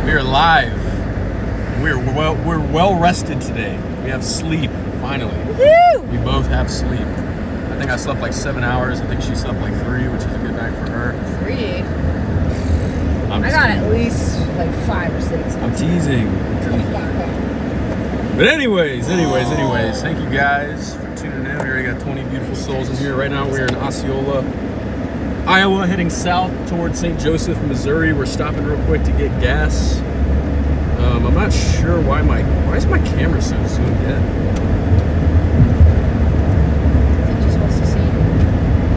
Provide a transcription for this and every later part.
We are live. We're well rested today. We have sleep, finally. Woo! We both have sleep. I think I slept like 7 hours. I think she slept like 3, which is a good night for her. 3. I got at least like 5 or 6. I'm teasing. But anyways, thank you guys for tuning in. We already got 20 beautiful souls in here. Right now we're in Osceola, Iowa, heading south towards St. Joseph, Missouri. We're stopping real quick to get gas. I'm not sure why is my camera so zoomed in? It just wants to see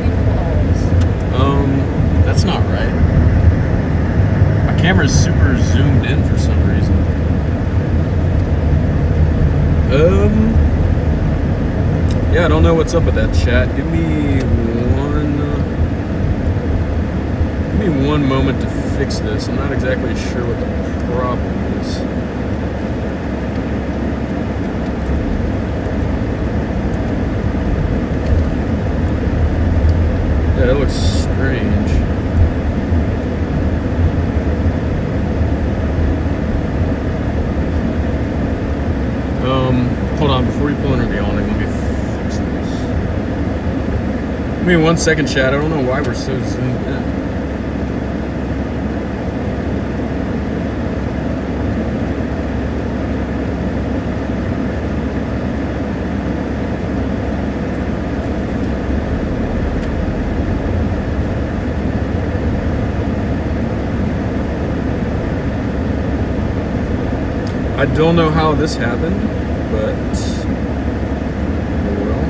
beautiful eyes. That's not right. My camera is super zoomed in for some reason. Yeah, I don't know what's up with that chat. Give me one moment to fix this. I'm not exactly sure what the problem is. Yeah, it looks strange. Hold on, before you pull under the awning, let me fix this. Give me 1 second, chat. I don't know why we're so zoomed in. I don't know how this happened, but oh well.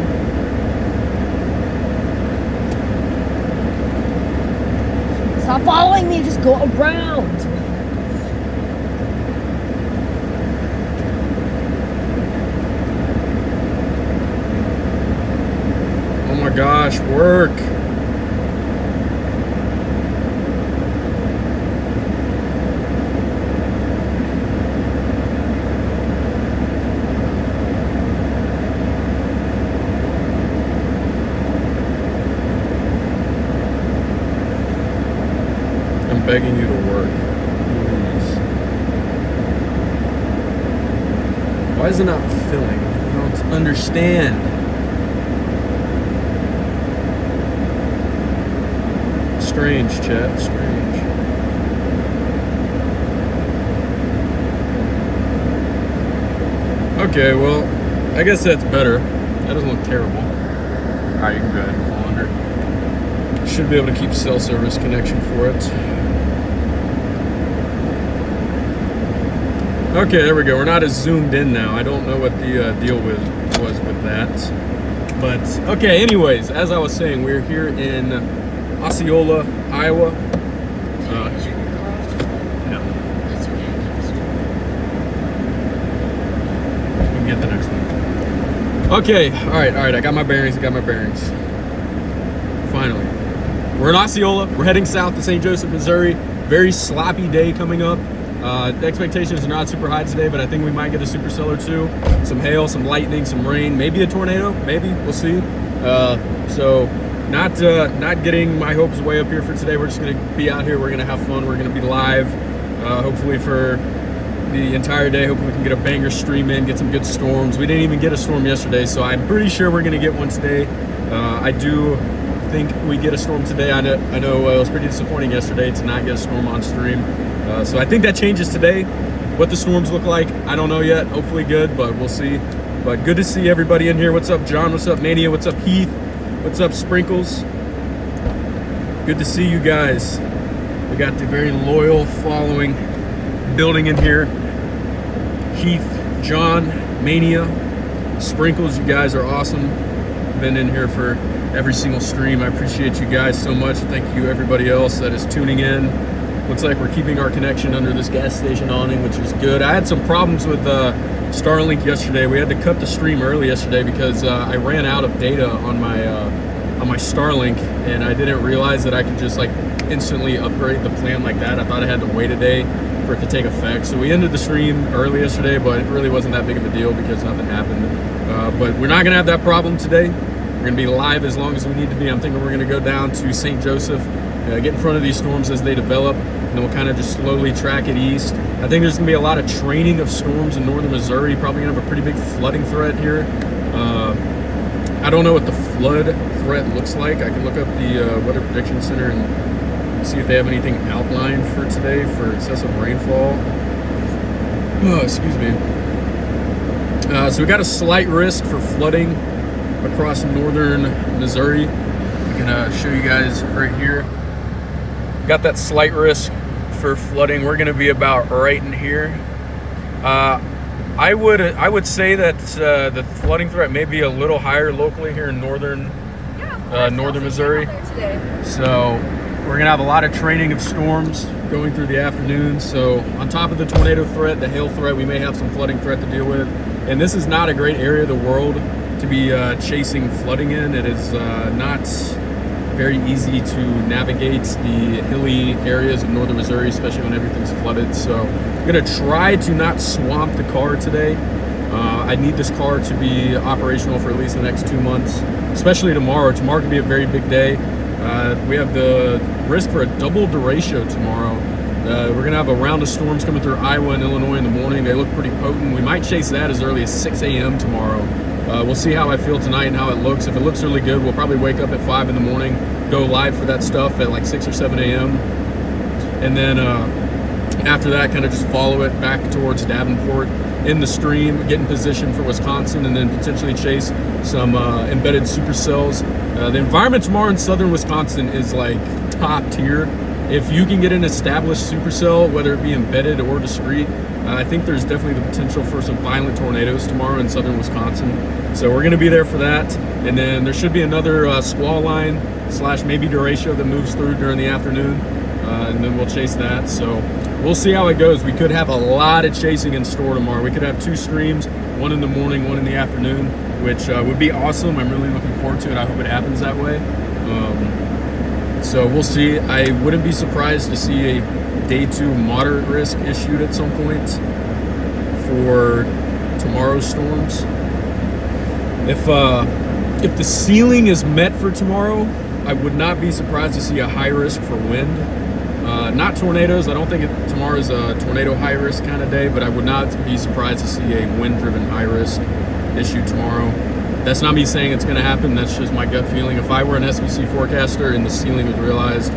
Stop following me, just go around. Oh my gosh, work. Begging you to work. Please. Why is it not filling? I don't understand. Strange, chat. Strange. Okay, well, I guess that's better. That doesn't look terrible. Alright, you can go ahead and pull under. Should be able to keep cell service connection for it. Okay, there we go. We're not as zoomed in now. I don't know what the deal was with that. But, okay, anyways, as I was saying, we're here in Osceola, Iowa. No. That's okay. We can get the next one. Okay, all right. I got my bearings. Finally. We're in Osceola. We're heading south to St. Joseph, Missouri. Very sloppy day coming up. The expectations are not super high today, but I think we might get a supercell or two. Some hail, some lightning, some rain, maybe a tornado, maybe, we'll see. So not getting my hopes way up here for today. We're just gonna be out here, we're gonna have fun, we're gonna be live, hopefully for the entire day. Hopefully we can get a banger stream in, get some good storms. We didn't even get a storm yesterday, so I'm pretty sure we're gonna get one today. I do think we get a storm today. I know it was pretty disappointing yesterday to not get a storm on stream. So I think that changes today. What the storms look like, I don't know yet. Hopefully good, but we'll see. But good to see everybody in here. What's up, John? What's up, Mania? What's up, Heath? What's up, Sprinkles? Good to see you guys. We got the very loyal following building in here. Heath, John, Mania, Sprinkles, you guys are awesome. Been in here for every single stream. I appreciate you guys so much. Thank you everybody else that is tuning in. Looks like we're keeping our connection under this gas station awning, which is good. I had some problems with Starlink yesterday. We had to cut the stream early yesterday because I ran out of data on my Starlink, and I didn't realize that I could just like instantly upgrade the plan like that. I thought I had to wait a day for it to take effect. So we ended the stream early yesterday, but it really wasn't that big of a deal because nothing happened. But we're not gonna have that problem today. We're gonna be live as long as we need to be. I'm thinking we're gonna go down to St. Joseph, get in front of these storms as they develop. and then we'll kind of just slowly track it east. I think there's gonna be a lot of training of storms in northern Missouri. Probably gonna have a pretty big flooding threat here. I don't know what the flood threat looks like. I can look up the Weather Prediction Center and see if they have anything outlined for today for excessive rainfall. Oh, excuse me. So we got a slight risk for flooding across northern Missouri. I can show you guys right here. Got that slight risk for flooding. We're gonna be about right in here. I would say that the flooding threat may be a little higher locally here in northern Missouri. So we're gonna have a lot of training of storms going through the afternoon. So on top of the tornado threat, the hail threat, we may have some flooding threat to deal with. And this is not a great area of the world to be chasing flooding in. It is not very easy to navigate the hilly areas of northern Missouri, especially when everything's flooded. So I'm gonna try to not swamp the car today. I need this car to be operational for at least the next 2 months, especially tomorrow. Tomorrow could be a very big day. We have the risk for a double derecho tomorrow. We're gonna have a round of storms coming through Iowa and Illinois in the morning. They look pretty potent. We might chase that as early as 6 a.m. tomorrow. We'll see how I feel tonight and how it looks. If it looks really good, we'll probably wake up at 5 in the morning, go live for that stuff at like 6 or 7 a.m. And then after that, kind of just follow it back towards Davenport in the stream, get in position for Wisconsin, and then potentially chase some embedded supercells. The environment tomorrow in southern Wisconsin is like top tier. If you can get an established supercell, whether it be embedded or discrete, I think there's definitely the potential for some violent tornadoes tomorrow in southern Wisconsin. So we're going to be there for that. And then there should be another squall line / maybe derecho that moves through during the afternoon. And then we'll chase that. So we'll see how it goes. We could have a lot of chasing in store tomorrow. We could have 2 streams, one in the morning, one in the afternoon, which would be awesome. I'm really looking forward to it. I hope it happens that way. So we'll see. I wouldn't be surprised to see a day 2 moderate risk issued at some point for tomorrow's storms. If the ceiling is met for tomorrow, I would not be surprised to see a high risk for wind. Not tornadoes. I don't think tomorrow's a tornado high risk kind of day, but I would not be surprised to see a wind-driven high risk issued tomorrow. That's not me saying it's going to happen. That's just my gut feeling. If I were an SBC forecaster and the ceiling was realized,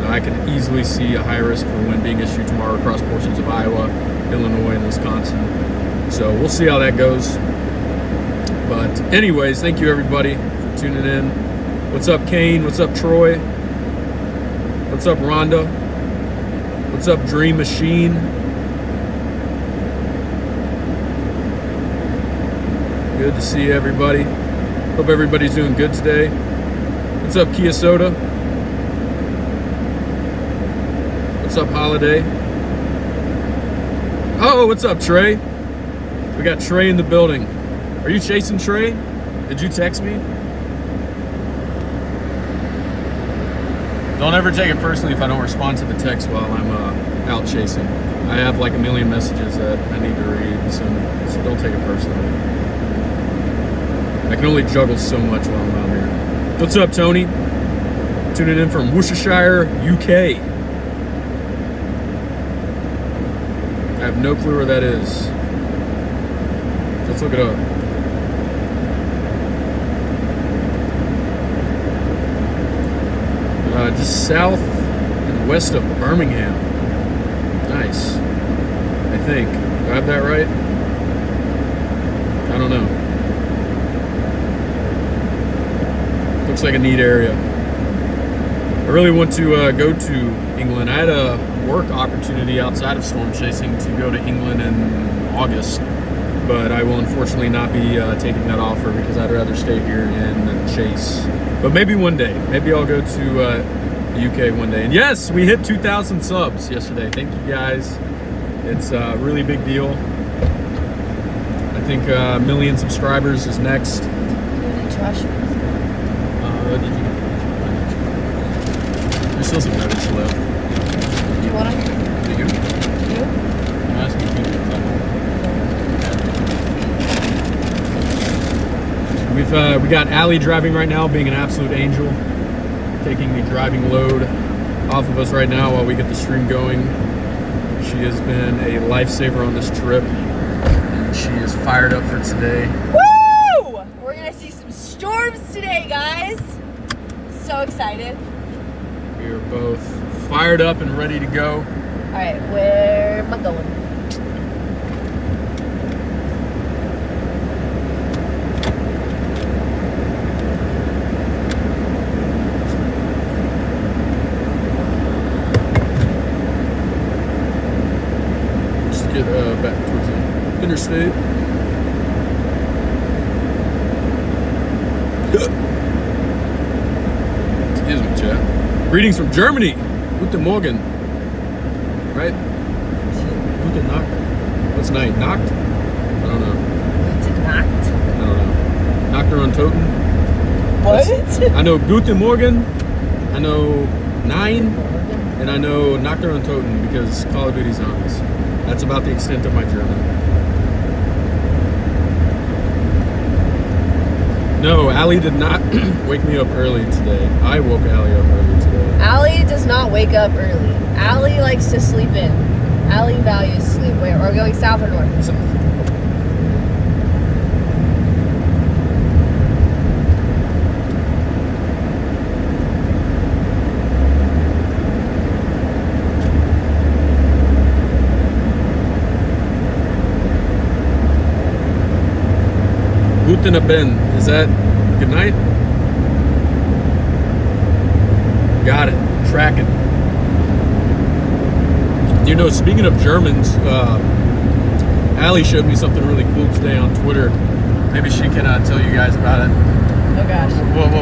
I could easily see a high risk for wind being issued tomorrow across portions of Iowa, Illinois, and Wisconsin. So we'll see how that goes. But anyways, thank you everybody for tuning in. What's up, Kane? What's up, Troy? What's up, Rhonda? What's up, Dream Machine? Good to see everybody. Hope everybody's doing good today. What's up, Kia Soda? What's up, Holiday? Oh, what's up, Trey? We got Trey in the building. Are you chasing Trey? Did you text me? Don't ever take it personally if I don't respond to the text while I'm out chasing. I have like a million messages that I need to read, so don't take it personally. I can only juggle so much while I'm out here. What's up, Tony? Tuning in from Worcestershire, UK. I have no clue where that is. Let's look it up. Just south and west of Birmingham. Nice. I think. Do I have that right? I don't know. Looks like a neat area. I really want to go to England. I had a work opportunity outside of storm chasing to go to England in August, but I will unfortunately not be taking that offer because I'd rather stay here and chase. But maybe one day. Maybe I'll go to the UK one day. And yes, we hit 2,000 subs yesterday. Thank you guys. It's a really big deal. I think a million subscribers is next. There's still some nuggets left. Do you want them? Do you? You? I'm asking you. We got Allie driving right now, being an absolute angel, taking the driving load off of us right now while we get the stream going. She has been a lifesaver on this trip. She is fired up for today. Woo! We're gonna see some storms today, guys. So excited. We are both fired up and ready to go. All right, where am I going? Get back towards the interstate. Excuse me, chat. Greetings from Germany. Guten Morgen. Right? Guten Nacht. What's night? Nacht? I don't know. Gute Nacht. I don't know. Nacht on Toten. What? I know Guten Morgen. I know Nine. And I know Nacht on Toten because Call of Duty Zombies. That's about the extent of my German. No, Allie did not wake me up early today. I woke Allie up early today. Allie does not wake up early. Allie likes to sleep in. Allie values sleep. Wait, we're going south or north? South. Guten Abend. Is that good night? Got it. Tracking. You know, speaking of Germans, Allie showed me something really cool today on Twitter. Maybe she can tell you guys about it. Oh gosh. What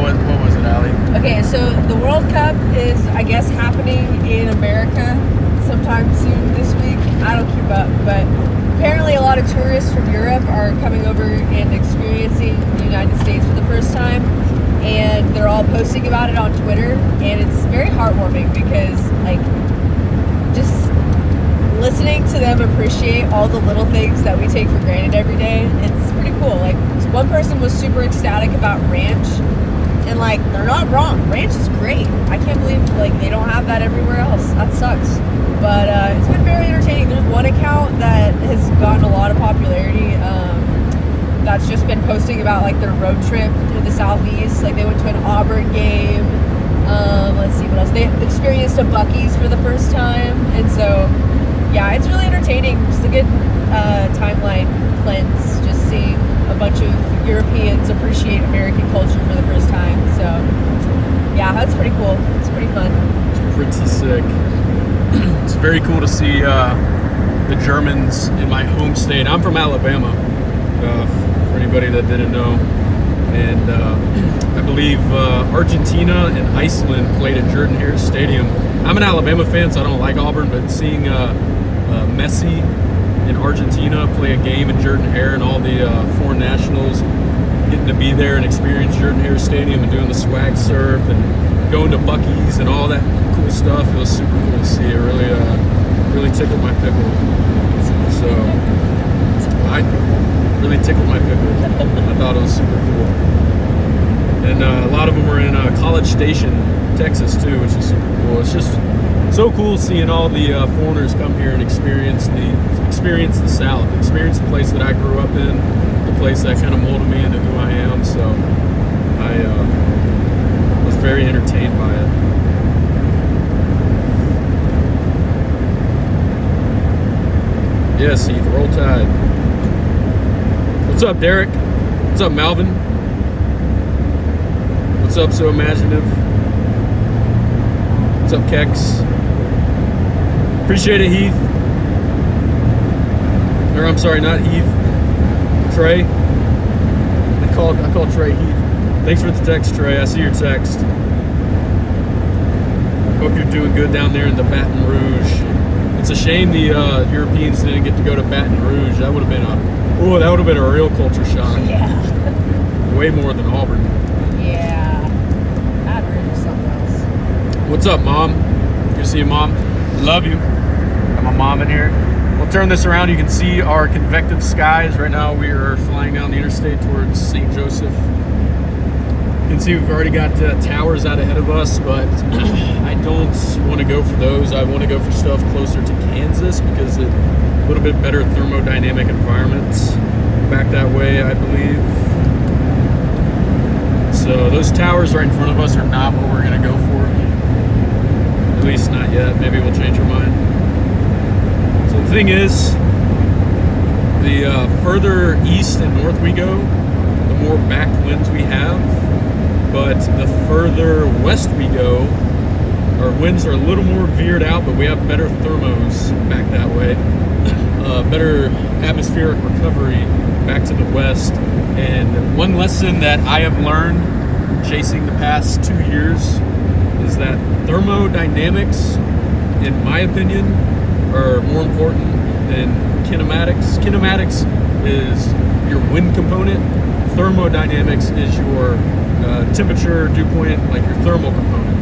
was it, Allie? Okay, so the World Cup is, I guess, happening in America sometime soon this week. I don't keep up, but apparently a lot of tourists from Europe are coming over and experiencing the United States for the first time, and they're all posting about it on Twitter, and it's very heartwarming because, like, just listening to them appreciate all the little things that we take for granted every day, it's pretty cool. Like, one person was super ecstatic about ranch, and, like, they're not wrong. Ranch is great. I can't believe, like, they don't have that everywhere else. That sucks. But it's been very entertaining. There's one account that has gotten a lot of popularity that's just been posting about, like, their road trip through the Southeast. Like, they went to an Auburn game. Let's see what else. They experienced a Buc-ee's for the first time. And so, yeah, it's really entertaining. Just a good timeline cleanse. Just seeing a bunch of Europeans appreciate American culture for the first time. So, yeah, that's pretty cool. It's pretty fun. It's pretty sick. It's very cool to see the Germans in my home state. I'm from Alabama, for anybody that didn't know. And I believe Argentina and Iceland played at Jordan-Hare Stadium. I'm an Alabama fan, so I don't like Auburn, but seeing Messi in Argentina play a game in Jordan-Hare and all the foreign nationals getting to be there and experience Jordan-Hare Stadium and doing the swag surf and going to Buc-ee's and all that cool stuff. It was super cool to see. It really tickled my pickle. So I really tickled my pickle. I thought it was super cool. And a lot of them were in College Station, Texas too, which is super cool. It's just so cool seeing all the foreigners come here and experience the South, experience the place that I grew up in, the place that kind of molded me into who I am. So I was very entertained by it. Yes, Heath, roll tide. What's up, Derek? What's up, Malvin? What's up, So Imaginative? What's up, Kex? Appreciate it, Heath. Or I'm sorry, not Heath. Trey. I called Trey Heath. Thanks for the text, Trey. I see your text. Hope you're doing good down there in the Baton Rouge. It's a shame the Europeans didn't get to go to Baton Rouge. That would have been a real culture shock. Yeah. Way more than Auburn. Yeah. Baton Rouge is something else. What's up, Mom? Good to see you, Mom. Love you. Got my mom in here. We'll turn this around. You can see our convective skies. Right now we are flying down the interstate towards St. Joseph. You can see we've already got towers out ahead of us, but I don't want to go for those. I want to go for stuff closer to Kansas because it's a little bit better thermodynamic environment back that way, I believe. So those towers right in front of us are not what we're going to go for. At least not yet. Maybe we'll change our mind. So the thing is, the further east and north we go, the more backed winds we have. But the further west we go, our winds are a little more veered out, but we have better thermos back that way. Better atmospheric recovery back to the west. And one lesson that I have learned chasing the past 2 years is that thermodynamics, in my opinion, are more important than kinematics. Kinematics is your wind component. Thermodynamics is your temperature dew point, like your thermal component.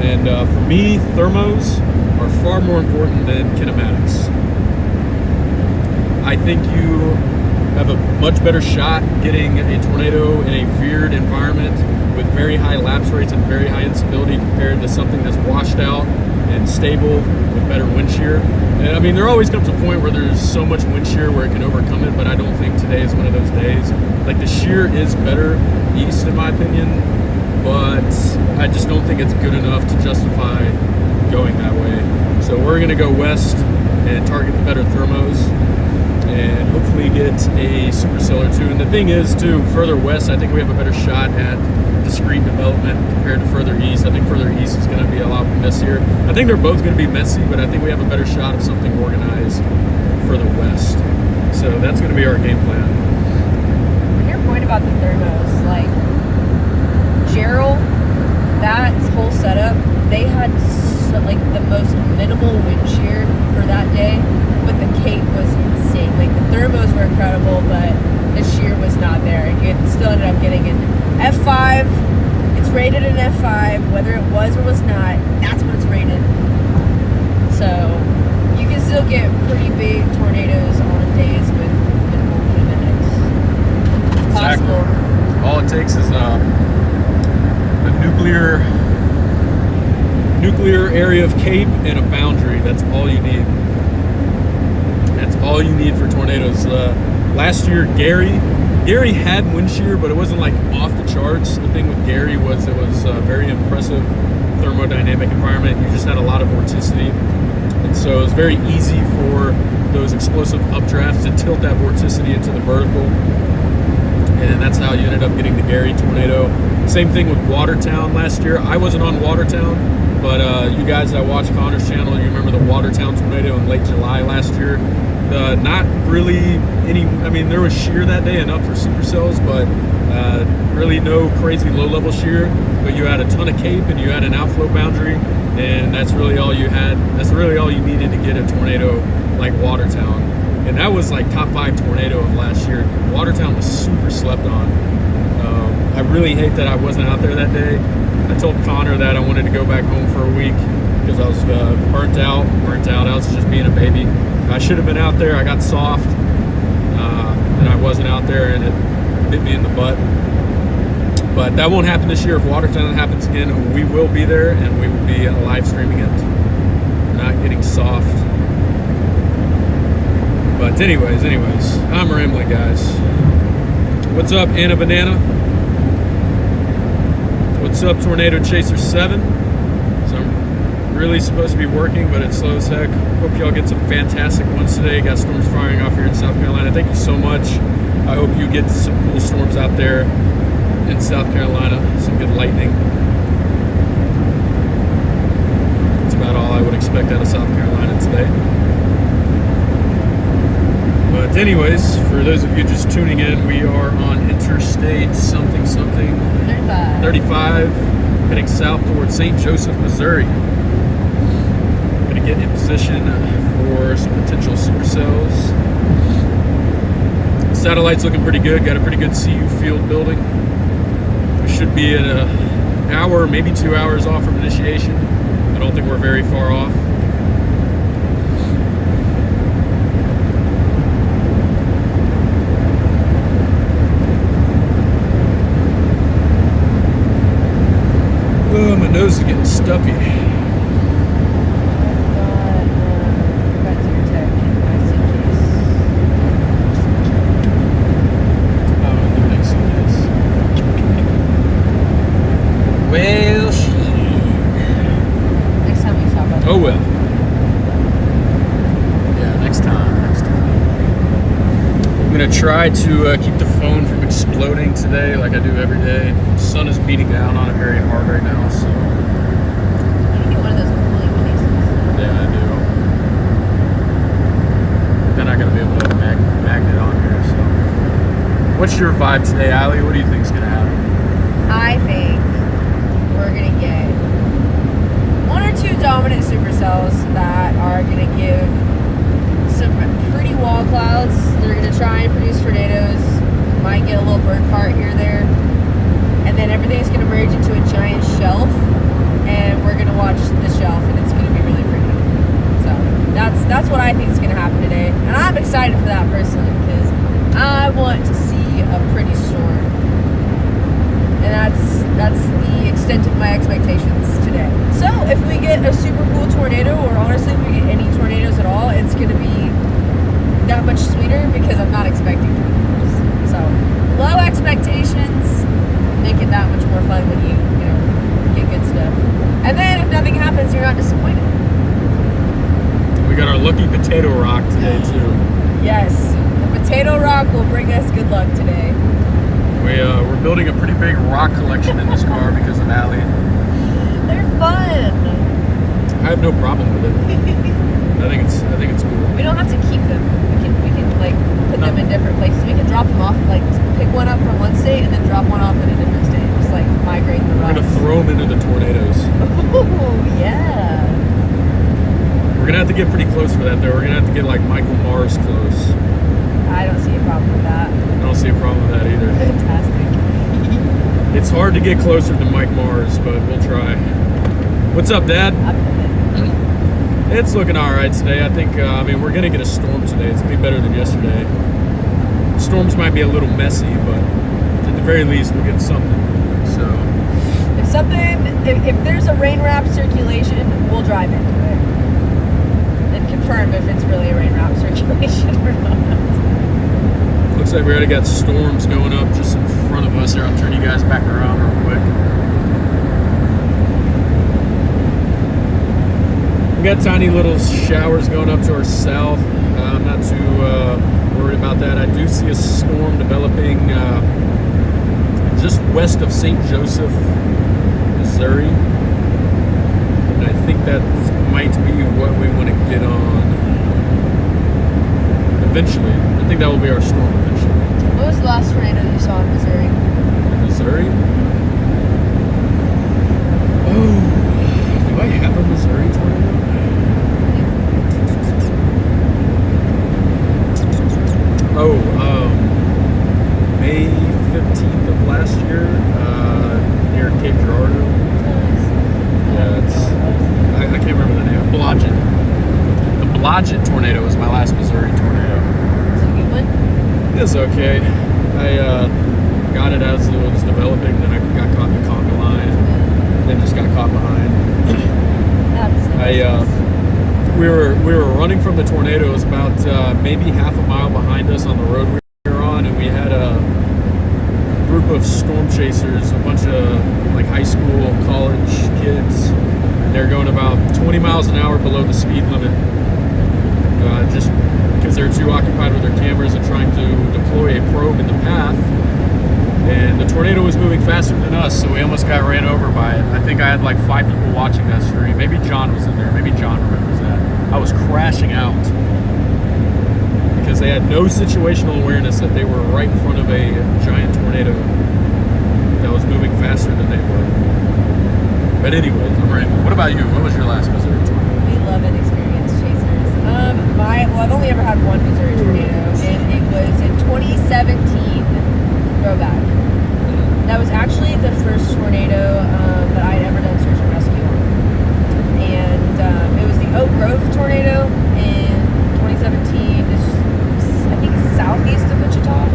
And for me, thermos are far more important than kinematics. I think you have a much better shot getting a tornado in a veered environment with very high lapse rates and very high instability compared to something that's washed out and stable with better wind shear. And I mean, there always comes a point where there's so much wind shear where it can overcome it, but I don't think today is one of those days. Like, the shear is better east, in my opinion, but I just don't think it's good enough to justify going that way. So we're gonna go west and target the better thermos and hopefully get a supercell or two. And the thing is, too, further west, I think we have a better shot at discrete development compared to further east. I think further east is going to be a lot messier. I think they're both going to be messy, but I think we have a better shot of something organized further west. So that's going to be our game plan. And your point about the thermos, like Gerald, that whole setup, they had like the most minimal wind shear for that day, but the cape was insane. Like, the thermos were incredible, but the shear was not there. It still ended up getting an F5. It's rated an F5, whether it was or was not. That's what it's rated. So you can still get pretty big tornadoes on days with minimal kinematics. It's possible. Exactly. All it takes is a nuclear area of cape and a boundary. That's all you need. That's all you need for tornadoes. Last year, Gary had wind shear, but it wasn't like off the charts. The thing with Gary was it was a very impressive thermodynamic environment. You just had a lot of vorticity, and so it was very easy for those explosive updrafts to tilt that vorticity into the vertical, and that's how you ended up getting the Gary tornado. Same thing with Watertown last year. I wasn't on Watertown, but you guys that watch Connor's channel, you remember the Watertown tornado in late July last year. Not really any, I mean, there was shear that day enough for supercells, but really no crazy low-level shear. But you had a ton of cape and you had an outflow boundary, and that's really all you had. That's really all you needed to get a tornado like Watertown. And that was like top 5 tornado of last year. Watertown was super slept on. I really hate that I wasn't out there that day. I told Connor that I wanted to go back home for a week because I was burnt out. I was just being a baby. I should have been out there. I got soft, and I wasn't out there, and it bit me in the butt. But that won't happen this year. If Watertown happens again, we will be there, and we will be live streaming it. Not getting soft. But anyways, I'm rambling, guys. What's up, Anna Banana? What's up, Tornado Chaser 7? So I'm really supposed to be working, but it's slow as heck. Hope y'all get some fantastic ones today. Got storms firing off here in South Carolina. Thank you so much. I hope you get some cool storms out there in South Carolina. Some good lightning. That's about all I would expect out of South Carolina today. But anyways, for those of you just tuning in, we are on Interstate something 35, heading south towards St. Joseph, Missouri. Gonna get in position for some potential supercells. Satellite's looking pretty good. Got a pretty good CU field building. We should be at an hour, maybe 2 hours off from initiation. I don't think we're very far off. stuffy. Got Zyrtec in my suitcase. Oh, the big suitcase. Well, shit. Next time we stop by. Oh well. Yeah, next time. I'm gonna try to keep the phone from exploding today, like I do every day. The sun is beating down on it very hard right now, so You get one of those cooling cases. yeah, I do. Then I gotta be able to magnet on here. So, what's your vibe today, Allie? What do you think's gonna happen? I think we're gonna get one or two dominant supercells that are gonna give some pretty wall clouds. They're gonna try and produce tornadoes. Might get a little bird fart here or there, and then everything's gonna merge into a giant shelf, and we're gonna watch the shelf, and it's gonna be really pretty. So that's what I think is gonna happen today, and I'm excited for that personally because I want to see a pretty storm, and that's the extent of my expectations today. So if we get a super cool tornado, or honestly if we get any tornadoes at all, it's gonna be that much sweeter because I'm not expecting tornadoes. So low expectations make it that much more fun when you get good stuff. And then if nothing happens, you're not disappointed. We got our lucky potato rock today too. Yes, the potato rock will bring us good luck today. We're building a pretty big rock collection in this car because of Allie. They're fun. I have no problem with it. I think it's cool. We don't have to keep them. We can like put them in different places. We can drop them off, like pick one up from one state and then drop one off in a different state. Just like migrate the rocks. We're gonna throw them into the tornadoes. Oh yeah. We're gonna have to get pretty close for that though. We're gonna have to get like Michael Mars close. I don't see a problem with that. I don't see a problem with that either. Fantastic. It's hard to get closer to Mike Mars, but we'll try. What's up, Dad? It's looking all right today. I think, we're going to get a storm today. It's going to be better than yesterday. Storms might be a little messy, but at the very least, we'll get something. So, if there's a rain wrap circulation, we'll drive into it and confirm if it's really a rain wrap circulation or not. looks like we already got storms going up just in front of us here. I'll turn you guys back around real quick. We got tiny little showers going up to our south. I'm not too worried about that. I do see a storm developing just west of St. Joseph, Missouri. And I think that might be what we want to get on eventually. I think that will be our storm eventually. What was the last tornado you saw in Missouri? Missouri? Oh, do I have a Missouri tornado? May 15th of last year, near Cape Girardeau. Yeah, I can't remember the name. Blodgett. The Blodgett tornado was my last Missouri tornado. Is it a good one? It's okay. I got it as it was developing, then I got caught in the conga line, and then just got caught behind. We were running from the tornado. It was about maybe half a mile behind us on the road we were on, and we had a group of storm chasers, a bunch of like high school, college kids. They're going about 20 miles an hour below the speed limit, just because they're too occupied with their cameras and trying to deploy a probe in the path. And the tornado was moving faster than us, so we almost got ran over by it. I think I had like 5 people watching that stream. Maybe John was in there. Maybe John remembers that. I was crashing out because they had no situational awareness that they were right in front of a giant tornado that was moving faster than they were. But anyways, I'm rambling. What about you? What was your last Missouri tornado? We love inexperienced chasers. I've only ever had one Missouri tornado, and it was in 2017. Throwback. That was actually the first tornado that I had ever done search and rescue on. And it was the Oak Grove tornado in 2017. It's just, I think it's southeast of Wichita.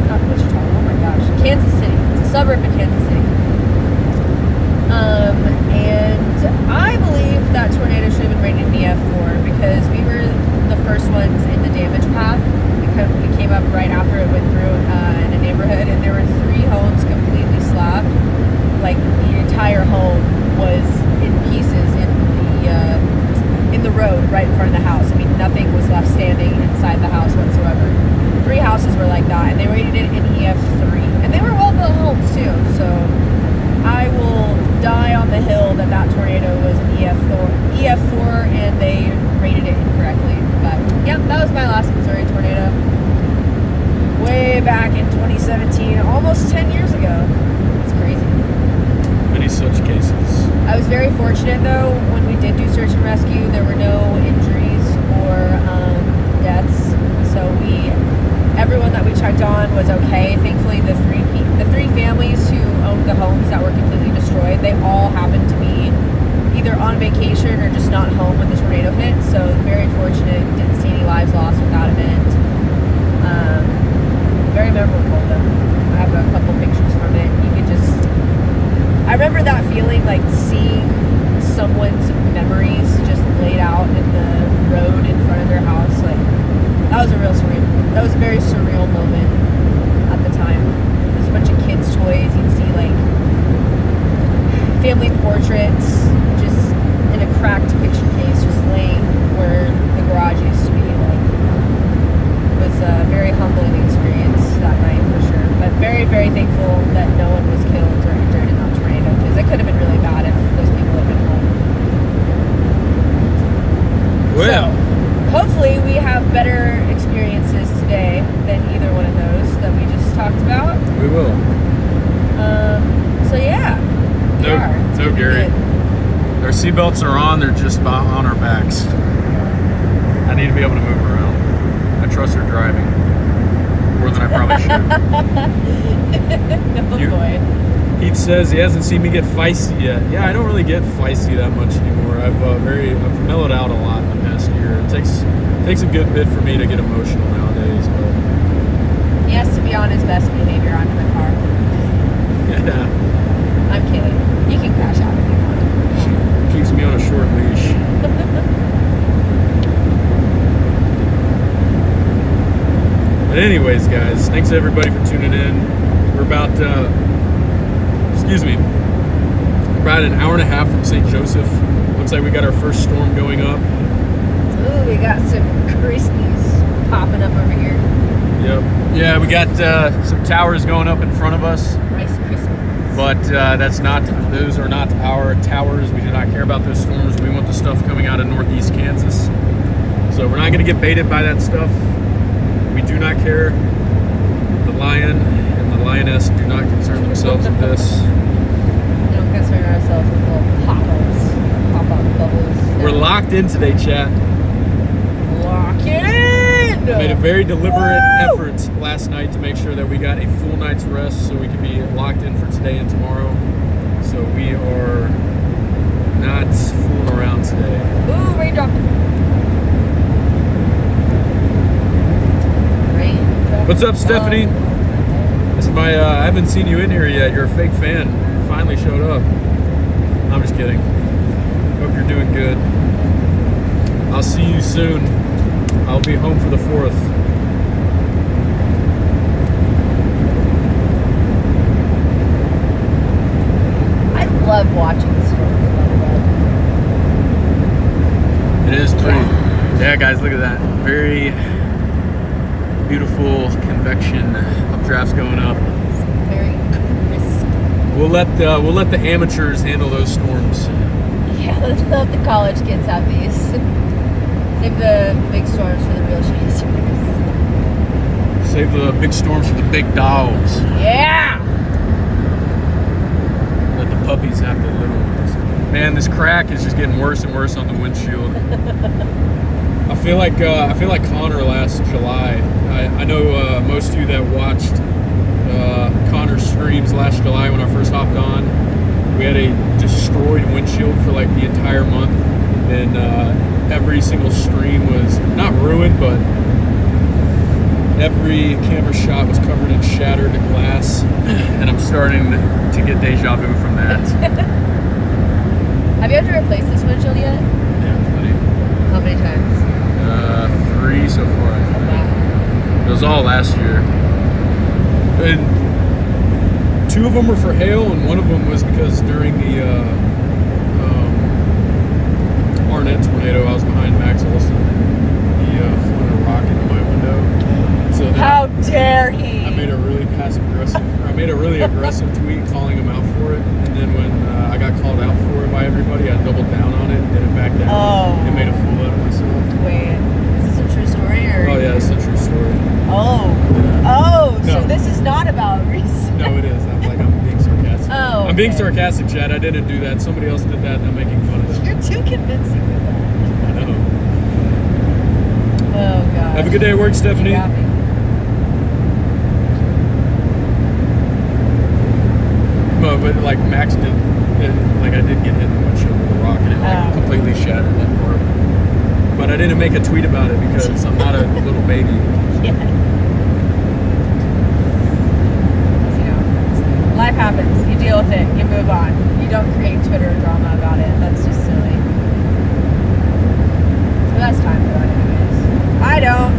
Not Wichita, oh my gosh. Kansas City. It's a suburb of Kansas City. And path. It came up right after it went through in a neighborhood, and there were 3 homes completely slapped. Like the entire home was in pieces in the road right in front of the house. I mean, nothing was left standing inside the house whatsoever. 3 houses were like that, and they rated it an EF3, and they were well-built homes too. So I will die on the hill that tornado was an EF4, and they rated it incorrectly. But yep, that was my last Missouri tornado. Way back in 2017, almost 10 years ago. It's crazy. Many such cases. I was very fortunate though, when we did do search and rescue, there were no injuries or deaths. So everyone that we checked on was okay. Thankfully, the three families who owned the homes that were completely destroyed, they all happened to be either on vacation or just not home when the tornado hit. So very fortunate, didn't see any lives lost with that event. Very memorable though. I have a couple pictures from it. You could just, I remember that feeling, like seeing someone's memories just laid out in the road in front of their house. Like, that was a very surreal moment at the time. There's a bunch of kids' toys. You'd see like family portraits just in a cracked picture case just laying where the garage used to be. Like, it was a very humbling experience that night for sure. But very, very thankful that no one was killed or injured in that tornado, because it could have been really bad if those people had been home. Well, so, hopefully we have better experiences today than either one of those that we just talked about. we will. So yeah. No, Gary. Our seatbelts are on. They're just on our backs. I need to be able to move around. I trust her driving more than I probably should. Oh boy. Heath says he hasn't seen me get feisty yet. Yeah, I don't really get feisty that much anymore. I've mellowed out a lot in the past year. It takes a good bit for me to get emotional nowadays. But He has to be on his best behavior onto the car. yeah, I'm kidding. You can crash out if you want. keeps me on a short leash. But anyways, guys, thanks everybody for tuning in. We're about an hour and a half from St. Joseph. Looks like we got our first storm going up. Ooh, we got some Krispies popping up over here. Yep. Yeah, we got some towers going up in front of us. Rice Krispies. But those are not our towers. We do not care about those storms. We want the stuff coming out of northeast Kansas. So we're not going to get baited by that stuff. We do not care. The lion and the lioness do not concern themselves with this. We don't concern ourselves with little pop-up bubbles. We're locked in today, chat. Lock it in! Made a very deliberate effort last night to make sure that we got a full night's rest so we can be locked in for today and tomorrow. So we are not fooling around today. Ooh, raindrop. What's up, Stephanie? This is my, I haven't seen you in here yet. You're a fake fan. You finally showed up. I'm just kidding. Hope you're doing good. I'll see you soon. I'll be home for the 4th. I love watching the storms. It is pretty. Yeah, guys, look at that. Very beautiful convection updrafts going up. Very crisp. We'll let the amateurs handle those storms. Yeah, let's let the college kids have these. Save the big storms for the real chasers. Save the big storms for the big dogs. Yeah! Let the puppies have the little ones. Man, this crack is just getting worse and worse on the windshield. I feel like Connor last July. I know most of you that watched Connor's streams last July when I first hopped on. We had a destroyed windshield for like the entire month, and every single stream was not ruined, but every camera shot was covered in shattered glass, and I'm starting to get deja vu from that. Have you had to replace this windshield yet? Yeah, buddy. How many times? 3 so far. Wow. was all last year. And 2 of them were for hail, and 1 of them was because during the Arnett tornado, I was behind Max Olson. He flung a rock into my window. So how dare he? I made a really aggressive tweet calling him out for it, and then when I got called out for it by everybody, I doubled down on it and did it back down. Oh. And made a fool out of myself. Wait, is this a true story or? Oh yeah, it's a true story. Oh. Yeah. Oh, No. so this is not about Reese. No, it is. I'm being sarcastic. Oh, I'm being okay. sarcastic, Chad. I didn't do that. Somebody else did that, and I'm making fun of them. You're too convincing with that. I know. Oh god. Have a good day at work, Stephanie. You got me. No, but like Max did, like I did get hit in the windshield with a rock, and it like completely shattered that car. But I didn't make a tweet about it because I'm not a little baby. Yeah. You know, life happens. You deal with it. You move on. You don't create Twitter drama about it. That's just silly. Who has time for that anyways? I don't.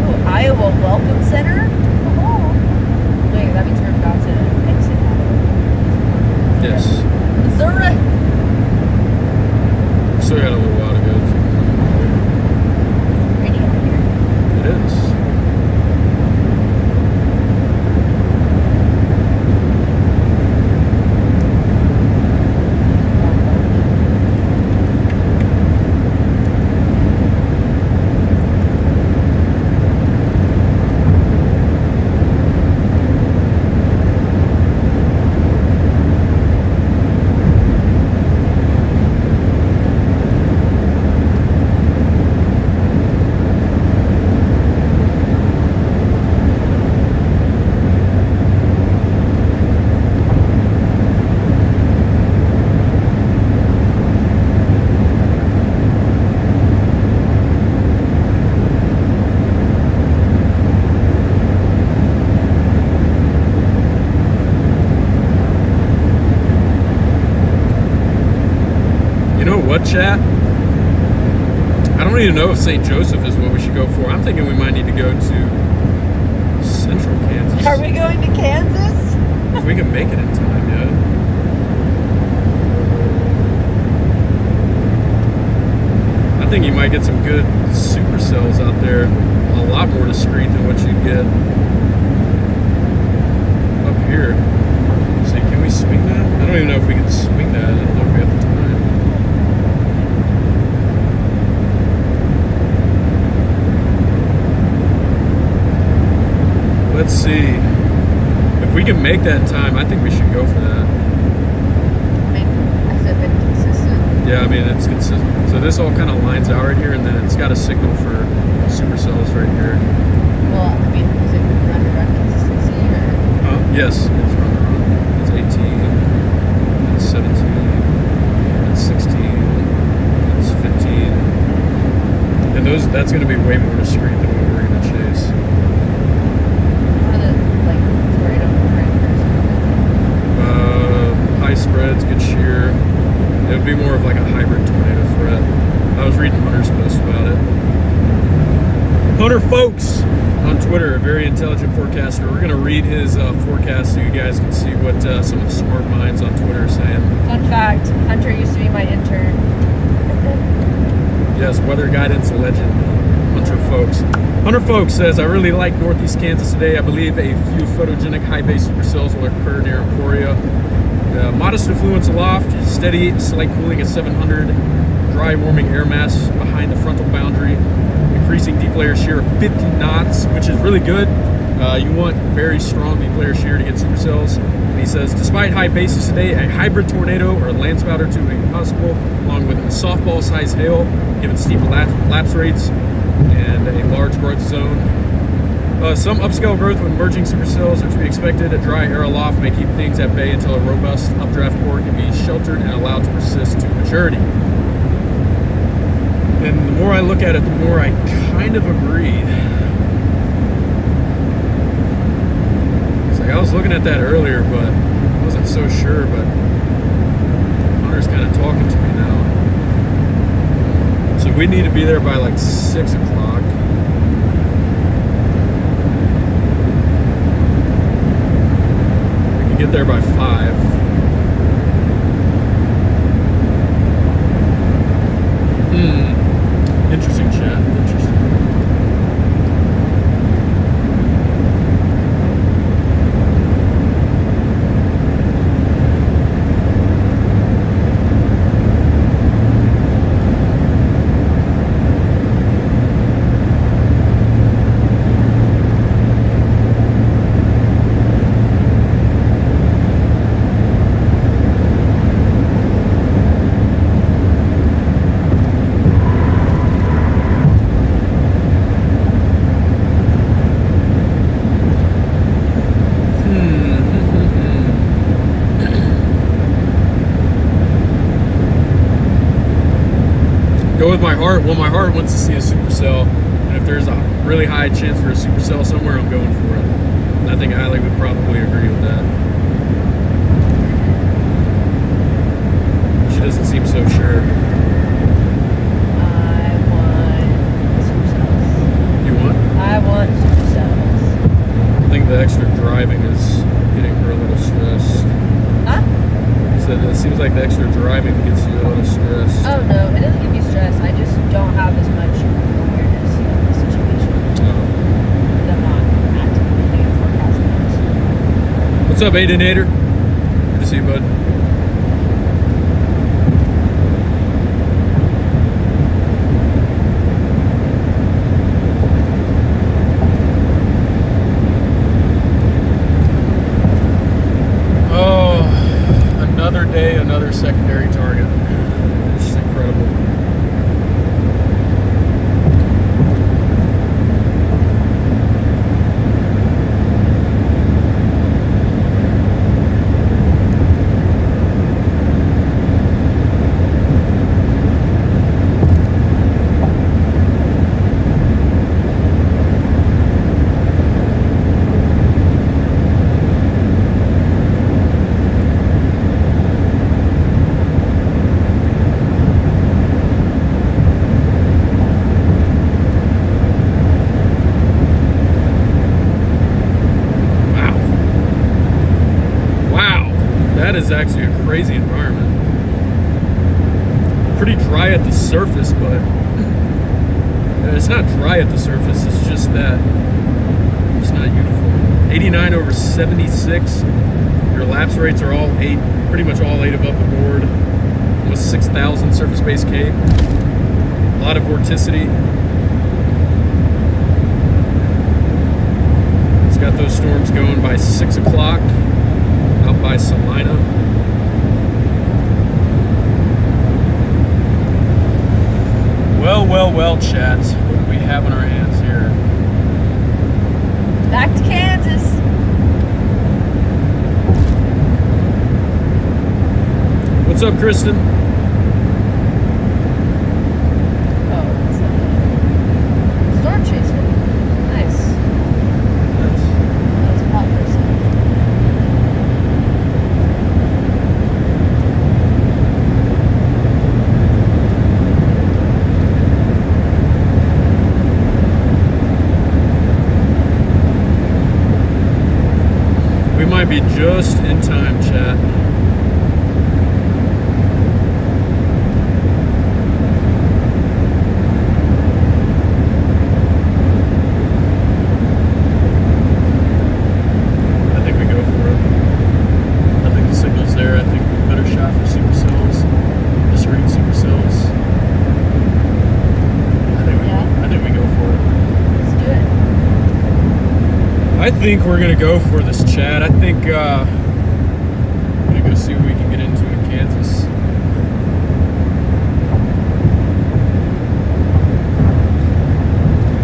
Ooh, Iowa Welcome Center? Oh. Wait, that means we're about to exit Iowa. Yes. Missouri. Still got a little while to go. Pretty out here. It is. What, chat? I don't even know if St. Joseph is what we should go for. I'm thinking we might need to go to Central Kansas. Are we going to Kansas? If we can make it in time, yeah. I think you might get some good supercells out there. A lot more discreet than what you'd get up here. So can we swing that? I don't even know if we can swing that. I don't know if we have the time. Let's see. If we can make that in time, I think we should go for that. I mean, has it been consistent? Yeah, I mean, it's consistent. So this all kind of lines out right here, and then it's got a signal for supercells right here. Well, I mean, is it run-to-run consistency or? Yes, it's run. It's 18, it's 17, it's 16, it's 15. And that's going to be way more discreet than what we're going to chase. High spreads, good shear. It would be more of like a hybrid tornado threat. I was reading Hunter's post about it. Hunter Folks on Twitter, a very intelligent forecaster. We're going to read his forecast so you guys can see what some of the smart minds on Twitter are saying. Fun fact, Hunter used to be my intern. Yes, weather guidance legend, Hunter Folks. Hunter Folks says, I really like Northeast Kansas today. I believe a few photogenic high-base supercells will occur near Emporia. Modest influence aloft, steady, slight cooling at 700, dry warming air mass behind the frontal boundary, increasing deep layer shear of 50 knots, which is really good. You want very strong deep layer shear to get supercells. And he says, despite high bases today, a hybrid tornado or a landspout or two may be possible, along with a softball-sized hail, given steep lapse rates and a large growth zone. Some upscale growth with emerging supercells are to be expected. A dry air aloft may keep things at bay until a robust updraft core can be sheltered and allowed to persist to maturity. And the more I look at it, the more I kind of agree. It's like I was looking at that earlier, but I wasn't so sure, but Hunter's kind of talking to me now. we need to be there by like 6 o'clock. We can get there by 5. Interesting, chat. Interesting. Go with my heart. Well, my heart wants to see a supercell, and if there's a really high chance for a supercell somewhere, I'm going for it. And I think Allie would probably agree with that. She doesn't seem so sure. I want supercells. You want? I want supercells. I think the extra driving is getting her a little stressed. Huh? So it seems like the extra driving gets you a little stressed. Oh no, it doesn't give me stress. I just don't have as much awareness of the situation. Because I'm not actively looking at forecasting those. What's up, Aidinator? Good to see you, bud. Another day, another secondary target. It's just incredible. That is actually a crazy environment. Pretty dry at the surface, but it's not dry at the surface, it's just that it's not uniform. 89 over 76. Your lapse rates are all 8, pretty much all 8 above the board. Almost 6,000 surface base K. A lot of vorticity. It's got those storms going by 6 o'clock. Out by Salina. Well, chat. What do we have in our hands here? Back to Kansas. What's up, Kristen? Oh, it's a storm chaser. Nice. That's a hot person. We might be just in time, chat. I think we go for it. I think the signal's there. I think we better shot for supercells. Just read supercells. I think we go for it. Let's do it. I think we're gonna go for this, chat. I think I'm gonna go see what we can get into in Kansas.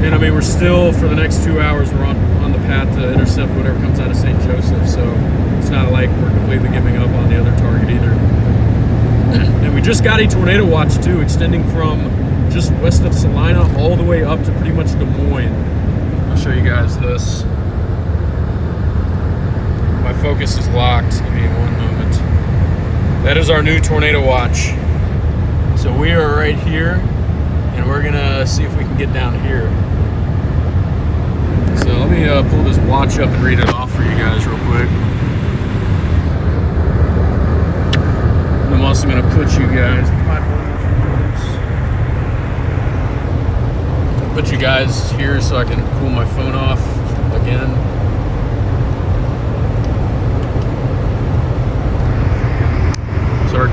And I mean, we're still, for the next 2 hours, we're on the path to intercept whatever comes out of St. Joseph. So it's not like we're completely giving up on the other target either. And we just got a tornado watch too, extending from just west of Salina all the way up to pretty much Des Moines. I'll show you guys this. My focus is locked. Give me one moment. That is our new tornado watch. So we are right here and we're gonna see if we can get down here. So let me pull this watch up and read it off for you guys real quick. I'm also gonna put you guys, here so I can cool my phone off again. So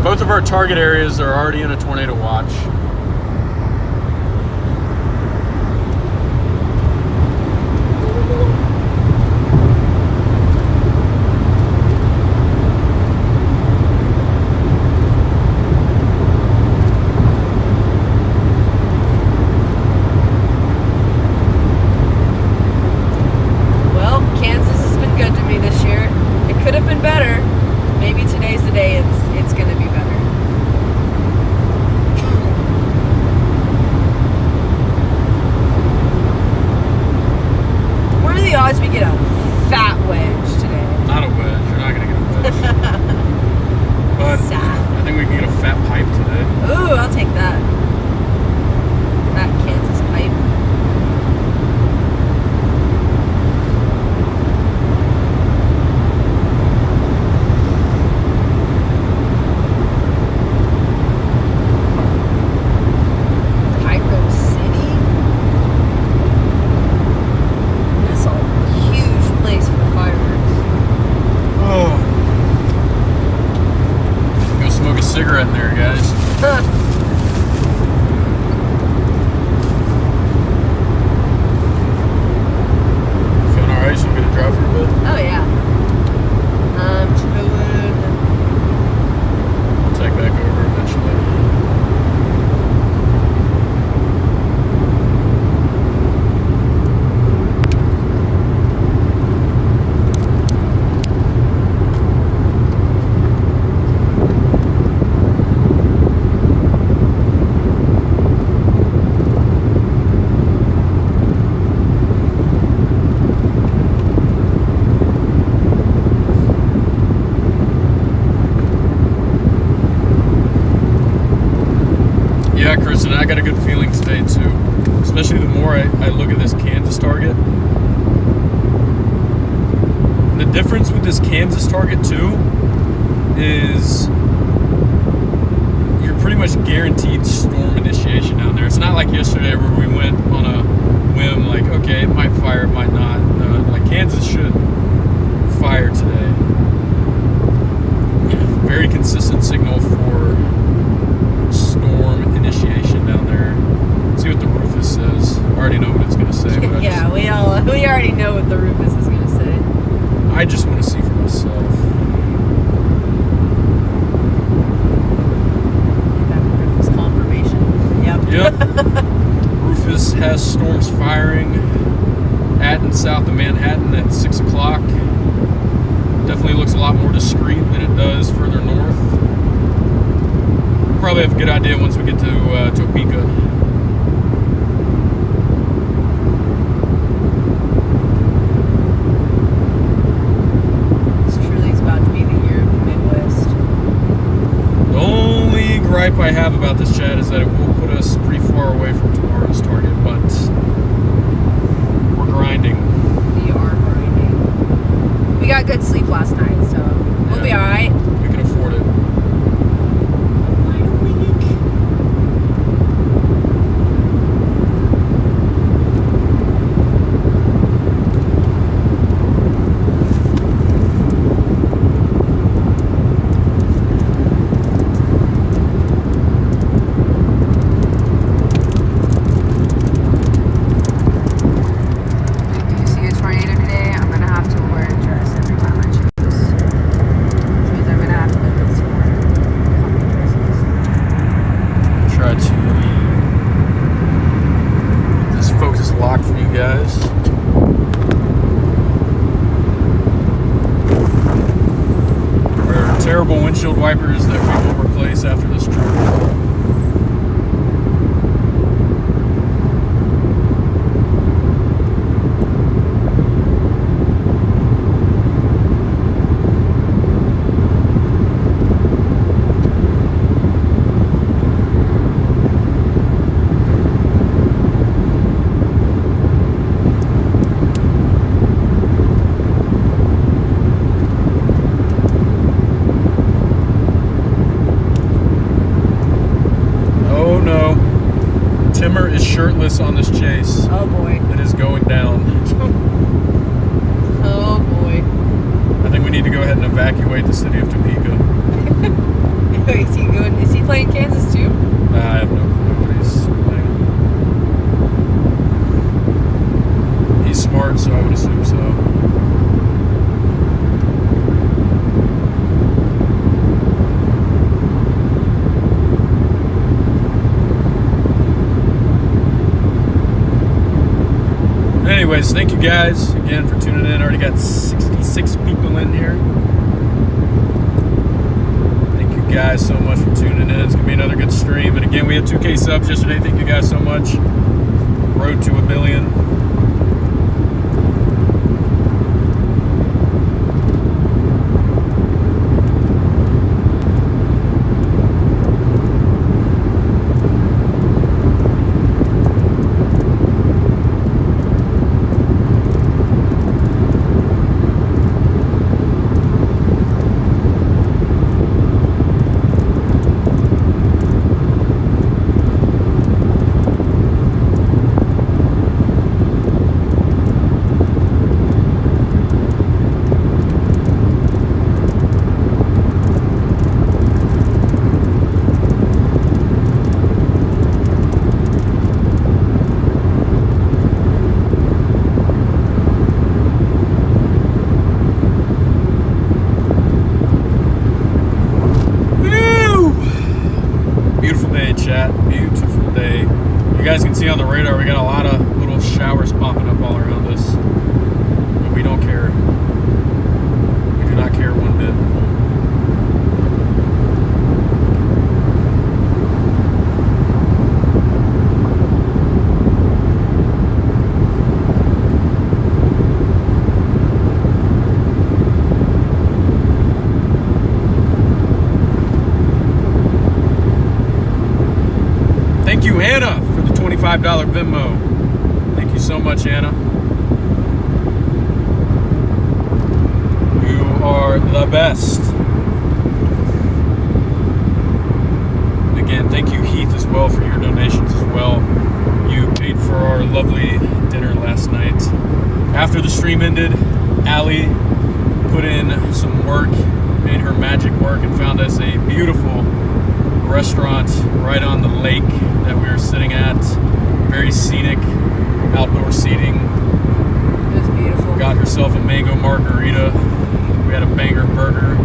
both of our target areas are already in a tornado watch. We get a fat wedge today. Not a wedge. You're not gonna get a wedge. But sad. I think we can get a fat pipe today. Ooh, I'll take that. Fat Kansas pipe. Cigarette in there, guys. Feeling alright? So we're gonna drive for a bit? Oh yeah. Chilling. I'll take back over eventually. Yeah, Kristen, I got a good feeling today too. Especially the more I look at this Kansas target. The difference with this Kansas target too is you're pretty much guaranteed storm initiation down there. It's not like yesterday where we went on a whim, like, okay, it might fire, it might not. Like Kansas should fire today. Very consistent signal for storm initiation down there. Let's see what the Rufus says. I already know what it's going to say. But yeah, we already know what the Rufus is going to say. I just want to see for myself. That Rufus confirmation. Yep. Rufus has storms firing at and south of Manhattan at 6 o'clock. Definitely looks a lot more discreet than it does further north. Probably have a good idea once we get to Topeka. This truly is about to be the year of the Midwest. The only gripe I have about this, Chad, is that it will put us pretty far away from tomorrow's target, but we're grinding. We are grinding. We got good sleep last night, so we'll be alright. We can afford it. Guys, there are terrible windshield wipers that we will replace after this trip. swimmer is shirtless on this chase. Oh boy. It is going down. Oh boy. I think we need to go ahead and evacuate the city of Topeka. Is he playing Kansas too? I have no clue what he's playing. He's smart, so I would assume so. Anyways, thank you guys again for tuning in. Already got 66 people in here. Thank you guys so much for tuning in. It's gonna be another good stream. And again, we had 2K subs yesterday. Thank you guys so much. Road to 1 billion. You guys can see on the radar we got a lot of little showers popping up all around us, but we don't care. We do not care one bit. Thank you, Anna, for the $25 Venmo. Thank you so much, Anna. You are the best. And again, thank you, Heath, as well, for your donations as well. You paid for our lovely dinner last night. After the stream ended, Allie put in some work, made her magic work, and found us a beautiful restaurant right on the lake that we were sitting at. Very scenic, outdoor seating. It was beautiful. Got herself a mango margarita. We had a banger burger,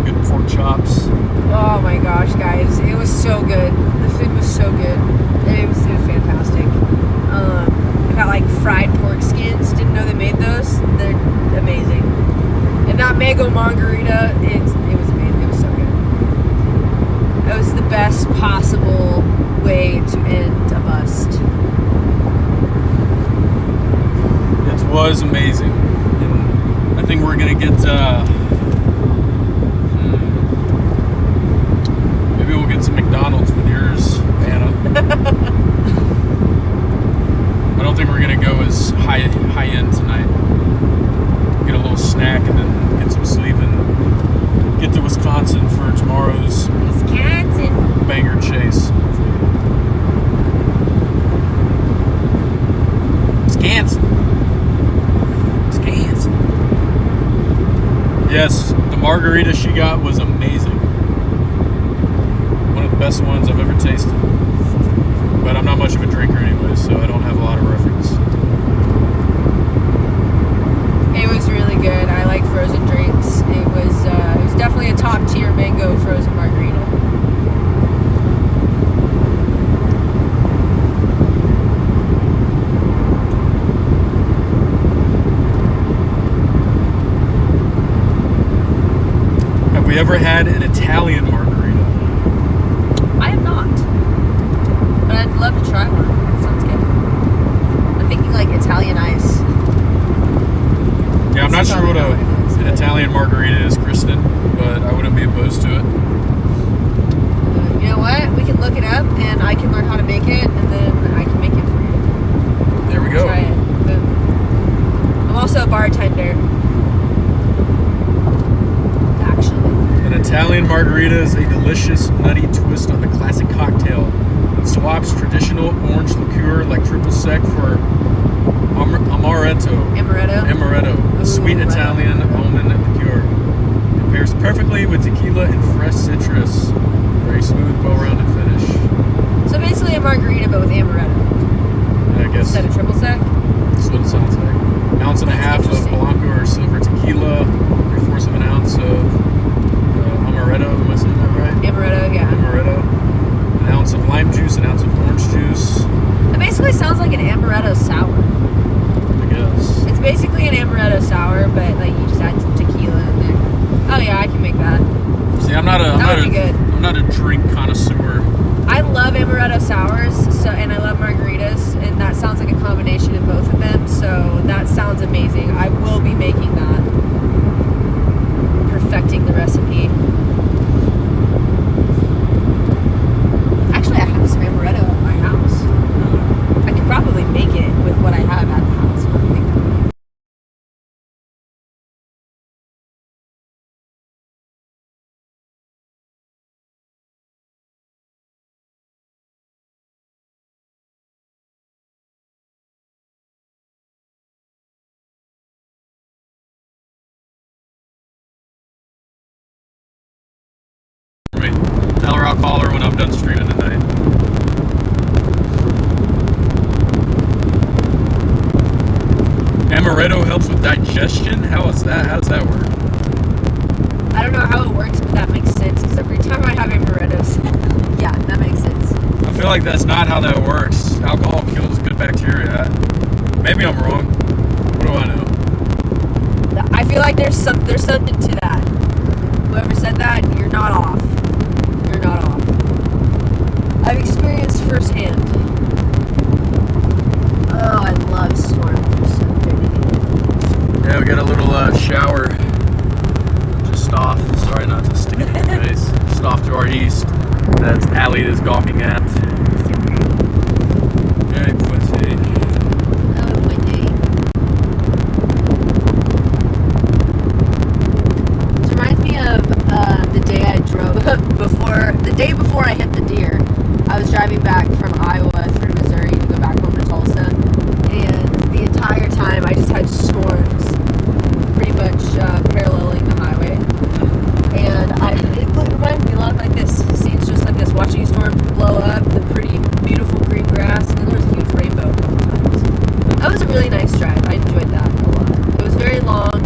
good pork chops. Oh my gosh, guys, it was so good. The food was so good. It was fantastic. I got like fried pork skins. Didn't know they made those. They're amazing. And that mango margarita, it was amazing. It was so good. It was the best possible way to end a bust. It was amazing. And I think we're gonna get maybe we'll get some McDonald's with yours, Anna. I don't think we're gonna go as high end tonight. Get a little snack and then get some sleep and get to Wisconsin for tomorrow's banger chase. Wisconsin. Yes, the margarita she got was amazing. One of the best ones I've ever tasted. But I'm not much of a drinker anyway, so I don't have a lot of reference. It was really good. I like frozen drinks. It was definitely a top tier mango frozen margarita. Have we ever had an Italian margarita? I have not, but I'd love to try one. That sounds good. I'm thinking like Italian ice. Yeah, I'm not sure what an Italian margarita is, Kristen, but I wouldn't be opposed to it. You know what? We can look it up, and I can learn how to make it, and then I can make it for you. There we go. Try it. Boom. I'm also a bartender. Actually. An Italian margarita is a delicious, nutty twist on the classic cocktail that swaps traditional orange liqueur smooth, well-rounded finish. So basically a margarita, but with amaretto. I guess Instead of triple sec? that's what it sounds like. Ounce and a half of Blanco or silver tequila, 3/4 of an ounce of amaretto. Am I saying that right? Amaretto, yeah. Amaretto. An ounce of lime juice, an ounce of orange juice. It basically sounds like an amaretto sour. I guess. It's basically an amaretto sour, but like you just add some tequila in there. Oh yeah, I can make that. See, I'm not a drink connoisseur. I love amaretto sours, and I love margaritas, and that sounds like a combination of both of them. So that sounds amazing. I will be making that, perfecting the recipe. Actually, I have some amaretto at my house. I could probably make it with what I have at the house. Tell her I'll call her when I'm done streaming tonight. Amaretto helps with digestion? How does that work? I don't know how it works, but that makes sense. Because every time I have amarettos, yeah, that makes sense. I feel like that's not how that works. Alcohol kills good bacteria. Maybe I'm wrong. What do I know? I feel like there's something to that. Whoever said that, you're not off. You're not off. I've experienced firsthand. Oh, I love storms. They're so pretty. Yeah, we got a little shower just off. Sorry not to stick it in your face. Just off to our east. That's Allie is golfing at. Very pretty. Oh, windy. This reminds me of the day I drove the day before I hit the deer. I was driving back from Iowa through Missouri to go back home to Tulsa, and the entire time I just had storms pretty much paralleling the highway. And it reminded me a lot of like this, scenes just like this, watching a storm blow up, the pretty, beautiful green grass, and then there was a huge rainbow. That was a really nice drive. I enjoyed that a lot. It was very long.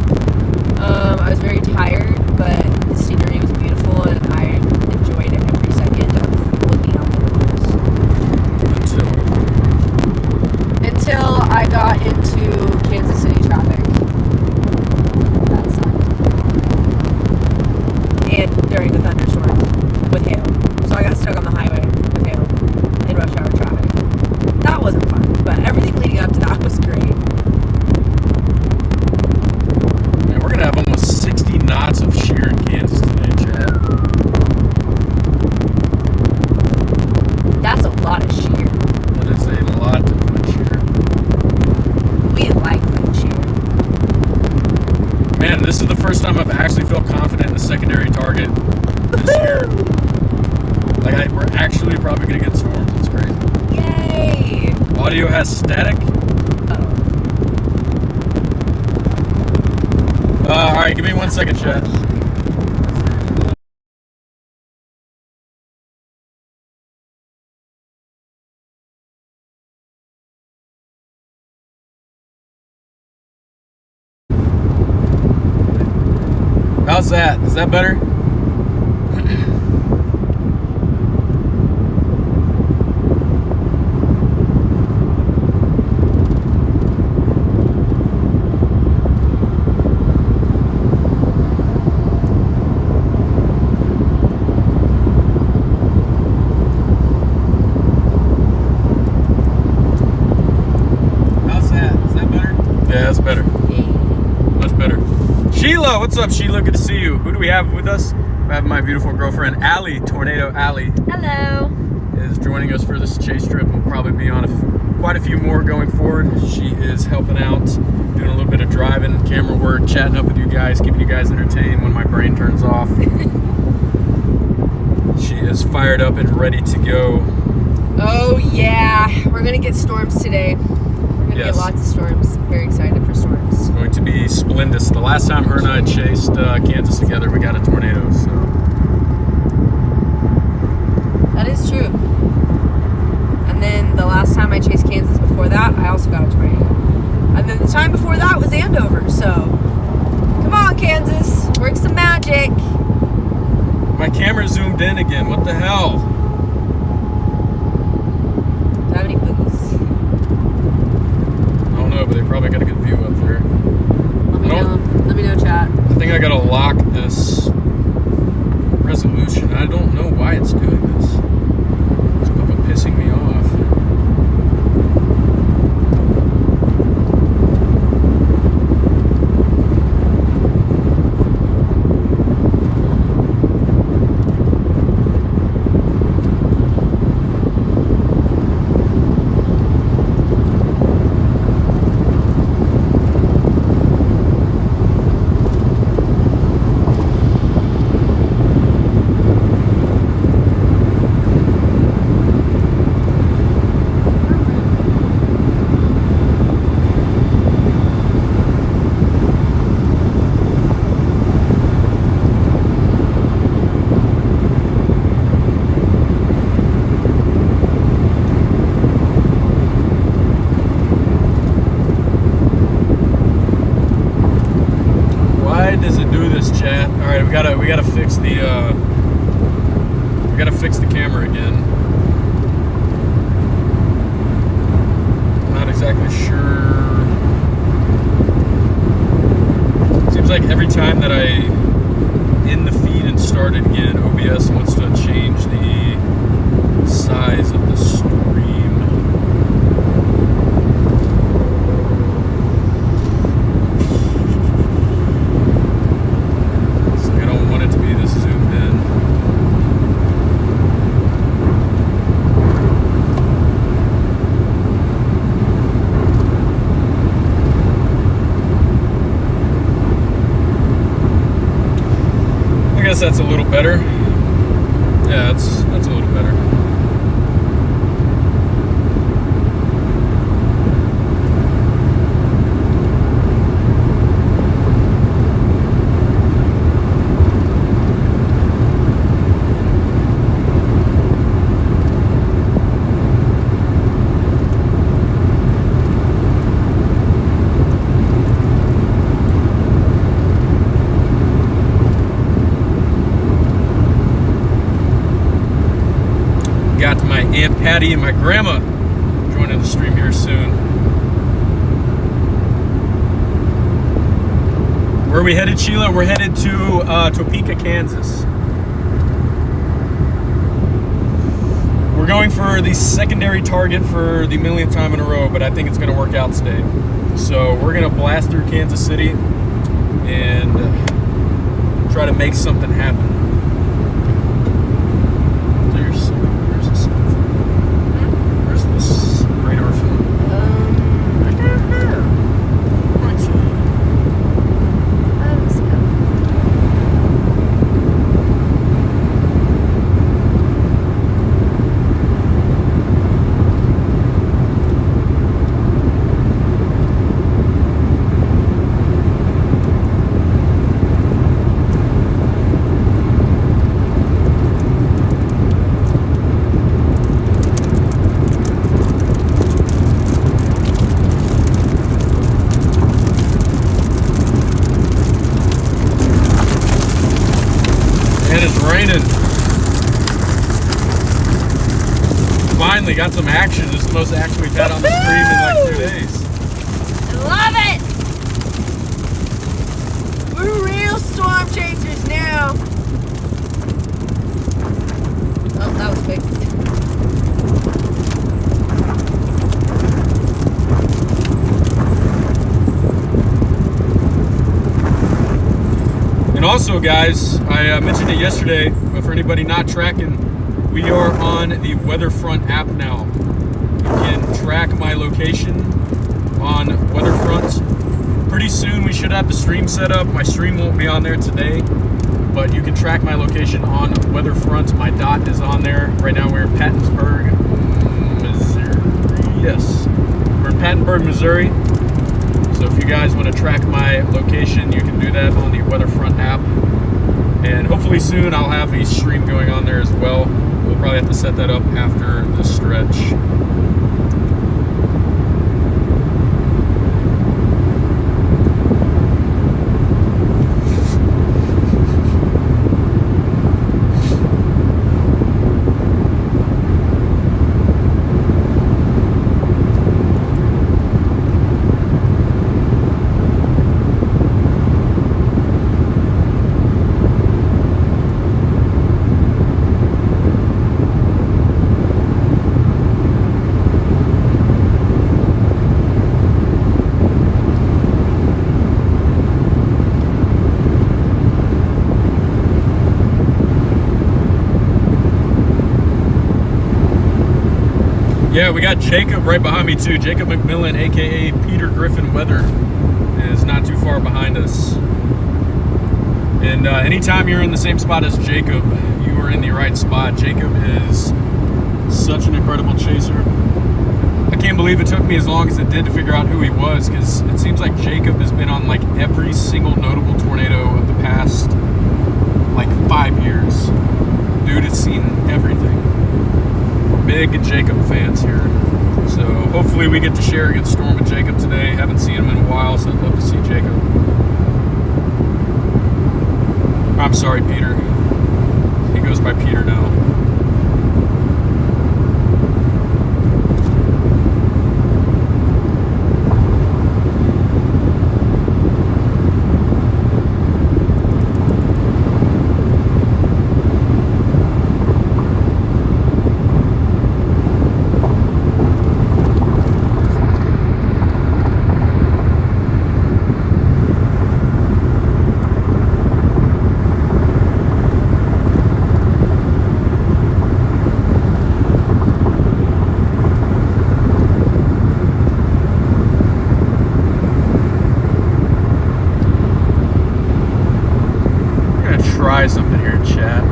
I was very tired, but the scenery was beautiful, and I enjoyed every second of looking out the windows. Until I got into Kansas City traffic. That sucked. And during the thunderstorm with hail. So I got stuck on the highway with hail in rush hour traffic. That wasn't fun, but everything leading up to that was great. Yeah, we're gonna have almost 60 knots of shear in Kansas today, Chad. That's a lot of shear. That is a lot of wind shear. We like wind shear. Man, this is the first time I've actually felt confident in the secondary target this year. Like, we're actually probably gonna get storms. It's crazy. Yay! Audio has static. All right, give me 1 second, Chad. How's that? Is that better? Yeah, that's better. Much better. Sheila, what's up, Sheila? Good to see you. Who do we have with us? I have my beautiful girlfriend, Allie, Tornado Allie. Hello. Is joining us for this chase trip. We'll probably be on quite a few more going forward. She is helping out, doing a little bit of driving, camera work, chatting up with you guys, keeping you guys entertained when my brain turns off. She is fired up and ready to go. Oh yeah, we're gonna get storms today. We're gonna get lots of storms. Very excited for storms. It's going to be splendid. The last time her and I chased Kansas together, we got a tornado. So I chased Kansas before that, I also got a tornado. And then the time before that was Andover. So, come on, Kansas, work some magic. My camera zoomed in again. What the hell? Do I have any booze? I don't know, but they probably got a good view up there. Let me know. Let me know, chat. I think I gotta lock this resolution. I don't know why it's doing this. It's pissing me off. We gotta fix the camera again. Not exactly sure. Seems like every time that I end the feed and start it again, OBS wants to change the size of the stream. So I don't want it to be this zoomed in. I guess that's a little better. Yeah, that's a little better. Got my Aunt Patty and my grandma joining the stream here soon. Where are we headed, Sheila? We're headed to Topeka, Kansas. We're going for the secondary target for the millionth time in a row, but I think it's going to work out today. So we're going to blast through Kansas City and try to make something happen. Finally got some action. This is the most action we've had on the stream in like 2 days. I love it! We're real storm chasers now. Oh, that was quick. And also, guys, I mentioned it yesterday, but for anybody not tracking, we are on the Weatherfront app now. You can track my location on Weatherfront. Pretty soon we should have the stream set up. My stream won't be on there today, but you can track my location on Weatherfront. My dot is on there. Right now we're in Pattonsburg, Missouri. Yes, we're in Pattonsburg, Missouri. So if you guys want to track my location, you can do that on the Weatherfront app. And hopefully soon I'll have a stream going on there as well. We'll probably have to set that up after the stretch. Yeah, we got Jacob right behind me too. Jacob McMillan, aka Peter Griffin Weather, is not too far behind us. And anytime you're in the same spot as Jacob, you are in the right spot. Jacob is such an incredible chaser. I can't believe it took me as long as it did to figure out who he was, because it seems like Jacob has been on like every single notable tornado of the past like 5 years. Dude has seen everything. We're big Jacob fans here. So hopefully we get to share a good storm with Jacob today. Haven't seen him in a while, so I'd love to see Jacob. I'm sorry, Peter. He goes by Peter now. Try something here in chat.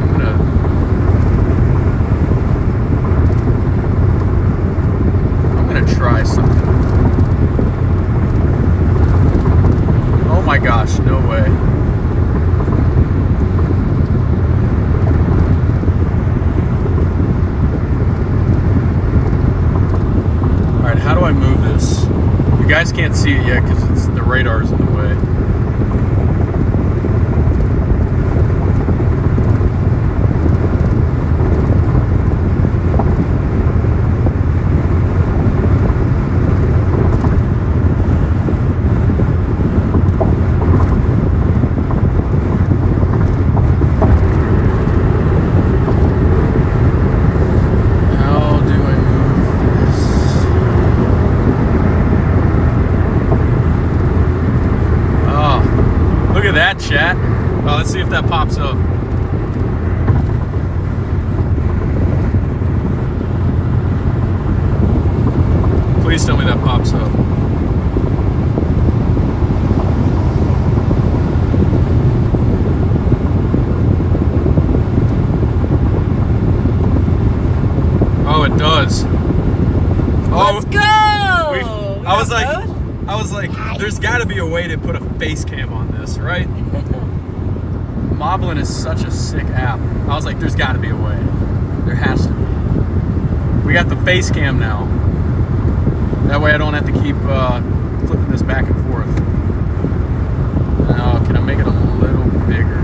I'm gonna try something. Oh my gosh, no way. Alright, how do I move this? You guys can't see it yet because the radar's in the way. That chat. Well, let's see if that pops up. Please tell me that pops up. Oh, it does. Let's go! I was like, there's got to be a way to put a face cam on this, right? Moblin is such a sick app. I was like, there's got to be a way. There has to be. We got the face cam now. That way I don't have to keep flipping this back and forth. Now, can I make it a little bigger?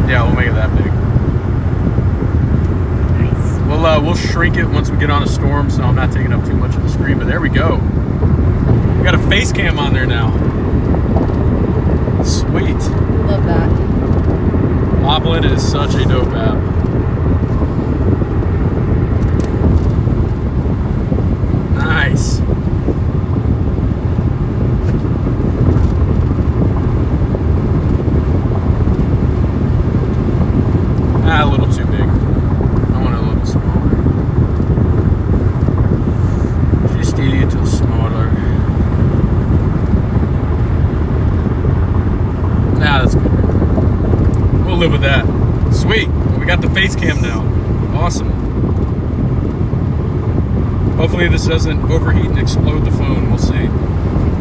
Yeah, we'll make it that big. We'll shrink it once we get on a storm, so I'm not taking up too much of the screen. But there we go. We got a face cam on there now. Sweet. Love that. Moblin is such a dope app. Nice. A little too big. I want it a little smaller. Just a little smaller. Nah, that's good. We'll live with that. Sweet. We got the face cam now. Awesome. Hopefully this doesn't overheat and explode the phone. We'll see.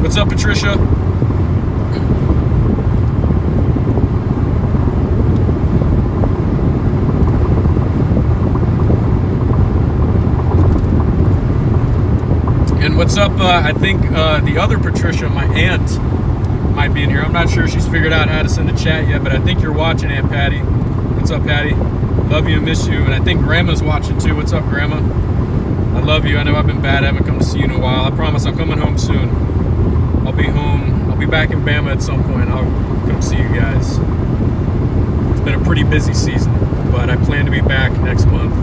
What's up, Patricia? And what's up, I think the other Patricia, my aunt, might be in here. I'm not sure she's figured out how to send a chat yet, but I think you're watching, Aunt Patty. What's up, Patty? Love you and miss you. And I think Grandma's watching too. What's up, Grandma? I love you. I know I've been bad. I haven't come to see you in a while. I promise I'm coming home soon. I'll be home. I'll be back in Bama at some point. I'll come see you guys. It's been a pretty busy season, but I plan to be back next month.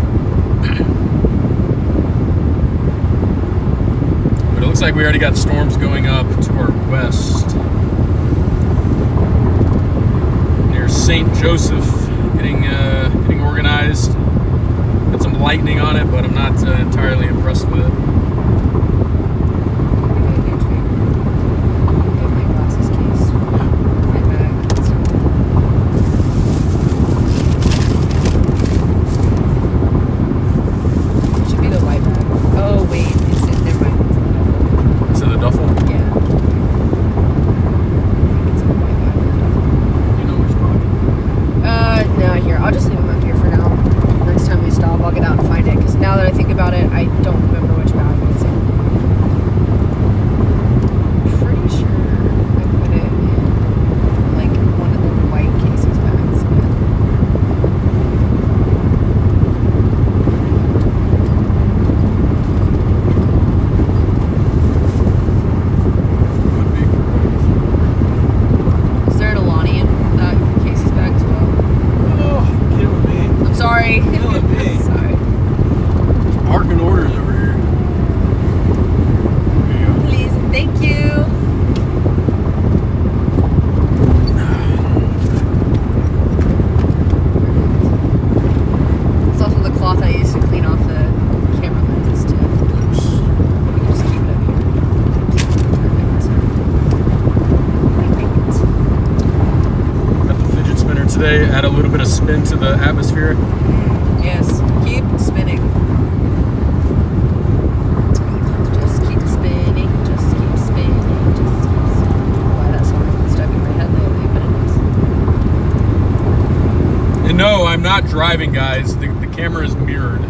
But it looks like we already got storms going up to our west. Joseph getting organized. Got some lightning on it, but I'm not entirely impressed with it. Today, add a little bit of spin to the atmosphere. Yes, keep spinning. Just keep spinning, just keep spinning, just keep spinning. Why that song has been stuck in my head lately, but it is. And no, I'm not driving, guys. The camera is mirrored.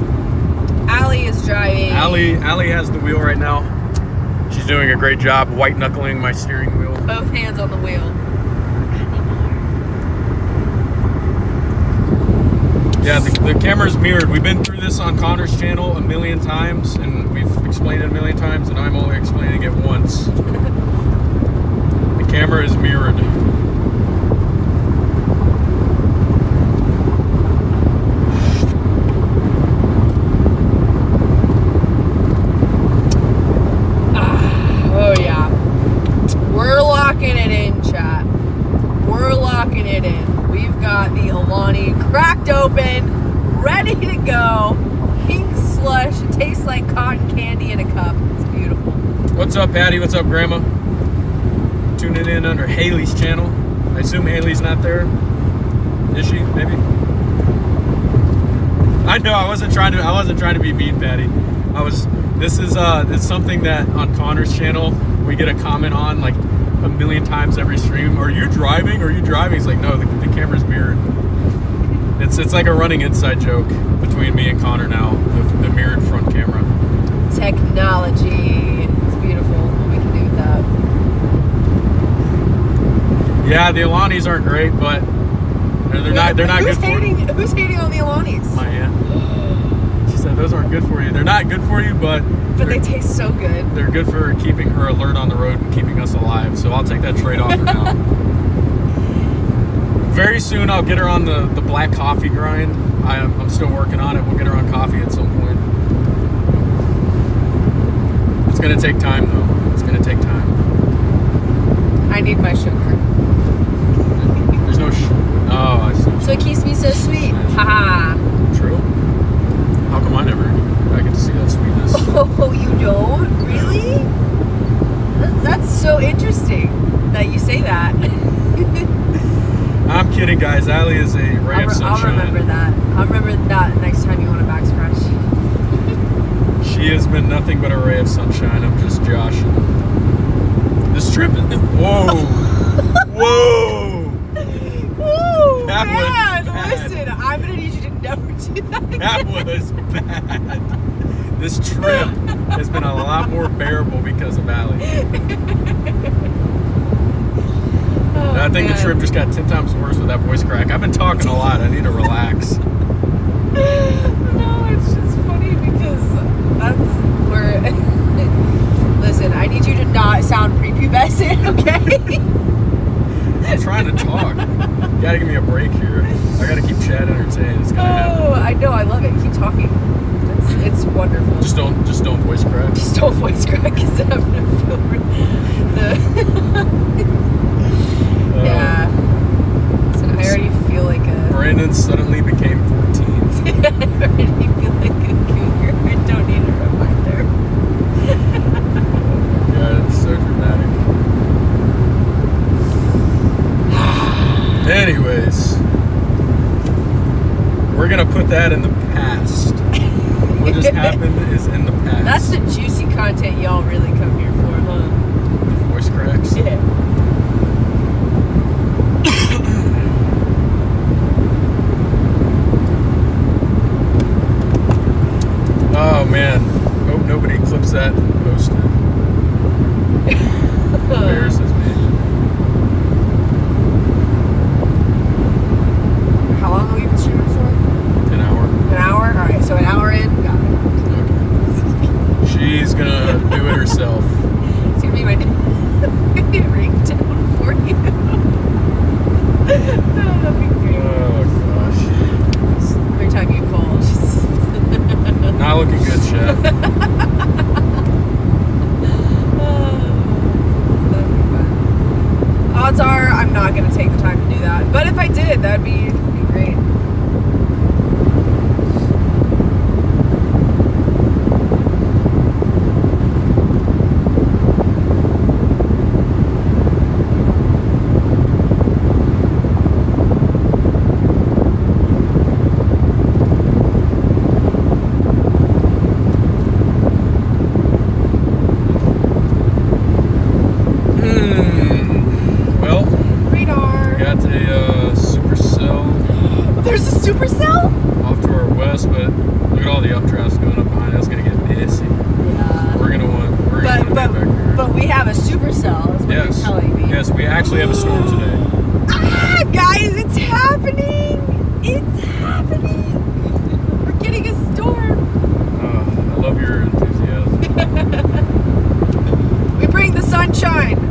Allie is driving. Allie has the wheel right now. She's doing a great job white knuckling my steering wheel. Both hands on the wheel. Yeah, the camera's mirrored. We've been through this on Connor's channel a million times, and we've explained it a million times, and I'm only explaining it once. The camera is mirrored. Oh yeah. We're locking it in, chat. We're locking it in. We've got the Alani cracked open, ready to go. Pink slush. It tastes like cotton candy in a cup. It's beautiful. What's up, Patty? What's up, Grandma? Tuning in under Haley's channel. I assume Haley's not there. Is she? Maybe. I know. I wasn't trying to be mean, Patty. This is it's something that on Connor's channel we get a comment on like a million times every stream. Are you driving? Are you driving? He's like, no, the camera's mirrored. It's like a running inside joke between me and Connor now, the mirrored front camera. Technology. It's beautiful what we can do with that. Yeah, the Alanis aren't great, but they're not good for you. Who's hating on the Alanis? My aunt. She said those aren't good for you. They're not good for you, but they taste so good. They're good for keeping her alert on the road and keeping us alive. So I'll take that trade off for now. Very soon I'll get her on the black coffee grind. I'm still working on it. We'll get her on coffee at some point. It's gonna take time though. It's gonna take time. I need my sugar. There's no oh, I see. So it keeps me so sweet. Haha. True. How come I get to see that sweetness? Oh, you don't? Really? That's so interesting that you say that. I'm kidding, guys. Allie is a ray of sunshine. I'll remember that. I'll remember that next time you want a back scratch. She has been nothing but a ray of sunshine. I'm just joshing. This trip is... Whoa! Whoa! Woo, That man, was bad. listen, I'm going to need you to never do that again. That was bad. This trip has been a lot more bearable because of Allie. Oh, I think the trip just got 10 times worse with that voice crack. I've been talking a lot. I need to relax. No, it's just funny because that's where... Listen, I need you to not sound prepubescent, okay? I'm trying to talk. You gotta give me a break here. I gotta keep Chad entertained. It's gonna happen. Oh, I know. I love it. Keep talking. It's wonderful. Just don't voice crack. Just don't voice crack because then I'm gonna feel yeah. Listen, I already feel like a Anyways, we're gonna put that in the past. What just happened is in the past. That's the juicy content y'all really come here for, huh? The voice cracks. Yeah. Oh man, hope nobody clips that and posts it. Embarrasses me. How long have we been streaming for? An hour. An hour? Alright, so an hour in, got it. Okay. She's gonna do it herself. It's gonna be my ringtone for you. That'll be great. Oh gosh. Every time you call, just... Not looking good, Chad. Odds are I'm not going to take the time to do that. But if I did, that'd be great. There's a supercell? Off to our west, but look at all the updrafts going up behind us. It's gonna get messy. Yeah. We're gonna want to get back here. But we have a supercell, is what you're telling me. Yes, we actually have a storm today. Ah, guys, it's happening! It's happening! We're getting a storm. I love your enthusiasm. We bring the sunshine.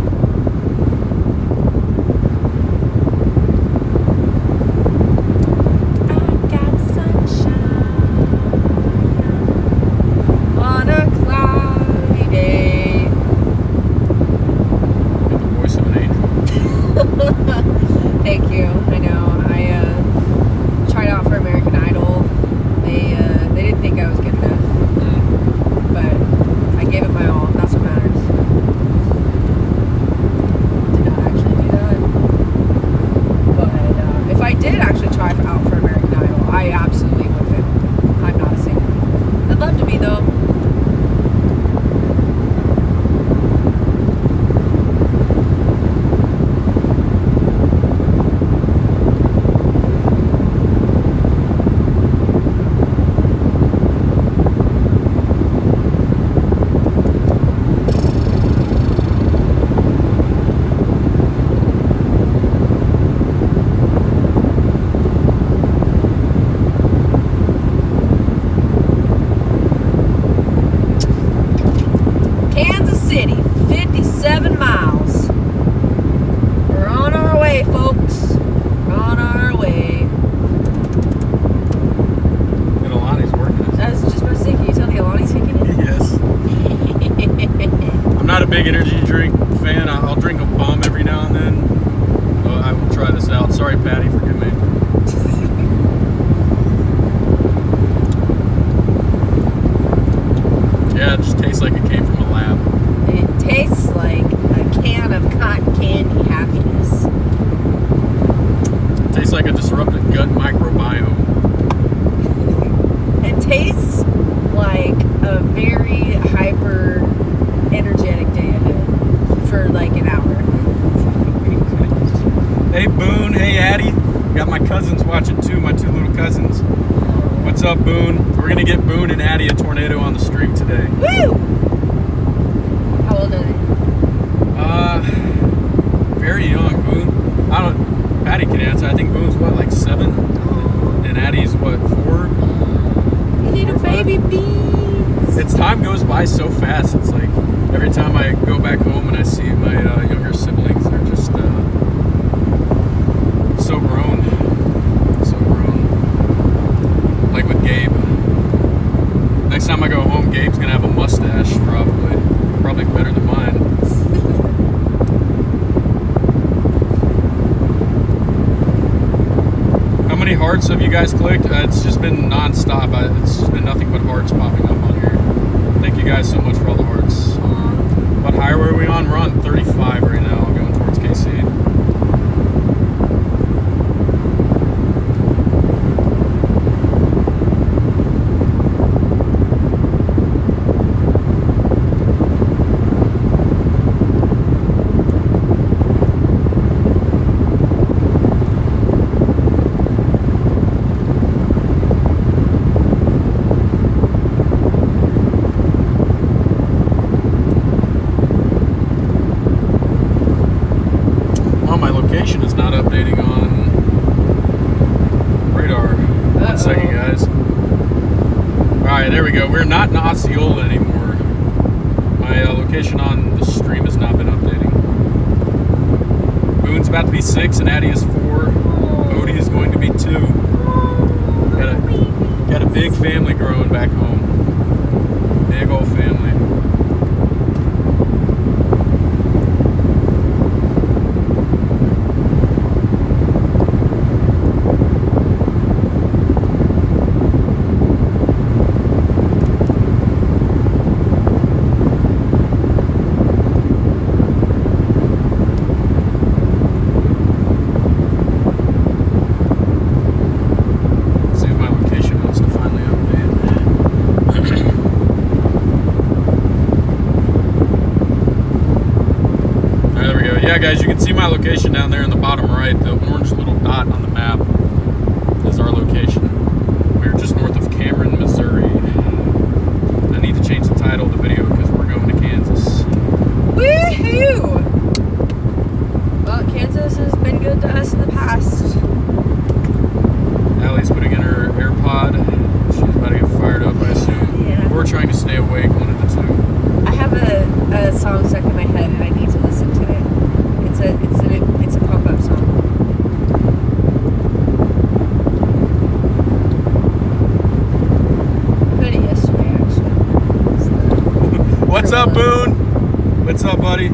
Thank you. I know. I tried out for American Idol. They didn't think I was good enough, but I gave it my all. That's what matters. Did not actually do that, but if I did actually try out for American Idol, I absolutely would fail. I'm not a singer. I'd love to be though. Kansas City, 57 miles. We're on our way, folks. We're on our way. And Alani's working it. I was just about to say, can you tell the Alani's kicking in? Yes. I'm not a big energy drink fan. I'll drink a bum every now and then. Oh, I will try this out. Sorry, Patty, forgive me. Yeah, it just tastes like it came from a lab. It tastes like a can of cotton candy happiness. It tastes like a disrupted gut microbiome. It tastes like a very hyper energetic day ahead for like an hour. Hey, Boone. Hey, Addie. Got my cousins watching too, my two little cousins. What's up, Boone? We're going to get Boone and Addie a tornado on the stream today. Woo! How old are they? Very young, Boone. Patty can answer. I think Boone's what, like 7? And Addie's what, 4? Little baby beans. It's time goes by so fast. It's like every time I go back home and I see my younger siblings, they're just so grown. So grown. Like with Gabe. Next time I go home, Gabe's gonna have a mustache, probably better than mine. How many hearts have you guys clicked? It's just been non-stop. It's just been nothing but hearts popping up on here. Thank you guys so much for all the hearts. What highway are we on? We're on 35 right now, going towards KC. location is not updating on radar. One second, guys. Alright, there we go. We're not in Osceola anymore. My location on the stream has not been updating. Boone's about to be 6 and Addie is 4. Odie is going to be 2. Got a big family growing back home. Big old family. Yeah, guys, you can see my location down there in the bottom right. The orange little dot on the map is our location. We're just north of Cameron, Missouri. I need to change the title of the video because we're going to Kansas. Woohoo! Well, Kansas has been good to us in the past. Allie's putting in her AirPod. She's about to get fired up, I assume. Yeah. We're trying to stay awake, one of the two. I have a song stuck in my head and I need to listen to it. It's a pop-up song. I heard it yesterday, actually. What's up, Boone? What's up, buddy?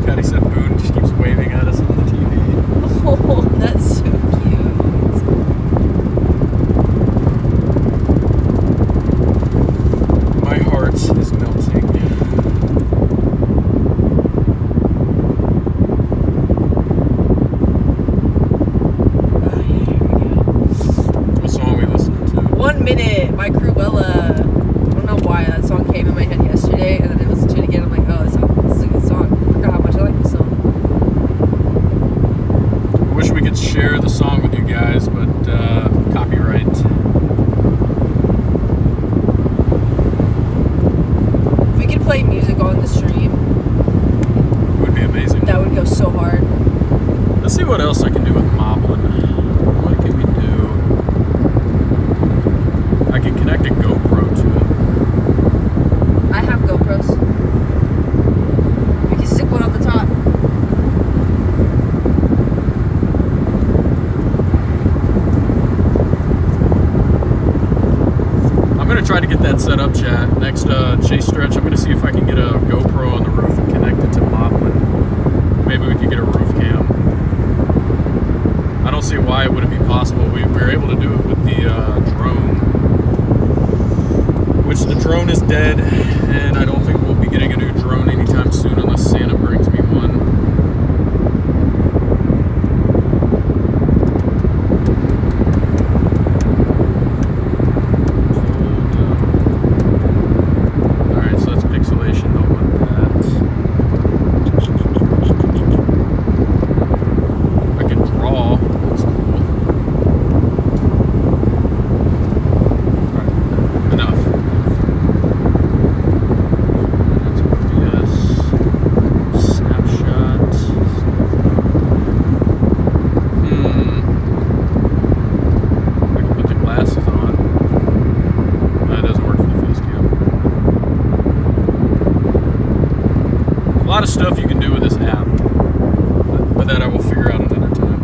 God, he said Boone just keeps waving at us on the TV. Oh, that's so cute. My heart is melting. What song are we listening to? 1 Minute by Cruella. I don't know why that song came in my head yesterday, and then I listened to it again. I'm like, oh, this is a good song. I forgot how much I like this song. I wish we could share the song with you guys, but copyright. If we could play music on the stream, It would be amazing. that would go so hard. Let's see what else I can do with Moblin. What can we do? I can connect a GoPro to it. I have GoPros. We can stick one on the top. I'm going to try to get that set up, chat. Next chase stretch, I'm going to see if I can get a GoPro on the roof and connect it to Moblin. Maybe we could get a roof cam. I don't see why it wouldn't be possible. We were able to do it with the drone, which the drone is dead, and I don't think we'll be getting a new drone anytime soon unless Santa brings me one. Alright, so that's pixelation. Don't want that. I can draw. That's cool. Alright, enough. That's OBS. Snapshot. I can put the glasses on. That doesn't work for the face cam. A lot of stuff you can do with this app, but that I will figure out another time.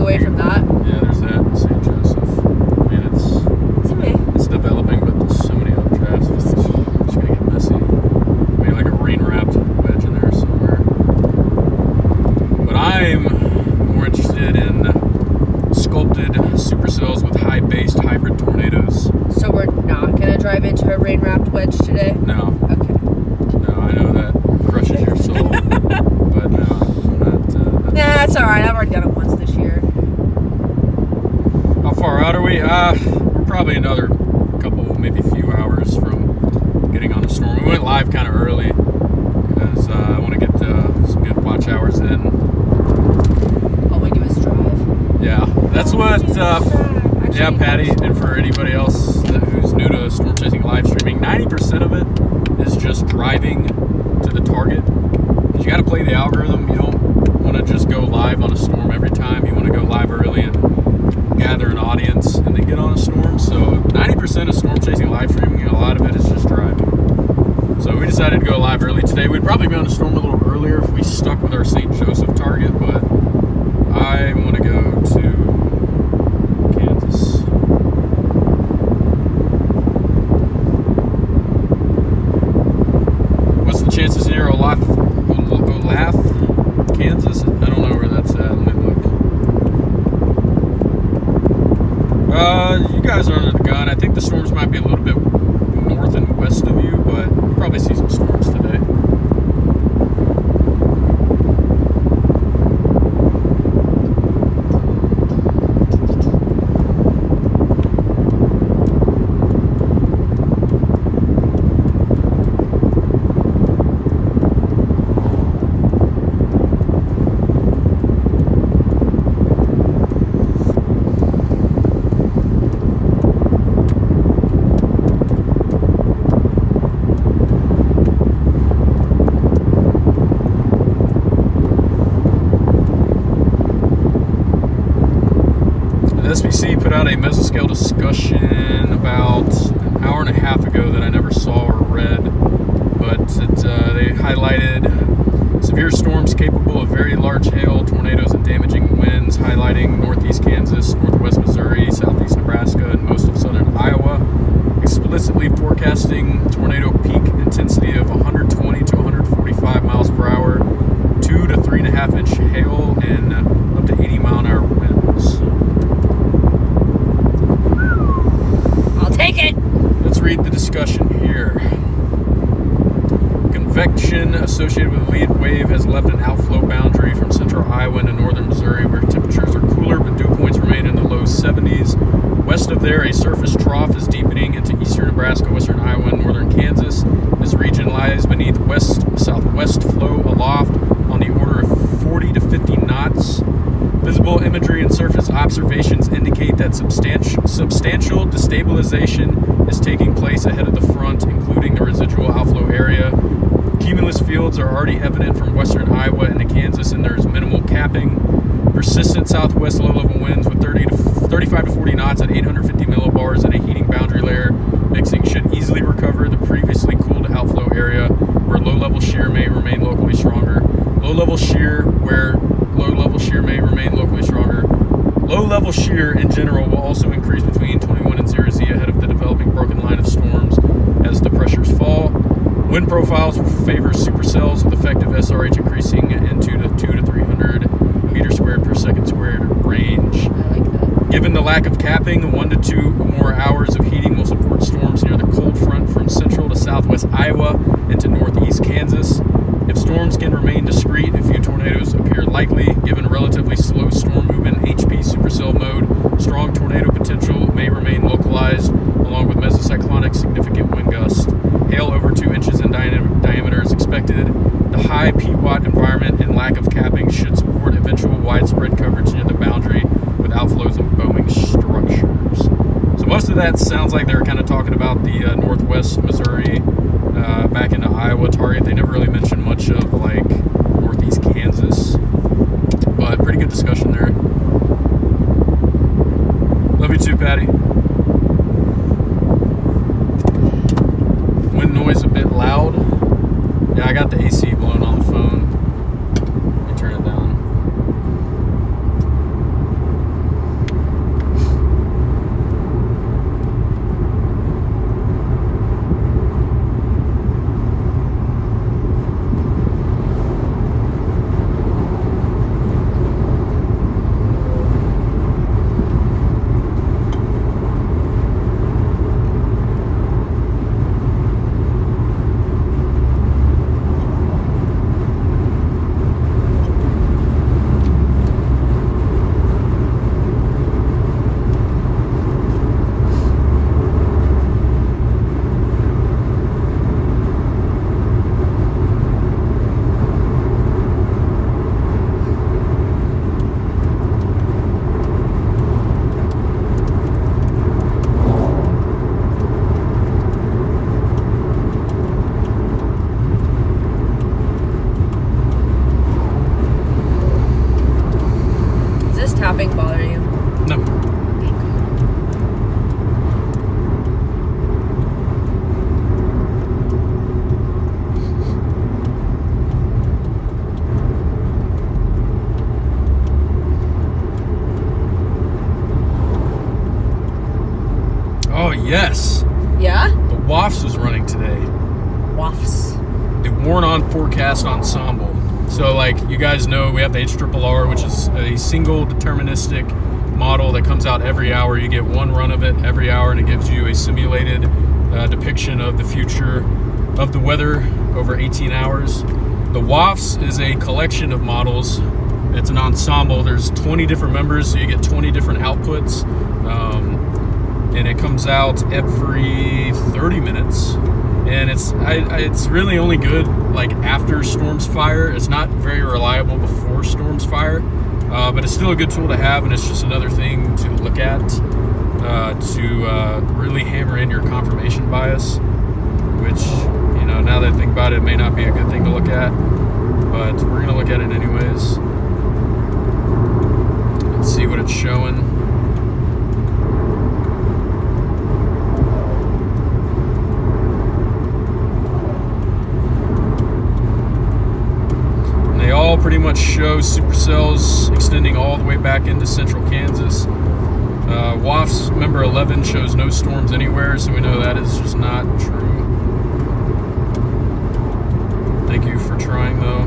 away from that. Yeah, there's that St. Joseph. I mean, it's developing, but there's so many updrafts. It's just gonna get messy. Maybe like a rain-wrapped wedge in there somewhere. But I'm more interested in sculpted supercells with high-based hybrid tornadoes. So we're not gonna drive into a rain-wrapped wedge today? No. Okay. No, I know that crushes your soul. But no, not. Nah, it's alright. I've already done it once this year. How far out are we? We're probably another couple, maybe few hours from getting on the storm. We went live kind of early because I want to get some good watch hours in. All we do is drive. Yeah, that's what. Yeah, Patty, and for anybody else who's new to storm chasing live streaming, 90% of it is just driving to the target. Because you got to play the algorithm. You don't want to just go live on a storm every time. You want to go live early and gather an audience and then get on a storm. So 90% of storm chasing live streaming, a lot of it is just driving. So we decided to go live early today. We'd probably be on a storm a little earlier if we stuck with our St. Joseph target, but I want to go to Kansas. What's the chances near Olaf, Kansas? I don't know where that's at. Let me look. You guys are under the gun. I think the storms might be a little bit north and west of you, but you'll probably see some storms today. SBC put out a mesoscale discussion about an hour and a half ago that I never saw or read, but they highlighted severe storms capable of very large hail, tornadoes, and damaging winds, highlighting northeast Kansas, northwest Missouri, southeast Nebraska, and most of southern Iowa, explicitly forecasting tornado peak intensity of 120 to 145 miles per hour, 2 to 3.5 inch hail, and up to 80-mile-an-hour winds. Take it. Let's read the discussion here. Convection associated with a lead wave has left an outflow boundary from central Iowa into northern Missouri, where temperatures are cooler but dew points remain in the low 70s. West of there, a surface trough is deepening into eastern Nebraska, western Iowa, and northern Kansas. This region lies beneath west-southwest flow aloft on the order of 40 to 50 knots. Visible imagery and surface observations indicate that substantial destabilization is taking place ahead of the front, including the residual outflow area. Cumulus fields are already evident from western Iowa into Kansas, and there is minimal capping. Persistent southwest low-level winds with 35 to 40 knots at 850 millibars and a heating boundary layer mixing should easily recover the previously cooled outflow area, where low-level shear may remain locally stronger. Low-level shear may remain locally stronger. Low-level shear in general will also increase between 21 and 0Z ahead of the developing broken line of storms as the pressures fall. Wind profiles will favor supercells with effective SRH increasing into the 2 to 300 meters squared per second squared range. I like that. Given the lack of capping, 1 to 2 more hours of heating will support storms near the cold front from central to southwest Iowa into northeast Kansas. If storms can remain discrete, a few tornadoes appear likely. Given relatively slow storm movement, HP supercell mode, strong tornado potential may remain localized, along with mesocyclonic significant wind gusts. Hail over 2 inches in diameter is expected. The high PWatt environment and lack of capping should support eventual widespread coverage near the boundary with outflows and bowing structures. So most of that sounds like they're kind of talking about the northwest Missouri back into Iowa target. They never really mentioned much of like northeast Kansas, but pretty good discussion there. Love you too, Patty. Wind noise a bit loud. Yeah, I got the AC blowing on the phone. Let me turn it down. Yes. Yeah? The WAFS is running today. WAFS. The Worn On Forecast Ensemble. So, like, you guys know, we have the HRRR, which is a single deterministic model that comes out every hour. You get one run of it every hour, and it gives you a simulated depiction of the future of the weather over 18 hours. The WAFS is a collection of models. It's an ensemble. There's 20 different members, so you get 20 different outputs. And it comes out every 30 minutes. And it's really only good like after storms fire. It's not very reliable before storms fire, but it's still a good tool to have, and it's just another thing to look at to really hammer in your confirmation bias, which, you know, now that I think about it, may not be a good thing to look at, but we're gonna look at it anyways and see what it's showing. They all pretty much show supercells extending all the way back into central Kansas. WAFS member 11 shows no storms anywhere, so we know that is just not true. Thank you for trying, though.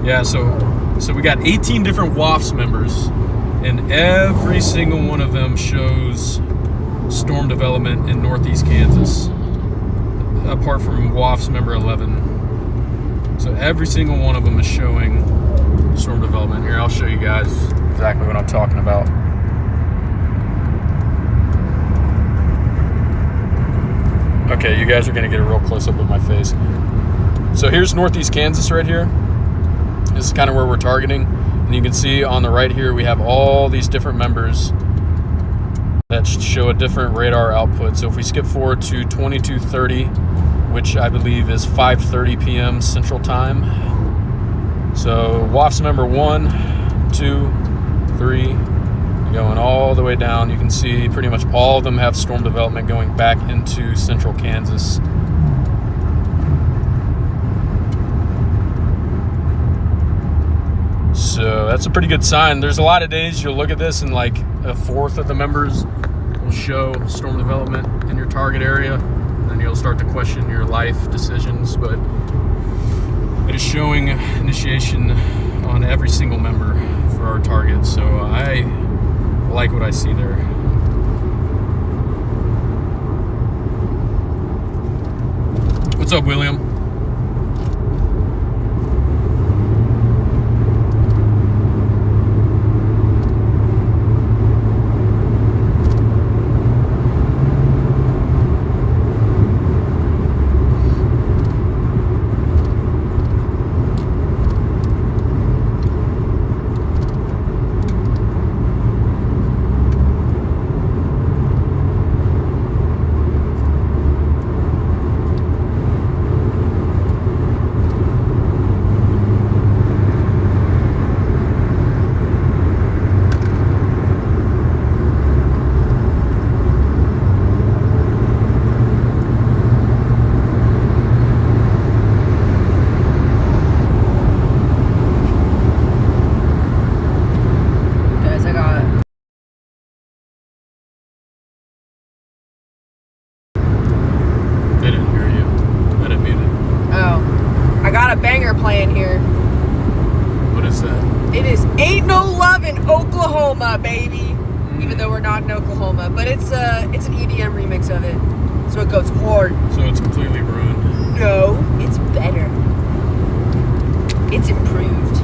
Yeah, so we got 18 different WAFS members, and every single one of them shows storm development in northeast Kansas, apart from WAFS member 11. So every single one of them is showing storm development. Here, I'll show you guys exactly what I'm talking about. Okay, you guys are gonna get a real close up of my face. So here's northeast Kansas right here. This is kind of where we're targeting. And you can see on the right here, we have all these different members that show a different radar output. So if we skip forward to 2230, which I believe is 5:30 p.m. Central Time. So WAFS member 1, 2, 3, going all the way down. You can see pretty much all of them have storm development going back into central Kansas. So that's a pretty good sign. There's a lot of days you'll look at this and like a fourth of the members will show storm development in your target area. And you'll start to question your life decisions, but it is showing initiation on every single member for our target. So I like what I see there. What's up, William? Playing here. What is that? It is Ain't No Love in Oklahoma, baby. Even though we're not in Oklahoma, but it's an EDM remix of it, so it goes hard. So it's completely ruined. No, it's better. It's improved.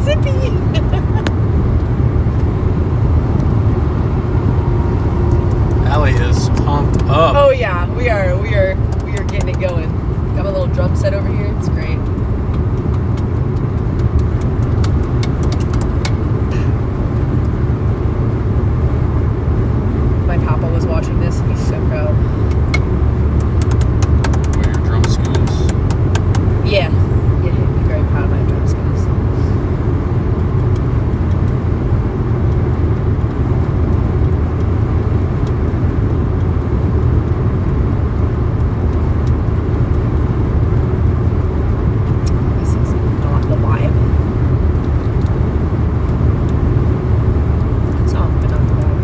Mississippi. Allie is pumped up. Oh yeah, we are getting it going. Got my little drum set over here. It's great. My papa was watching this and he's so proud. What are your drum skills? Yeah, he'd be very proud of my drum skills. This is not the vibe. Good song, but not the vibe.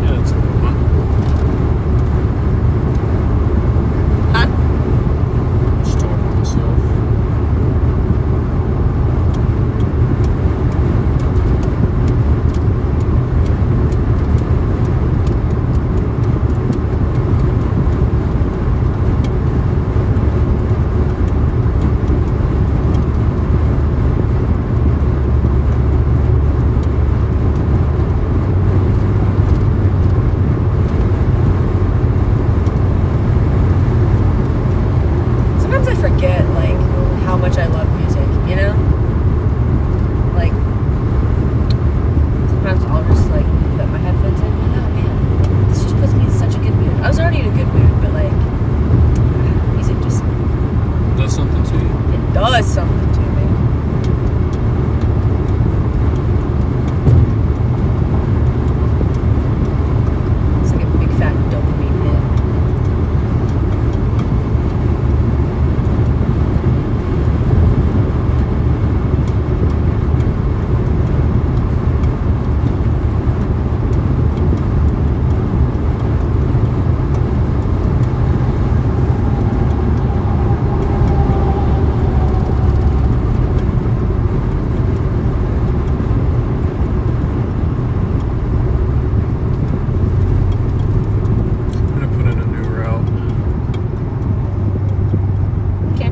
Yeah, that's what I want. Huh? Just talking to myself. Sometimes I forget like how much I love music, you know? Like sometimes I'll just like put my headphones in and oh man, this just puts me in such a good mood. I was already in a good mood, but like music just Does something to you? it does something to me. It's like a big fat dopamine hit. I'm gonna put in a new route. Okay.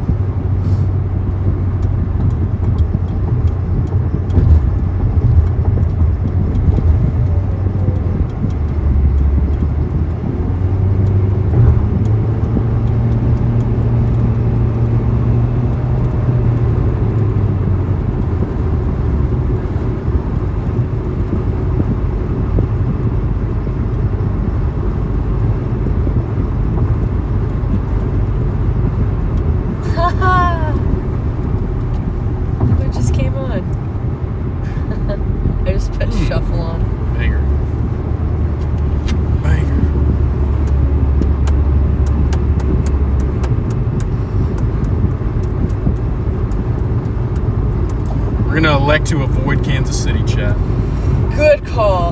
Haha! What just came on? I just put shuffle on. Banger. Banger. We're gonna elect to avoid Kansas City, chat. Good call.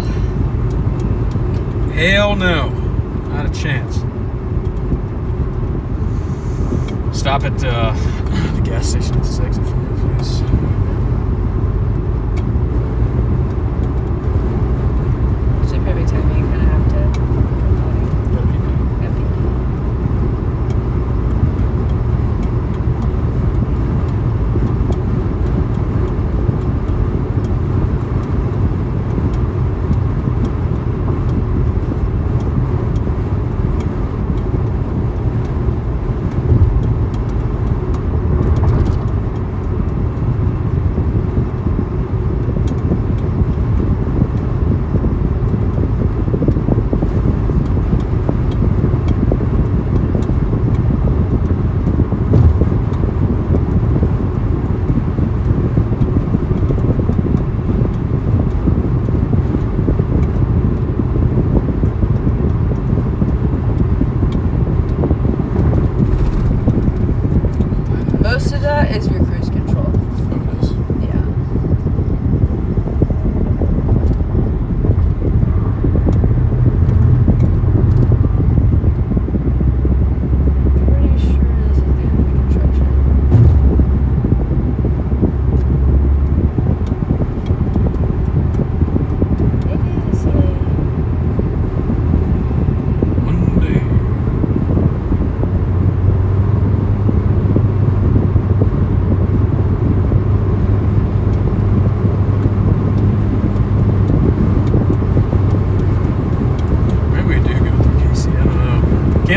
Hell no. Not a chance. Stop at the gas station at this exit for me, please. Actually, perfect timing. You're gonna have to Gotta be me. have people.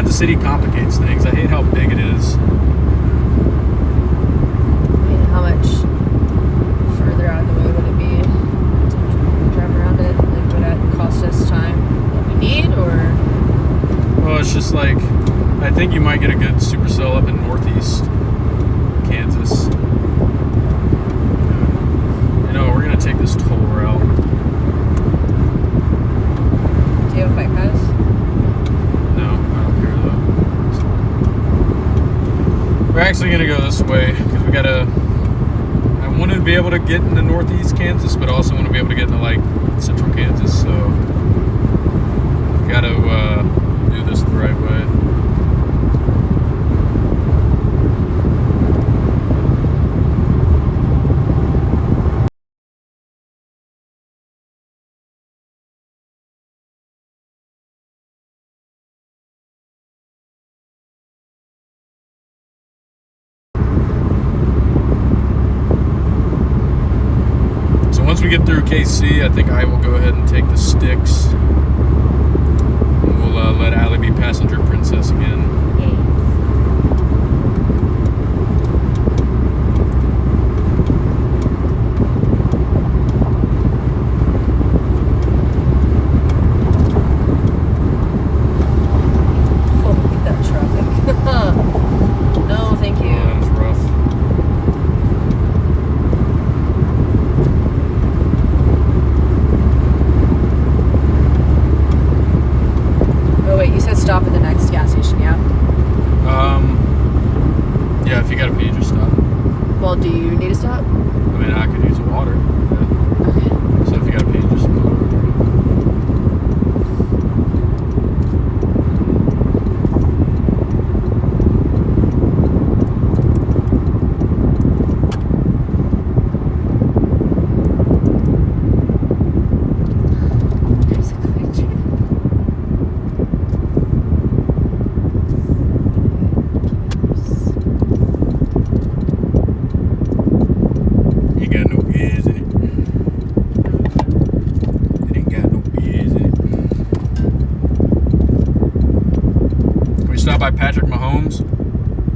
Kansas City complicates things. I hate how big it is. I mean, how much further out of the way would it be to drive around it? Like, would that cost us time that we need, or? Well, it's just like, I think you might get a good supercell up in northeast Kansas. You know, we're gonna take this toll route. Do you have a bike pass? No, I don't care though. We're actually gonna go this way because we gotta. I want to be able to get into northeast Kansas, but I also want to be able to get into like central Kansas. So we gotta do this the right way. Once we get through KC, I think I will go ahead and take the sticks. We'll let Allie be passenger princess again. Oh, look at that traffic. No, thank you. Oh, that is rough. Oh wait, you said stop at the next gas station, yeah? Yeah, if you gotta pee, just stop. Well, do you need to stop? I mean, I could use the water. Yeah. Okay. So if you gotta pee, just pull over. There's a glitch. Ain't got no beers in it. It ain't got no beers in it. Can we stop by Patrick Mahomes?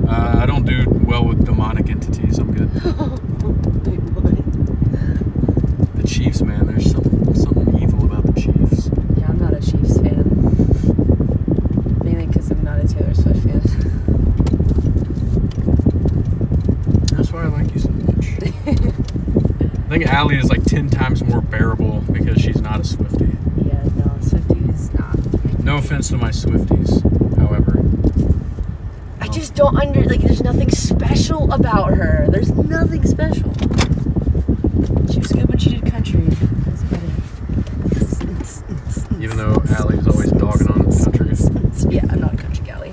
I don't do well with demonic entities. I'm good. Wait, what? The Chiefs, man. There's something evil about the Chiefs. Yeah, I'm not a Chiefs fan. Mainly because I'm not a Taylor Swift fan. That's why I like you so much. I think Allie is like 10 times more bearable because she's not a Swiftie. Yeah, no, Swifties, nah. No offense to my Swifties, however. I just don't there's nothing special about her. There's nothing special. She was good when she did country. That's about it. Even though Allie's always dogging on country. Yeah, I'm not a country galley.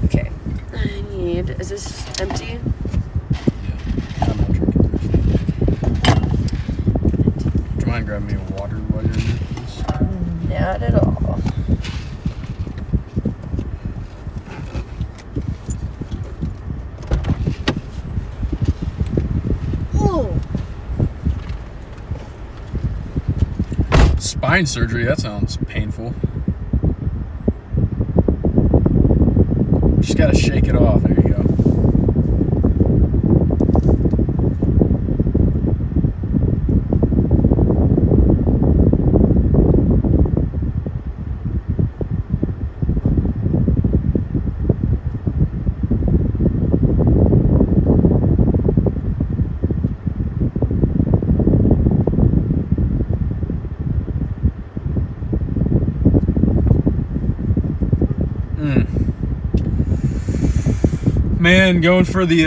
Okay. I need, is this empty? Yeah, I'm not drinking this. Would you mind grabbing me a water while you're in here, please? Not at all. Ooh. Spine surgery, that sounds painful. Just gotta shake it off. There you go. Man, going for the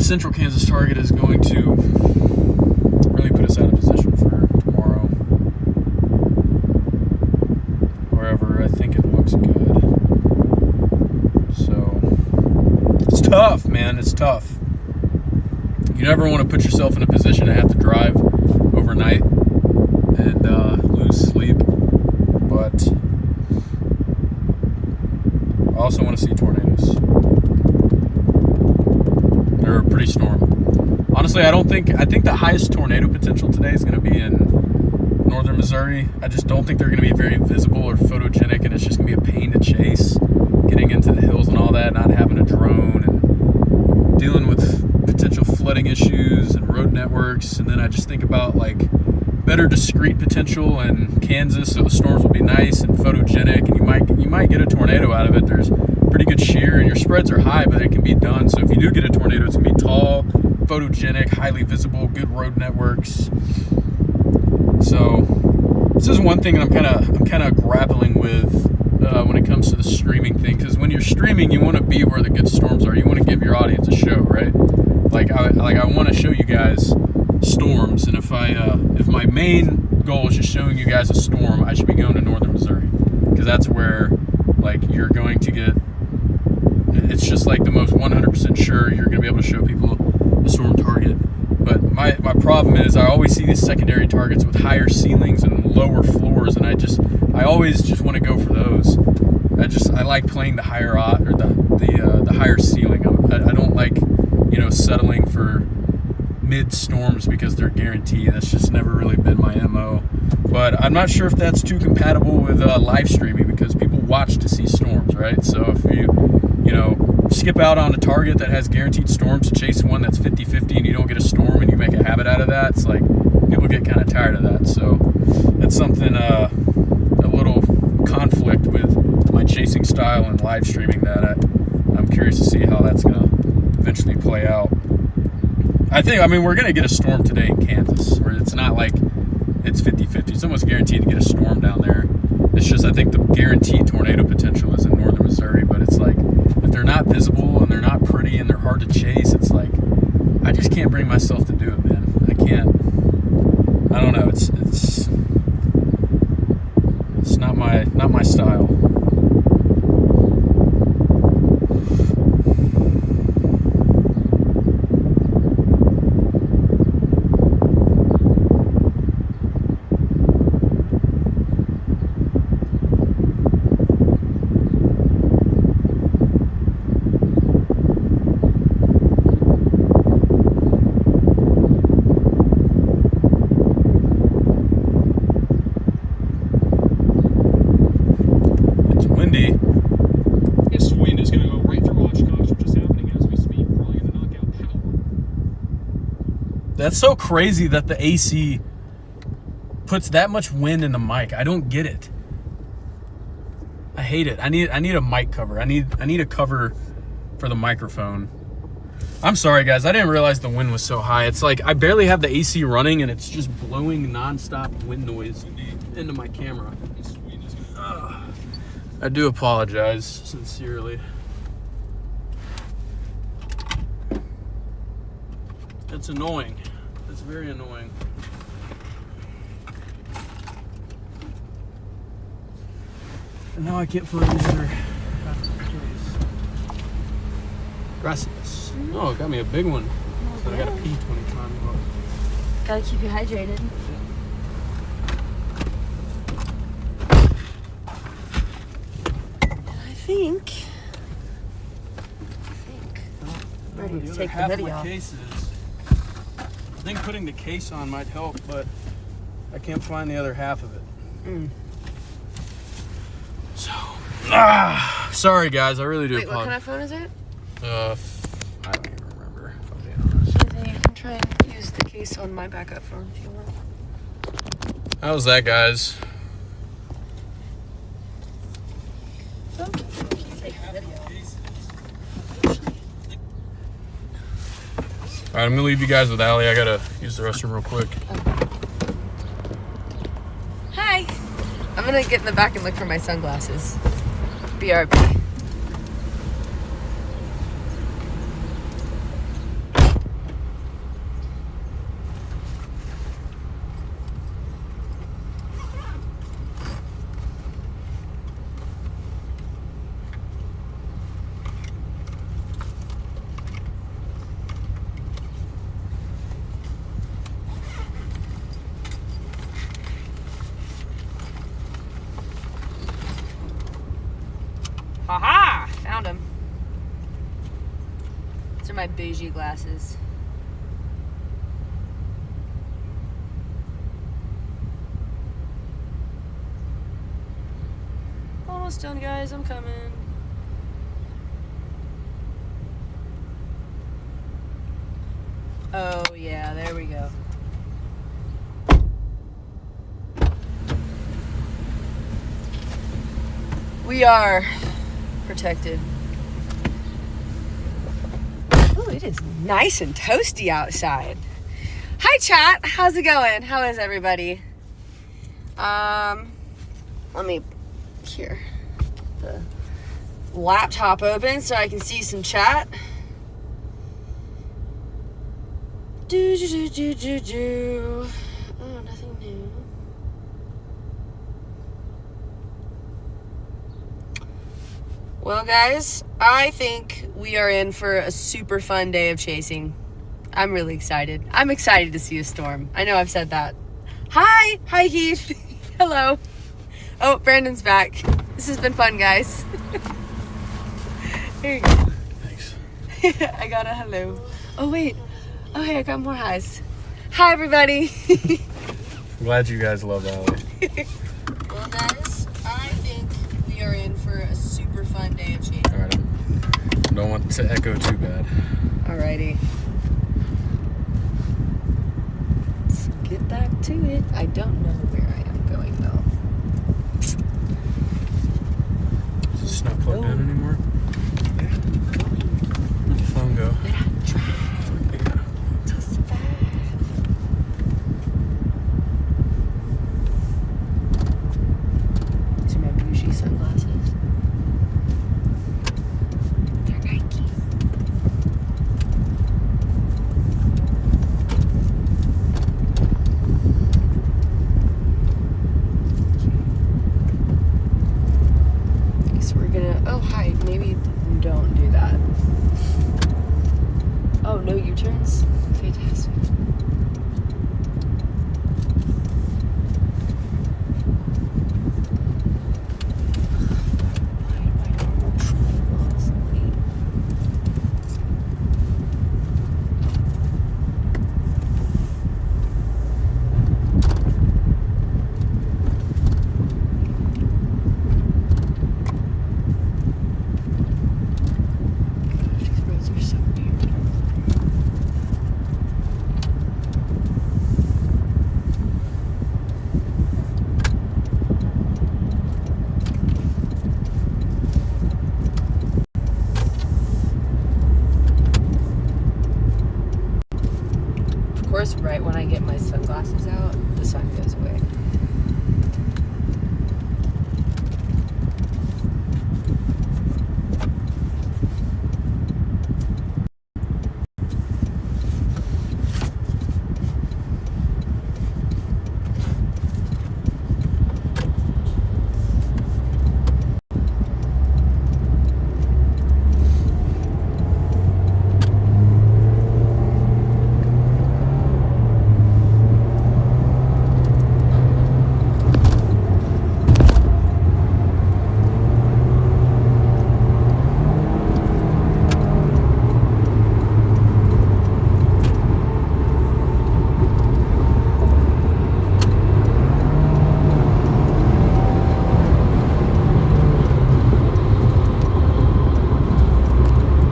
Central Kansas target is going to really put us out of position for tomorrow. Wherever I think it looks good. So, it's tough, man. It's tough. You never want to put yourself in a position to have to drive overnight and lose sleep. But I also want to see tornadoes. They're a pretty storm. Honestly, I think the highest tornado potential today is going to be in northern Missouri. I just don't think they're going to be very visible or photogenic, and it's just going to be a pain to chase. getting into the hills and all that, not having a drone, and dealing with potential flooding issues and road networks. And then I just think about like better discrete potential in Kansas, so the storms will be nice and photogenic, and you might get a tornado out of it. There's pretty good shear, and your spreads are high, but it can be done. So if you do get a tornado, it's gonna be tall, photogenic, highly visible, good road networks. So this is one thing that I'm kind of grappling with when it comes to the streaming thing, because when you're streaming, you want to be where the good storms are. You want to give your audience a show, right? Like I want to show you guys storms, and if my main goal is just showing you guys a storm, I should be going to northern Missouri, because that's where like you're going to get. It's just like the most 100% sure you're going to be able to show people a storm target. But my problem is I always see these secondary targets with higher ceilings and lower floors, and I always just want to go for those. I like playing the higher or the higher ceiling. I don't like settling for mid storms because they're guaranteed. That's just never really been my MO. But I'm not sure if that's too compatible with live streaming, because people watch to see storms, right? So if you skip out on a target that has guaranteed storms to chase one that's 50-50 and you don't get a storm and you make a habit out of that, it's like people get kind of tired of that. So that's something, a little conflict with my chasing style and live streaming that I'm curious to see how that's going to eventually play out. We're going to get a storm today in Kansas, where it's not like it's 50-50. It's almost guaranteed to get a storm down there. It's just, I think the guaranteed tornado potential is in northern Missouri, but it's like, if they're not visible and they're not pretty and they're hard to chase, it's like, I just can't bring myself to do it, man. I can't. I don't know. It's not my style. This wind is going to go right through Oshkosh, which is happening as we speak. Probably going to knock out power. That's so crazy that the AC puts that much wind in the mic. I don't get it. I hate it. I need a mic cover. I need a cover for the microphone. I'm sorry, guys. I didn't realize the wind was so high. It's like I barely have the AC running, and it's just blowing nonstop wind noise into my camera. I do apologize, sincerely. It's annoying. It's very annoying. And now I can't find the other case. Gracias. Oh, it got me a big one. So I gotta pee 20 times. Gotta keep you hydrated. I think I'm ready to take the hoodie off. I think putting the case on might help, but I can't find the other half of it. So, sorry guys, I really do Wait, what kind apologize. of phone is it? I don't even remember, if I'm being honest. You can try and use the case on my backup phone if you want. How's that, guys? Alright, I'm gonna leave you guys with Allie. I gotta use the restroom real quick. Hi. I'm gonna get in the back and look for my sunglasses. BRB. Haha! Found them. These are my bougie glasses. Almost done, guys. I'm coming. Oh, yeah, there we go. We are protected. Oh, it is nice and toasty outside. Hi, chat. How's it going? How is everybody? Let me here the laptop open so I can see some chat. Do. Oh, nothing new. Well, guys, I think we are in for a super fun day of chasing. I'm really excited. I'm excited to see a storm. I know I've said that. Hi, Heath. Hello. Oh, Brandon's back. This has been fun, guys. Here you go. Thanks. I got a hello. Oh, wait. Oh, hey, I got more highs. Hi, everybody. Glad you guys love Allie. Well, guys, I think we are in for a super fun day of chasing. All right, I don't want to echo too bad. Alrighty. Let's get back to it. I don't know where I am going, though. Is this not plugged in anymore? Where'd the phone go? These are my bougie sunglasses. They're Nike. Guess we're gonna. Oh, hi. Maybe don't do that. Oh, no U-turns? Fantastic. These roads are so weird. Of course, right when I get my sunglasses out, the sun goes away.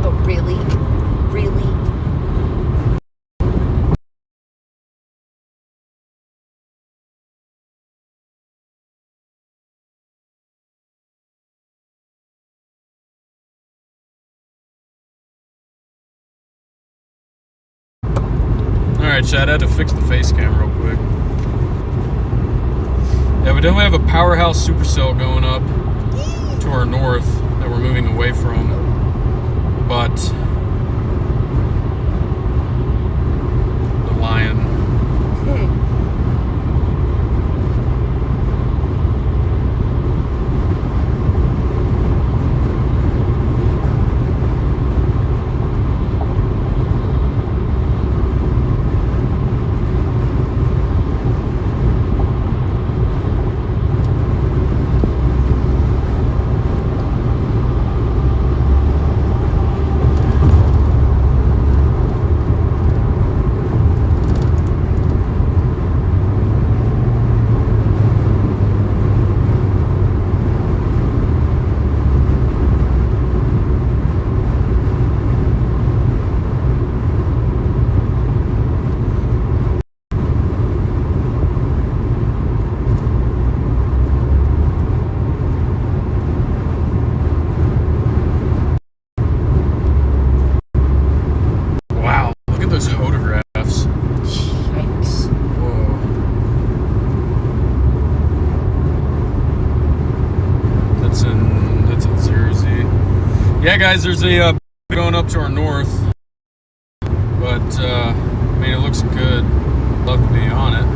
Oh, really? Really? All right, Chad, I had to fix the face cam real quick. Yeah, we definitely have a powerhouse supercell going up to our north that we're moving away from. But the Lion. Yeah, guys, there's a going up to our north, but I mean, it looks good. Love to be on it.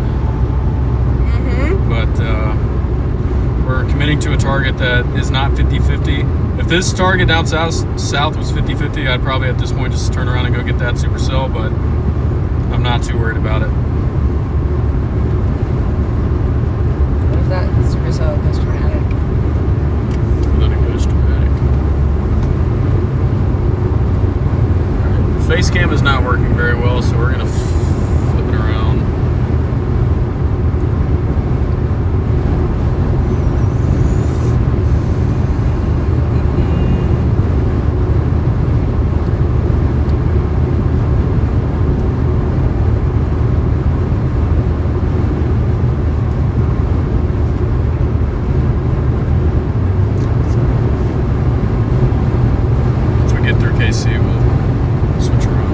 But we're committing to a target that is not 50-50. If this target down south was 50-50, I'd probably at this point just turn around and go get that supercell, but I'm not too worried about it. What if that supercell goes dramatic? Then it goes dramatic. Alright, the face cam is not working very well, so we're gonna flip it around. KC, we'll switch around.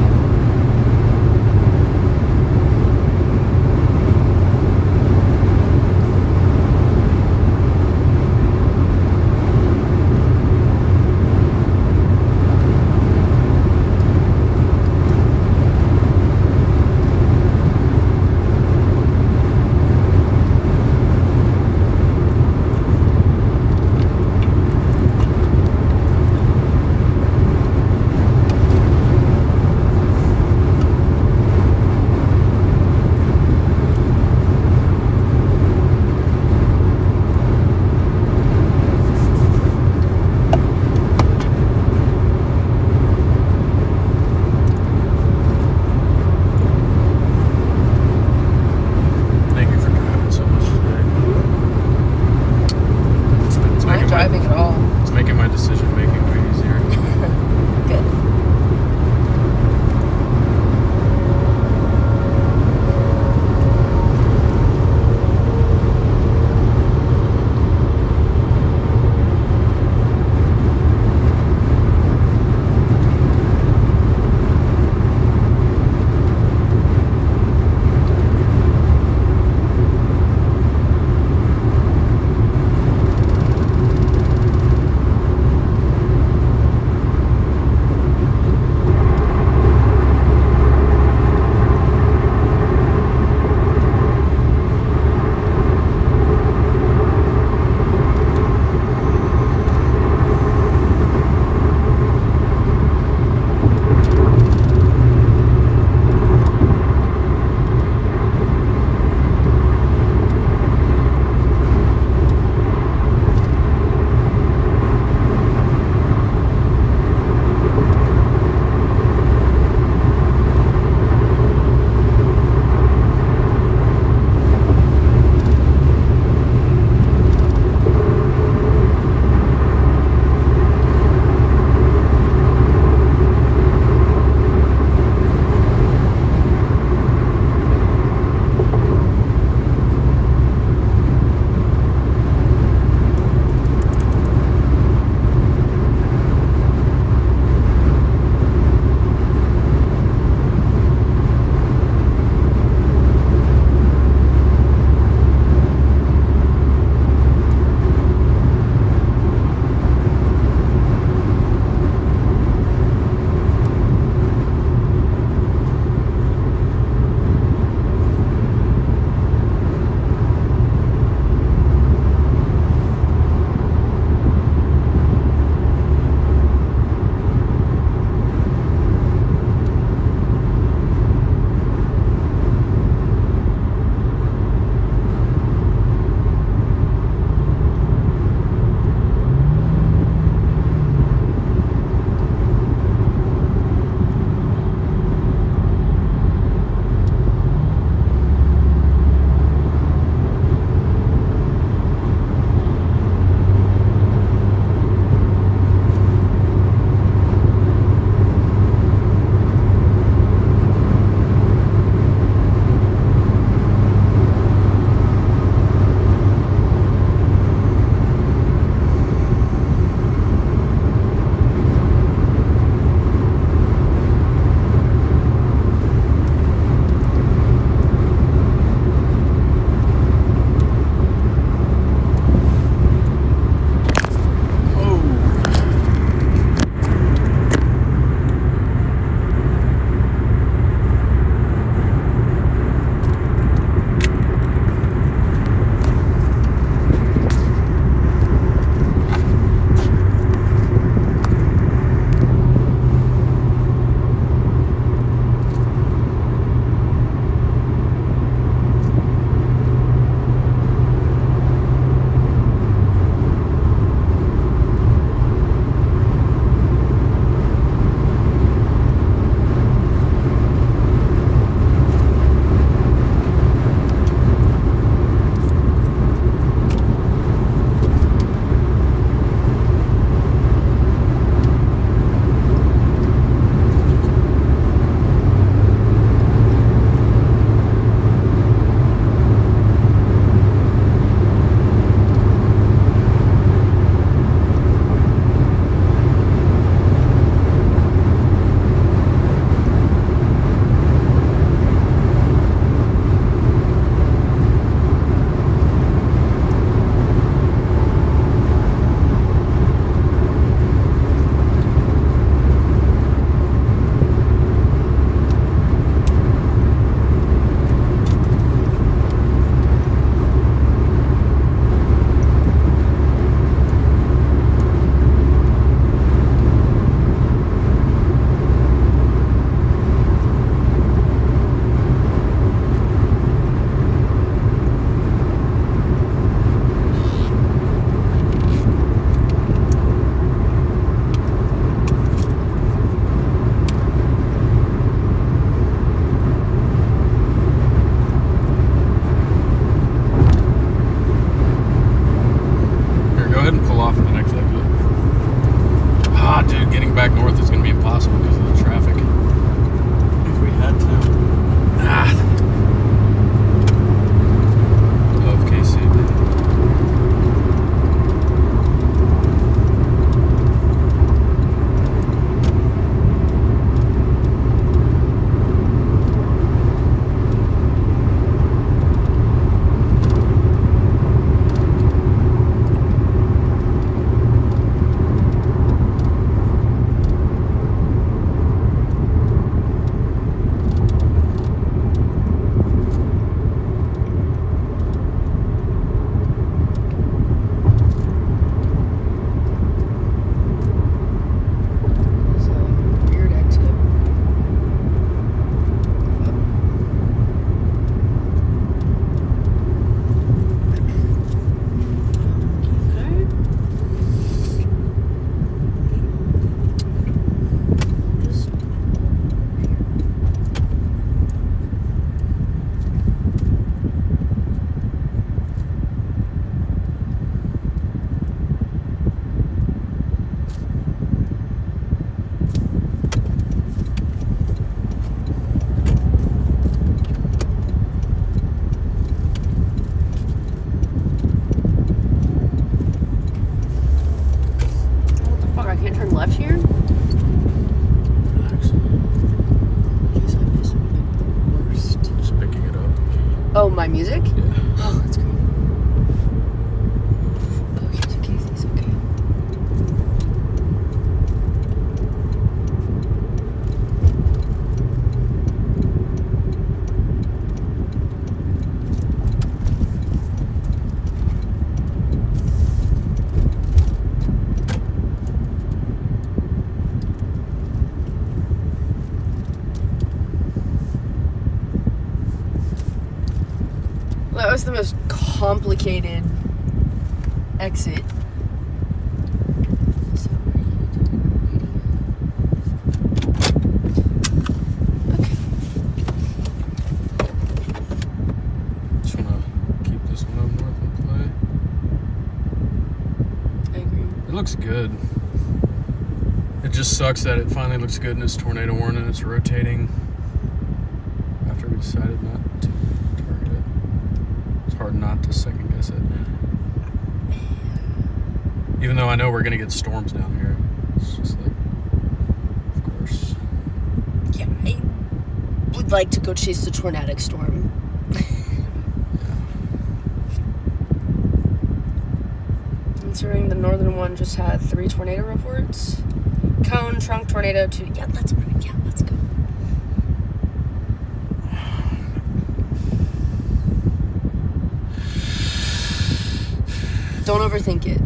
the most complicated exit. So what are you doing? Okay. Just want to keep this one up north and play. I agree. It looks good. It just sucks that it finally looks good in this tornado warning. It's rotating after we decided not to target it. It's hard not to second guess it. Even though I know we're going to get storms down here. It's just like, of course. Yeah, I would like to go chase the tornadic storm. Considering the northern one just had 3 tornado reports. Cone, trunk, tornado, 2. Yeah, let's go. Don't overthink it.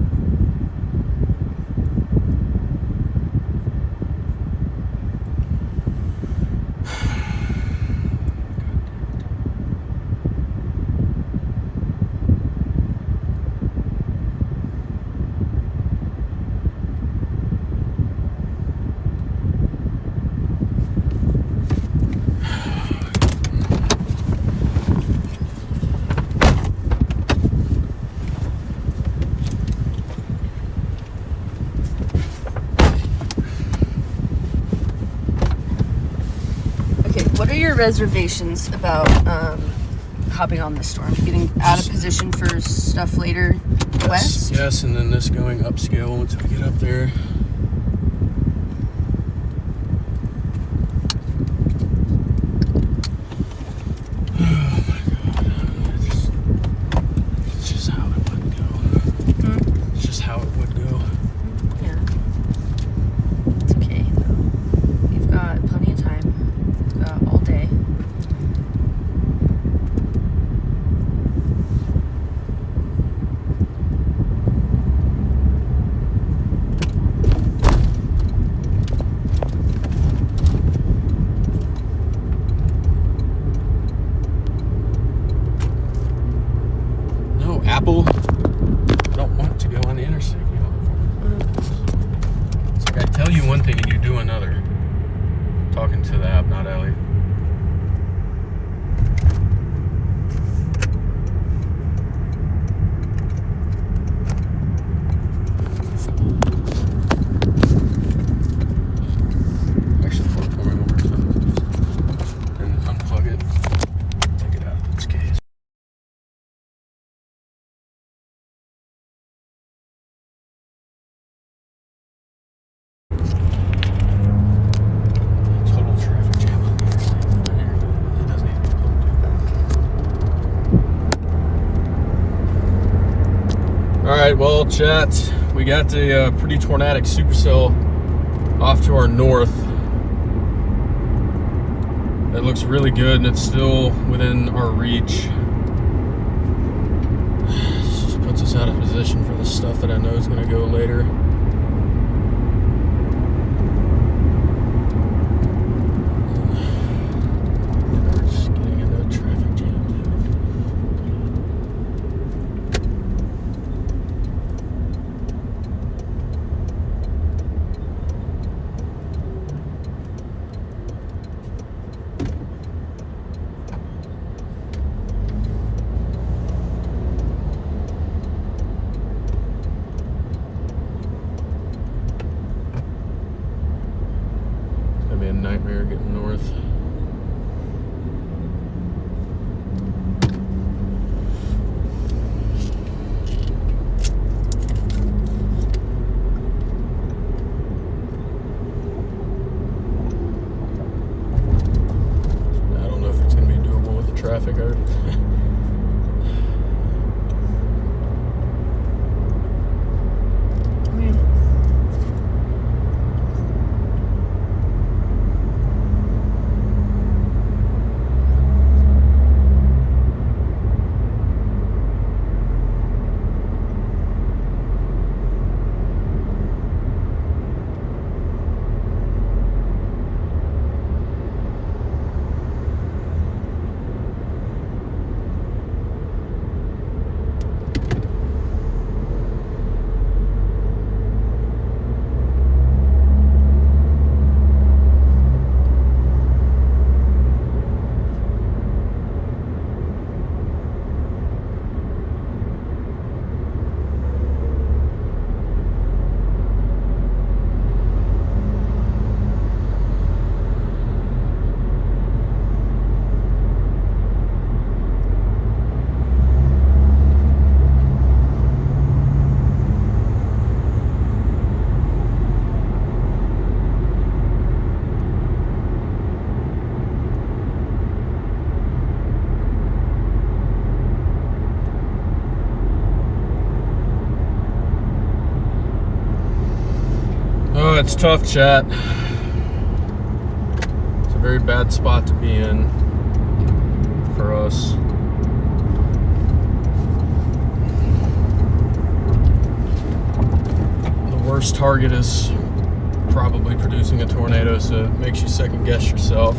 What are your reservations about hopping on this storm? Getting out of position for stuff later west? Yes, and then this going upscale once we get up there. Oh my god. It's just how it would go. It's just how it would go. Yeah. It's okay though. You've got plenty of time. All day. No, Apple don't want to go on the interstate. It's like I tell you one thing and you do another. Talking to the app, not Ellie. Actually, pour me one more time. And unplug it. Take it out of its case. Total traffic jam on the interstate. It doesn't even look good. All right, well, chat, we got the pretty tornadic supercell off to our north. It looks really good, and it's still within our reach. This just puts us out of position for the stuff that I know is going to go later. We're just getting into a traffic jam. It's gonna be a nightmare getting north. I don't know if it's gonna be doable with the traffic. it's tough, chat. It's a very bad spot to be in for us. The worst target is probably producing a tornado, so it makes you second guess yourself.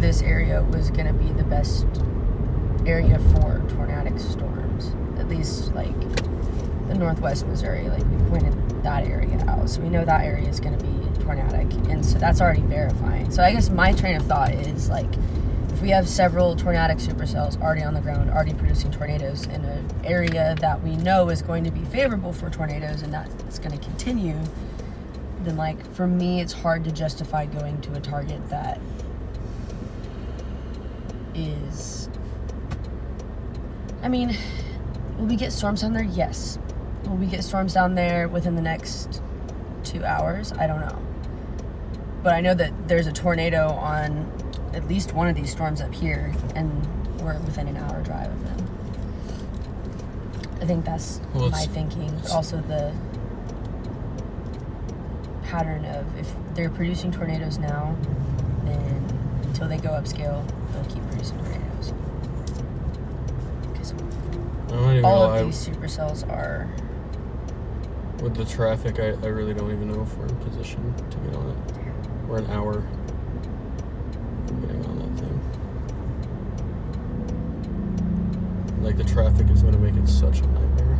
This area was going to be the best area for tornadic storms, at least like the northwest Missouri. Like we pointed that area out, so we know that area is going to be tornadic, and so that's already verifying. So I guess my train of thought is like, if we have several tornadic supercells already on the ground, already producing tornadoes in an area that we know is going to be favorable for tornadoes, and that it's going to continue, then like for me it's hard to justify going to a target that is, I mean, will we get storms down there? Yes. Will we get storms down there within the next 2 hours? I don't know. But I know that there's a tornado on at least one of these storms up here, and we're within an hour drive of them. I think that's my thinking. But also the pattern of, if they're producing tornadoes now, then until they go upscale, they'll keep producing tornadoes. Because all of these supercells are... With the traffic, I really don't even know if we're in position to get on it. We're an hour from getting on that thing. Like, the traffic is going to make it such a nightmare.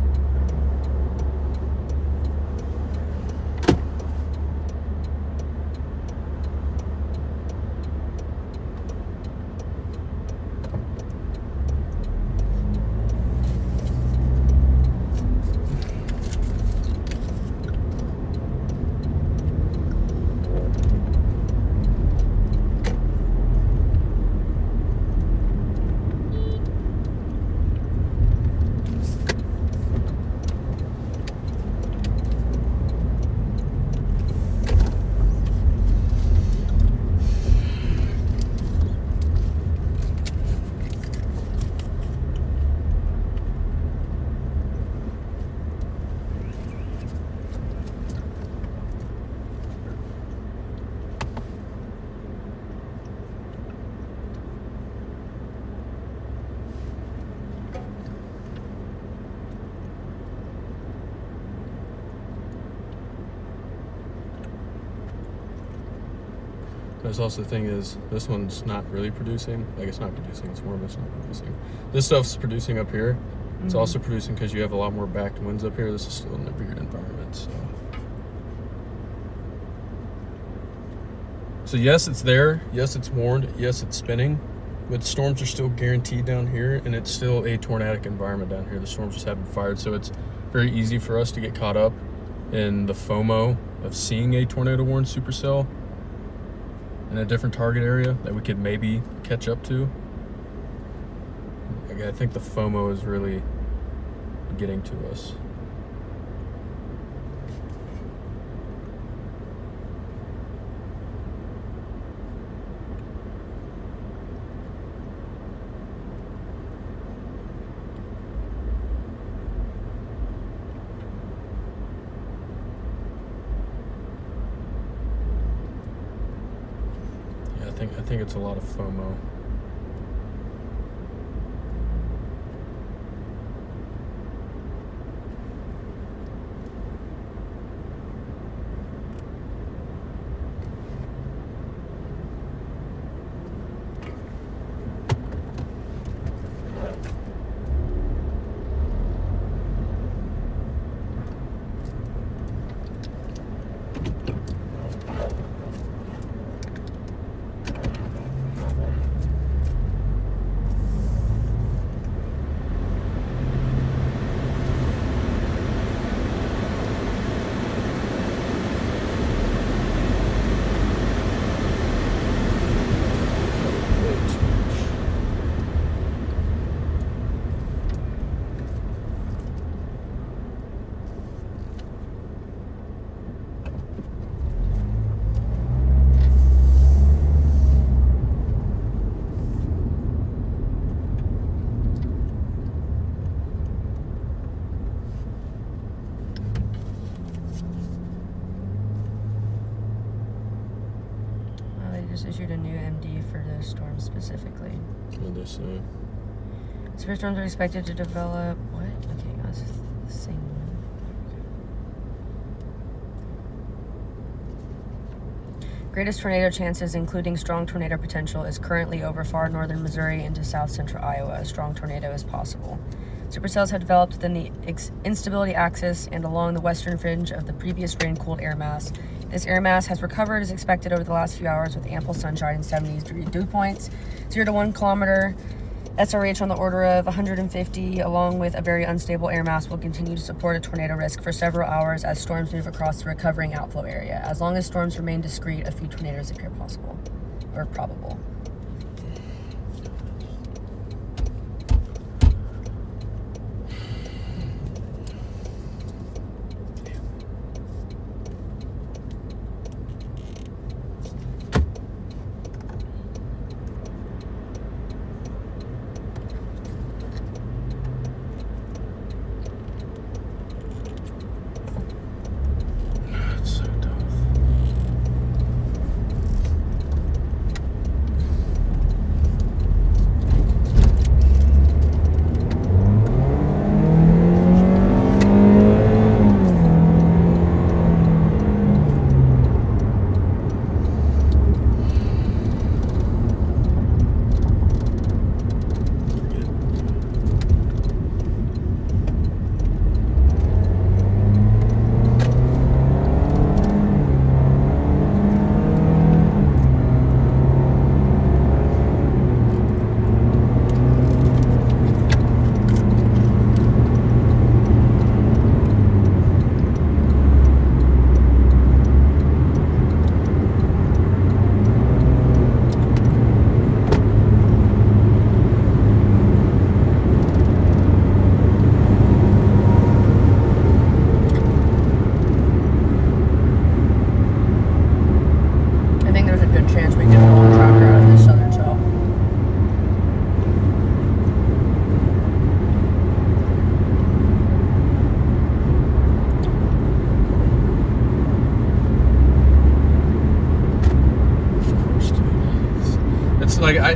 There's also the thing is, this one's not really producing. Like, it's not producing, it's warm, it's not producing. This stuff's producing up here. It's also producing because you have a lot more backed winds up here. This is still in a weird environment, so. So yes, it's there. Yes, it's warned. Yes, it's spinning. But storms are still guaranteed down here, and it's still a tornadic environment down here. The storms just haven't fired, so it's very easy for us to get caught up in the FOMO of seeing a tornado warned supercell in a different target area that we could maybe catch up to. I think the FOMO is really getting to us. I think it's a lot of FOMO. just issued a new MD for those storms specifically. What they say? Severe storms are expected to develop. What? Okay, that's the same one. Greatest tornado chances, including strong tornado potential, is currently over far northern Missouri into south central Iowa. A strong tornado is possible. Supercells have developed within the instability axis and along the western fringe of the previous rain-cooled air mass. This air mass has recovered as expected over the last few hours with ample sunshine and 70-degree dew points. 0 to 1 kilometer SRH on the order of 150, along with a very unstable air mass, will continue to support a tornado risk for several hours as storms move across the recovering outflow area. As long as storms remain discrete, a few tornadoes appear possible or probable.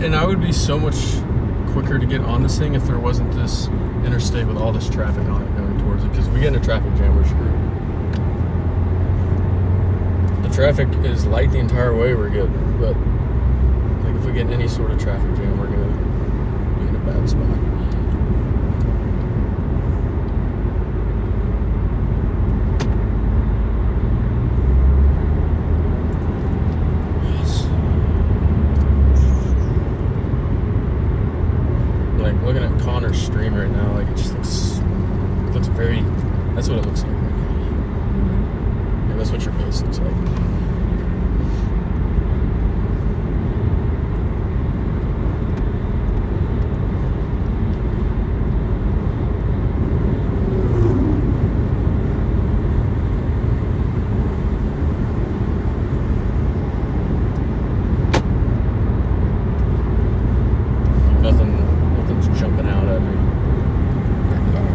I would be so much quicker to get on this thing if there wasn't this interstate with all this traffic on it going towards it, because if we get in a traffic jam, we're screwed. The traffic is light the entire way, we're good, but like if we get any sort of traffic jam, we're gonna be in a bad spot. Looking at Connor's stream right now, like it just looks very, that's what it looks like right now. Yeah, that's what your base looks like. Jumping out at me. Not yet.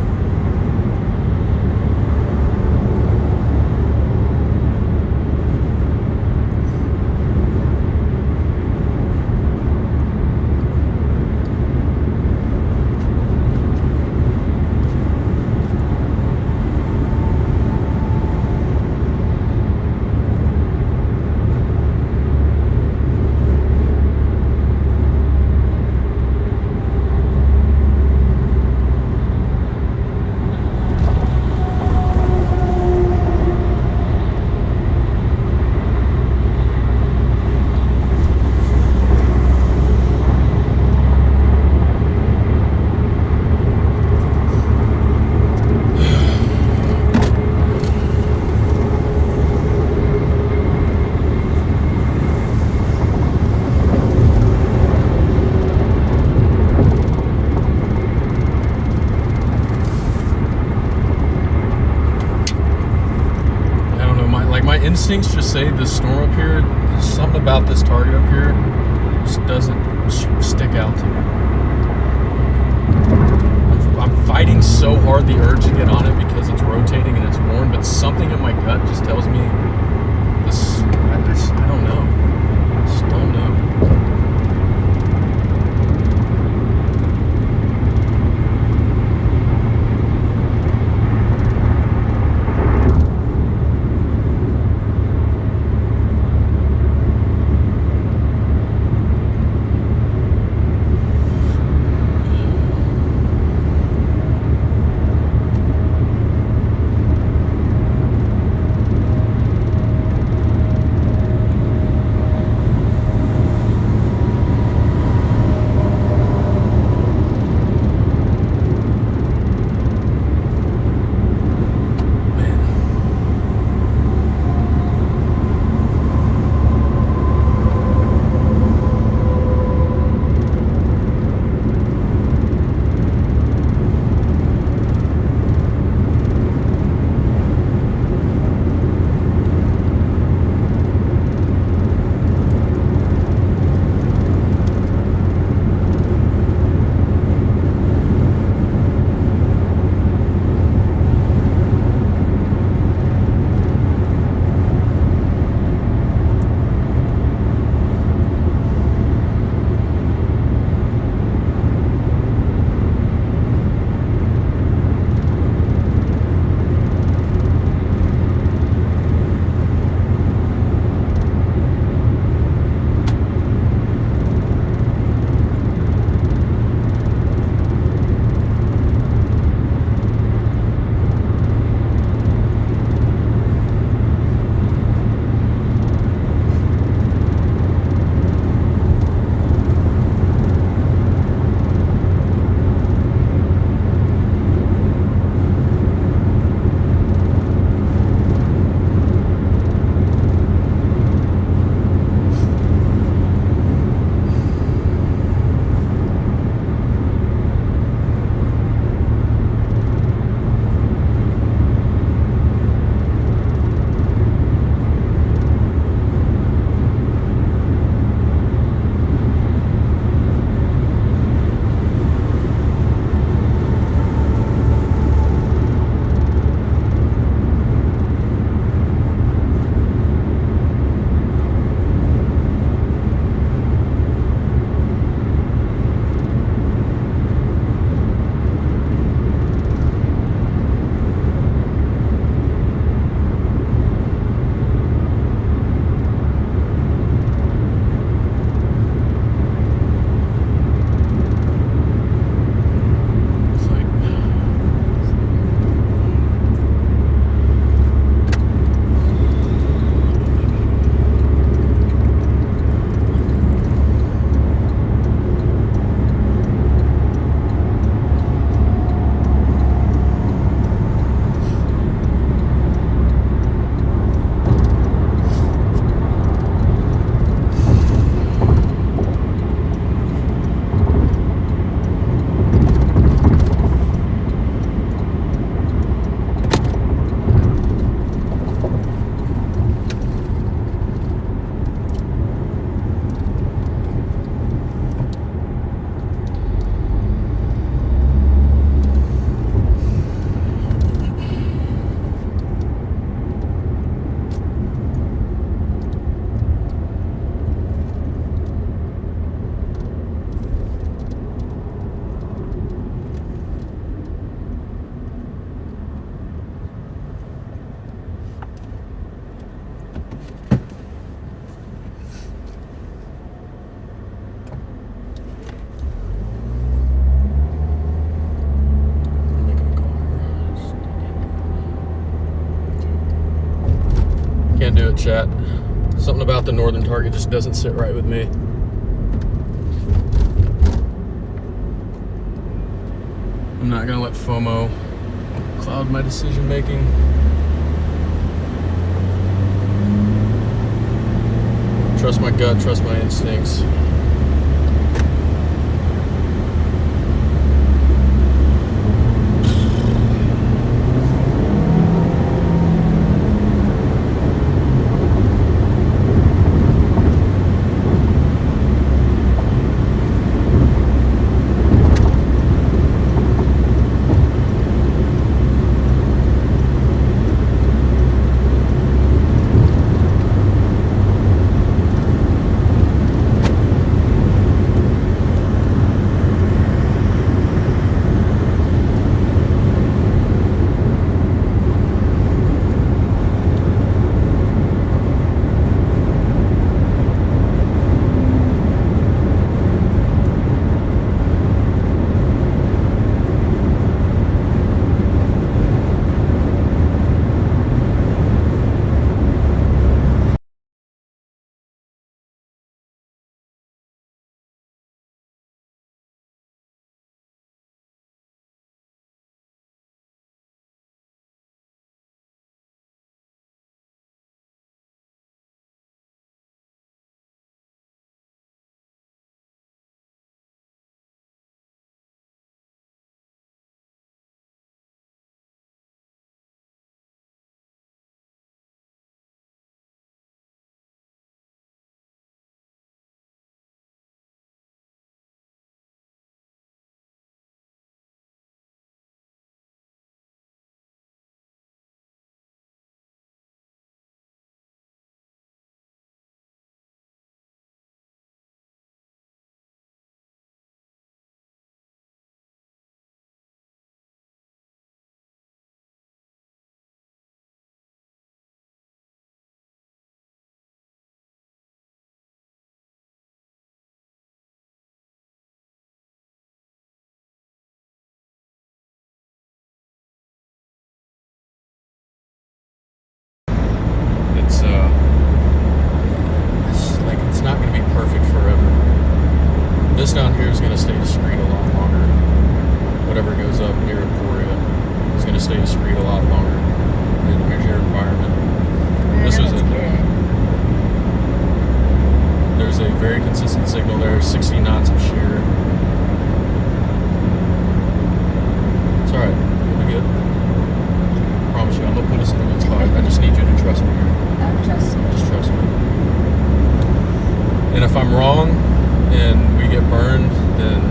Instincts just say the storm up here, there's something about this target up here just doesn't stick out to me. I'm fighting so hard the urge to get on it because it's rotating and it's warm, but something in my gut just tells me this, I don't know. I just don't know. chat. Something about the northern target just doesn't sit right with me. I'm not gonna let FOMO cloud my decision making. Trust my gut, trust my instincts. It's not going to be perfect forever. This down here is going to stay discreet a lot longer. Whatever goes up near Emporia is going to stay discreet a lot longer. And here's your environment. There's a very consistent signal there, 60 knots of shear. It's alright, you'll be good. I promise you, I'm going to put us in a good spot. I just need you to trust me here. I'm trusting. Just trust me. And if I'm wrong and we get burned, then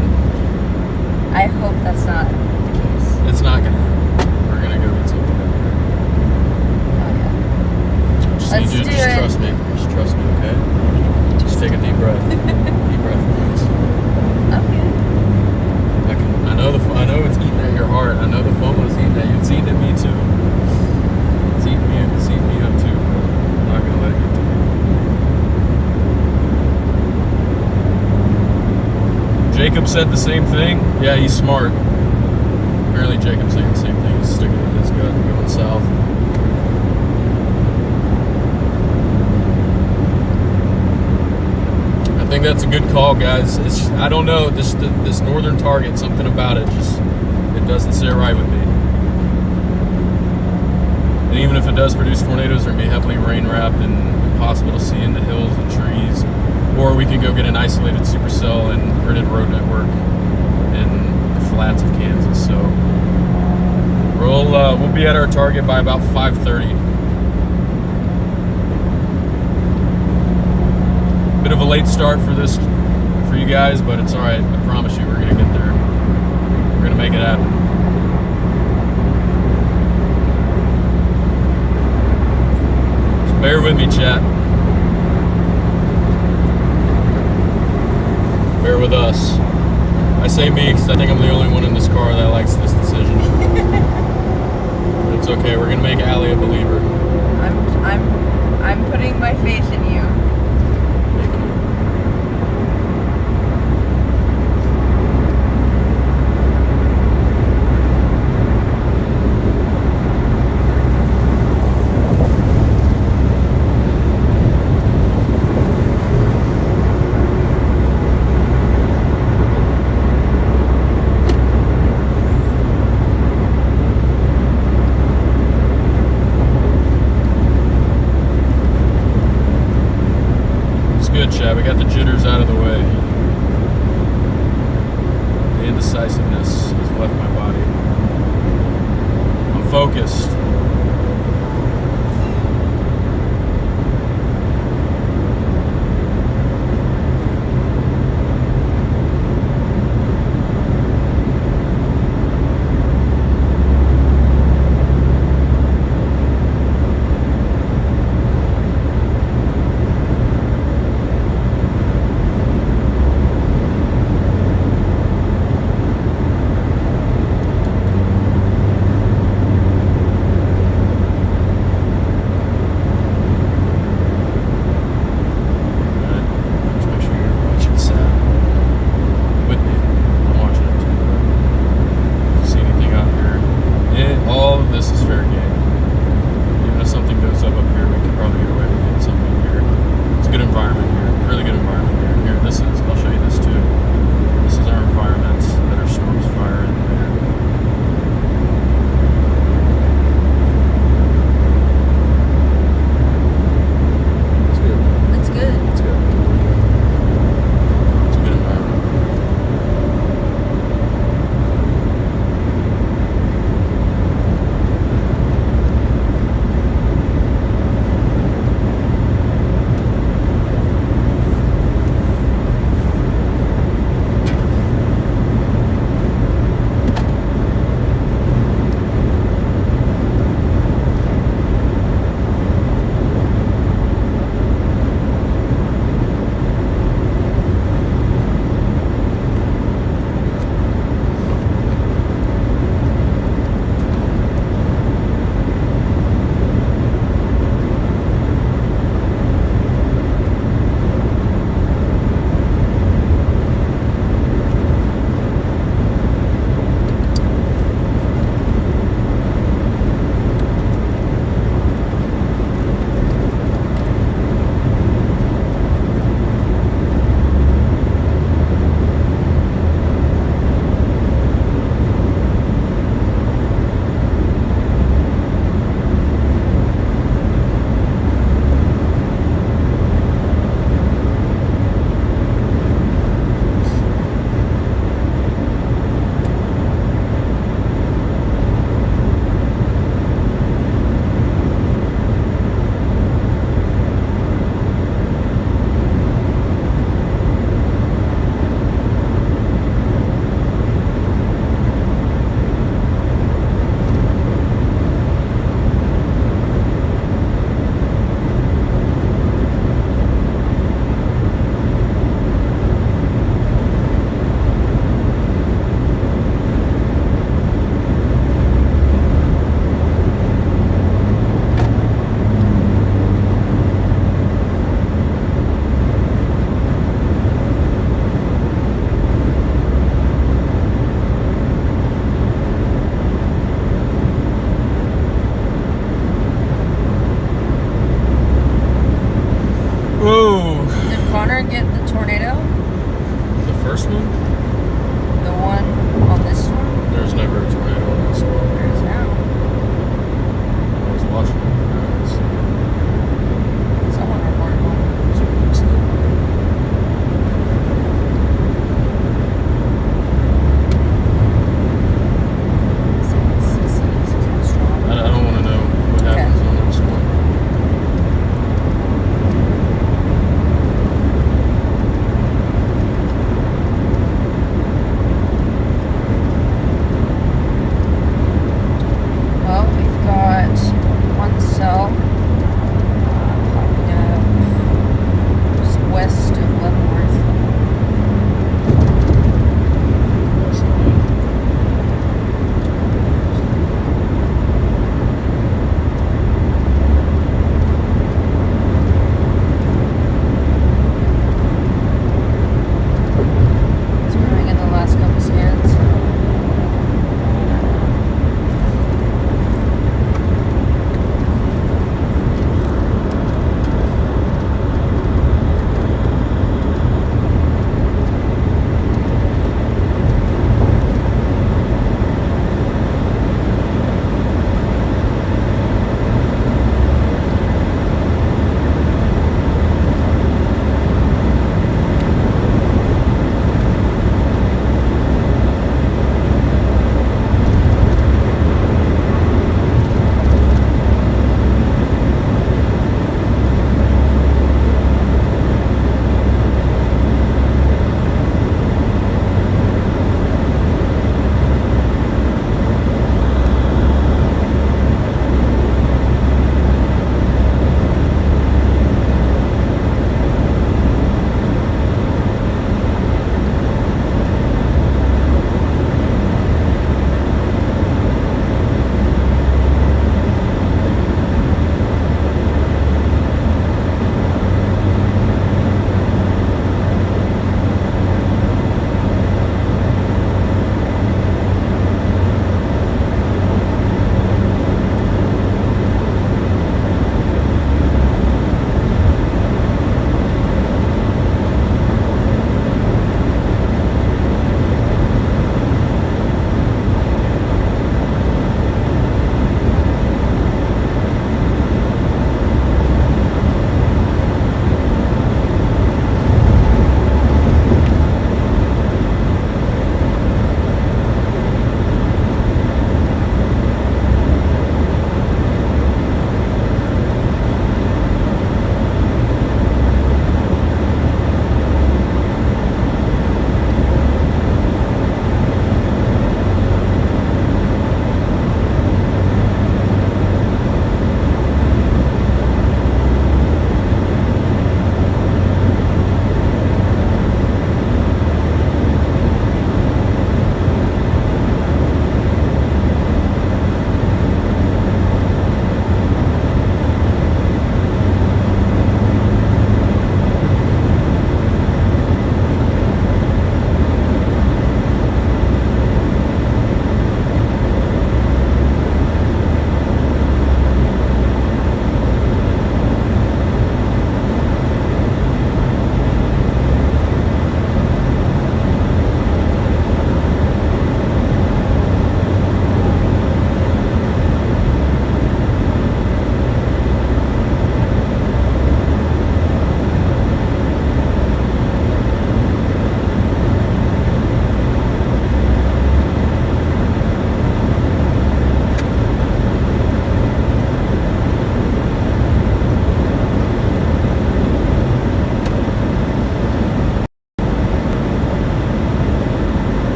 I hope that's not the case. it's not gonna happen. We're gonna go get something down here. Oh, yeah. Just Let's need you to do just it. trust me. Just trust me, okay? Just take a deep breath. Deep breath, please. Okay. I know it's eating at your heart. I know the FOMO's eating at you. It's eating at me too. It's eating me up too. I'm not gonna let it get to me. Jacob said the same thing. Yeah, he's smart. Apparently Jacob's saying the same thing. He's sticking to his gut and going south. I think that's a good call, guys. I don't know, this northern target, something about it it doesn't sit right with me. And even if it does produce tornadoes, they're going to be heavily rain wrapped and impossible to see in the hills and trees. Or we could go get an isolated supercell and gridded road network in the flats of Kansas. So we'll be at our target by about 5:30. Bit of a late start for you guys, but it's all right. I promise you, we're gonna get there. We're gonna make it happen. Just bear with me, chat. Bear with us. I say me because I think I'm the only one in this car that likes this decision. But it's okay. We're gonna make Allie a believer. I'm putting my faith in you. Thank you. good, Chad. We got the jitters out of the way. The indecisiveness has left my body. I'm focused.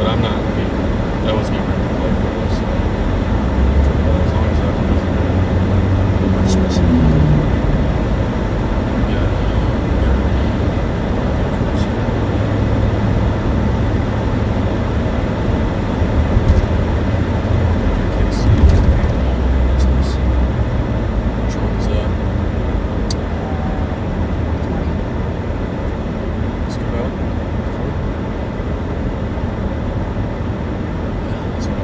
But I'm not. I mean, that was never going to play for us. So. As long as that one doesn't hit, I'm stressing. Yeah. Let's go.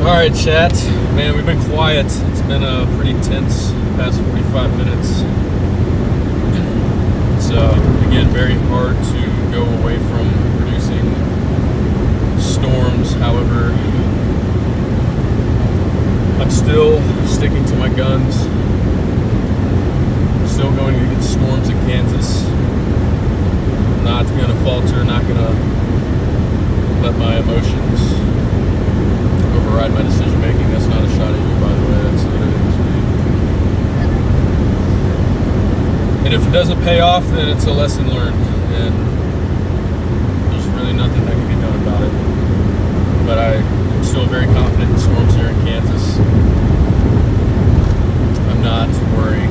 Alright, chat. Man, we've been quiet. It's been a pretty tense past 45 minutes. It's, again, very hard to go away from producing storms. However, I'm still sticking to my guns. Still going against storms in Kansas. Not gonna falter, not gonna let my emotions override my decision making. That's not a shot at you, by the way. That's literally just me. And if it doesn't pay off, then it's a lesson learned, and there's really nothing that can be done about it. But I'm still very confident in storms here in Kansas. I'm not worrying.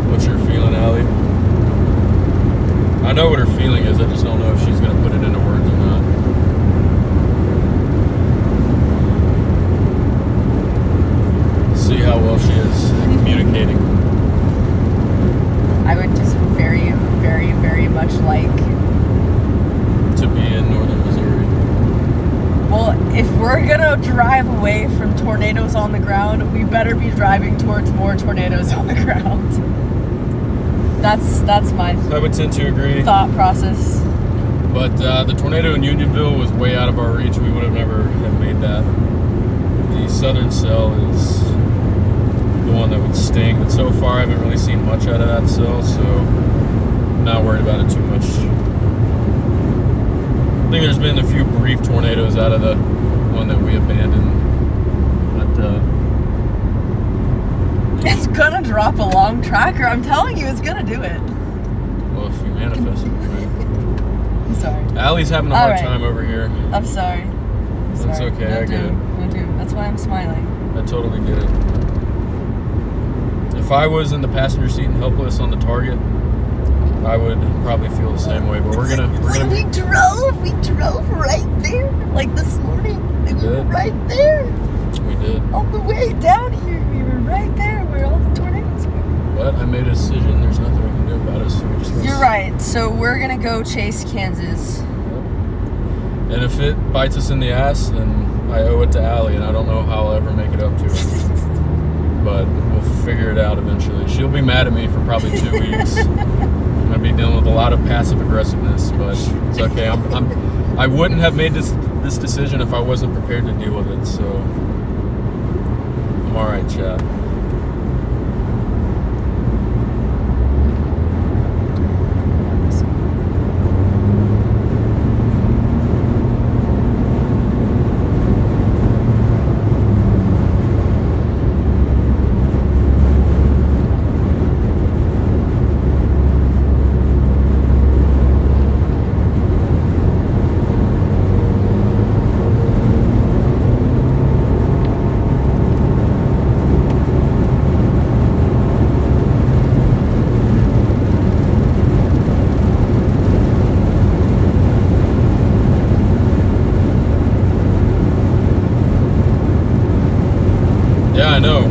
What's your feeling, Allie? I know what her feeling is. I just don't know if she's going to put it into words or not. See how well she is at communicating. I would just very, very, very much like To be in northern Missouri. Well, if we're gonna drive away from tornadoes on the ground, we better be driving towards more tornadoes on the ground. That's my I would tend to agree. thought process. But the tornado in Unionville was way out of our reach. We would have never have made that. The southern cell is the one that would sting. But so far, I haven't really seen much out of that cell, so I'm not worried about it too much. I think there's been a few brief tornadoes out of the one that we abandoned. But It's gonna drop a long tracker. I'm telling you, it's gonna do it. well, if you manifest it, right? I'm sorry. Allie's having a All hard right. time over here. I'm sorry. I'm That's sorry. okay, I get it. That's why I'm smiling. I totally get it. If I was in the passenger seat and helpless on the target, I would probably feel the same way. But we're gonna we drove right there. Like this morning, we were did. right there. we did. On the way down here, we were right there where all the tornadoes were. But I made a decision. There's nothing we can do about it. So we just You're right. So we're gonna go chase Kansas. And if it bites us in the ass, then I owe it to Allie, and I don't know how I'll ever make it up to her. But we'll figure it out eventually. She'll be mad at me for probably 2 weeks. I'm gonna be dealing with a lot of passive aggressiveness, but it's okay. I wouldn't have made this decision if I wasn't prepared to deal with it. So I'm all right, chat. Yeah, I know.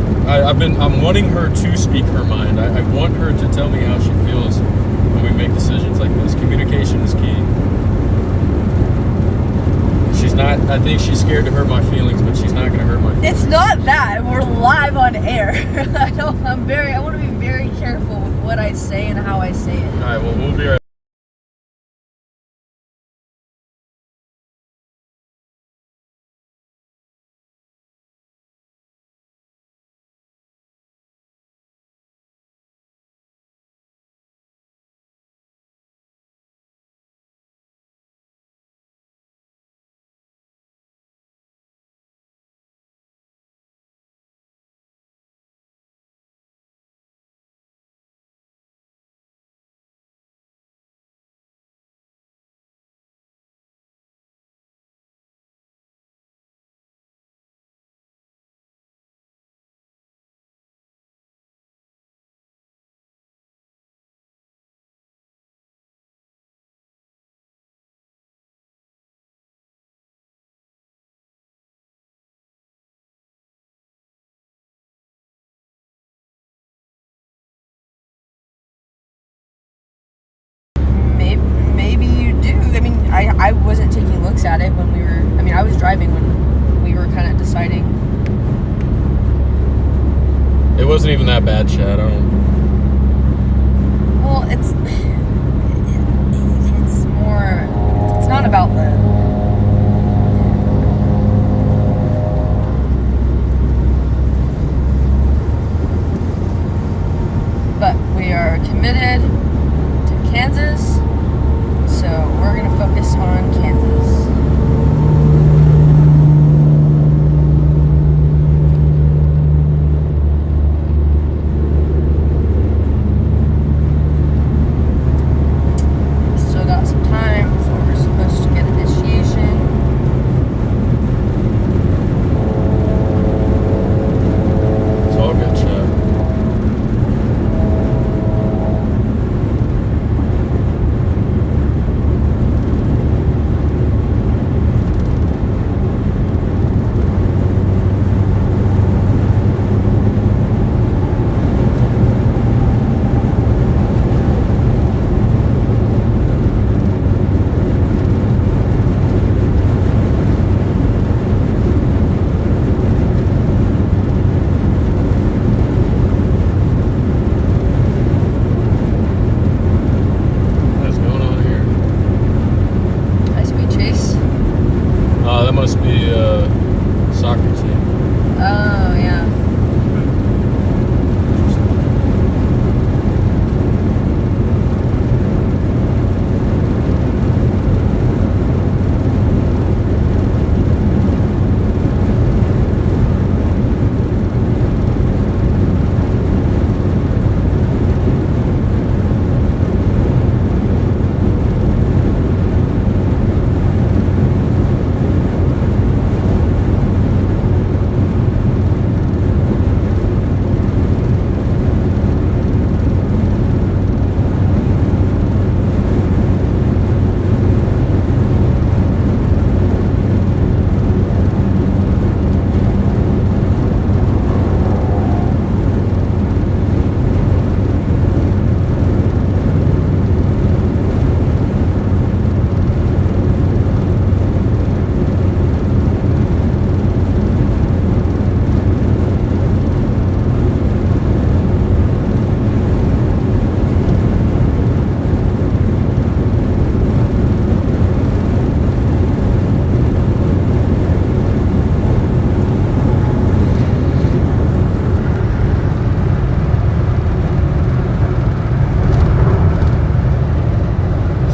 I'm wanting her to speak her mind. I want her to tell me how she feels when we make decisions like this. Communication is key. She's not, I think she's scared to hurt my feelings, but she's not going to hurt my feelings. It's not that. We're live on air. I want to be very careful with what I say and how I say it. All right, well, we'll be right I wasn't taking looks at it when we were, I mean, I was driving when we were kind of deciding. It wasn't even that bad, Chad. I don't. Well, it's more, it's not about the, but we are committed to Kansas, so we're going to focus on Kansas. Still got some time before we're supposed to get initiation. It's all good, Chad. What is going on here? High speed chase. That must be a soccer team. Oh, yeah.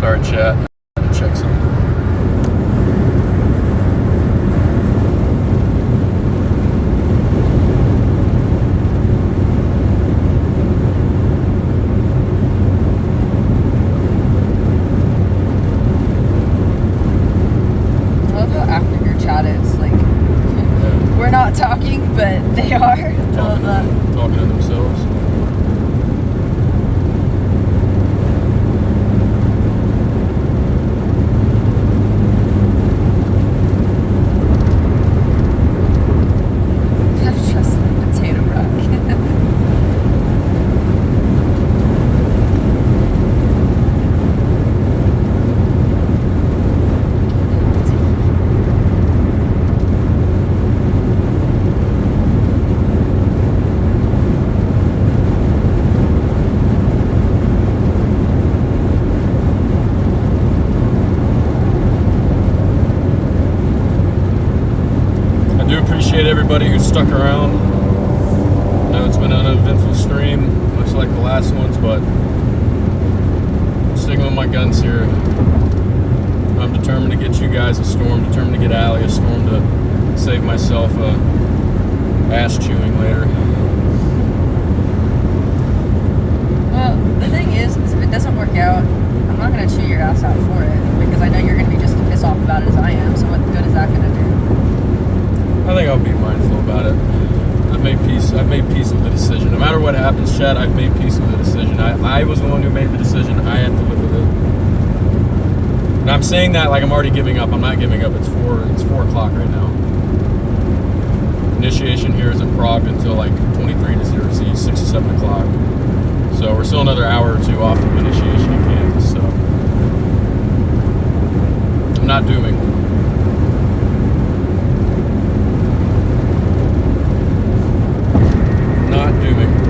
Sorry, chat. I had to check something. I love how active your chat is. Like, Yeah. we're not talking, but they are. I love that. Talking to themselves. I've just a potato rock. I do appreciate everybody who stuck around. I know it's been an uneventful stream, much like the last ones, but I'm sticking with my guns here. I'm determined to get you guys a storm, determined to get Allie a storm to save myself ass chewing later. Well, the thing is if it doesn't work out, I'm not going to chew your ass out for it, because I know you're going to be just as pissed off about it as I am, so what good is that going to do? I think I'll be mindful about it. I've made peace with the decision. No matter what happens, Chad, I've made peace with the decision. I was the one who made the decision. I have to live with it. And I'm saying that like I'm already giving up. I'm not giving up. It's 4 o'clock right now. Initiation here is in Prague until like 23 to 0 C, 6 to 7 o'clock. So we're still another hour or two off of initiation in Kansas. So not dooming. Not dooming.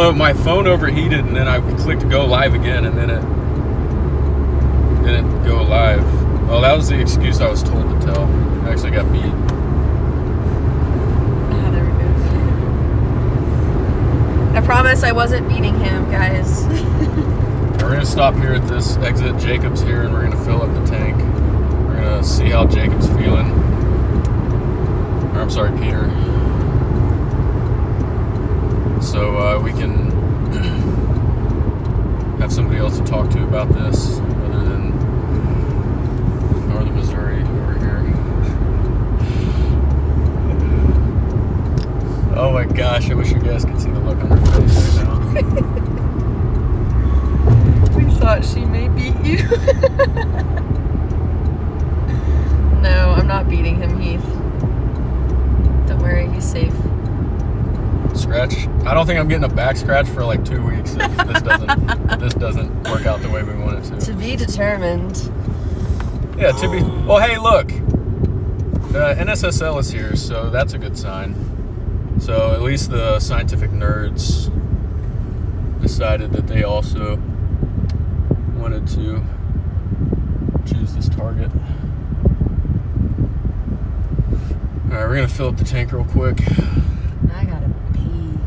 know, my phone overheated, and then I clicked go live again, and then it didn't go live. Well, that was the excuse I was told to tell. I actually got beat. Ah, there we go. I promise I wasn't beating him, guys. We're gonna stop here at this exit. Jacob's here, and we're gonna fill up the tank. We're gonna see how Jacob's feeling. Or, I'm sorry, Peter. So we can have somebody else to talk to about this other than Northern Missouri over here. Oh my gosh, I wish you guys could see the look on her face right now. We thought she may beat you. No, I'm not beating him, Heath. Don't worry, he's safe. Scratch. I don't think I'm getting a back scratch for like 2 weeks if this doesn't work out the way we want it to. To be determined. Yeah, to be. Well, hey, look. NSSL is here, so that's a good sign. So at least the scientific nerds decided that they also wanted to choose this target. All right, we're gonna fill up the tank real quick. I gotta pee.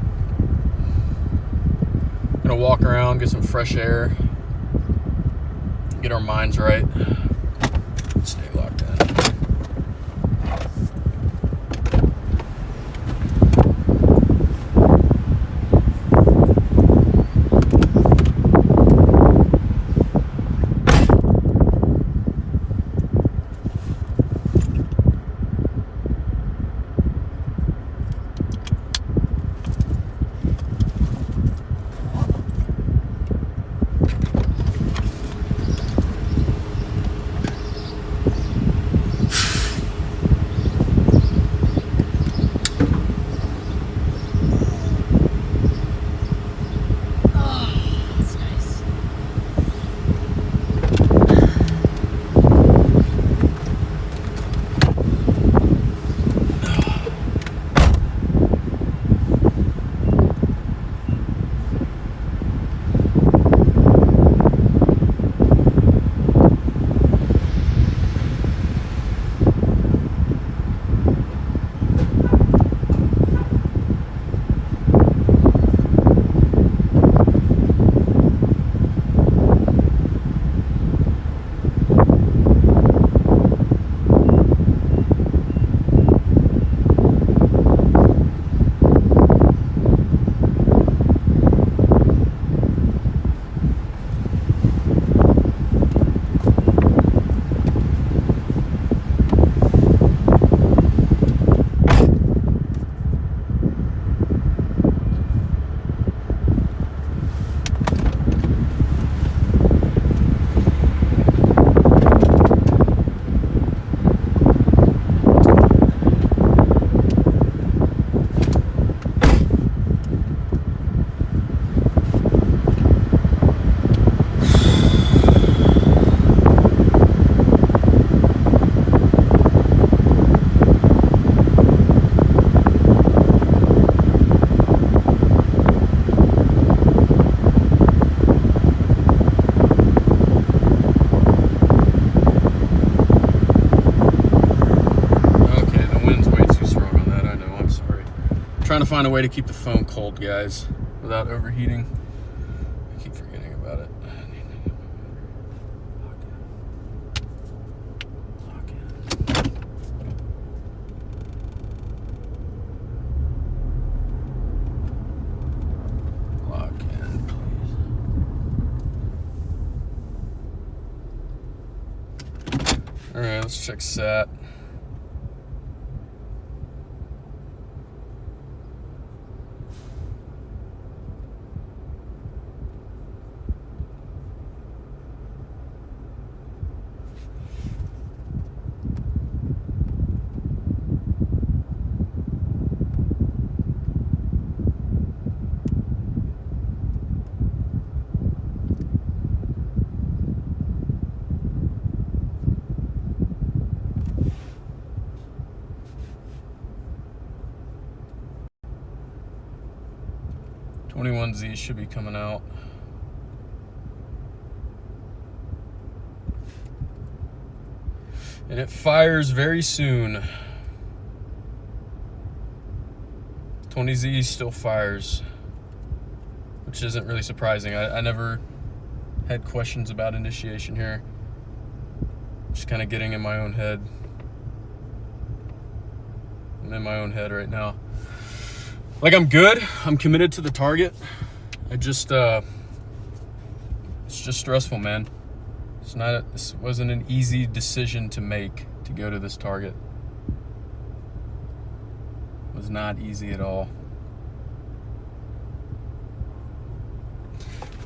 Gonna walk around, get some fresh air, get our minds right. Stay locked in. Trying to find a way to keep the phone cold, guys, without overheating. I keep forgetting about it. Lock in. Lock in, please. All right, let's check SAT. 21Z should be coming out. And it fires very soon. 20Z still fires, which isn't really surprising. I never had questions about initiation here. Just kind of getting in my own head. I'm in my own head right now. Like, I'm good. I'm committed to the target. I just, it's just stressful, man. This wasn't an easy decision to make to go to this target. It was not easy at all.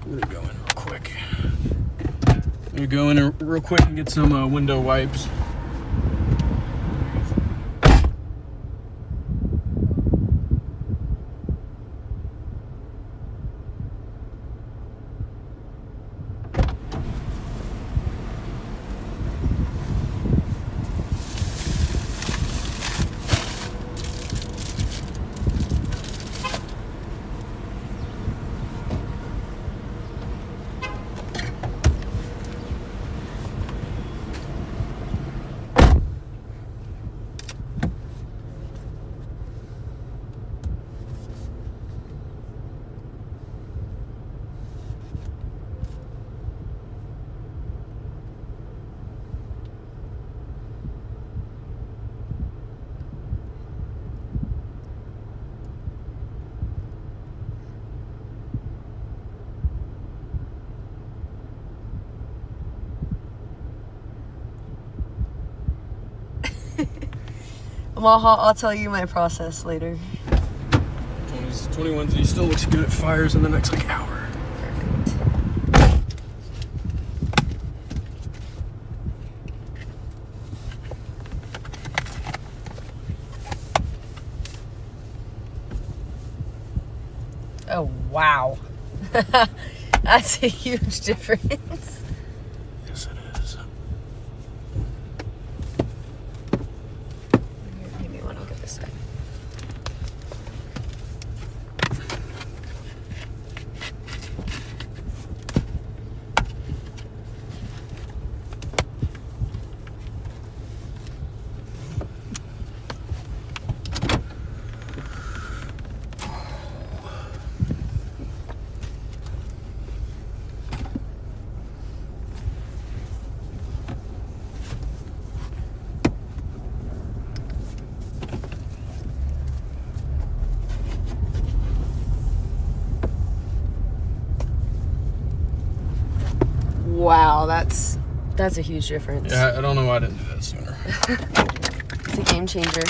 I'm gonna go in real quick. And get some window wipes. I'll tell you my process later. 21Z still looks good. It fires in the next like hour. Oh, wow. That's a huge difference. Yes, it is. Give me one, I'll get this side. Wow, that's a huge difference. Yeah, I don't know why I didn't do that sooner. It's a game changer.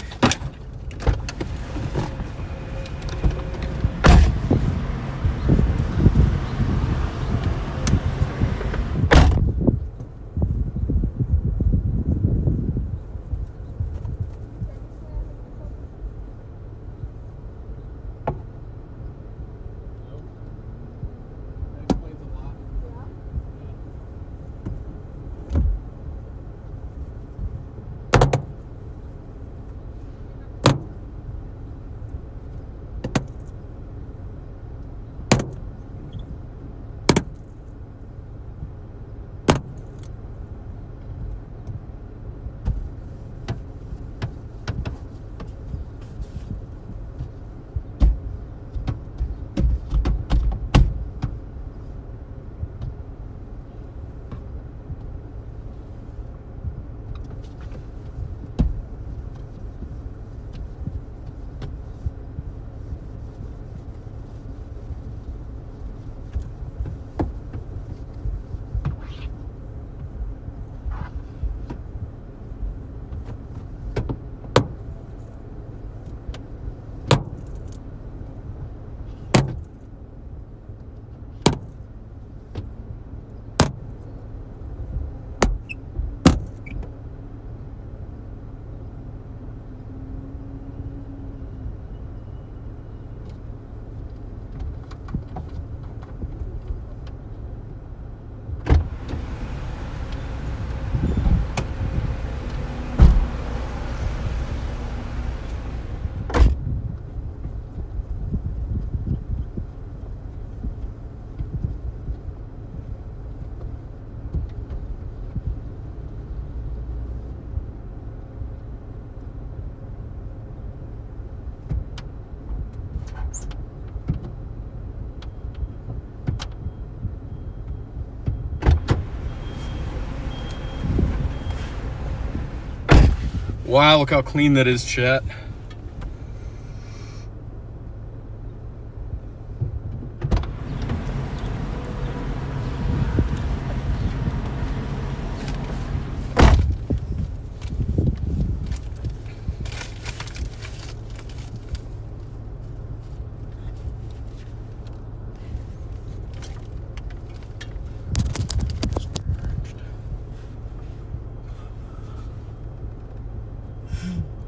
Wow, look how clean that is, chat.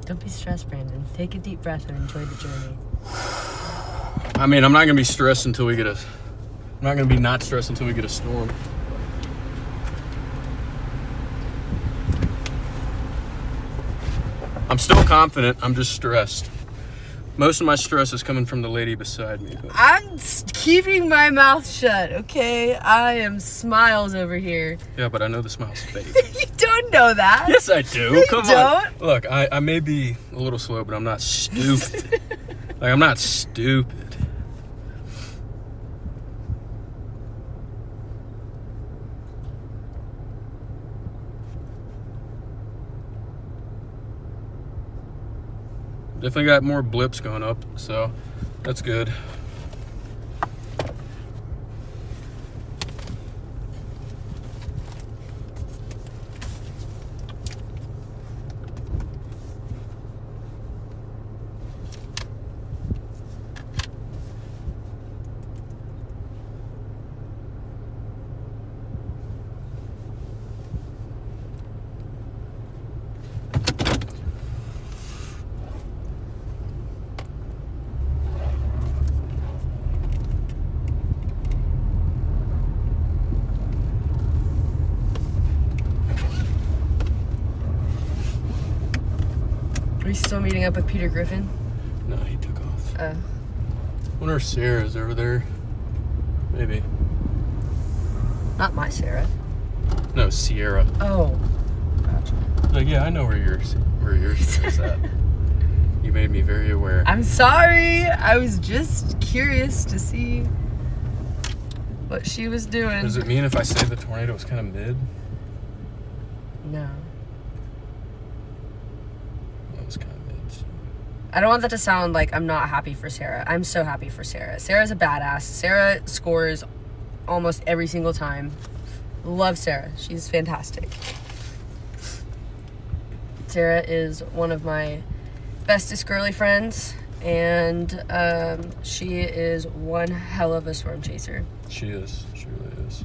Don't be stressed, Brandon. Take a deep breath and enjoy the journey. I mean, I'm not gonna be stressed until we get a. I'm not gonna be not stressed until we get a storm. I'm still confident. I'm just stressed. Most of my stress is coming from the lady beside me. But. I'm keeping my mouth shut, okay? I am smiles over here. Yeah, but I know the smile's fake. You don't know that. Yes, I do. You Come don't. on. Look, I may be a little slow, but I'm not stupid. Like, I'm not stupid. Definitely got more blips going up, so that's good. Are you still meeting up with Peter Griffin? No, he took off. Oh. Wonder if Sarah's over there. Maybe. Not my Sarah. No, Sierra. Oh. Gotcha. Like, yeah, I know where yours is at. You made me very aware. I'm sorry. I was just curious to see what she was doing. Does it mean if I say the tornado was kind of mid? No. It was kind of mid. So. I don't want that to sound like I'm not happy for Sarah. I'm so happy for Sarah. Sarah's a badass. Sarah scores almost every single time. Love Sarah. She's fantastic. Sarah is one of my bestest girly friends, and she is one hell of a storm chaser. She is. She really is.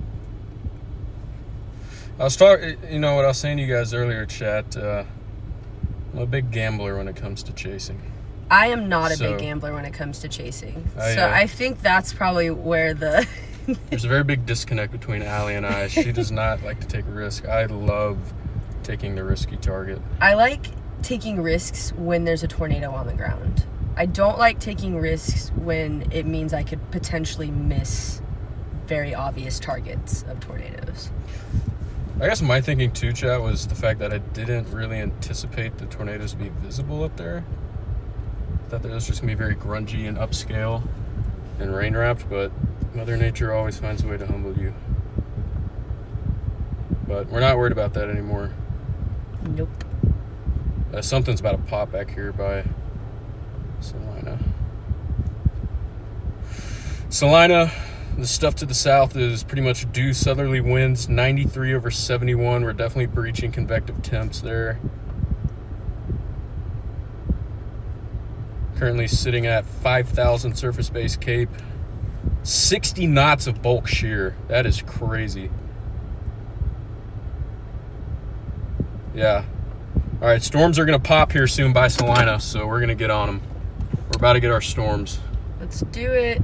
I was talking, you know what I was saying to you guys earlier, chat. I'm a big gambler when it comes to chasing. I am not a big gambler when it comes to chasing. I think that's probably where the... There's a very big disconnect between Allie and I. She does not like to take a risk. I love taking the risky target. I like taking risks when there's a tornado on the ground. I don't like taking risks when it means I could potentially miss very obvious targets of tornadoes. I guess my thinking too, chat, was the fact that I didn't really anticipate the tornadoes to be visible up there. I thought that it was just going to be very grungy and upscale and rain-wrapped, but Mother Nature always finds a way to humble you. But we're not worried about that anymore. Nope. Something's about to pop back here by Salina. Salina, the stuff to the south is pretty much due southerly winds, 93 over 71. We're definitely breaching convective temps there. Currently sitting at 5,000 surface base Cape. 60 knots of bulk shear. That is crazy. Yeah. All right, storms are going to pop here soon by Salina, so we're going to get on them. We're about to get our storms. Let's do it.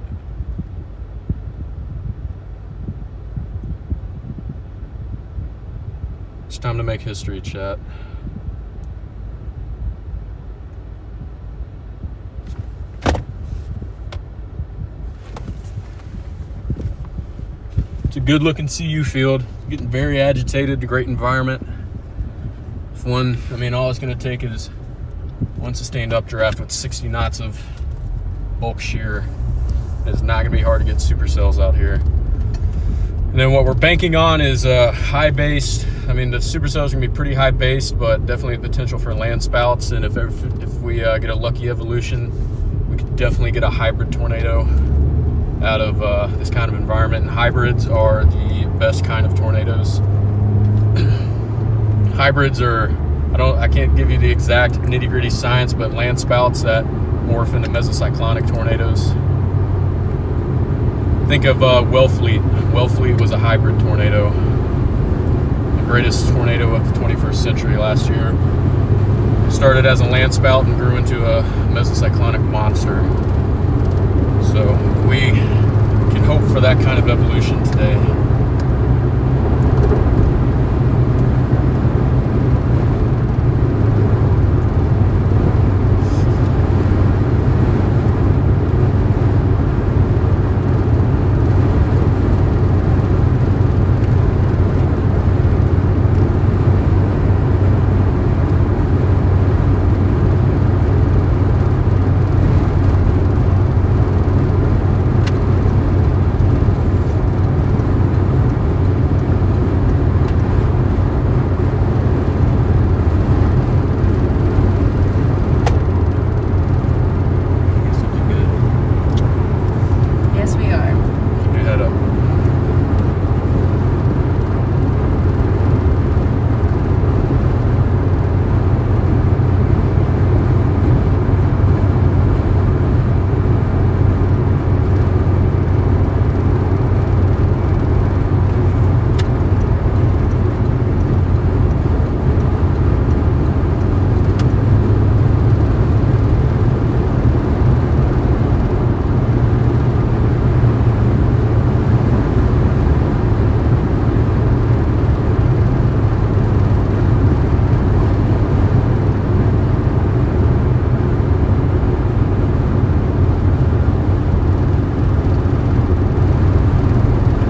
It's time to make history, chat. It's a good looking CU field. Getting very agitated, a great environment. If one, I mean, all it's gonna take is one sustained updraft with 60 knots of bulk shear. It's not gonna be hard to get supercells out here. And then what we're banking on is high-based I mean, the supercell is going to be pretty high based, but definitely potential for land spouts. And if we get a lucky evolution, we could definitely get a hybrid tornado out of this kind of environment. And hybrids are the best kind of tornadoes. Hybrids are, I can't give you the exact nitty gritty science, but land spouts that morph into mesocyclonic tornadoes. Think of Wellfleet. Wellfleet was a hybrid tornado. The greatest tornado of the 21st century last year. Started as a land spout and grew into a mesocyclonic monster. So we can hope for that kind of evolution today.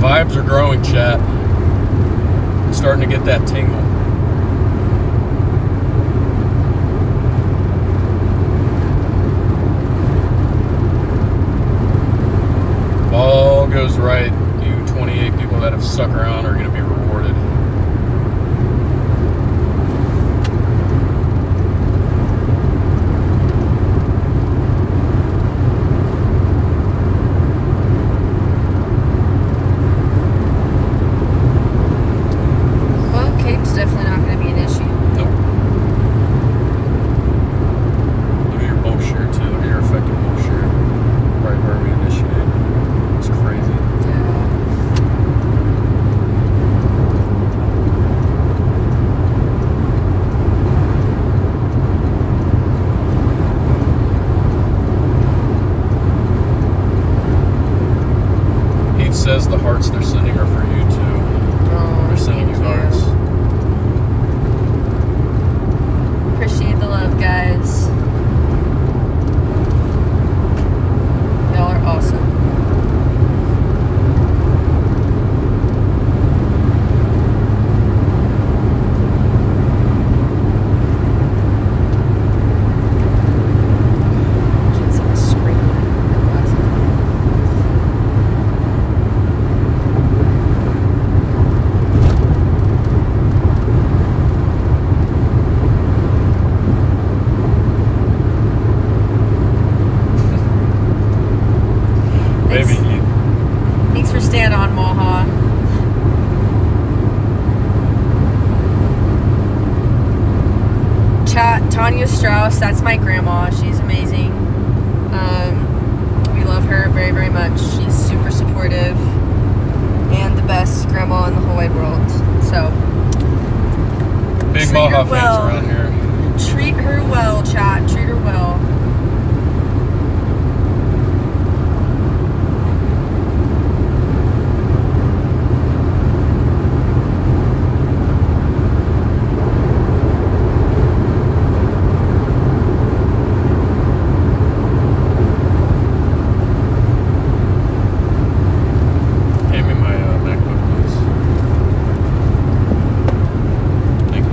Vibes are growing, chat. I'm starting to get that tingle. If all goes right, you 28 people that have stuck around are going to be rewarded. Definitely not going to be an issue. Nope. Look at your bulk share too. Look at your effective bulk share. Right where we initiated. It's crazy. Yeah. Heath says the hearts they're sending are for you too. Oh, they're sending you hearts. Appreciate the love, guys. Y'all are awesome. Can't see the screen. Maybe Heath. Thanks for staying on, Maha. Chat, Tanya Strauss, that's my grandma. She's amazing. We love her very, very much. She's super supportive and the best grandma in the whole wide world. So, Big treat Maha her fans well. around here. Treat her well, chat. Treat her well. Hand me my MacBook, please. Thank you.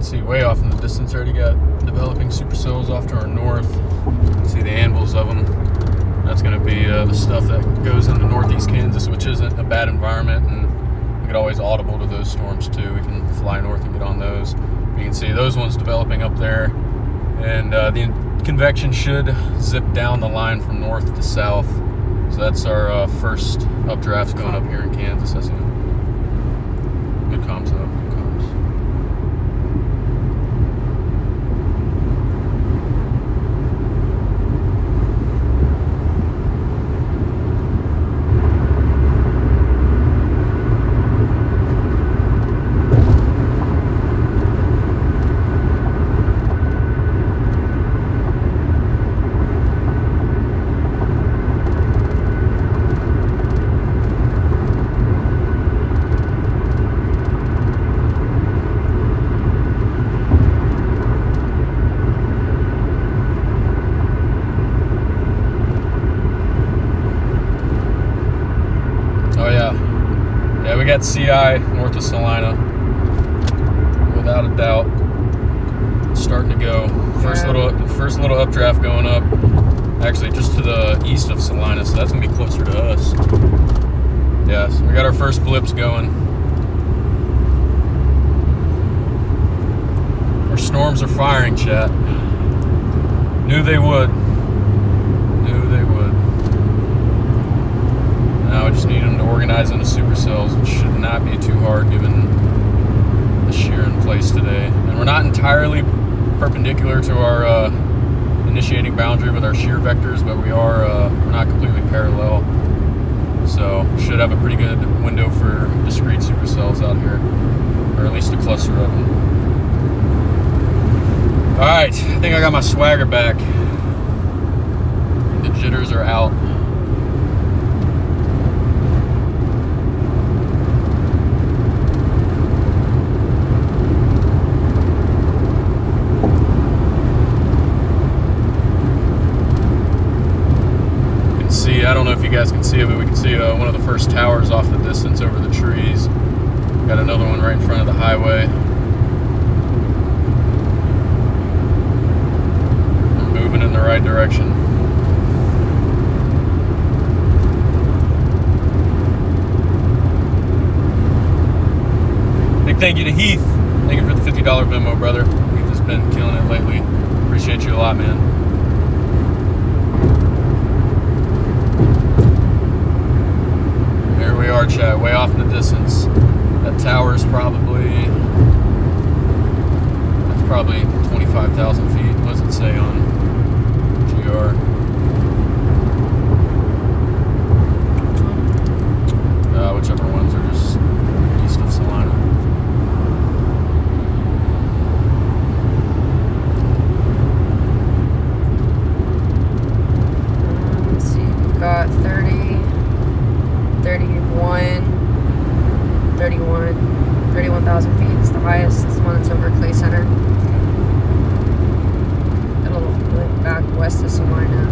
can see way off in the distance, already got developing supercells off to our north. You can see the anvils of them. That's going to be the stuff that goes into northeast Kansas, which isn't a bad environment, and we could always audible to those storms too. We can fly north and get on those. You can see those ones developing up there, and the convection should zip down the line from north to south. So that's our first updraft going up here in Kansas. That's good comms though. Good comms. We got CI north of Salina, without a doubt. It's starting to go. First little updraft going up, actually just to the east of Salina, so that's gonna be closer to us. Yeah, so we got our first blips going. Our storms are firing, chat. Knew they would. Now I just need them to organize into supercells, which should not be too hard given the shear in place today. And we're not entirely perpendicular to our initiating boundary with our shear vectors, but we're not completely parallel. So should have a pretty good window for discrete supercells out here, or at least a cluster of them. All right, I think I got my swagger back. The jitters are out. I don't know if you guys can see it, but we can see one of the first towers off the distance over the trees. Got another one right in front of the highway. We're moving in the right direction. Big thank you to Heath. Thank you for the $50 Venmo, brother. Heath has been killing it lately. Appreciate you a lot, man. We are, chat, way off in the distance. That tower is probably 25,000 feet. What does it say on GR? Whichever ones are just east of Salina. Let's see, we've got 31,000 feet is the highest. It's the one that's over Clay Center. A little bit back west of Salina.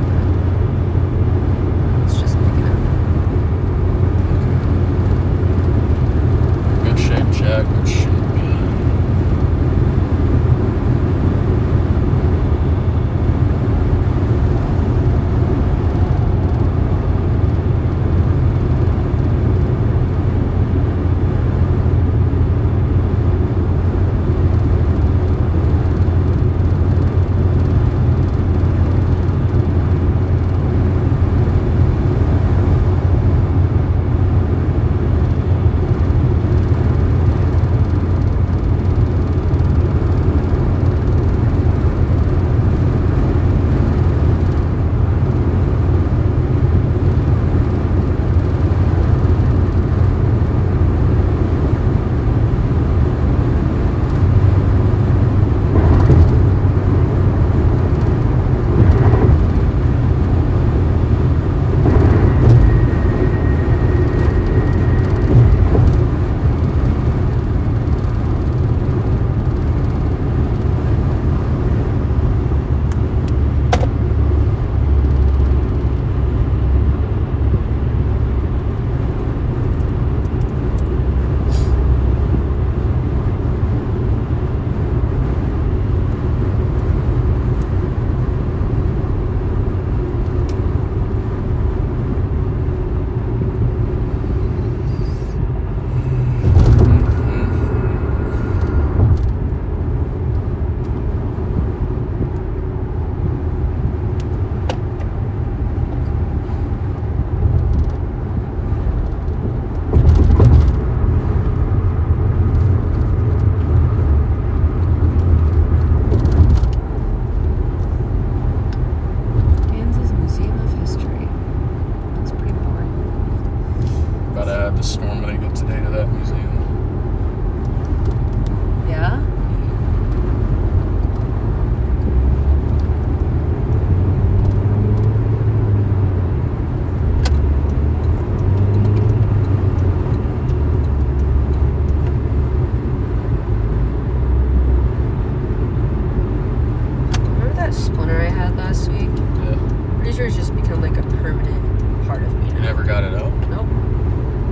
moisture has just become like a permanent part of me You now. never got it out? Nope.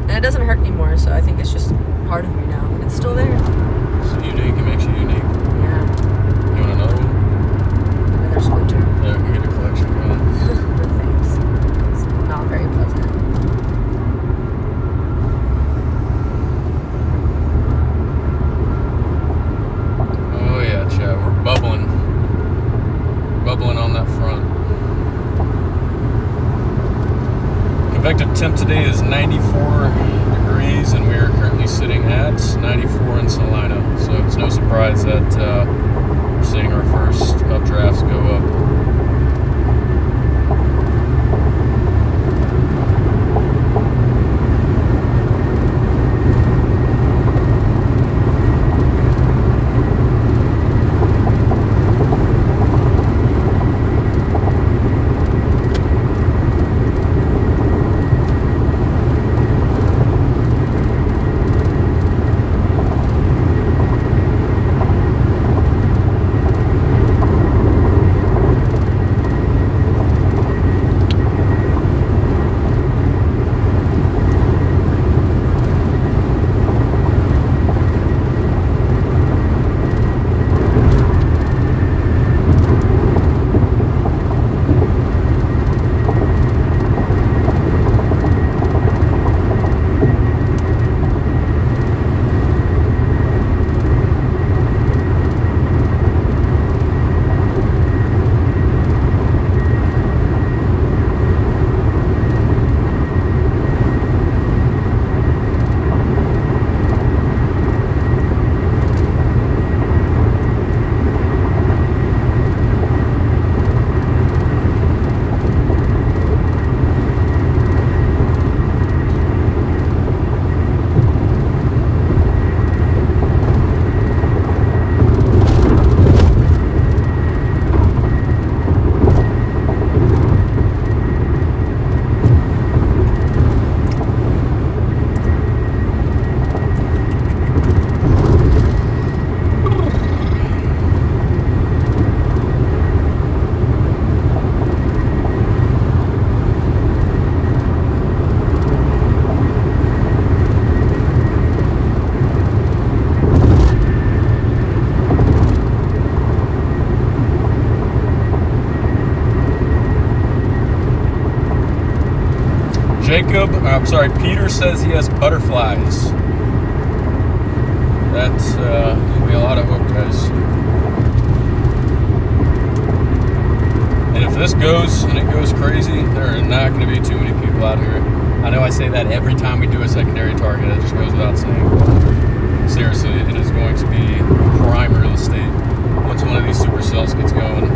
And it doesn't hurt anymore, so I think it's just part of me now. And it's still there. It's unique. It makes you unique. Yeah. You want another one? Another splinter. Yeah, we can get a collection going. No thanks. It's not very pleasant. Oh yeah, Chad, we're bubbling. Bubbling on that front. Convective temp today is 94 degrees, and we are currently sitting at 94 in Salina. So it's no surprise that we're seeing our first updrafts go up. Peter says he has butterflies. That's gonna be a lot of hook, guys. And if this goes and it goes crazy, there are not going to be too many people out here. I know I say that every time we do a secondary target. It just goes without saying. Seriously, it is going to be prime real estate once one of these supercells gets going.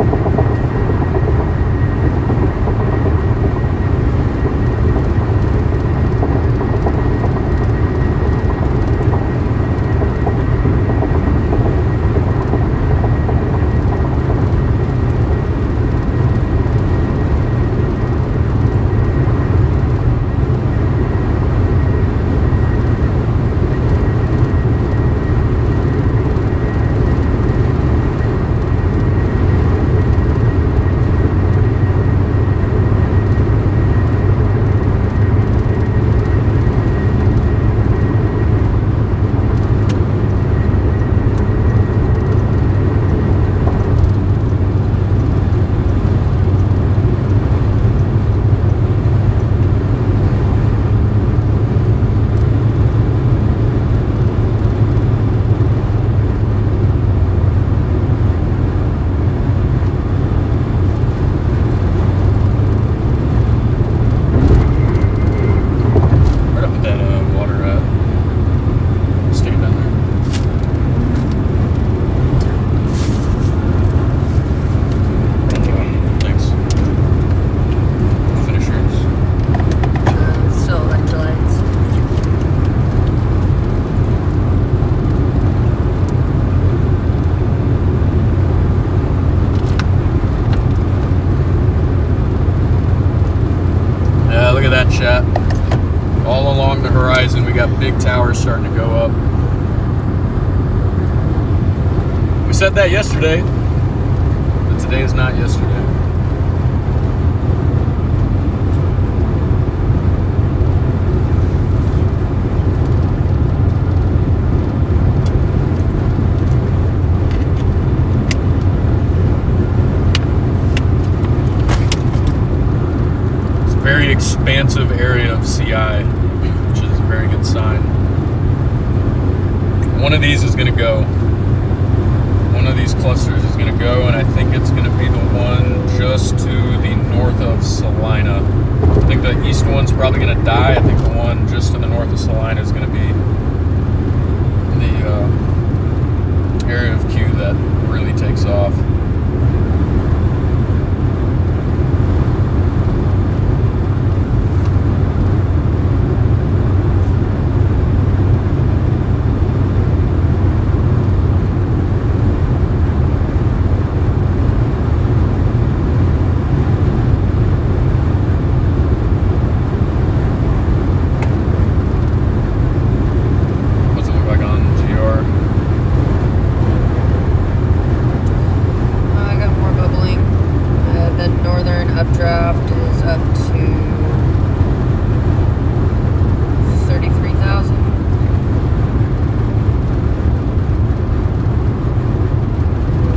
Chat. All along the horizon, we got big towers starting to go up. We said that yesterday, but today is not yesterday. very expansive area of CI, which is a very good sign. One of these is going to go. One of these clusters is going to go, and I think it's going to be the one just to the north of Salina. I think the east one's probably going to die. I think the one just to the north of Salina is going to be the area of Q that really takes off. Updraft is up to 33,000.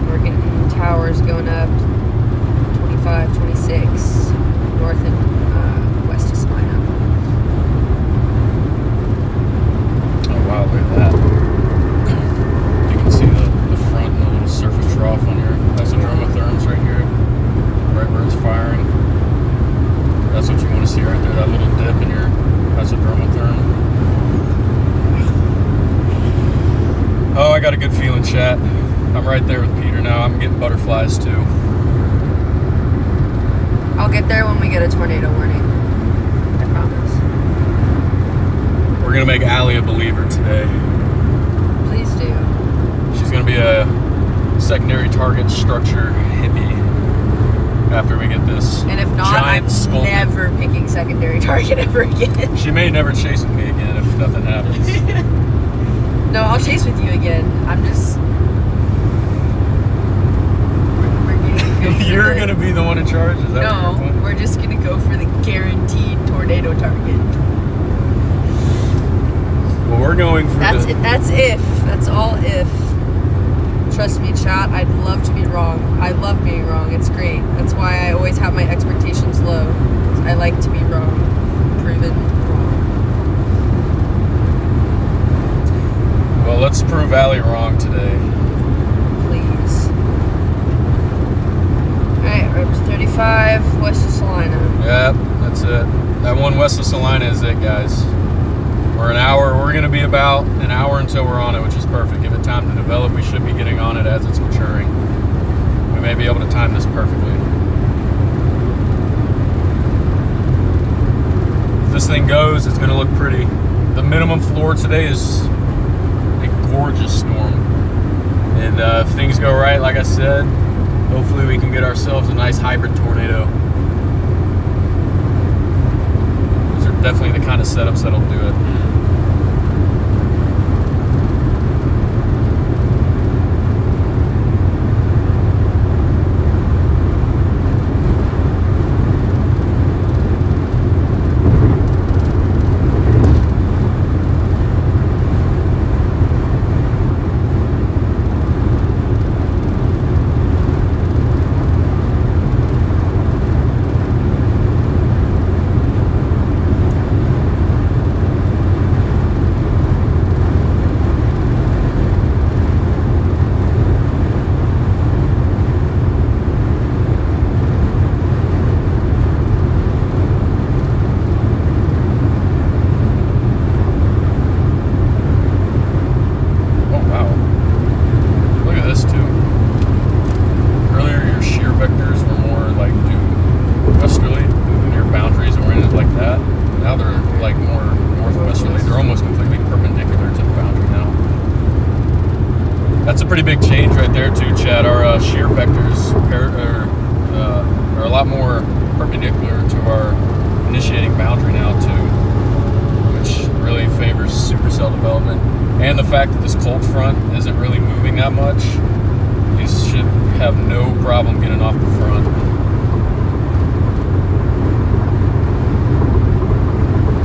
We're getting towers going up 25, 26 north and west of Salina. Oh wow, look at that. You can see the front and the little surface trough on your isothermotherms right here. Right where it's firing. That's what you want to see right there, that little dip in your isothermotherm. Oh, I got a good feeling, chat. I'm right there with Peter now. I'm getting butterflies too. I'll get there when we get a tornado warning. I promise. We're going to make Allie a believer today. Please do. She's going to be a secondary target structure hippie. After we get this and if not, giant I'm skull never picking secondary target ever again. She may never chase with me again if nothing happens. No, I'll chase with you again. I'm just... You're going to be the one in charge? Is that no, we're just going to go for the guaranteed tornado target. Well, we're going for That's it. That's if. That's all if. Trust me, chat, I'd love to be wrong. I love being wrong. It's great. That's why I always have my expectations low. I like to be wrong. Proven wrong. Well, let's prove Allie wrong today. Please. Alright, we're up to 35, west of Salina. Yep, that's it. That one west of Salina is it, guys. We're an hour. We're going to be about an hour until we're on it, which is perfect. Give it time to develop. We should be getting on it as it's maturing. We may be able to time this perfectly. If this thing goes, it's going to look pretty. The minimum floor today is a gorgeous storm. And if things go right, like I said, hopefully we can get ourselves a nice hybrid tornado. Those are definitely the kind of setups that'll do it. That's a pretty big change right there too, Chad. Our shear vectors are a lot more perpendicular to our initiating boundary now too, which really favors supercell development. And the fact that this cold front isn't really moving that much, you should have no problem getting off the front.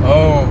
Oh.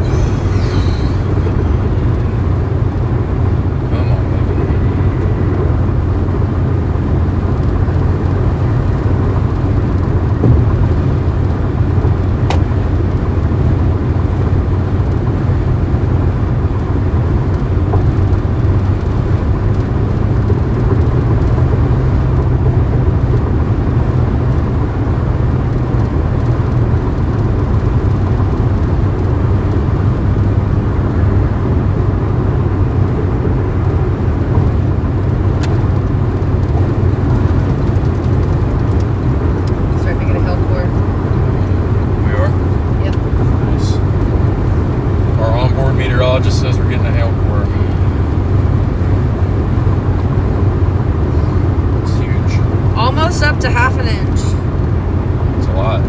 almost up to half an inch. It's a lot.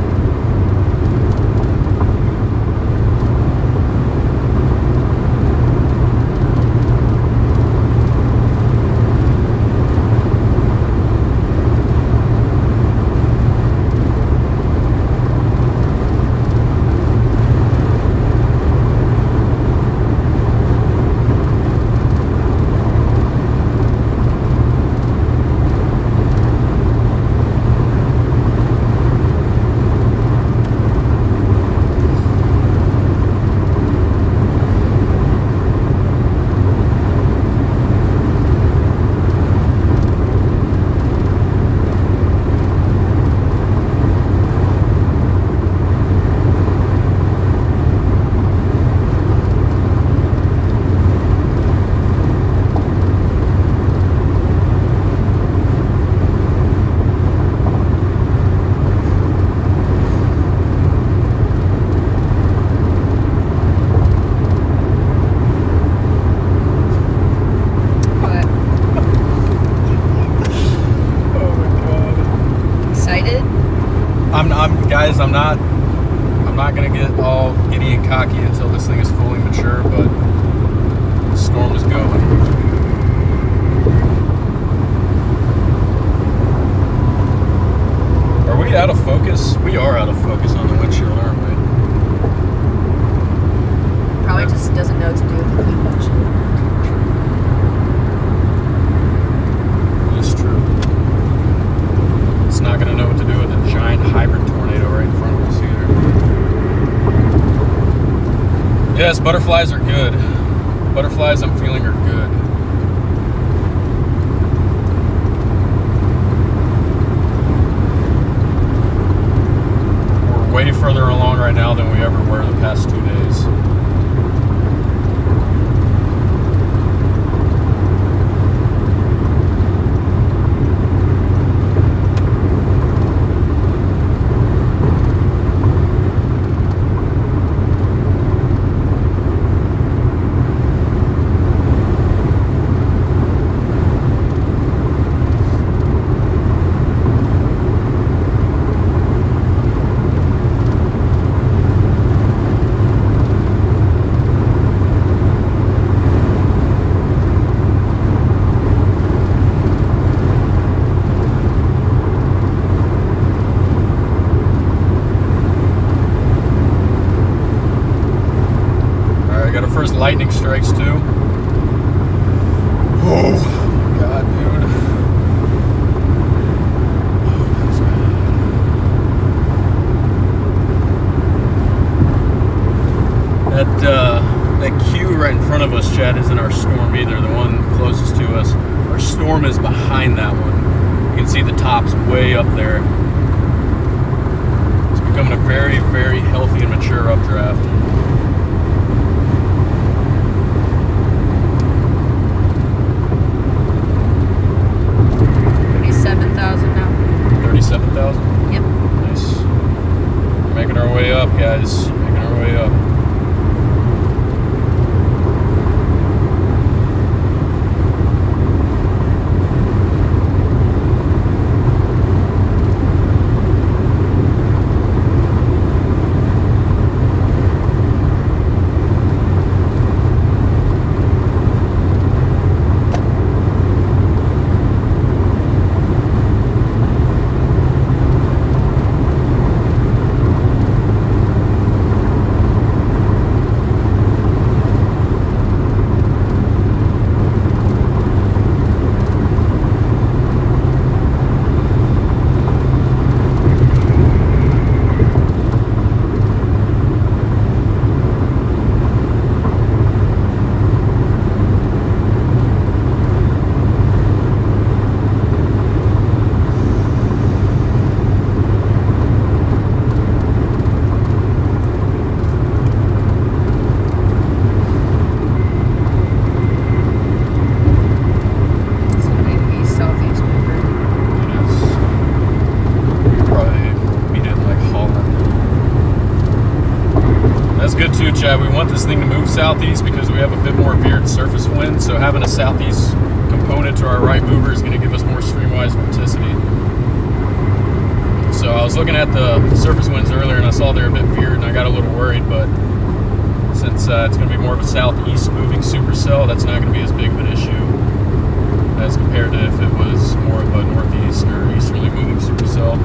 Guys, I'm not gonna get all giddy and cocky until this thing is fully mature, but the storm is going. Are we out of focus? We are out of focus on the windshield, aren't we? Probably just doesn't know what to do with the windshield. It's true. It's not gonna know what to do with a giant hybrid tornado right in front of us either. Yes, butterflies are good. Butterflies, I'm feeling, are good. We're way further along right now than we ever were the past 2 days. First lightning strikes too. Oh God, dude. That queue right in front of us, Chad, isn't our storm either. The one closest to us. Our storm is behind that one. You can see the top's way up there. It's becoming a very, very healthy and mature updraft. 37,000? Yep. Nice. We're making our way up, guys. Making our way up. Chad, we want this thing to move southeast because we have a bit more veered surface wind, so having a southeast component to our right mover is going to give us more streamwise vorticity. was looking at the surface winds earlier and I saw they're a bit veered and I got a little worried, but since it's going to be more of a southeast moving supercell, that's not going to be as big of an issue as compared to if it was more of a northeast or easterly moving supercell.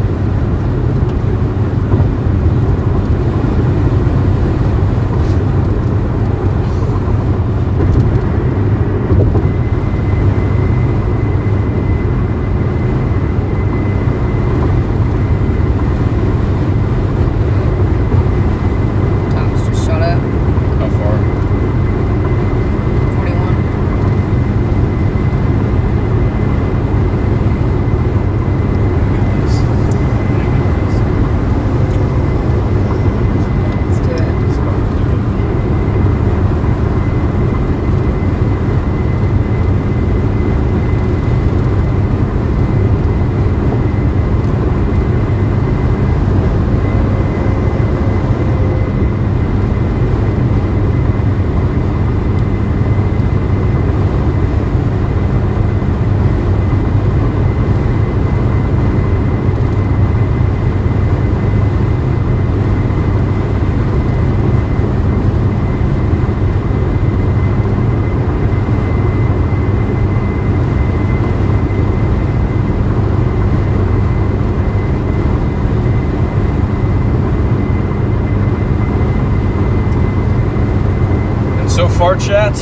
So far, chat,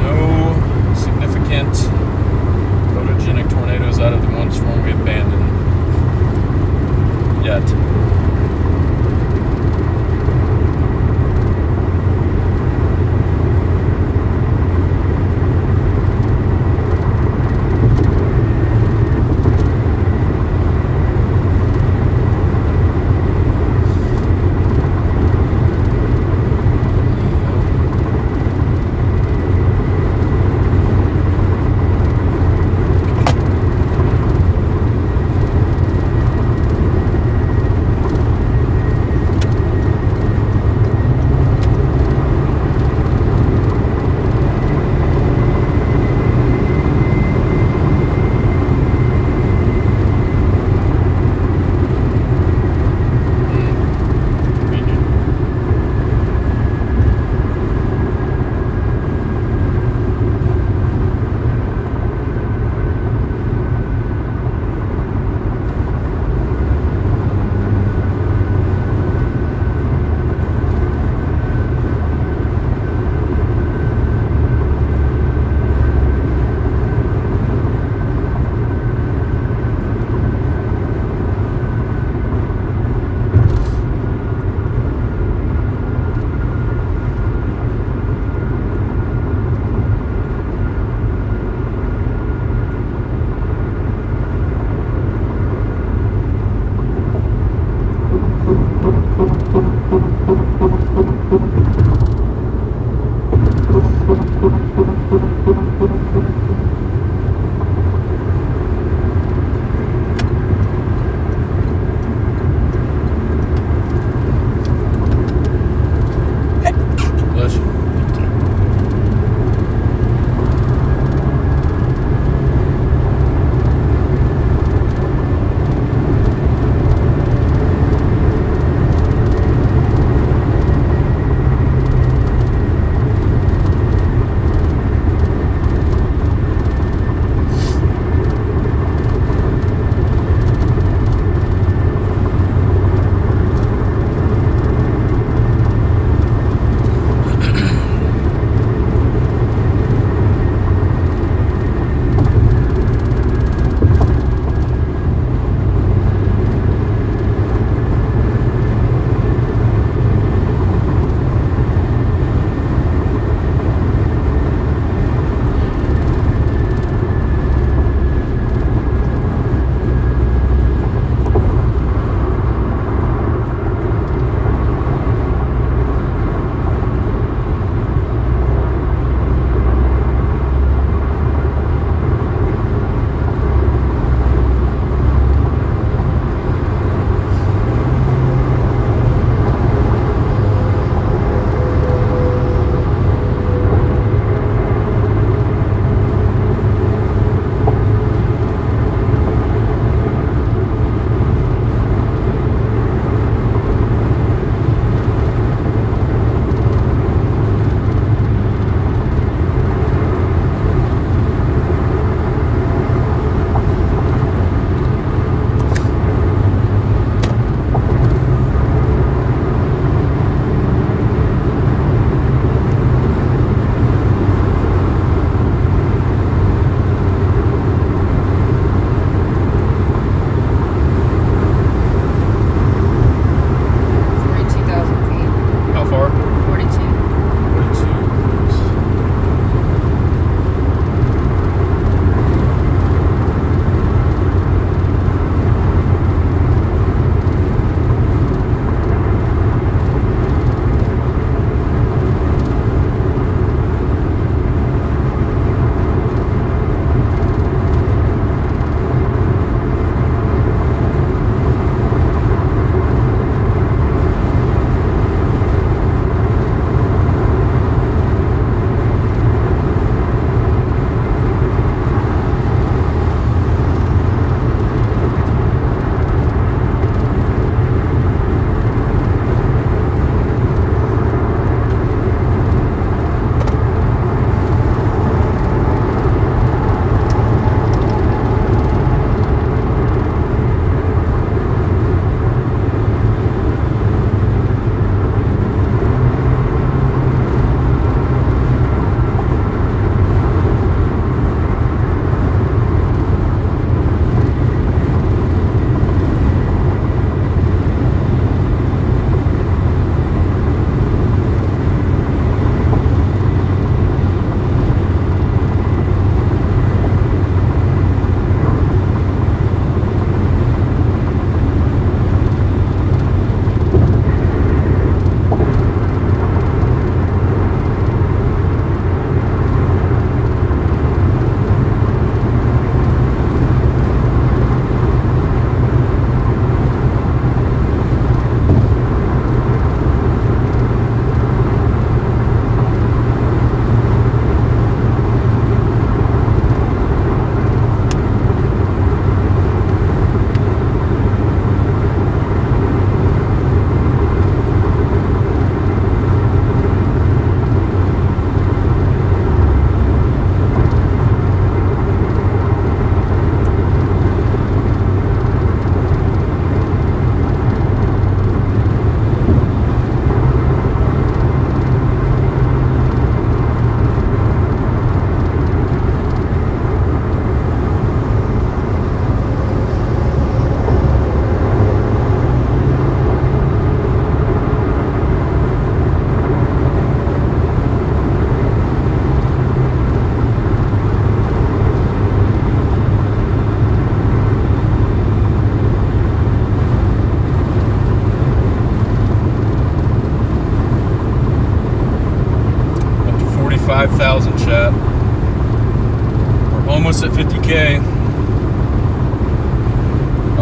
no significant photogenic tornadoes out of the one storm we abandoned yet.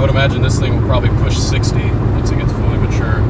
would imagine this thing will probably push 60 once it gets fully mature.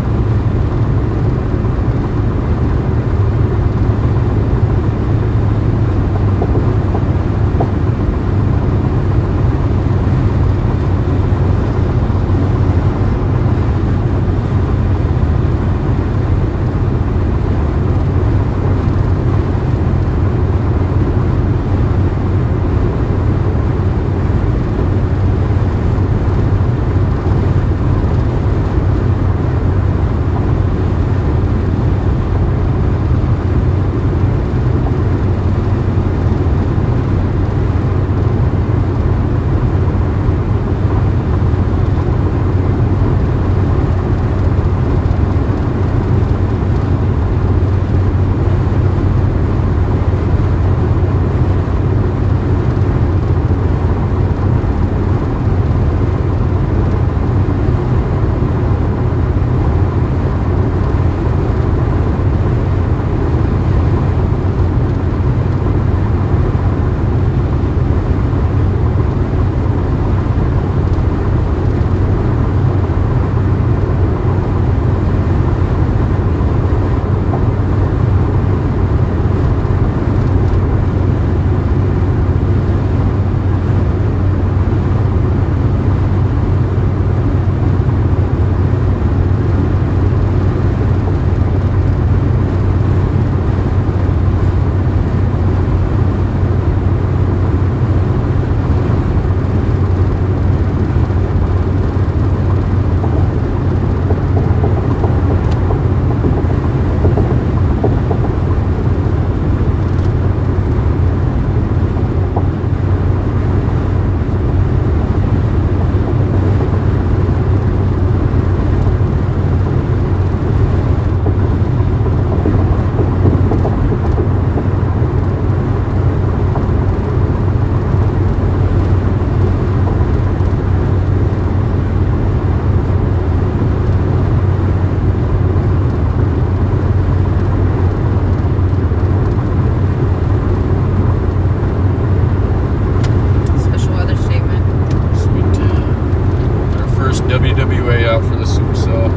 WWA out for the Supercell.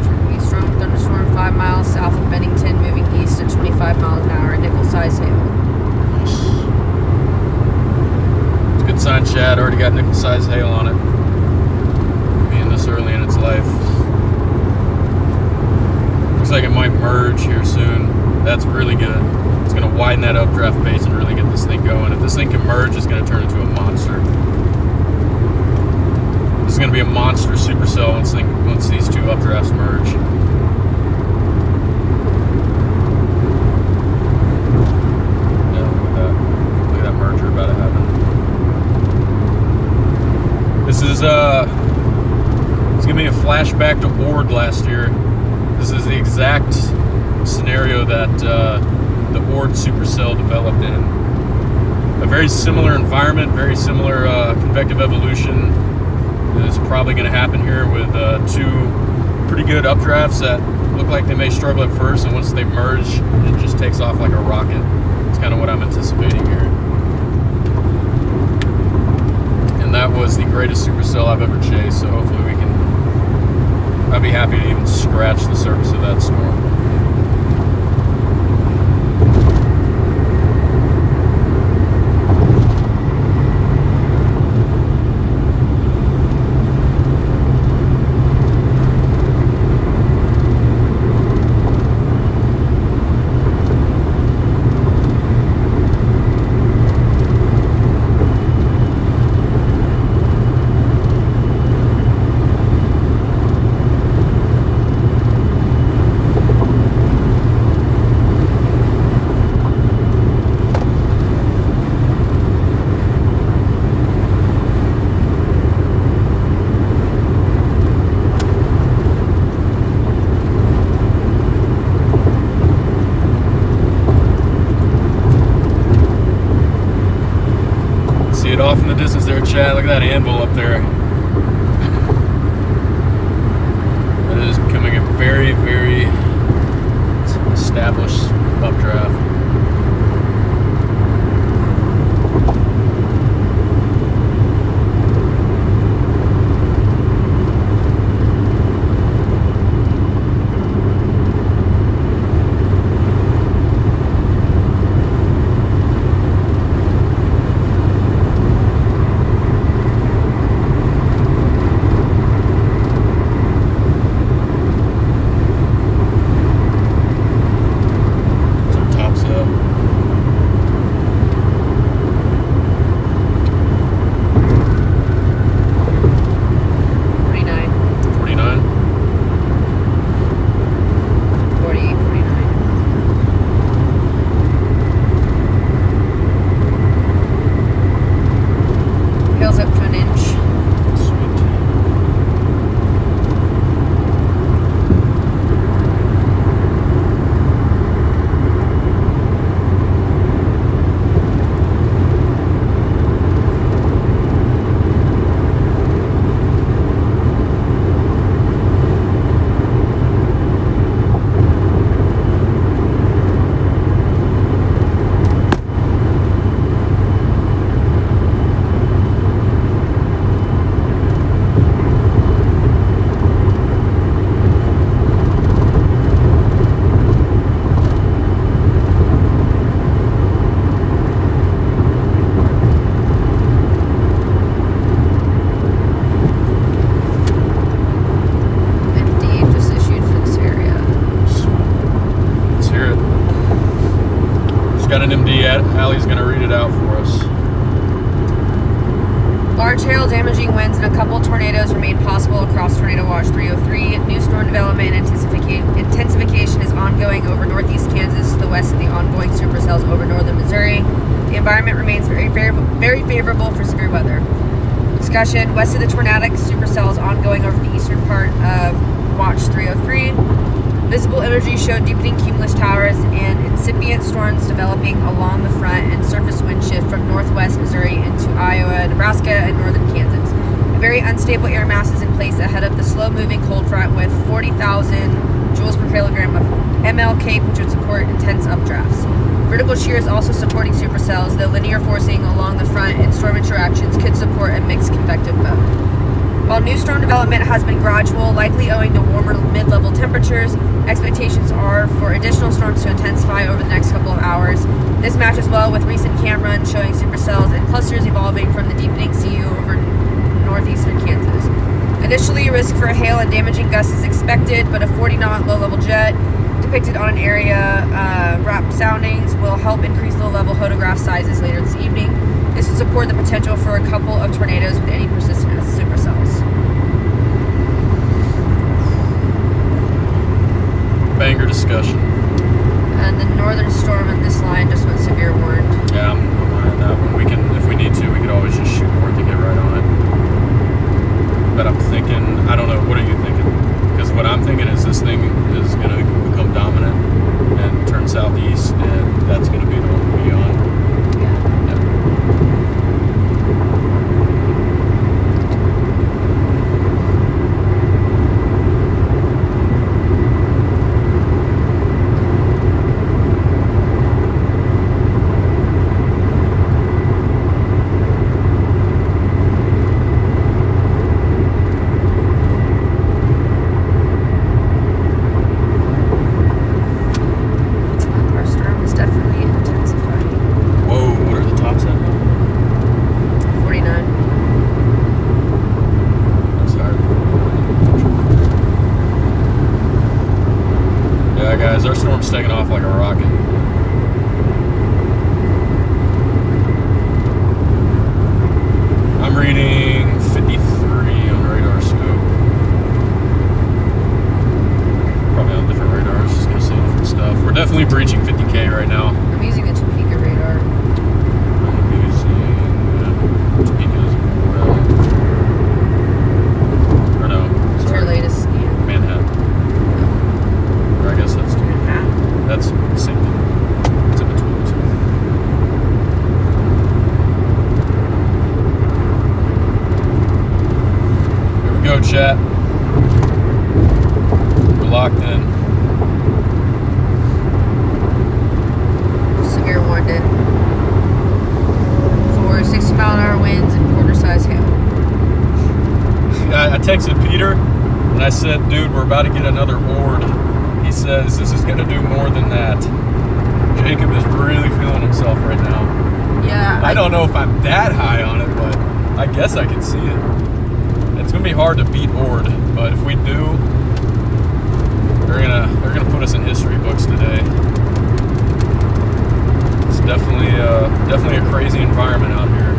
Turning east strong thunderstorm 5 miles south of Bennington, moving east at 25 miles an hour. Nickel-sized hail. It's a good sign, Chad. Already got nickel-sized hail on it. Being this early in its life. Looks like it might merge here soon. That's really good. It's going to widen that updraft base and really get this thing going. If this thing can merge, it's going to turn into a monster. This is going to be a monster supercell once these two updrafts merge. Yeah, look at that. Look at that merger about to happen. This is it's going to be a flashback to Ord last year. This is the exact scenario that the Ord supercell developed in. A very similar environment, very similar convective evolution is probably going to happen here with two pretty good updrafts that look like they may struggle at first, and once they merge, it just takes off like a rocket. It's kind of what I'm anticipating here. And that was the greatest supercell I've ever chased, so hopefully we can... I'd be happy to even scratch the surface of that storm. It off in the distance there, Chad. Look at that anvil up there. It is becoming a very, very established updraft. Large hail damaging winds and a couple tornadoes were made possible across Tornado Watch 303. New storm development and intensification is ongoing over northeast Kansas to the west of the ongoing supercells over northern Missouri. The environment remains very favorable for severe weather. Discussion: west of the tornadic supercells ongoing over the eastern part of Watch 303. Visible imagery showed deepening cumulus towers and incipient storms developing along the front and surface wind shift from northwest Missouri into Iowa, Nebraska, and northern Kansas. A very unstable air mass is in place ahead of the slow-moving cold front with 40,000 joules per kilogram of MLK, which would support intense updrafts. Vertical shear is also supporting supercells, though linear forcing along the front and storm interactions could support a mixed convective mode. While new storm development has been gradual, likely owing to warmer mid-level temperatures, expectations are for additional storms to intensify over the next couple of hours. This matches well with recent cam runs showing supercells and clusters evolving from the deepening CU over northeastern Kansas. Initially, risk for hail and damaging gusts is expected, but a 40-knot low-level jet depicted on an area wrap soundings will help increase low-level photograph sizes later this evening. This will support the potential for a couple of tornadoes with any persistent supercells. Banger discussion. And the northern storm in this line just went severe warned. Yeah, I'm on that one. We can, if we need to, we could always just shoot north to get right on it. But I'm thinking, I don't know, what are you thinking? Because what I'm thinking is this thing is going to become dominant and turn southeast, and that's going to be the one we'll be on. Our storm's taking off like a rocket. I'm reading 53 on radar scope. Probably on different radars, just gonna see different stuff. We're definitely breaching 50K right now. I'm using a Topeka radar. I'm using Topeka as well. Or no, What's sorry. your latest scan? Manhattan. Or I guess that's Topeka. That's the same thing. It's in between the two. Here we go, chat. We're locked in. Severe warned it. For 60-mile-an-hour winds and quarter-size hail. I texted Peter and I said, dude, we're about to get another ord. He says this is going to do more than that. Jacob is really feeling himself right now. Yeah. I don't know if I'm that high on it, but I guess I can see it. It's going to be hard to beat ord, but if we do, they're gonna put us in history books today. It's definitely a crazy environment out here.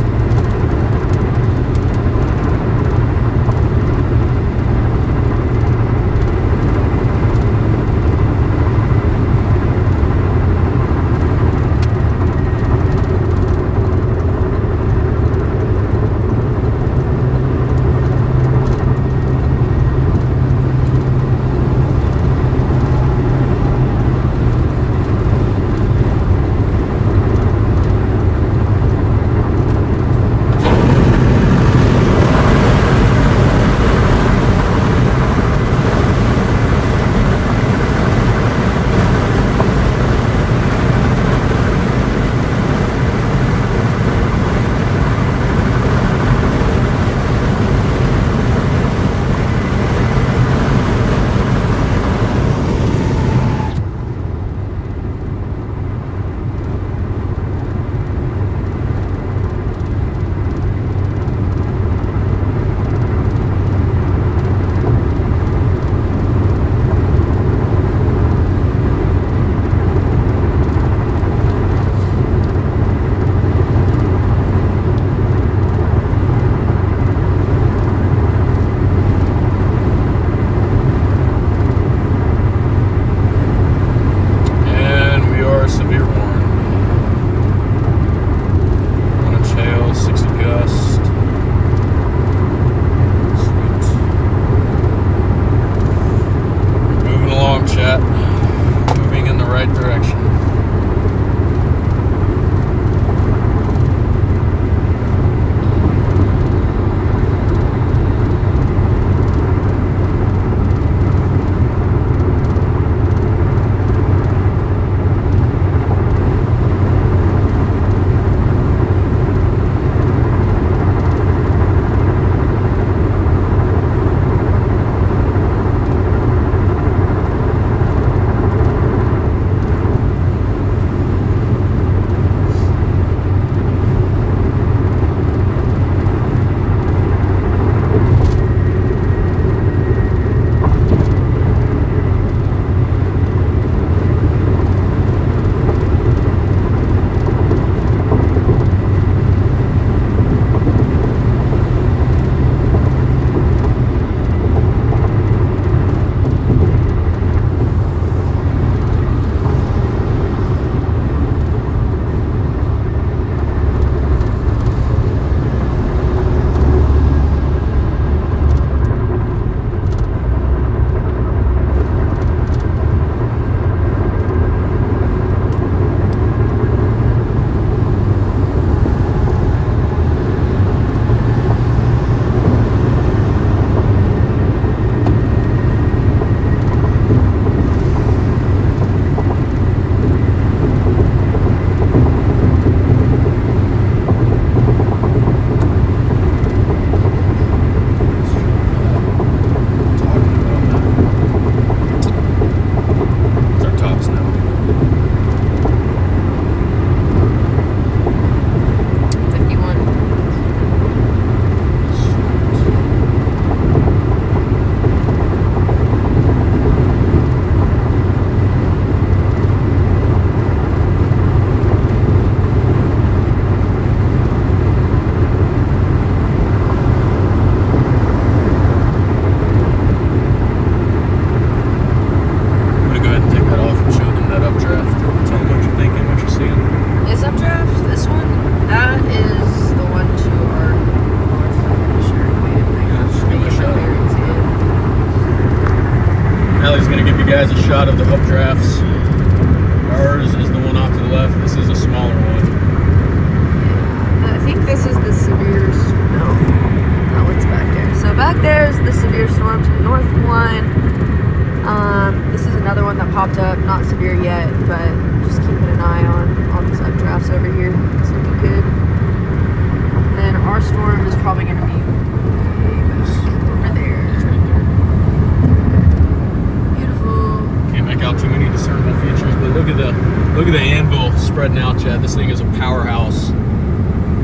This thing is a powerhouse.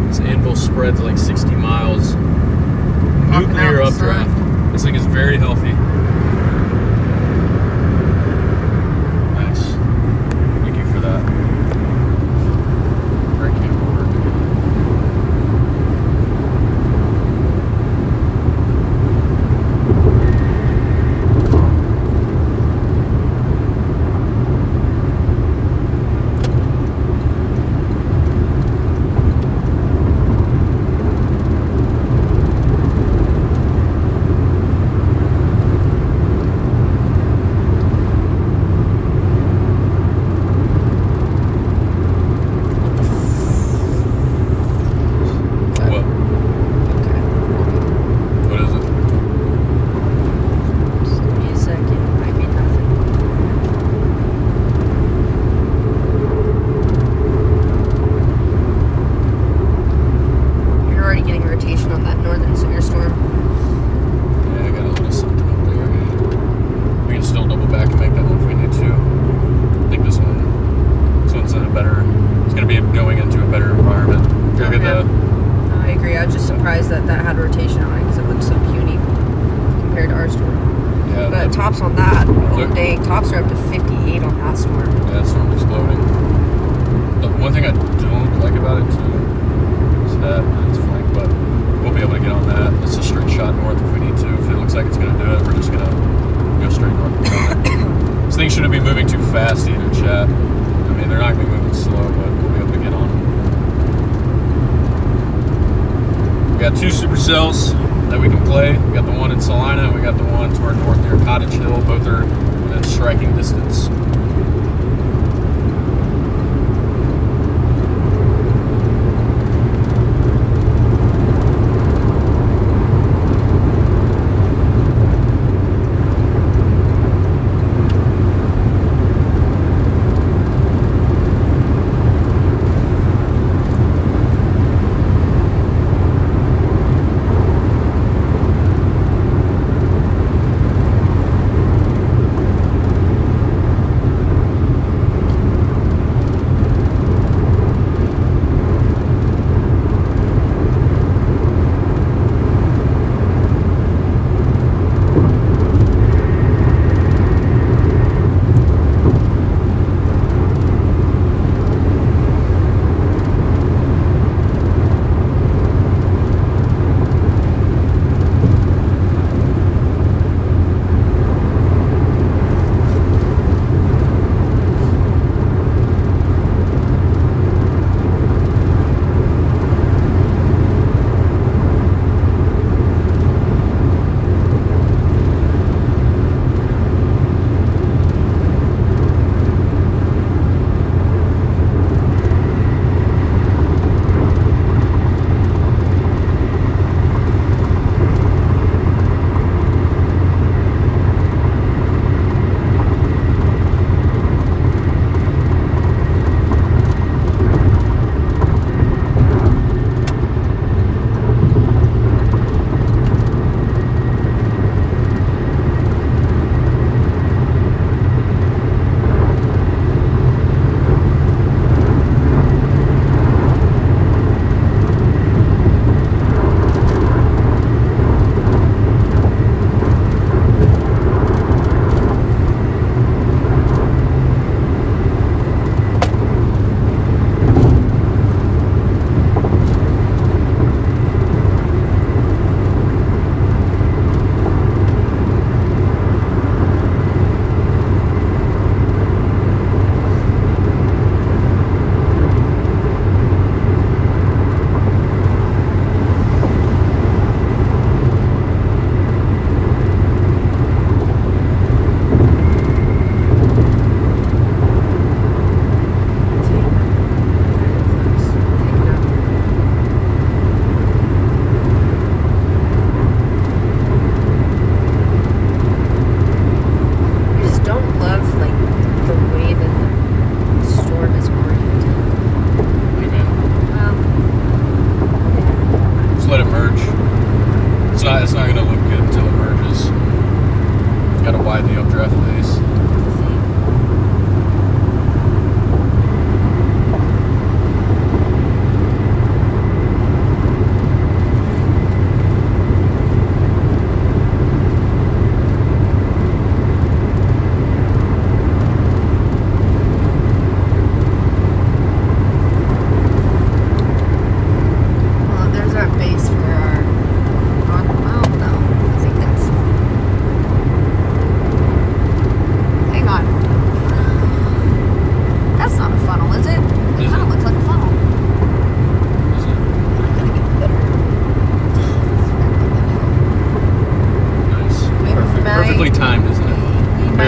This anvil spreads like 60 miles. Nuclear updraft. This thing is very healthy. Nice. Thank you for that. Brake cam will work. What? Okay. What is it? Just give me a second. Might be nothing. You're already getting rotation on that northern severe storm. Yeah, I got a little something up there. We can still double back and make that one if we need to. I think this one's in a better, it's going to be going into a better environment. Look at Yeah. the, No, I agree. I was just surprised that had rotation on it because it looks so puny compared to our storm. yeah, But the, tops on that, oh Look. dang, tops are up to 58 on that storm. yeah, that storm's exploding. The one thing I don't like about it too is that it's flanked, but we'll be able to get on that. It's a straight shot north if we need to. If it looks like it's going to do it, we're just going to go straight north. This thing shouldn't be moving too fast either, chat. I mean, they're not going to be moving slow, but we'll be able to get on them. We got 2 supercells that we can play. We got the one in Salina and we got the one toward north near Cottage Hill. Both are within striking distance.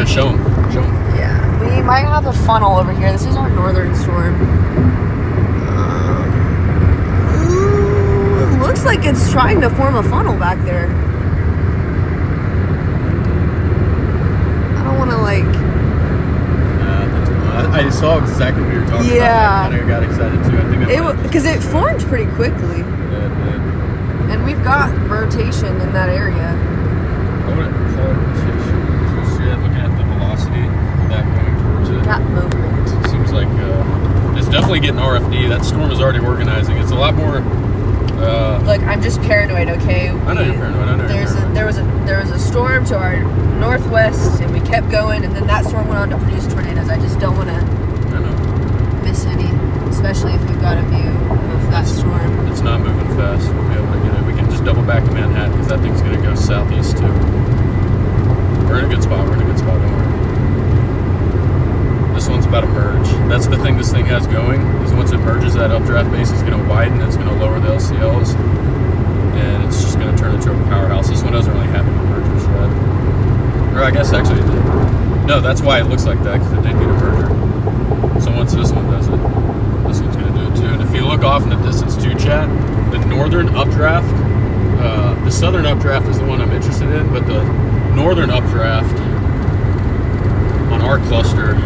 ahead, show them. Show them. Yeah, we might have a funnel over here. This is our northern storm. It looks like it's trying to form a funnel back there. I don't want to like... I saw exactly what you were talking about. I kind of got excited too. I think because it formed pretty quickly. Yeah. And we've got rotation in that area. I wouldn't call it rotation. Just looking at the velocity of that going towards it. That movement. Seems like it's definitely getting RFD. That storm is already organizing. It's a lot more. Look, I'm just paranoid, okay? I know you're paranoid. I know you're paranoid. There was a storm to our northwest, and we kept going, and then that storm went on to produce tornadoes. I just don't want to miss any, especially if we've got a view of that storm. It's not moving fast. We'll be able to get it. We can just double back to Manhattan because that thing's going to go southeast too. We're in a good spot. Don't worry. This one's about to merge. That's the thing this thing has going, is once it merges, that updraft base is going to widen. It's going to lower the LCLs, and it's just going to turn into a powerhouse. This one doesn't really have any mergers yet. Or I guess actually it did. No, that's why it looks like that, because it did get a merger. So once this one does it, this one's going to do it too. And if you look off in the distance too, chat, the northern updraft, the southern updraft is the one I'm interested in, but the northern updraft on our cluster,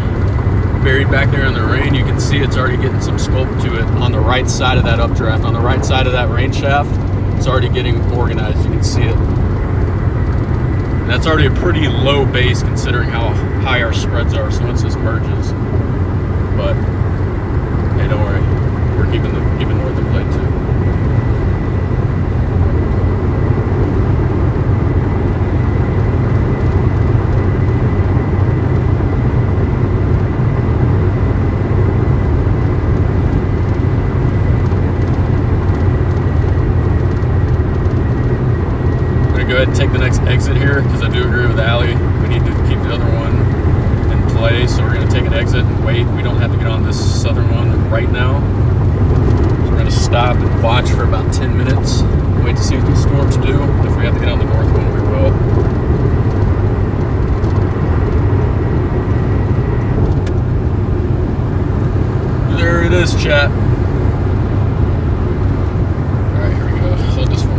buried back there in the rain, you can see it's already getting some sculpt to it on the right side of that updraft. On the right side of that rain shaft, it's already getting organized. You can see it. And that's already a pretty low base considering how high our spreads are. So once this merges, but hey, don't worry, we're keeping north of plate too. Go ahead and take the next exit here because I do agree with Allie. We need to keep the other one in play, so we're going to take an exit and wait. We don't have to get on this southern one right now. So we're going to stop and watch for about 10 minutes. Wait to see what the storms do. If we have to get on the north one, we will. There it is, chat. All right, here we go. Hold this one.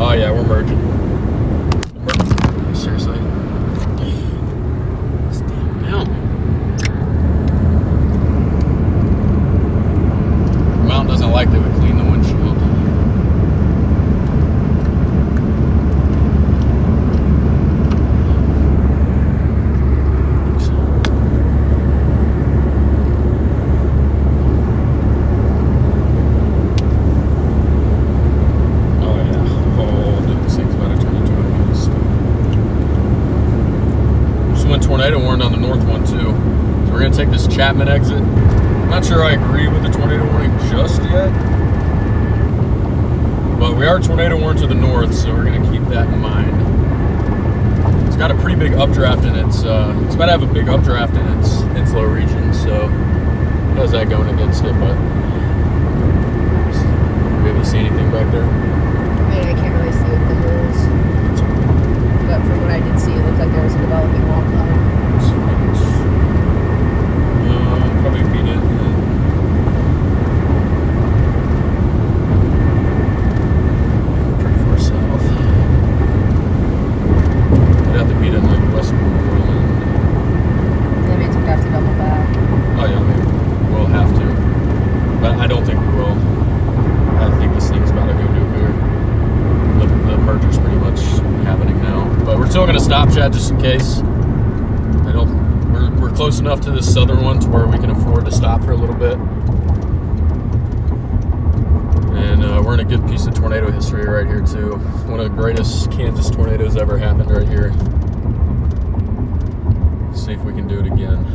Oh yeah, we're merging. Seriously. This damn mountain. The mountain doesn't like that we clean the windshield. Tornado warned on the north one too. So we're gonna take this Chapman exit. I'm not sure I agree with the tornado warning just yet, but we are tornado warned to the north, so we're gonna keep that in mind. It's got a pretty big updraft in its. It's about to have a big updraft in its inflow region. So how's that going against it? But we able to see anything back there? I mean, I can't really see what the hills. But from what I did see, it looked like there was a developing wall cloud. Probably beat it. Pretty far south. We'd have to beat it like Westmoreland. That means we'd have to double back. Oh yeah, maybe we'll have to. But I don't think we will. I think this thing's about to go nuclear. The merger's pretty much happening now. But we're still gonna stop, chat, just in case. We're close enough to this southern one to where we can afford to stop for a little bit. And we're in a good piece of tornado history right here too. One of the greatest Kansas tornadoes ever happened right here. Let's see if we can do it again.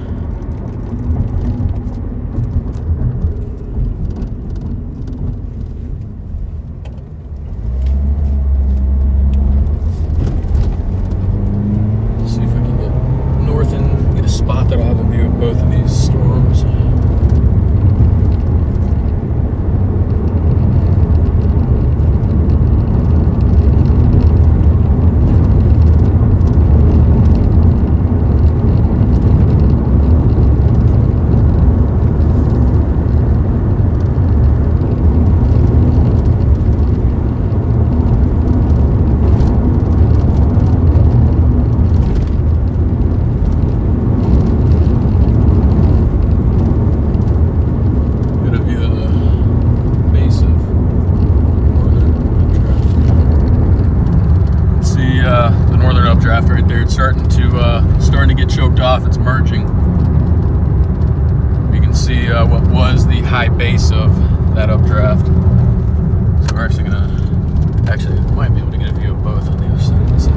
it's starting to get choked off. It's merging. You can see what was the high base of that updraft. So we're actually we might be able to get a view of both on the other side of this.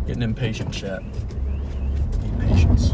Getting impatient, chat. Need patience.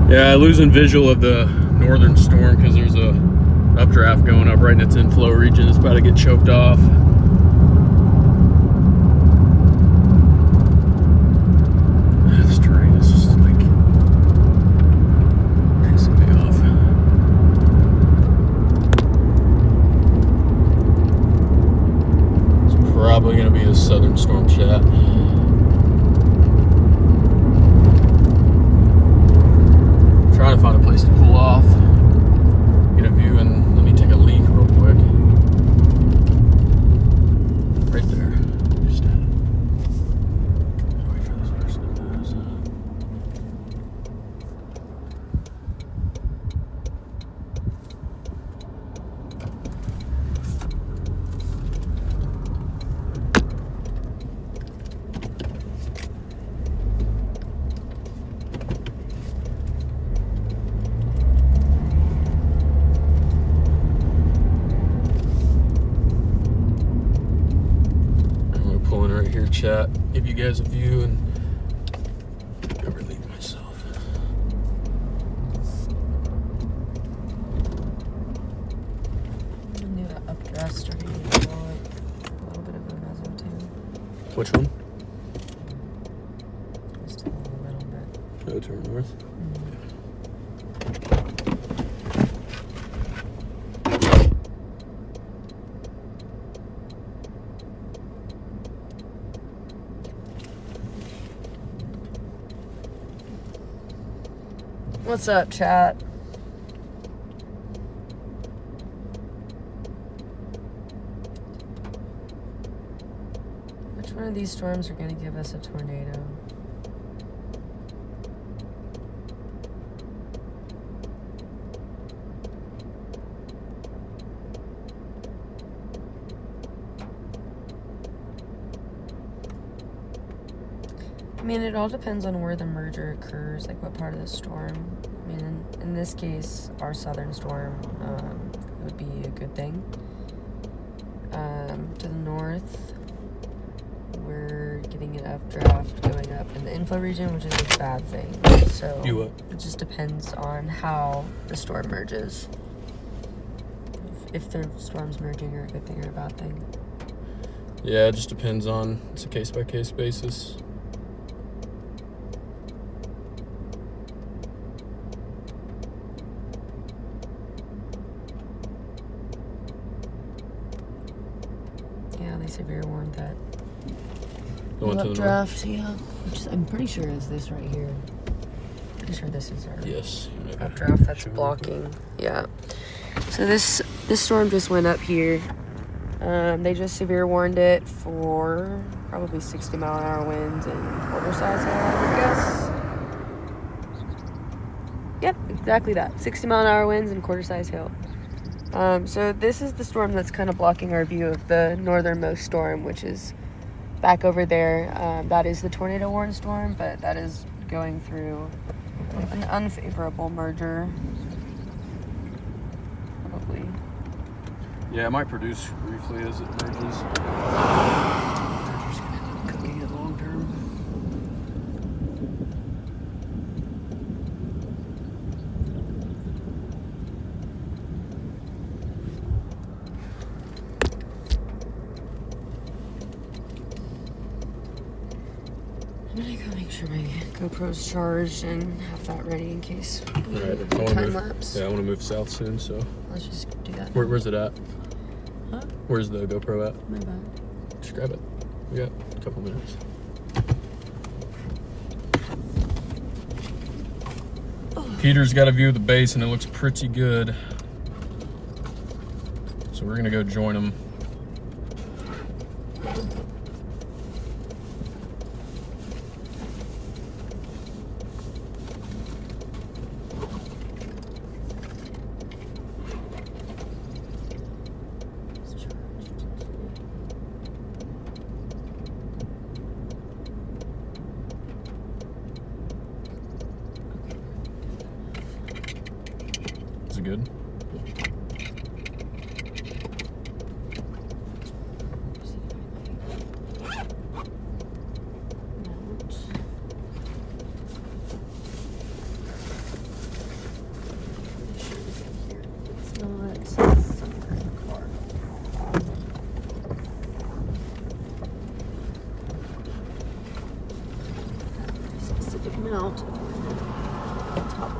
Yeah, losing visual of the northern storm because there's a updraft going up right in its inflow region. It's about to get choked off. This terrain is just like pissing me off. It's probably going to be the southern storm, chat. Trying to find a place to pull off, get a view, and let me take a leak real quick. Right there. Just wait for this person to pass. Right here, chat. Give you guys a view and go relieve myself. I knew that updraft started to blow up a little bit of a mezzo too. Which one? Just a little bit. Go to north. What's up, chat? Which one of these storms are going to give us a tornado? I mean, it all depends on where the merger occurs, like what part of the storm. I mean, in this case, our southern storm would be a good thing. To the north, we're getting an updraft going up in the inflow region, which is a bad thing. So You what? it just depends on how the storm merges. If the storm's merging are a good thing or a bad thing. Yeah, it just depends on, it's a case-by-case basis. they severe warned that. Going to the Updraft, yeah. Which is, I'm pretty sure is this right here. Pretty sure this is our Yes. updraft that's blocking. Yeah. So this storm just went up here. They just severe warned it for probably 60-mile-an-hour winds and quarter-size hail, I would guess. Yep, exactly that. 60-mile-an-hour winds and quarter-size hail. So this is the storm that's kind of blocking our view of the northernmost storm, which is back over there. That is the tornado warning storm, but that is going through an unfavorable merger. Probably. Yeah, it might produce briefly as it merges. Cooking it long term. I'm gonna go make sure my GoPro's charged and have that ready in case we time lapse. Yeah, I want to move south soon, so. Let's just do that. Where's it at? Huh? Where's the GoPro at? My bad. Just grab it. We got a couple minutes. Peter's got a view of the base and it looks pretty good. So we're gonna go join him. Is it good? Specific mount. Top.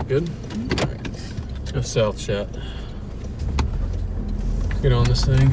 Good? Alright. Let's go south, chat. Let's get on this thing.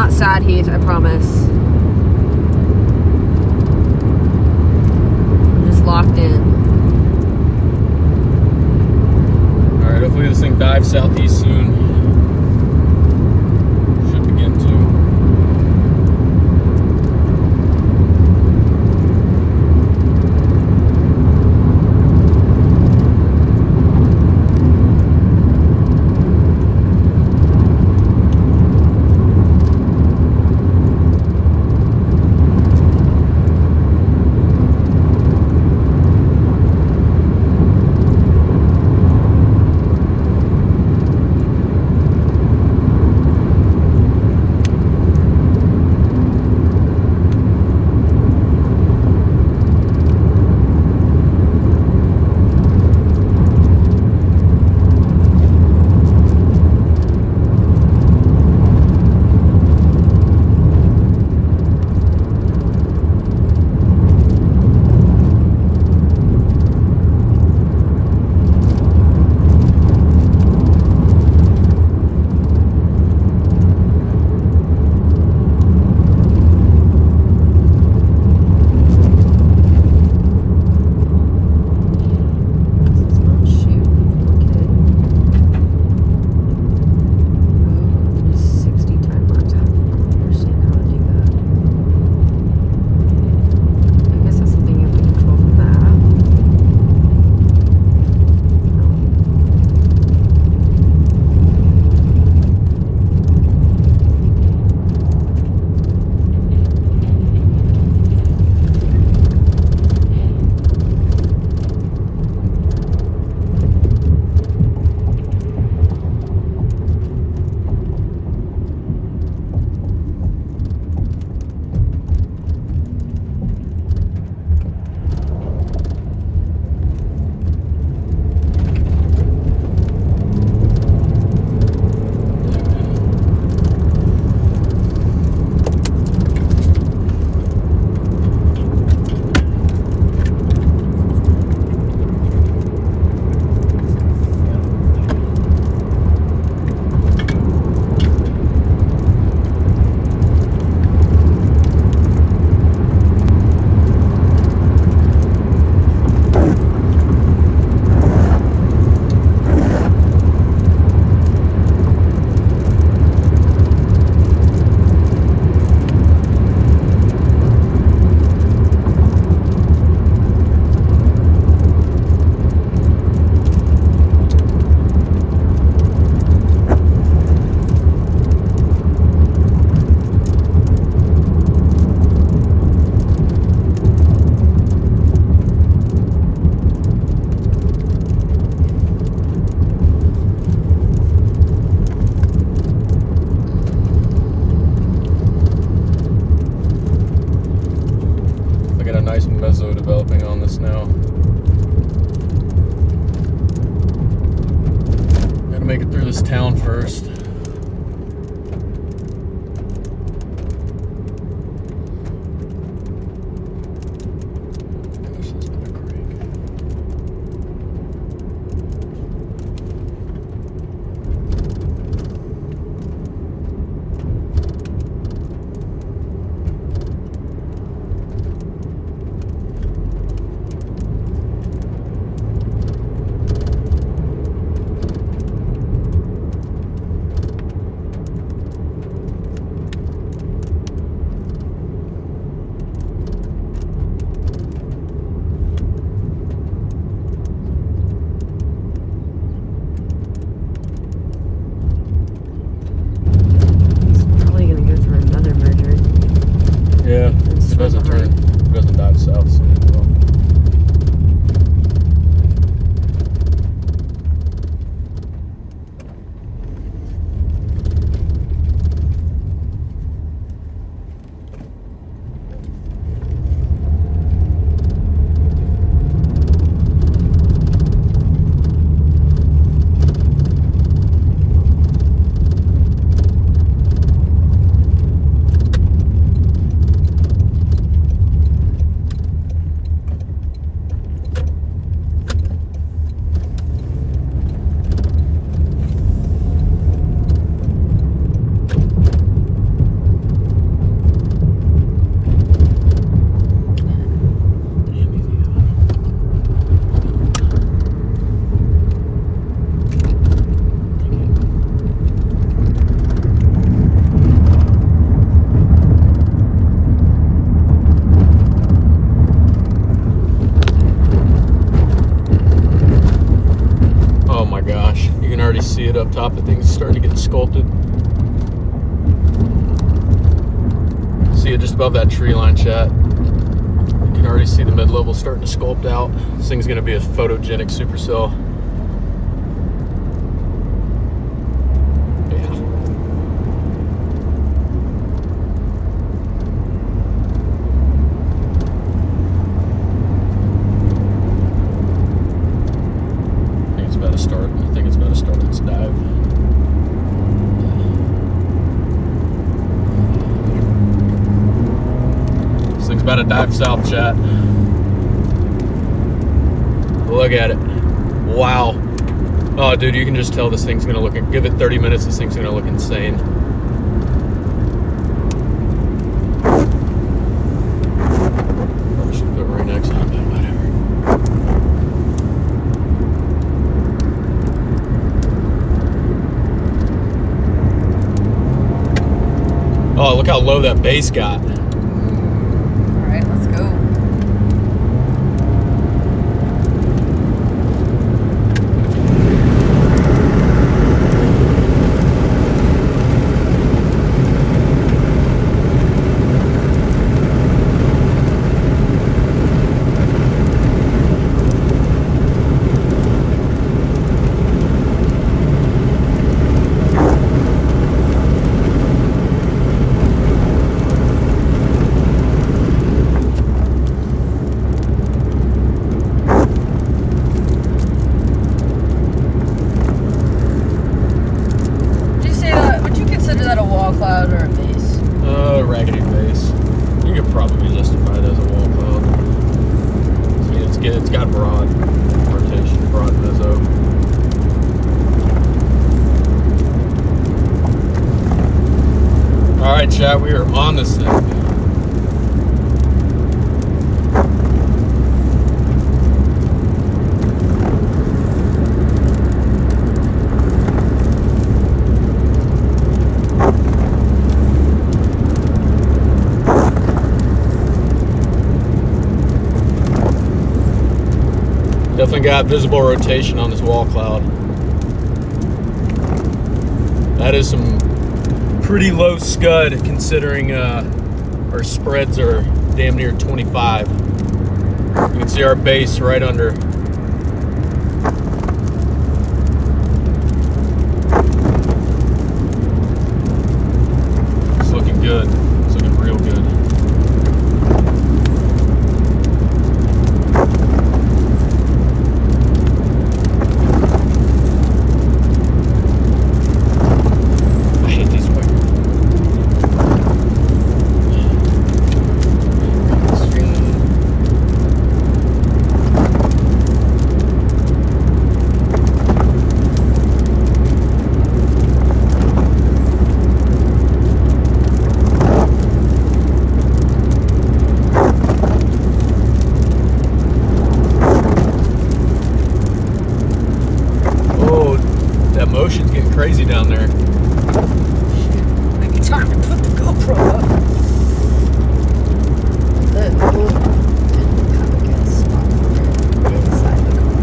Sad, Heath, I promise. I'm just locked in. Alright, hopefully this thing dives southeast soon. Should begin to. make it through this town first. Yeah, it doesn't turn. It doesn't dive south so well. See it up top. The thing's starting to get sculpted. See it just above that tree line, chat. You can already see the mid-level starting to sculpt out. This thing's going to be a photogenic supercell. About to dive south, chat. Look at it. Wow. Oh, dude, you can just tell this thing's gonna look. Give it 30 minutes, this thing's gonna look insane. Probably should put it right next to it, but whatever. Oh, look how low that base got. It's got broad rotation, broad mezzo. All right, chat, we are on this thing. Definitely got visible rotation on this wall cloud. That is some pretty low scud considering our spreads are damn near 25. You can see our base right under. It's looking good. It's looking real good. crazy down there. Might be time to put the GoPro up. Didn't have a good spot for it inside the car.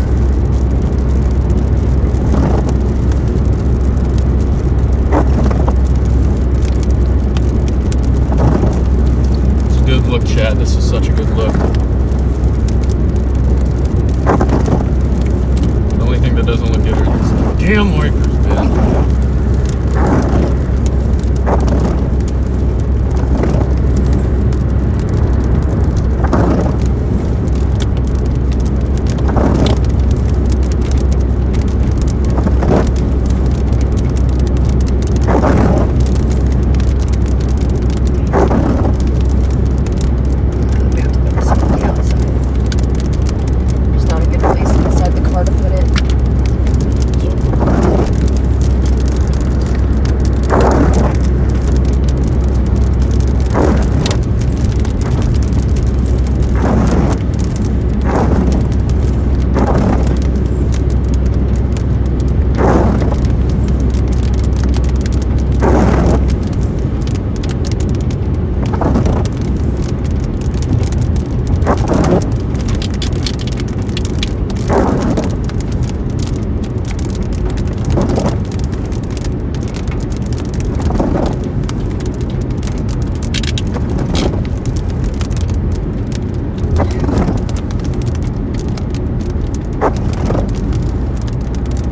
It's a good look, Chad. This is such a good look. The only thing that doesn't look good are these damn wipers, man. We have to put this on the outside. There's not a good place inside the car to put it.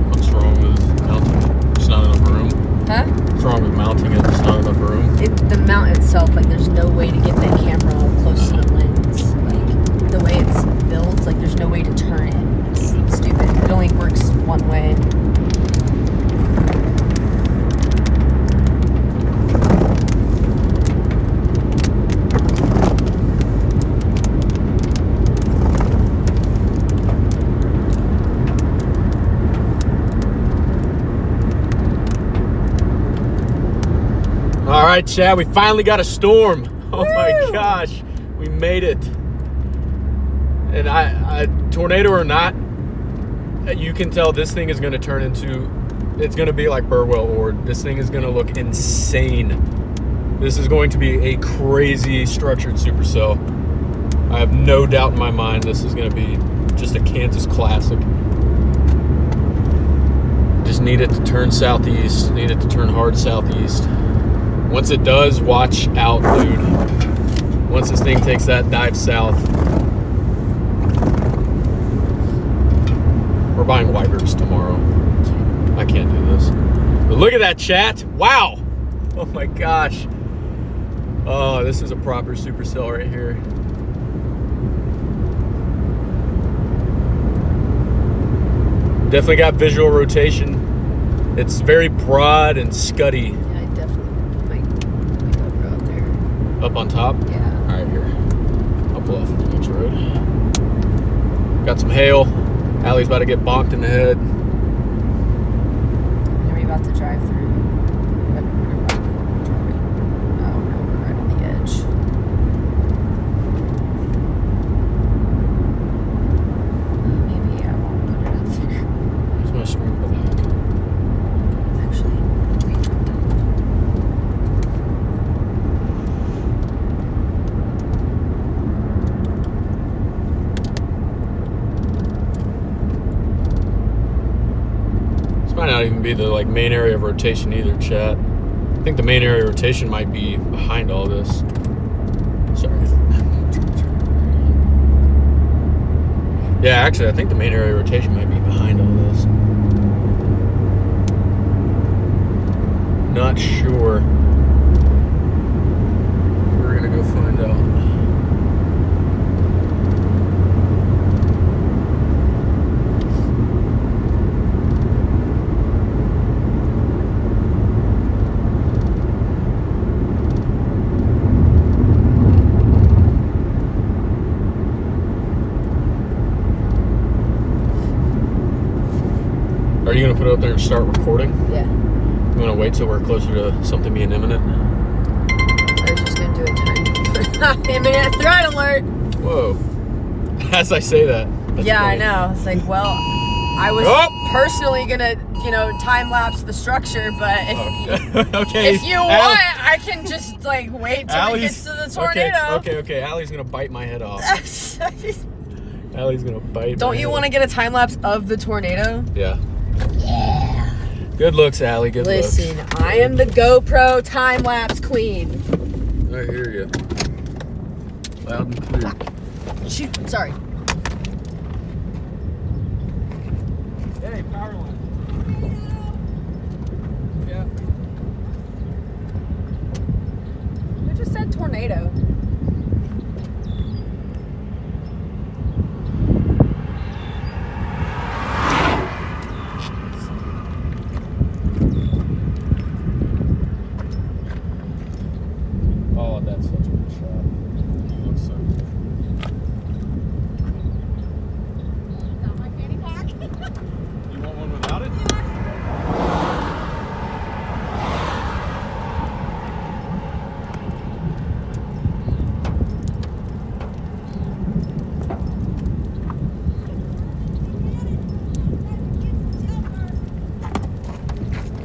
What's wrong with mounting it? There's not enough room. Huh? What's wrong with mounting it? There's not enough room. The mount itself, like there's no way to get that camera close to the lens. Like the way it's built, like there's no way to turn it. It's stupid. It only works one way. All right, Chad, we finally got a storm. Oh my gosh, we made it. And I tornado or not, you can tell this thing is going to turn into, it's going to be like Burwell Ord. This thing is going to look insane. This is going to be a crazy structured supercell. I have no doubt in my mind this is going to be just a Kansas classic. Just need it to turn southeast, need it to turn hard southeast. Once it does, watch out, dude. Once this thing takes that dive south, we're buying wipers tomorrow. I can't do this. But look at that, chat. Wow. Oh my gosh. Oh, this is a proper supercell right here. Definitely got visual rotation. It's very broad and scuddy. Yeah, I definitely might go out there. Up on top? Yeah. All right, here. I'll pull off the beach road. Got some hail. Allie's about to get bonked in the head. Are we about to drive through? What are we about to drive? Oh no, we're right on the edge. Maybe I won't put it up there. Here's my screen for that. Actually, wait. This might not even be the main area of rotation either, chat. I think the main area of rotation might be behind all this. Sorry. Yeah, actually, I think the main area of rotation might be behind all this. Not sure. We're gonna go find out. Are you gonna put it up there and start recording? Yeah. You wanna wait till we're closer to something being imminent? I was just gonna do a time. Imminent threat alert. Whoa. As I say that. That's Yeah, I funny. know. It's like, well, I was Oh! personally gonna time lapse the structure, but Okay. if you want, I can just like wait till it gets to the tornado. Okay. Allie's gonna bite my head off. Allie's gonna bite. Don't you want to get a time lapse of the tornado? Yeah. Good looks, Allie. Good looks. Listen, I am the GoPro time lapse queen. I hear you. Loud and clear. Shoot, sorry. Hey, power line. Yeah. I just said tornado. Oh, that's such a good shot. He looks so good. Got my fanny pack. You want one without it?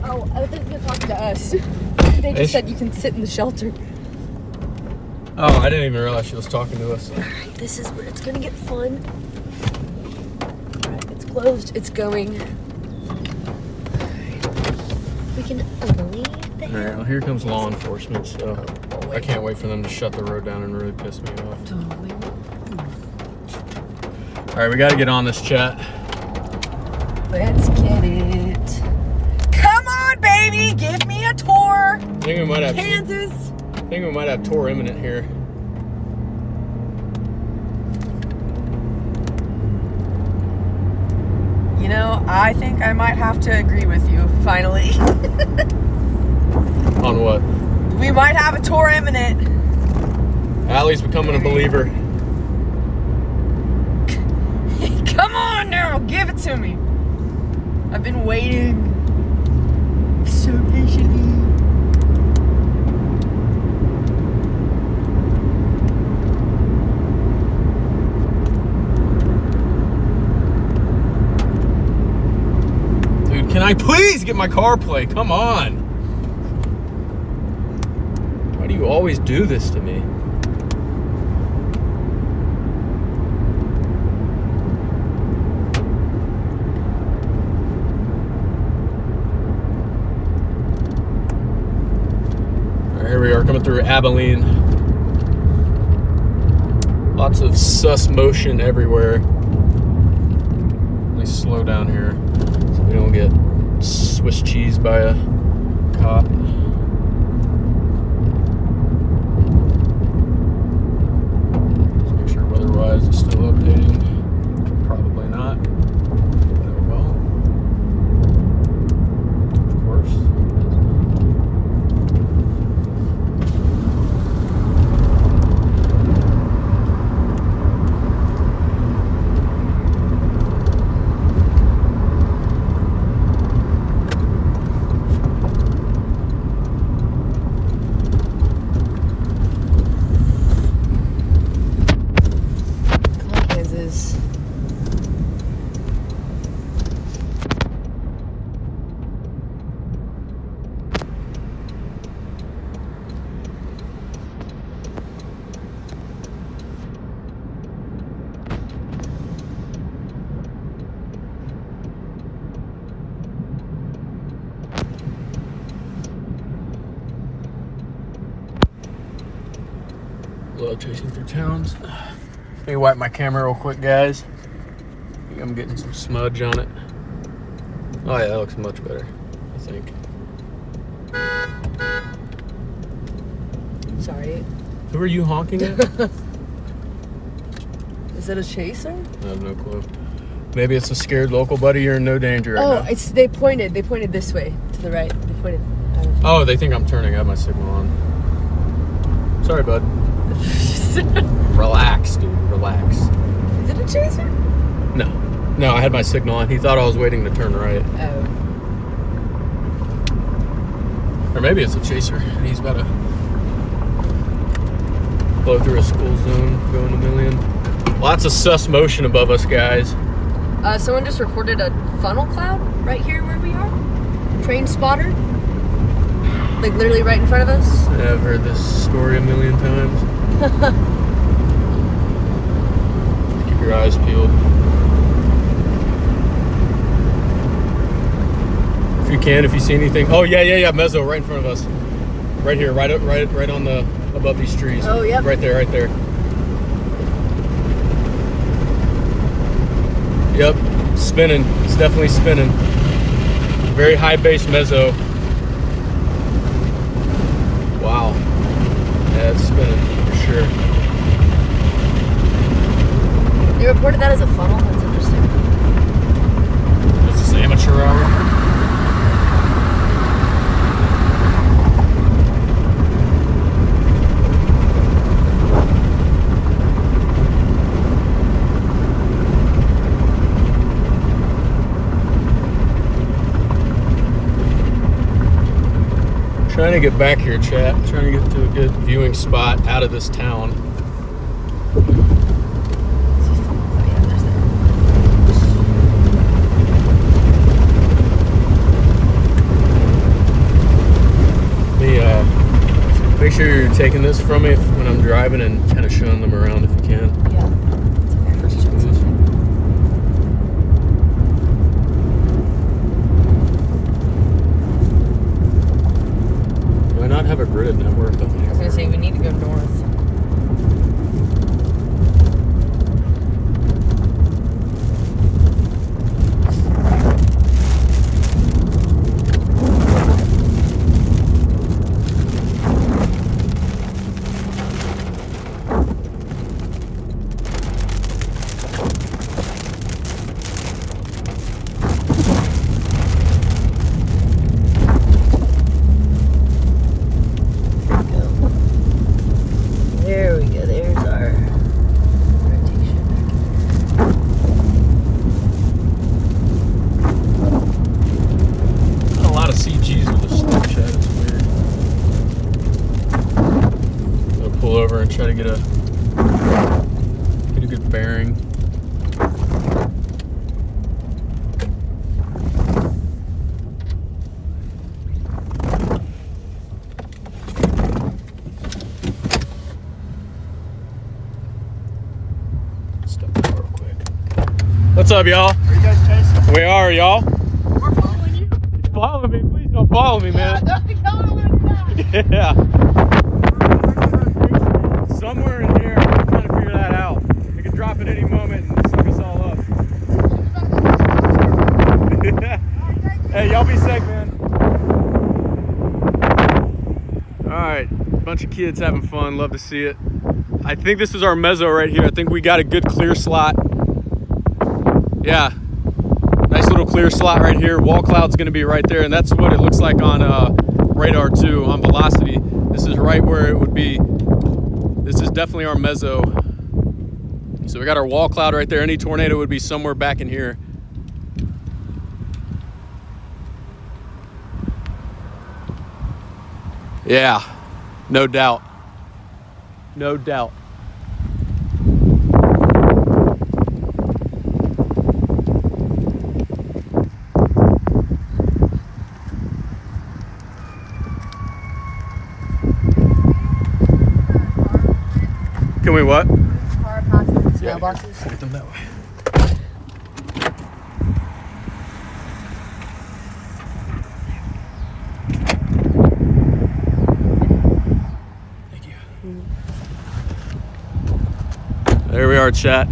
Oh, I think they're talking to us. They just said you can sit in the shelter. Oh, I didn't even realize she was talking to us. Alright, this is where it's gonna get fun. Alright, it's closed. It's going. Alright. We can leave the All right, well, here comes law enforcement, so I can't wait for them to shut the road down and really piss me off. All right, we got to get on this chat. Let's get it. Come on, baby, give me a tour. I think we might have. Kansas. I think we might have tour imminent here. I think I might have to agree with you, finally. On what? We might have a tour imminent. Allie's becoming a believer. Come on now, give it to me. I've been waiting so patiently. Can I please get my car play? Come on. Why do you always do this to me? All right, here we are coming through Abilene. Lots of sus motion everywhere. Let me slow down here so we don't get Swiss cheese by a cop. Just make sure weather-wise it's still updating. Probably not. But it will. Of course. Love chasing through towns. Let me wipe my camera real quick, guys. I think I'm getting some smudge on it. Oh yeah, that looks much better, I think. Sorry. Who are you honking at? Is it a chaser? I have no clue. Maybe it's a scared local buddy. You're in no danger right now. Oh, they pointed this way, to the right. They pointed. Oh, they think I'm turning. I have my signal on. Sorry, bud. Relax, dude. Relax. Is it a chaser? No. No, I had my signal on. He thought I was waiting to turn right. Oh. Or maybe it's a chaser. And he's about to blow through a school zone, going a million. Lots of sus motion above us, guys. Someone just reported a funnel cloud right here where we are. Train spotter. Like literally right in front of us. Yeah, I've heard this story a million times. Keep your eyes peeled. If you can, if you see anything. Oh yeah, mezzo right in front of us. Right here, right on the above these trees. Oh yep. Right there. Yep, spinning. It's definitely spinning. Very high base mezzo. Wow. Yeah, it's spinning for sure. They reported that as a funnel. That's interesting. Is this amateur hour? Trying to get back here, chat. Trying to get to a good viewing spot out of this town. Make sure you're taking this from me when I'm driving and kind of showing them around if you can. Yeah. It's okay. Do I not have a gridded network? I was gonna say we need to go north. There we go. There's our rotation. A lot of CGs with this Snapchat. It's weird. I'll pull over and try to get a good bearing. What's up, y'all? Are you guys chasing? We are, y'all. We're following you. Follow me, please don't follow me, man. Yeah. Somewhere in here, I'm trying to figure that out. It could drop at any moment and suck us all up. Hey, y'all be safe, man. Alright, bunch of kids having fun. Love to see it. I think this is our mezzo right here. I think we got a good clear slot. Yeah, nice little clear slot right here. Wall cloud's gonna be right there, and that's what it looks like on radar too, on velocity. This is right where it would be. This is definitely our mezzo. So we got our wall cloud right there. Any tornado would be somewhere back in here. Yeah, no doubt. No doubt. Can we what? Car past these Yeah, mailboxes. get them that way. Thank you. There we are, chat.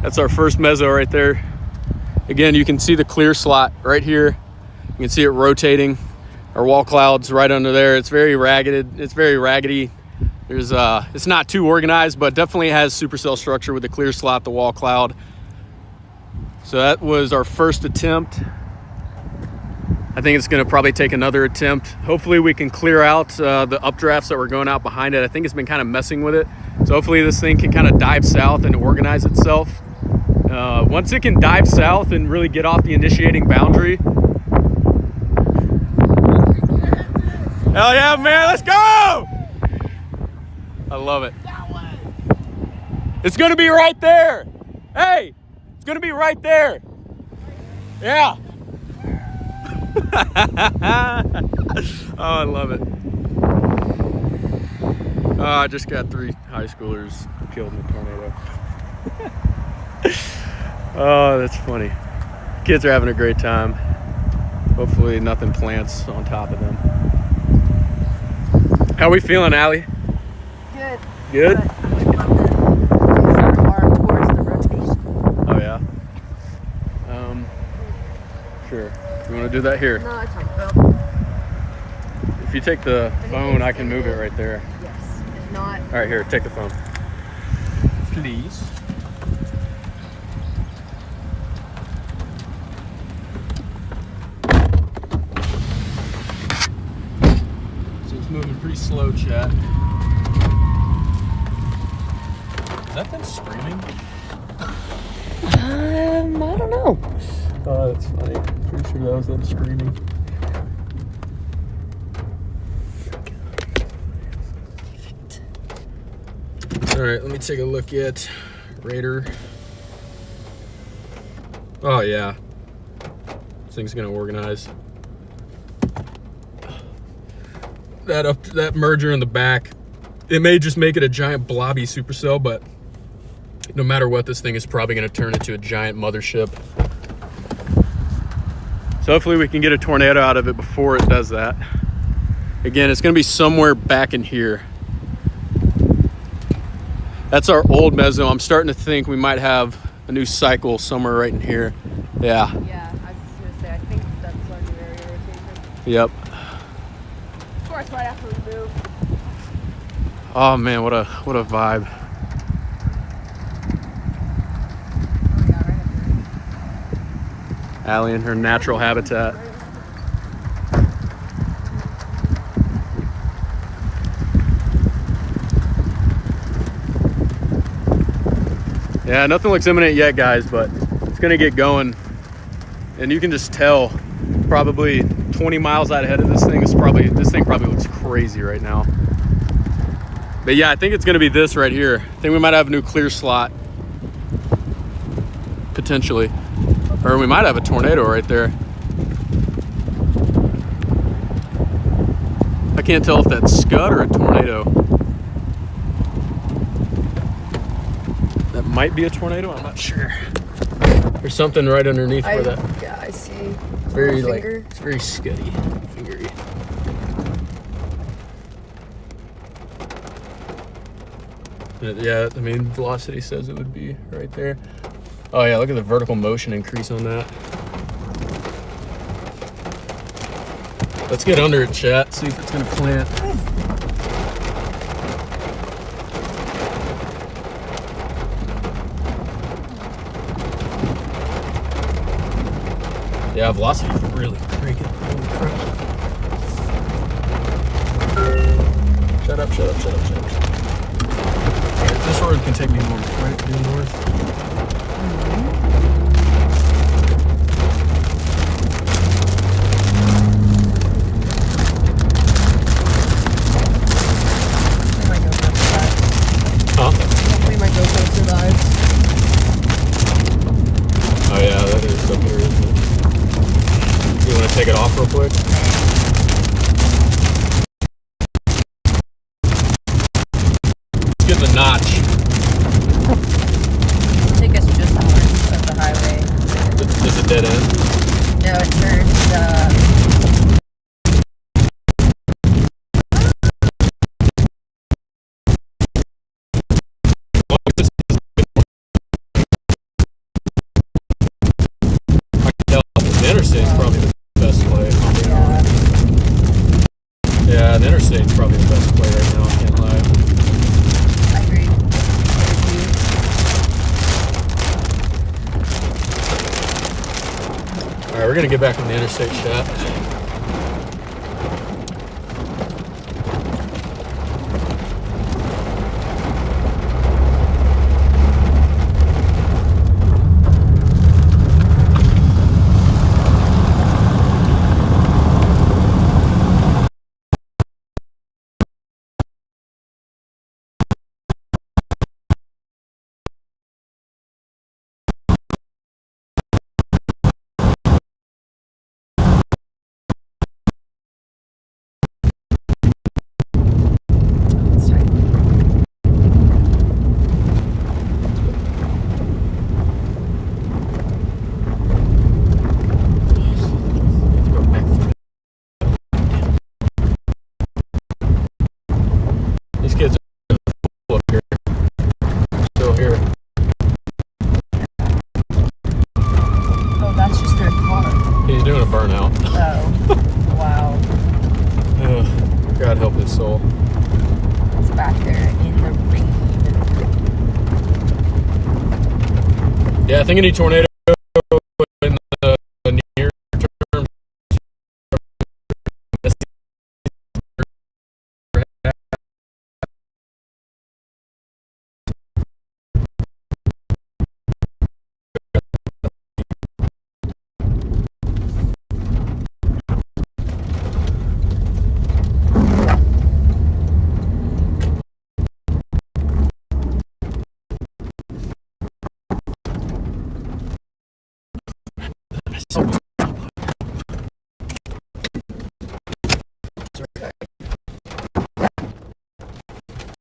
That's our first mezzo right there. Again, you can see the clear slot right here. You can see it rotating. Our wall cloud's right under there. It's very ragged. It's very raggedy. There's it's not too organized, but definitely has supercell structure with the clear slot, the wall cloud. So that was our first attempt. I think it's gonna probably take another attempt. Hopefully we can clear out the updrafts that were going out behind it. I think it's been kind of messing with it. So hopefully this thing can kind of dive south and organize itself. Once it can dive south and really get off the initiating boundary. Hell yeah, man, let's go! I love it. It's gonna be right there. Hey, it's gonna be right there. Yeah. Oh, I love it. Oh, I just got 3 high schoolers killed in a tornado. Oh, that's funny. Kids are having a great time. Hopefully nothing plants on top of them. How we feeling, Allie? Good. Good? But I would love to use our arm towards the rotation. Oh, yeah? Sure. You want to do that here? No, it's fine. Well, If you take the phone, I can move it right there. yes. If not, All right, here, take the phone. Please. So it's moving pretty slow, chat. Is that them screaming? I don't know. Oh, that's funny. Pretty sure that was them screaming. All right, let me take a look at Raider. Oh yeah, this thing's gonna organize. That merger in the back, it may just make it a giant blobby supercell, but no matter what, this thing is probably gonna turn into a giant mothership. So hopefully we can get a tornado out of it before it does that. Again, it's gonna be somewhere back in here. That's our old mezzo. I'm starting to think we might have a new cycle somewhere right in here. Yeah. Yeah, I was just gonna say, I think that's our new area rotation. Yep. Of course, right after we move. Oh man, what a vibe. Oh yeah, right after. Allie in her natural habitat. Yeah, nothing looks imminent yet, guys, but it's gonna get going. And you can just tell probably 20 miles out ahead of this thing. This thing probably looks crazy right now. But yeah, I think it's gonna be this right here. I think we might have a new clear slot. Potentially. Or we might have a tornado right there. I can't tell if that's scud or a tornado. That might be a tornado, I'm not sure. There's something right underneath where that. Yeah, I see. It's very like, Finger. it's very scuddy, fingery. Yeah, I mean, velocity says it would be right there. Oh yeah, look at the vertical motion increase on that. Let's get under it, chat, see if it's gonna plant. Yeah, velocity is really cranking. Holy crap. Shut up. Alright, this road can take me north, right? Due north. We might go close to that. Huh? We might go close to that. Oh yeah, that is up here, isn't it? You want to take it off real quick? Let's get the notch. Take us just north of the highway. There's a dead end. No, it turns The interstate's probably the best play. Yeah, the interstate's probably the best play right now, I can't lie. I agree. Alright, we're gonna get back on the interstate shot. soul. It's back there in the rain. Yeah, I think any tornado in the near term.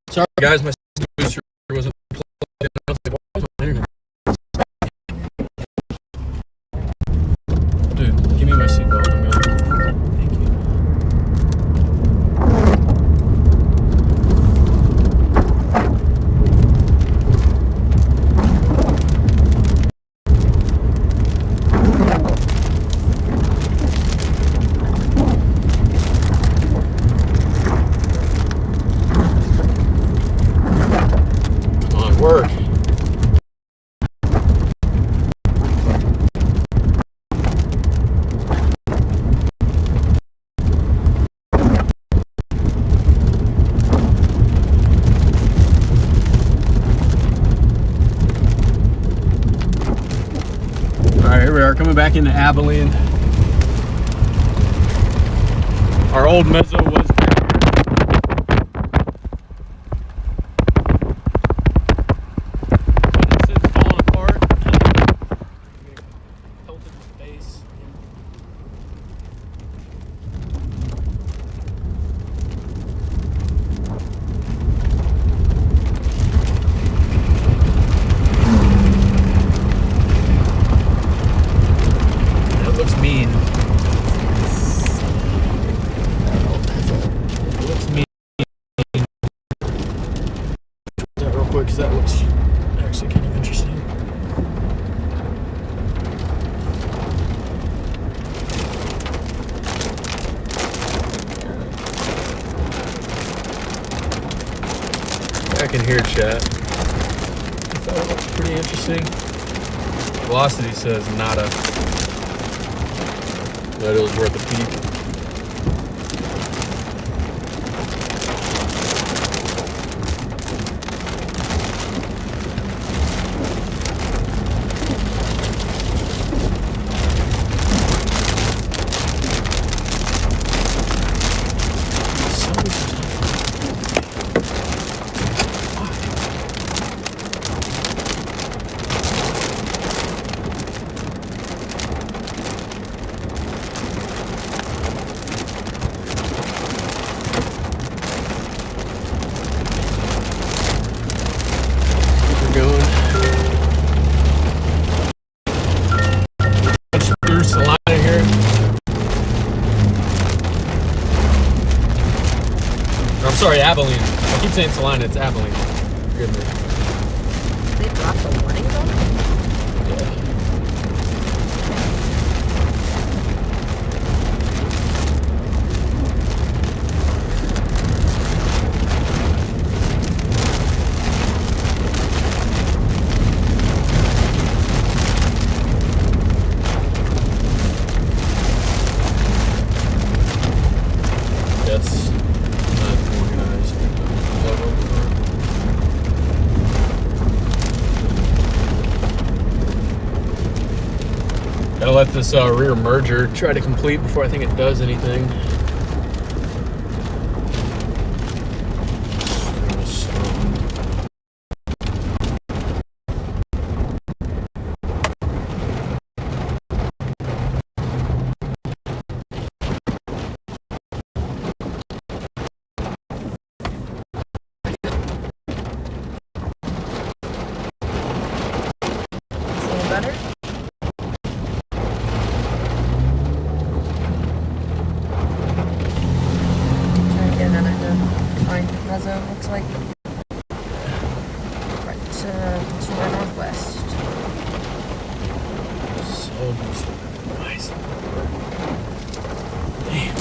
Sorry, guys, my booster wasn't plugged in. I was like, why is my internet? Dude, give me my seatbelt. I'm good. Thank you. Come on, work. All right, here we are coming back into Abilene. Our old mezzo was there. But it's since fallen apart. Pelted in the face. That looks mean. It looks mean. That real quick, because that looks actually kind of interesting. I can hear chat. I thought it looked pretty interesting. Velocity says nada. That it was worth a peep. Going through Salina here. I'm sorry, Abilene. I keep saying Salina, it's Abilene. Forgive me. They dropped the warnings on it? Yeah. That's not organized. Gotta let this rear merger try to complete before I think it does anything. It's a little better. Try again another fine mezzo, looks like. Right to our northwest. So nice. Damn.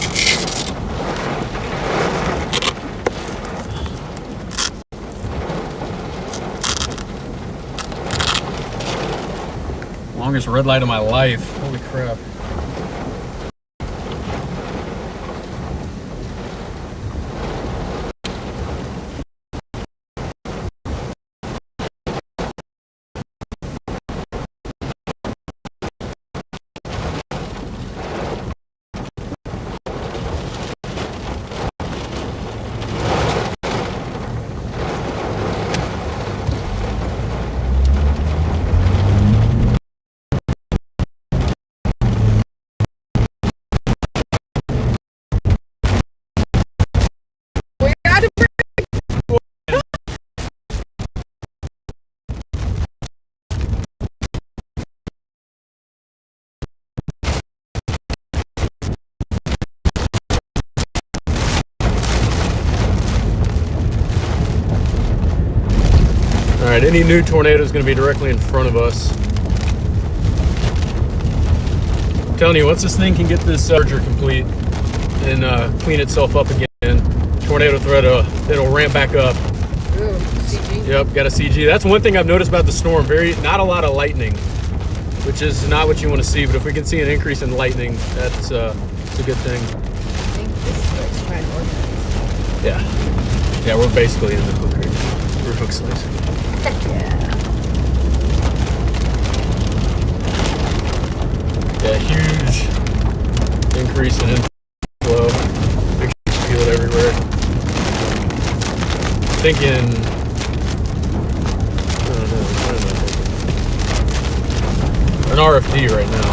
longest red light of my life. Holy crap. All right, any new tornado is going to be directly in front of us. I'm telling you, once this thing can get this charger complete and clean itself up again, tornado threat, it'll ramp back up. Ooh, CG. Yep, got a CG. That's one thing I've noticed about the storm. Not a lot of lightning, which is not what you want to see. But if we can see an increase in lightning, it's a good thing. I think this is where it's trying to organize. Yeah, we're basically in the hook right now. We're hook slicing. Heck yeah. Yeah, huge increase in inflow. Make sure you feel it everywhere. Thinking, I don't know, what am I thinking? An RFD right now.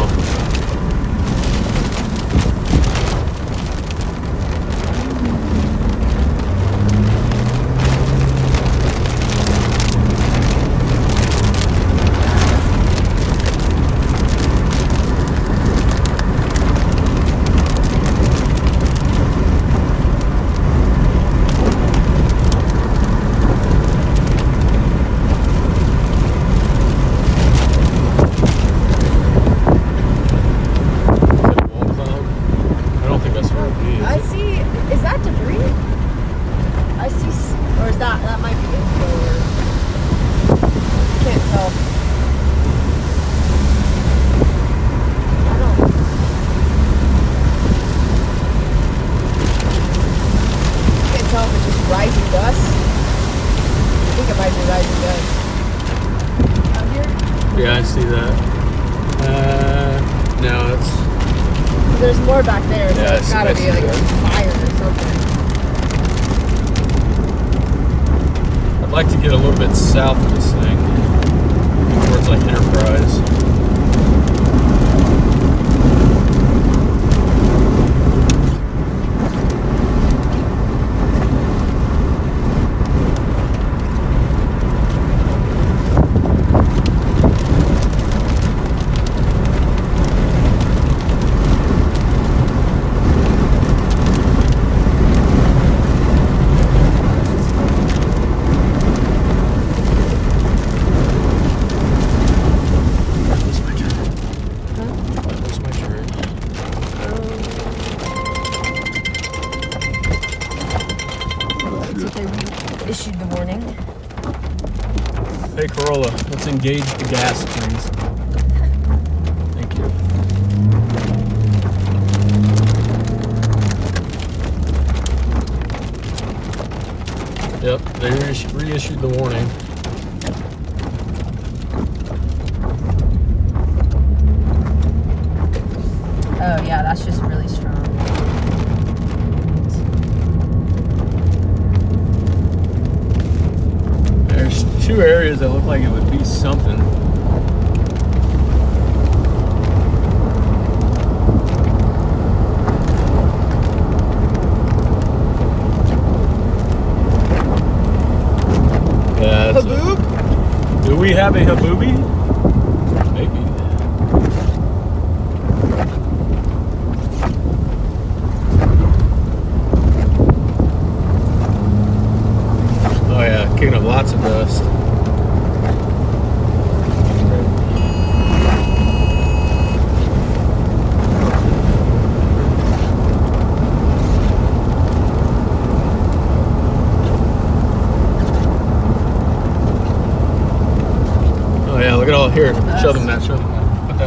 I see. Is that debris? I see. Or is that might be info? Can't tell. I don't. Can't tell if it's just rising dust. I think it might be rising dust. Out here? Yeah, I see that. No, it's. There's more back there, so Yeah, it's gotta be like a fire or something. I'd like to get a little bit south of this thing, towards like Enterprise. Issued the warning. Hey Corolla, let's engage the gas, please. Thank you. Yep, they reissued the warning. Oh yeah, that's just really strong. There's two areas that look like it would be something. Yeah, that's Haboob? do we have a haboobi? Maybe. Oh yeah, kicking up lots of dust. Oh yeah, look at all here. Show them that. Show them that. Put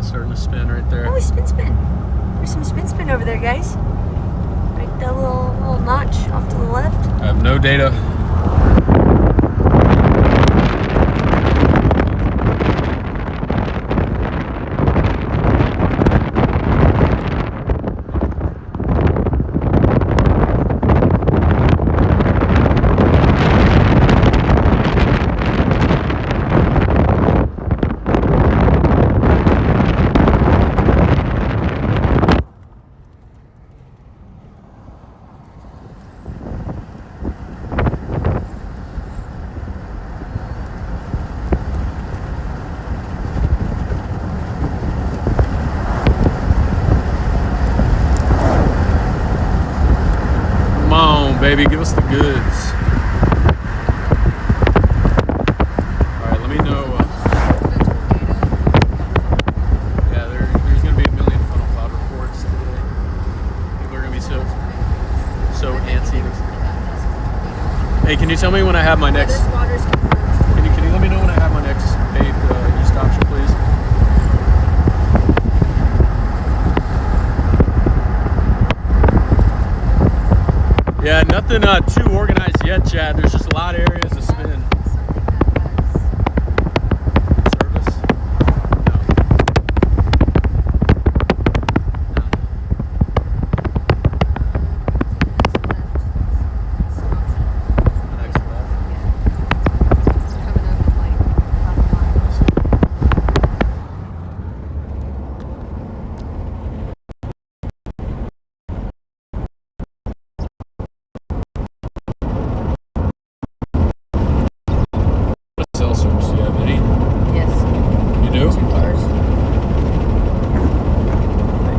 that starting to spin right there. Oh, spin. There's some spin over there, guys. Right, that little notch off to the left. I have no data. Baby, give us the goods. All right, let me know. Yeah, there's going to be a million funnel cloud reports today. People are going to be so antsy. Hey, can you tell me when I have my next? Can you let me know when I have my next paid east option, please? Yeah, nothing too organized yet, Chad. There's just a lot of areas to spin. Service? No. Next left. Cell service, do you have any? Yes. You do? 2 cars.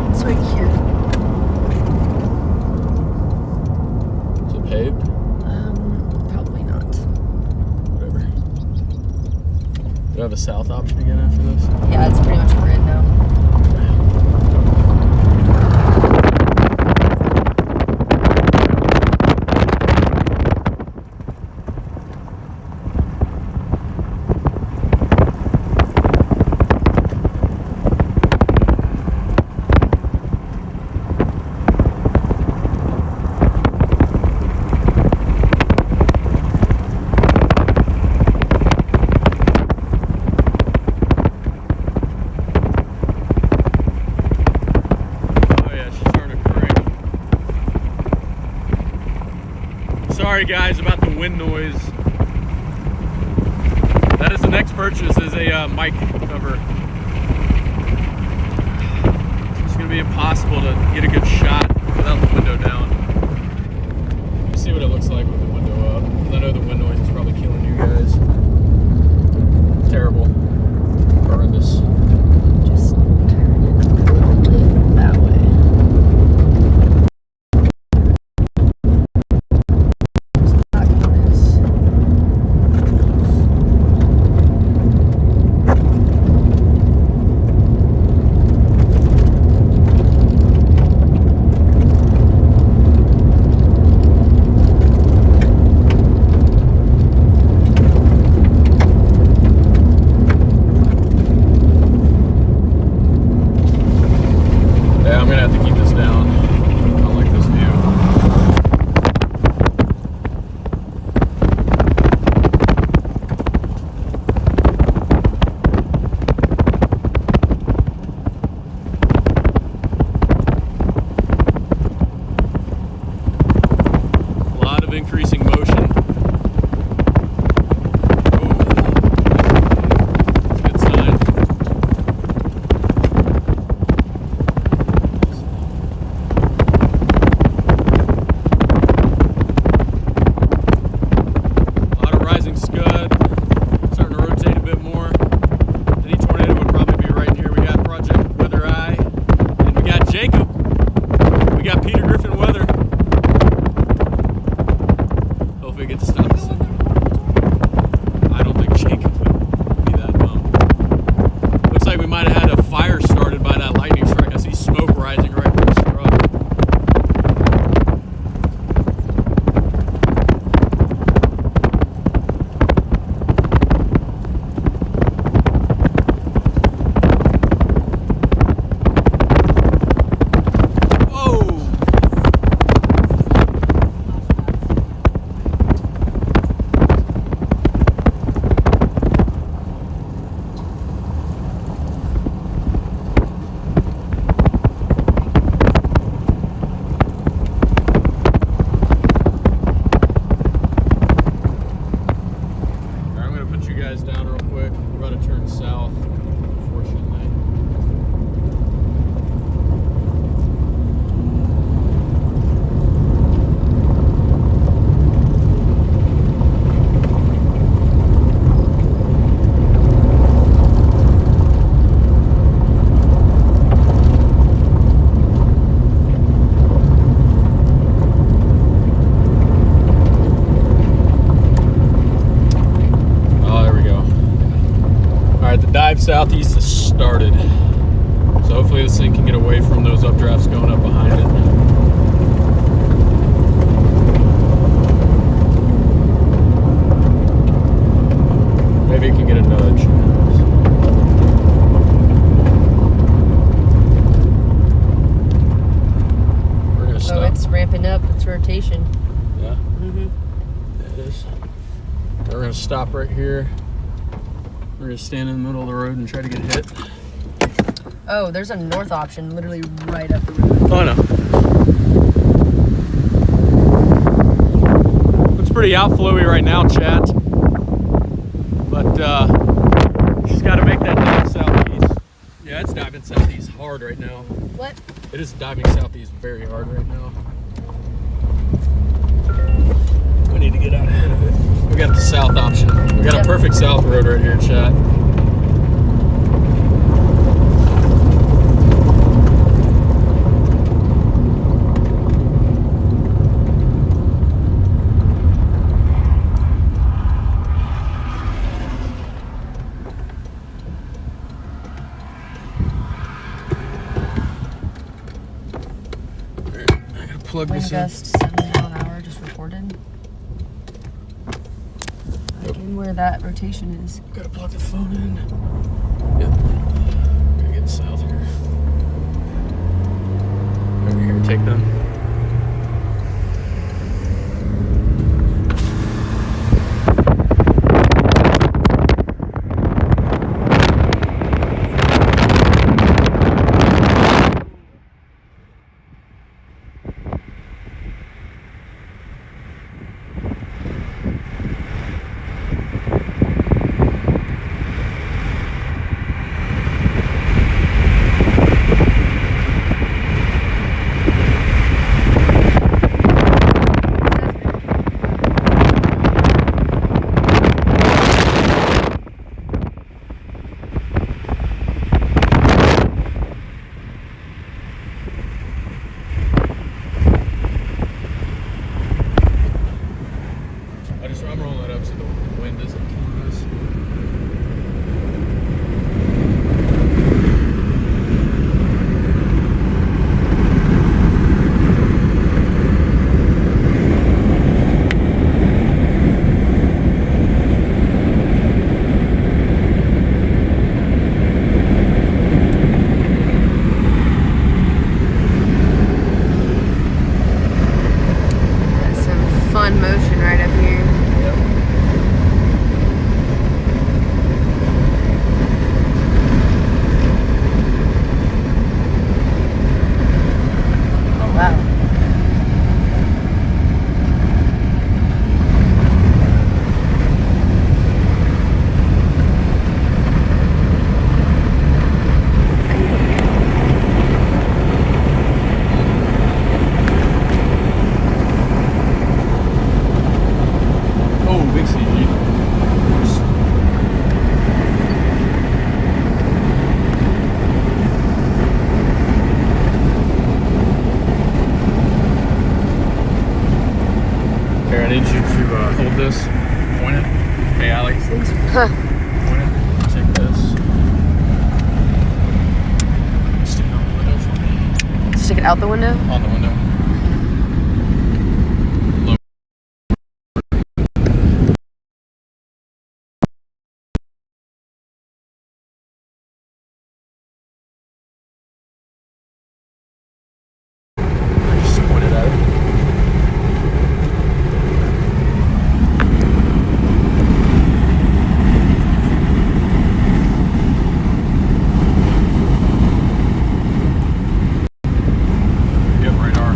It's right here. Is it paved? Probably not. Whatever. Do I have a south option again after this? Yeah, it's pretty much grid now. Sorry guys about the wind noise. That is the next purchase, is a mic cover. It's gonna be impossible to get a good shot without the window down. Let's see what it looks like with the window up. I know the wind noise is probably killing you guys. Terrible. Horrendous. Just turn it a little bit that way. hopefully this thing can get away from those updrafts going up behind it. Maybe it can get a nudge. We're gonna stop. Oh, it's ramping up its rotation. Yeah, Mm-hmm. it is. We're gonna stop right here. We're gonna stand in the middle of the road and try to get hit. Oh, there's a north option literally right up the road. Oh no. It's pretty outflowy right now, chat. But she's got to make that dive southeast. Yeah, it's diving southeast hard right now. What? It is diving southeast very hard right now. We need to get out ahead of it. We got the south option. We got a perfect south road right here, chat. Plug Wind this in. gust 70 mile an hour just reported. Again, where that rotation is. Gotta plug the phone in. Yep. Gotta get south here. Over here, take them. I'm rolling it up so the wind doesn't kill us. That's some fun motion right up here. Oh, wow. Oh, big CG. Here, I need you to hold this. Point it. Hey, Allie. Huh. Point it. Take this. Stick it on the window for me. Stick it out the window? On the window. Just point it at it. Yep, radar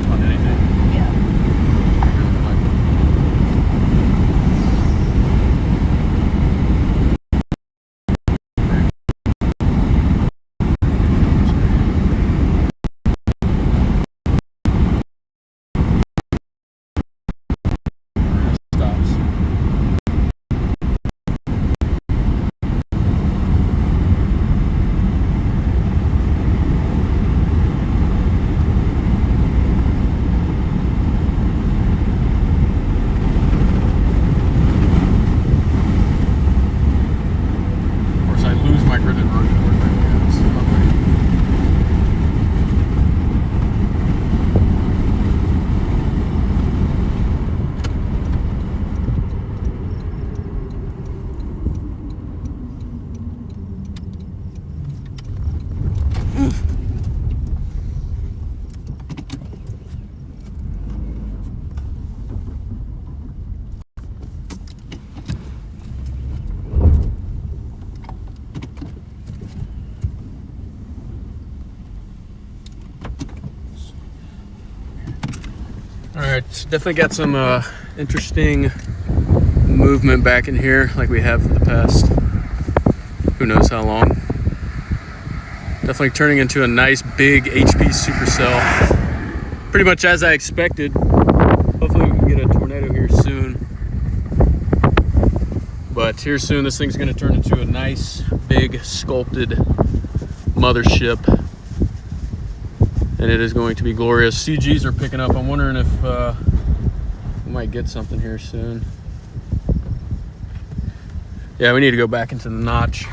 All right, definitely got some interesting movement back in here like we have for the past who knows how long. Definitely turning into a nice big HP supercell. Pretty much as I expected. Hopefully we can get a tornado here soon. But here soon this thing's gonna turn into a nice big sculpted mothership. And it is going to be glorious. CGs are picking up. I'm wondering if we might get something here soon. Yeah, we need to go back into the notch.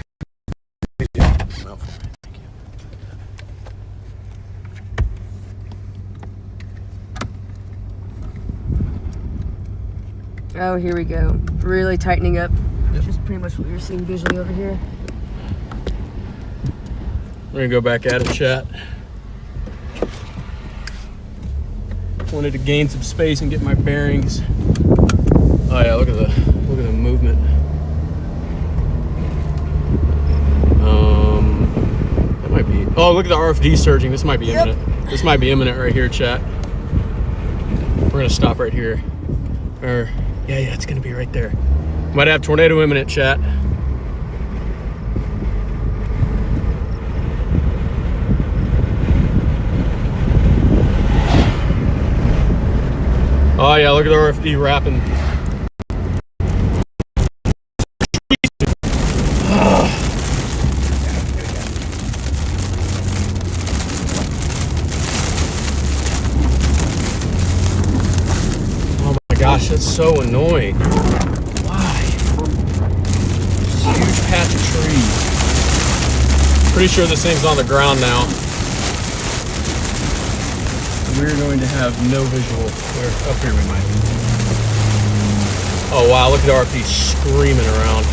Oh, here we go. Really tightening up. Which is pretty much what you're seeing visually over here. We're gonna go back at it, chat. Wanted to gain some space and get my bearings. Oh yeah, look at the movement. That might be. Oh, look at the RFD surging. This might be imminent. This might be imminent right here, chat. We're gonna stop right here. Or yeah, it's gonna be right there. Might have tornado imminent, chat. Oh yeah, look at the RFD wrapping. Oh my gosh, that's so annoying. Why? Just a huge patch of trees. Pretty sure this thing's on the ground now. We're going to have no visual. Up here we might. Oh wow, look at the RFD screaming around.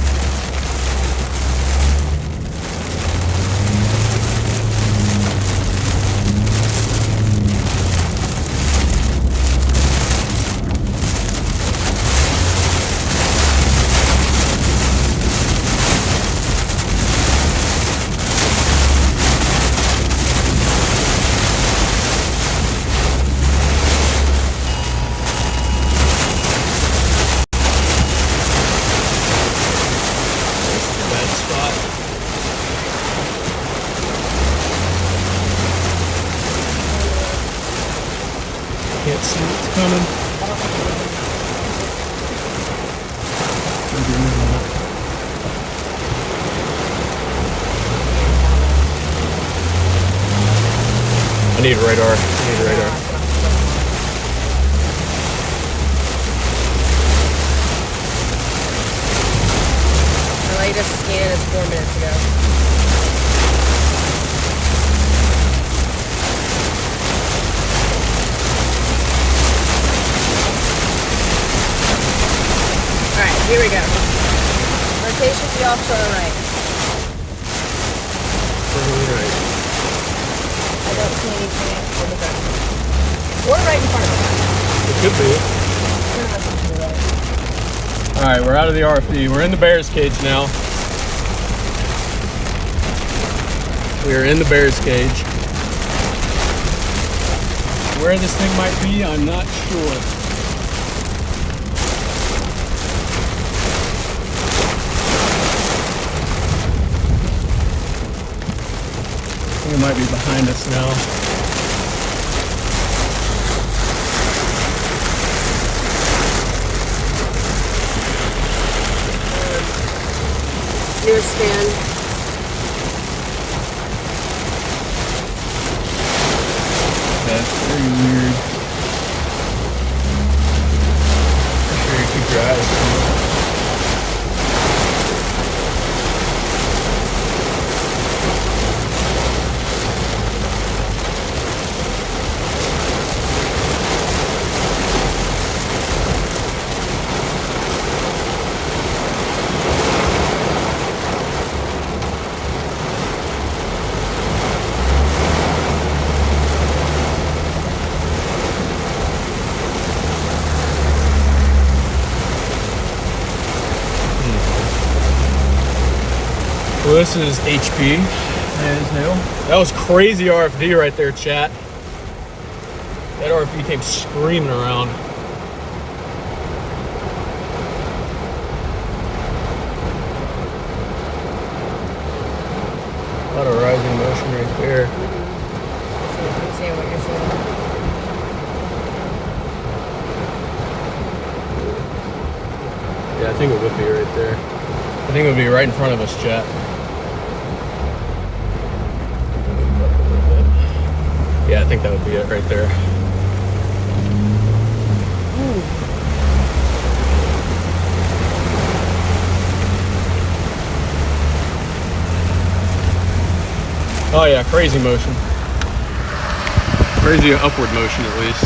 Can't see what's coming. I need radar. The latest scan is 4 minutes ago. Here we go. Rotation to the offshore right. Right. I don't see anything on the ground. Or right in front of us. It could be. Turn us to the right. All right, we're out of the RFD. We're in the bear's cage now. We are in the bear's cage. Where this thing might be, I'm not sure. It might be behind us now. Do a scan. That's very weird. Make sure you keep your eyes on. Well, this is HP as hell. That was crazy RFD right there, chat. That RFB came screaming around. A lot of rising motion right there. I'm saying what you're saying. Yeah, I think it would be right there. I think it would be right in front of us, chat. Yeah, I think that would be it right there. Oh yeah, crazy motion. Crazy upward motion at least.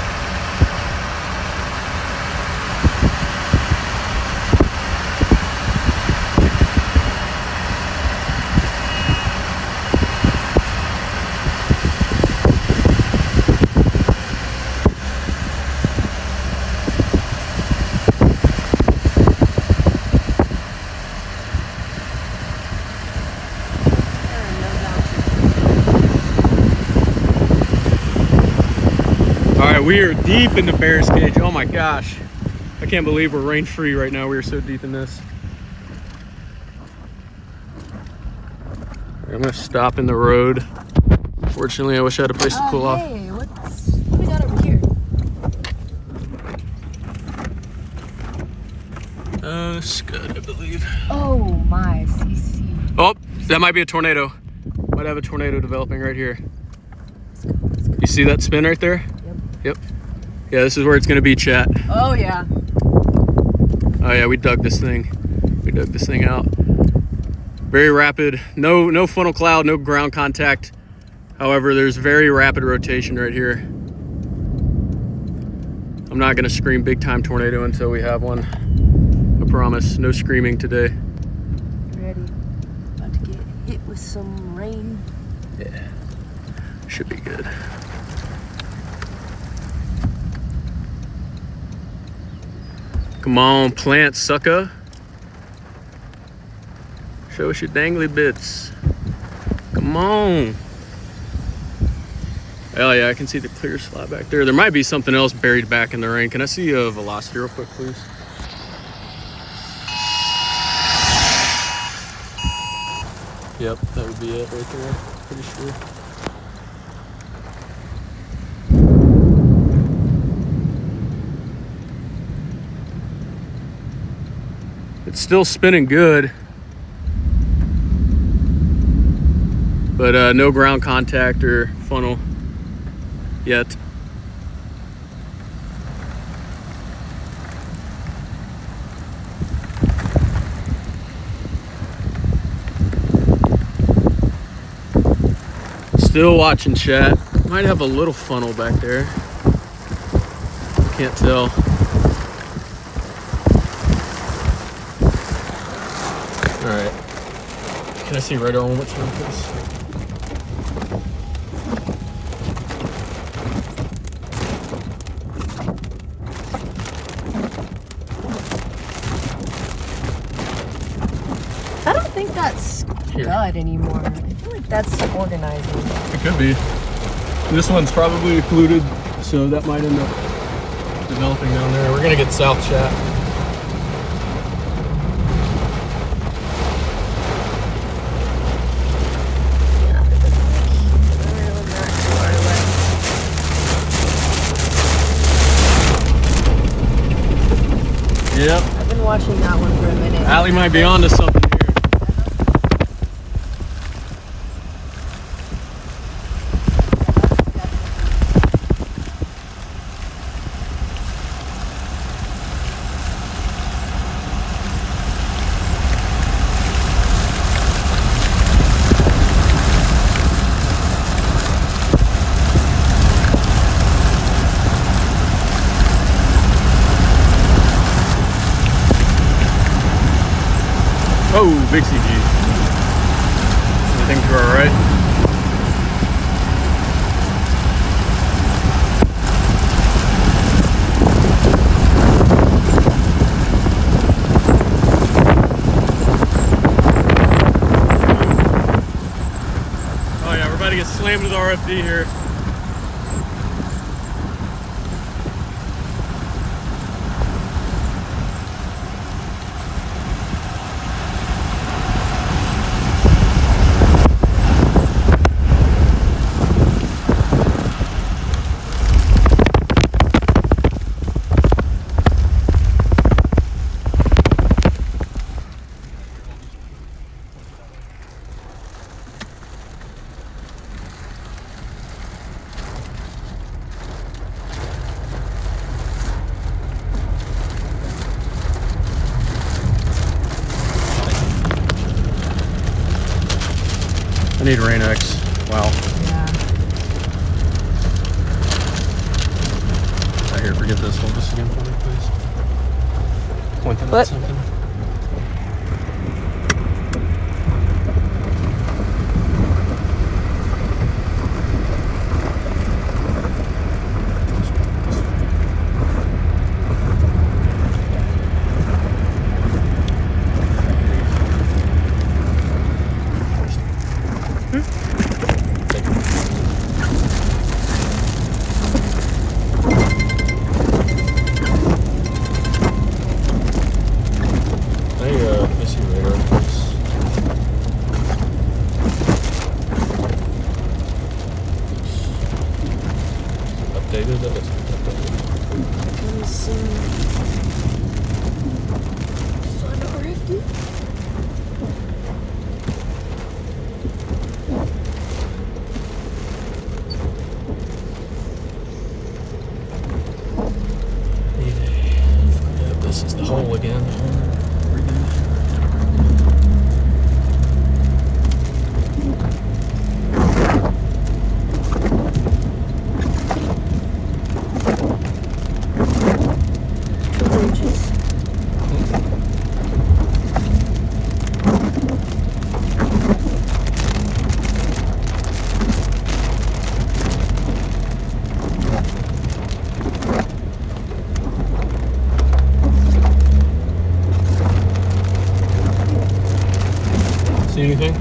We are deep in the bear's cage. Oh my gosh. I can't believe we're rain free right now. We are so deep in this. I'm gonna stop in the road. Fortunately, I wish I had a place to pull off. Hey, what do we got over here? Scud, I believe. Oh my, CC. Oh, that might be a tornado. Might have a tornado developing right here. You see that spin right there? Yep. Yeah, this is where it's gonna be, chat. Oh yeah. Oh yeah, we dug this thing. We dug this thing out. Very rapid. No funnel cloud, no ground contact. However, there's very rapid rotation right here. I'm not gonna scream big time tornado until we have one. I promise. No screaming today. Ready. About to get hit with some rain. Yeah. Should be good. Come on, plant, sucker. Show us your dangly bits. Come on. Oh yeah, I can see the clear slot back there. There might be something else buried back in the rain. Can I see a velocity real quick, please? Yep, that would be it right there. Pretty sure. It's still spinning good, but no ground contact or funnel yet. Still watching, chat. Might have a little funnel back there. Can't tell. All right. Can I see right on what's on this? I don't think that's Scud anymore. I feel like that's organizing. It could be. This one's probably occluded, so that might end up developing down there. We're gonna get south, chat. Yep. I've been watching that one for a minute. Allie might be onto something here. Oh, big CG. Everything to our right. Oh yeah, we're about to get slammed with RFD here. need Rain-X. Wow. Yeah. Right here, forget this. Hold this again for me, please. Pointing What? at something. Updated. That looks updated. Fun RFD. Yeah, this is the hole again. See anything?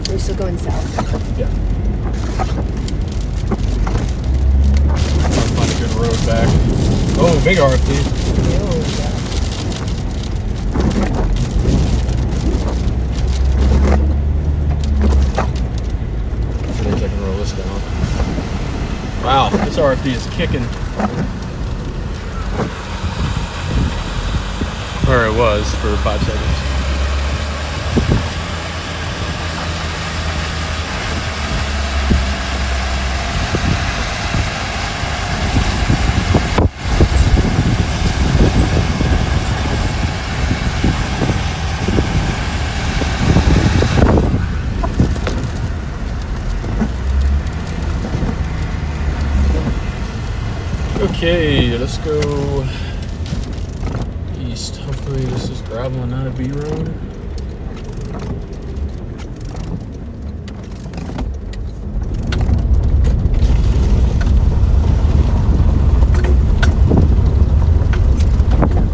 We're still going south. Yeah. I'll find a good road back. Oh, big RFD. I can roll this down. Wow, this RFD is kicking. Or it was for 5 seconds. Okay, let's go east. Hopefully this is gravel and not a B road.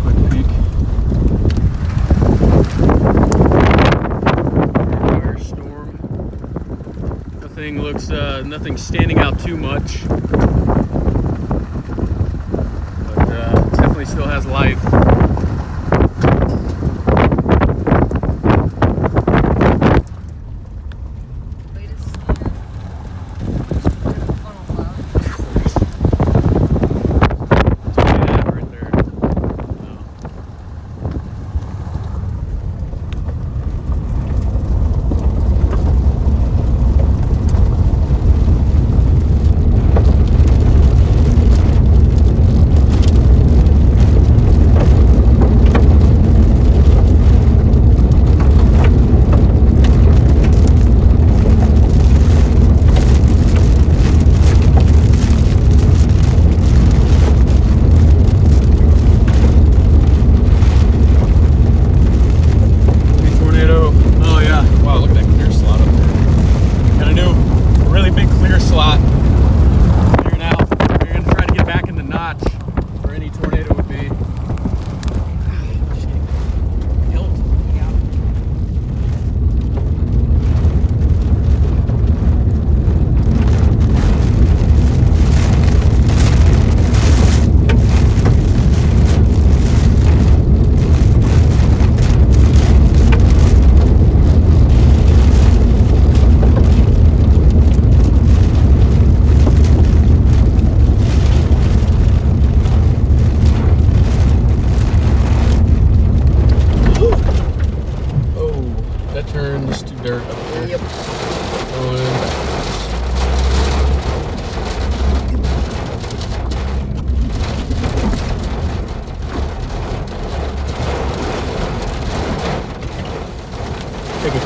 Quick peek. Firestorm. Nothing looks, nothing standing out too much. Definitely still has life.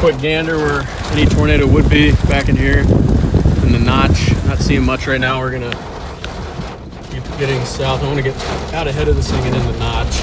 quick gander where any tornado would be back in here in the notch. Not seeing much right now. We're gonna keep getting south. I want to get out ahead of this thing and in the notch.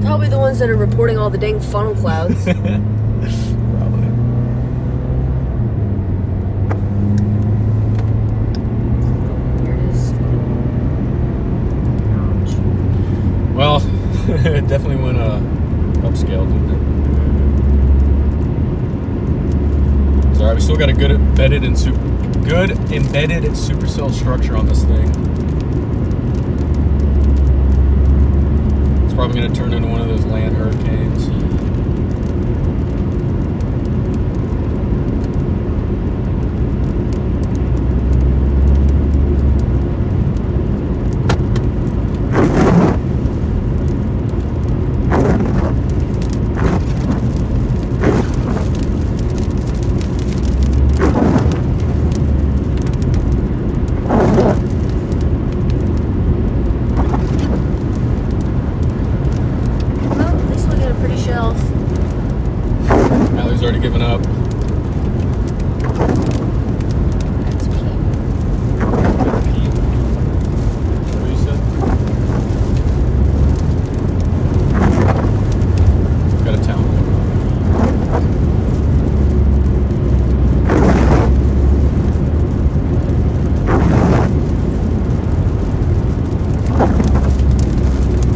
Probably the ones that are reporting all the dang funnel clouds. Probably. Here it is. Well, it definitely went upscale, didn't it? It's alright, we still got a good embedded supercell structure on this thing. It's probably going to turn into one of those land hurricanes. Already given up. That's Pete. Pete? What you said? Got a town.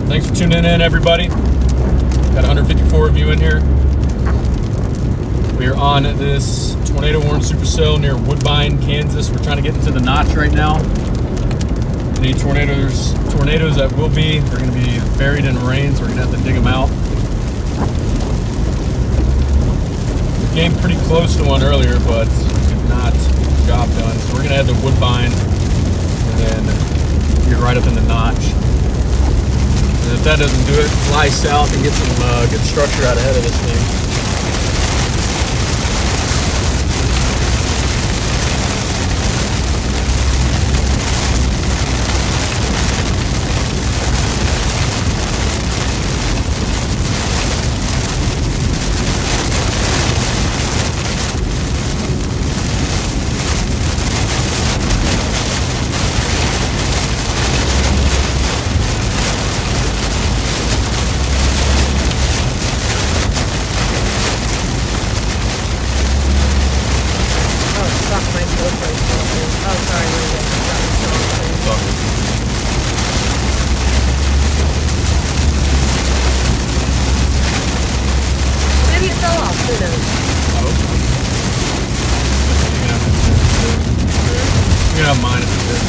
Thanks for tuning in, everybody. Got 154 of you in here. We are on this tornado-warned supercell near Woodbine, Kansas. We're trying to get into the notch right now. Any tornadoes that will be, they're going to be buried in rain, so we're going to have to dig them out. We came pretty close to one earlier, but did not get the job done. So we're going to head to Woodbine. We're going to and you're right up in the notch. And if that doesn't do it, fly south and get some good structure out ahead of this thing. Maybe it fell off. Who knows? You can have mine if you did.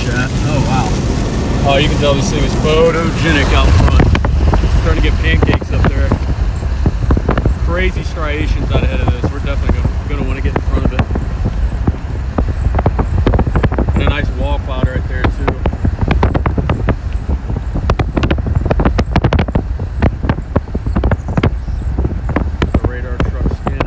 Chat. Oh wow. Oh, you can tell this thing is photogenic out front. Starting to get pancakes up there. Crazy striations out ahead of this. We're definitely going to want to get in front of it. And a nice wall cloud right there too. The radar truck scanning.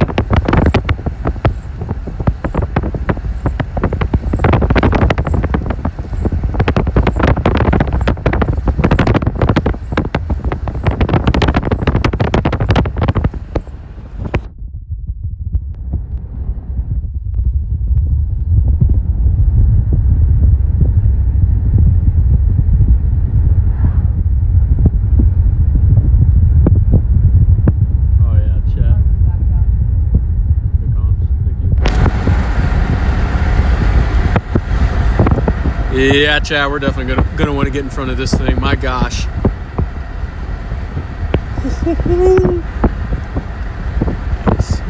Yeah, Chad, we're definitely gonna want to get in front of this thing. My gosh. Nice.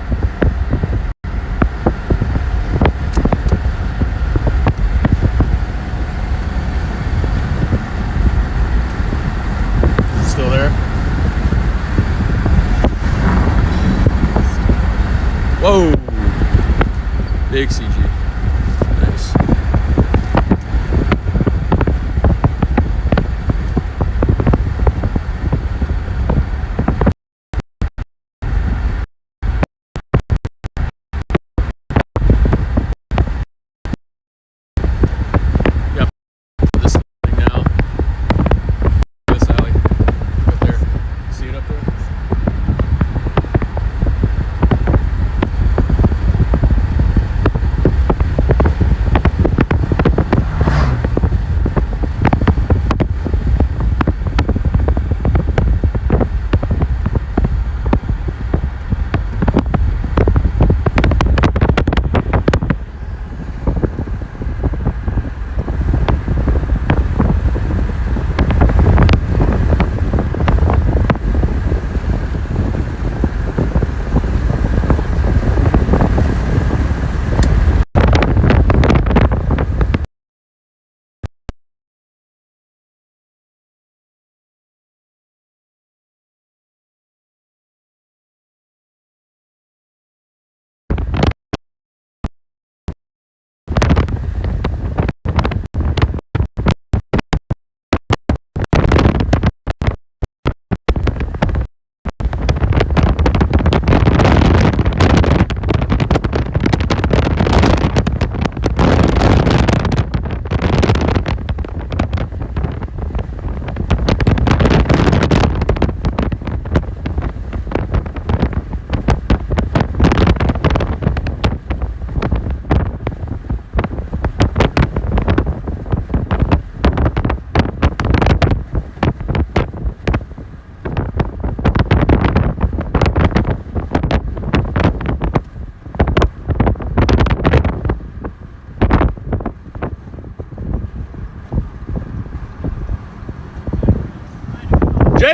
Still there? Whoa! Big CG. Nice.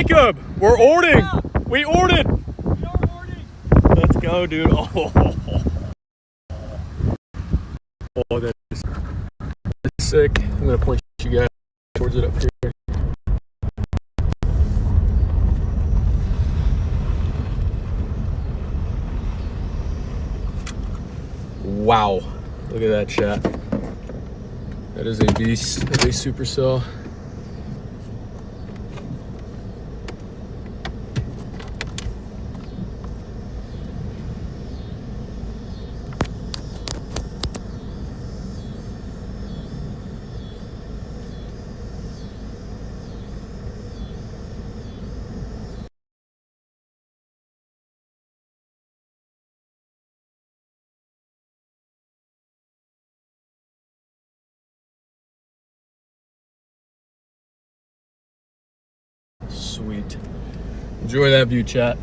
Jacob, we're ordering. We ordered. Let's go, dude. Oh, that is sick. I'm gonna point you guys towards it up here. Wow, look at that, chat. That is a beast of a supercell. Sweet. Enjoy that view, chat.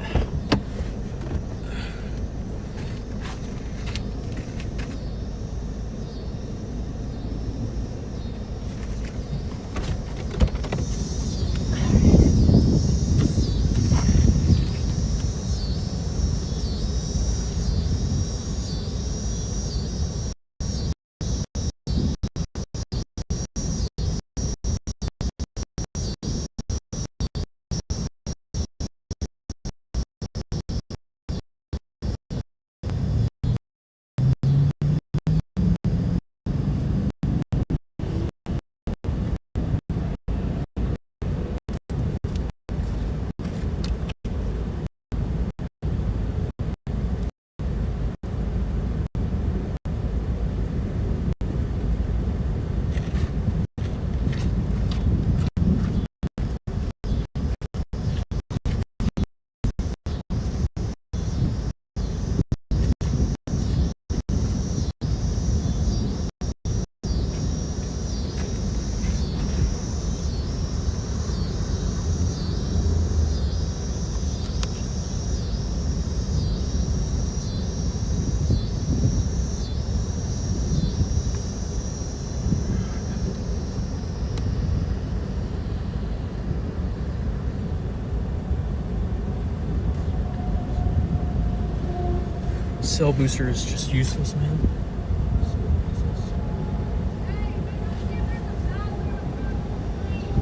Cell booster is just useless, man.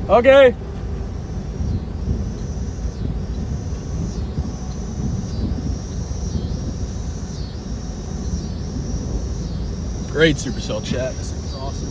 Okay. Great supercell chat. This thing is awesome.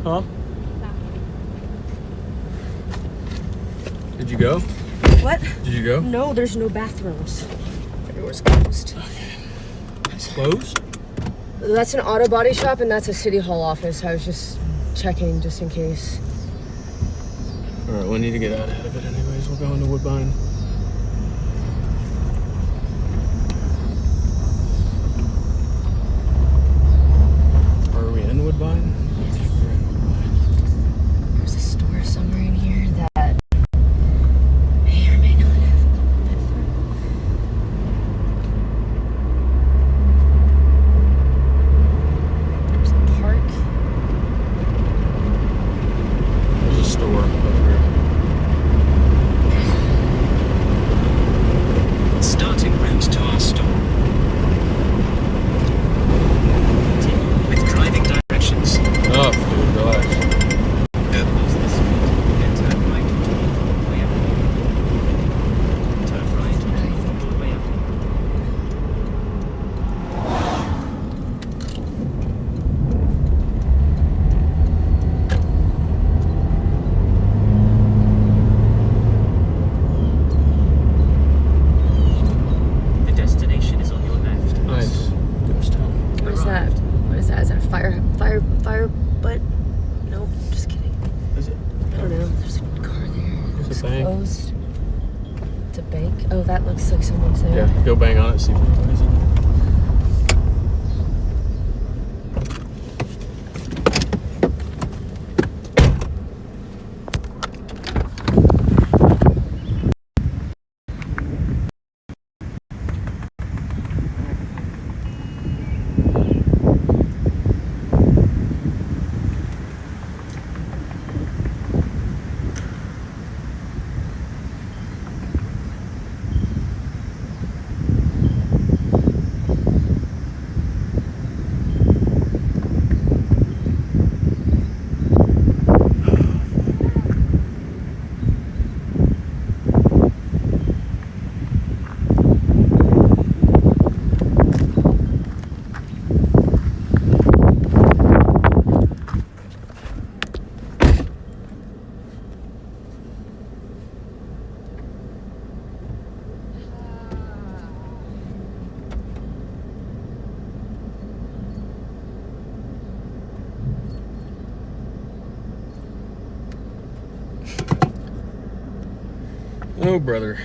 Huh? Did you go? What? Did you go? No, there's no bathrooms. Everyone's closed. It's closed? That's an auto body shop and that's a city hall office. I was just checking just in case. All right, we need to get out ahead of it anyways. We'll go into Woodbine. Are we in Woodbine? There's a store somewhere in here that may or may not have a bathroom. There's a park. There's a store over here. Starting route to our store. With driving directions Oh, that looks like someone's there. Yeah, go bang on it, see if anybody's in there. Oh, brother.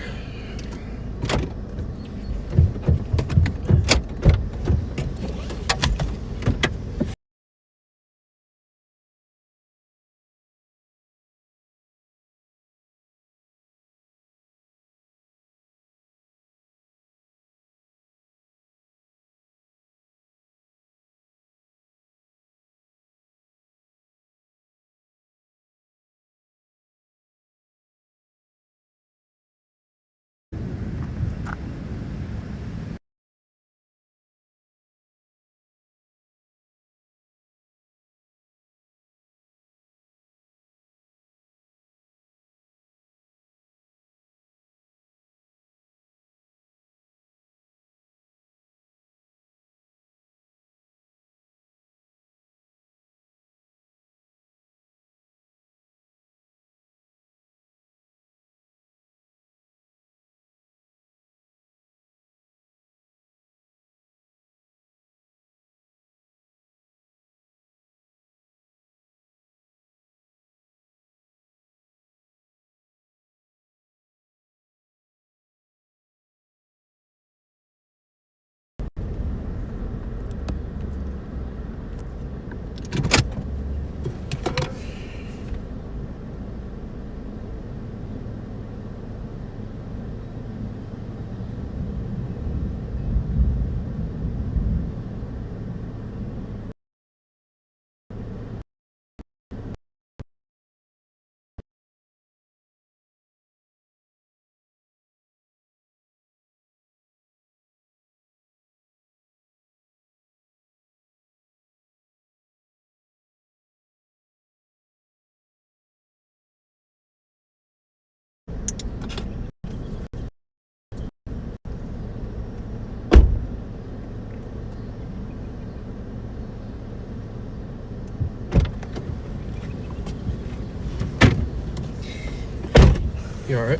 You all right?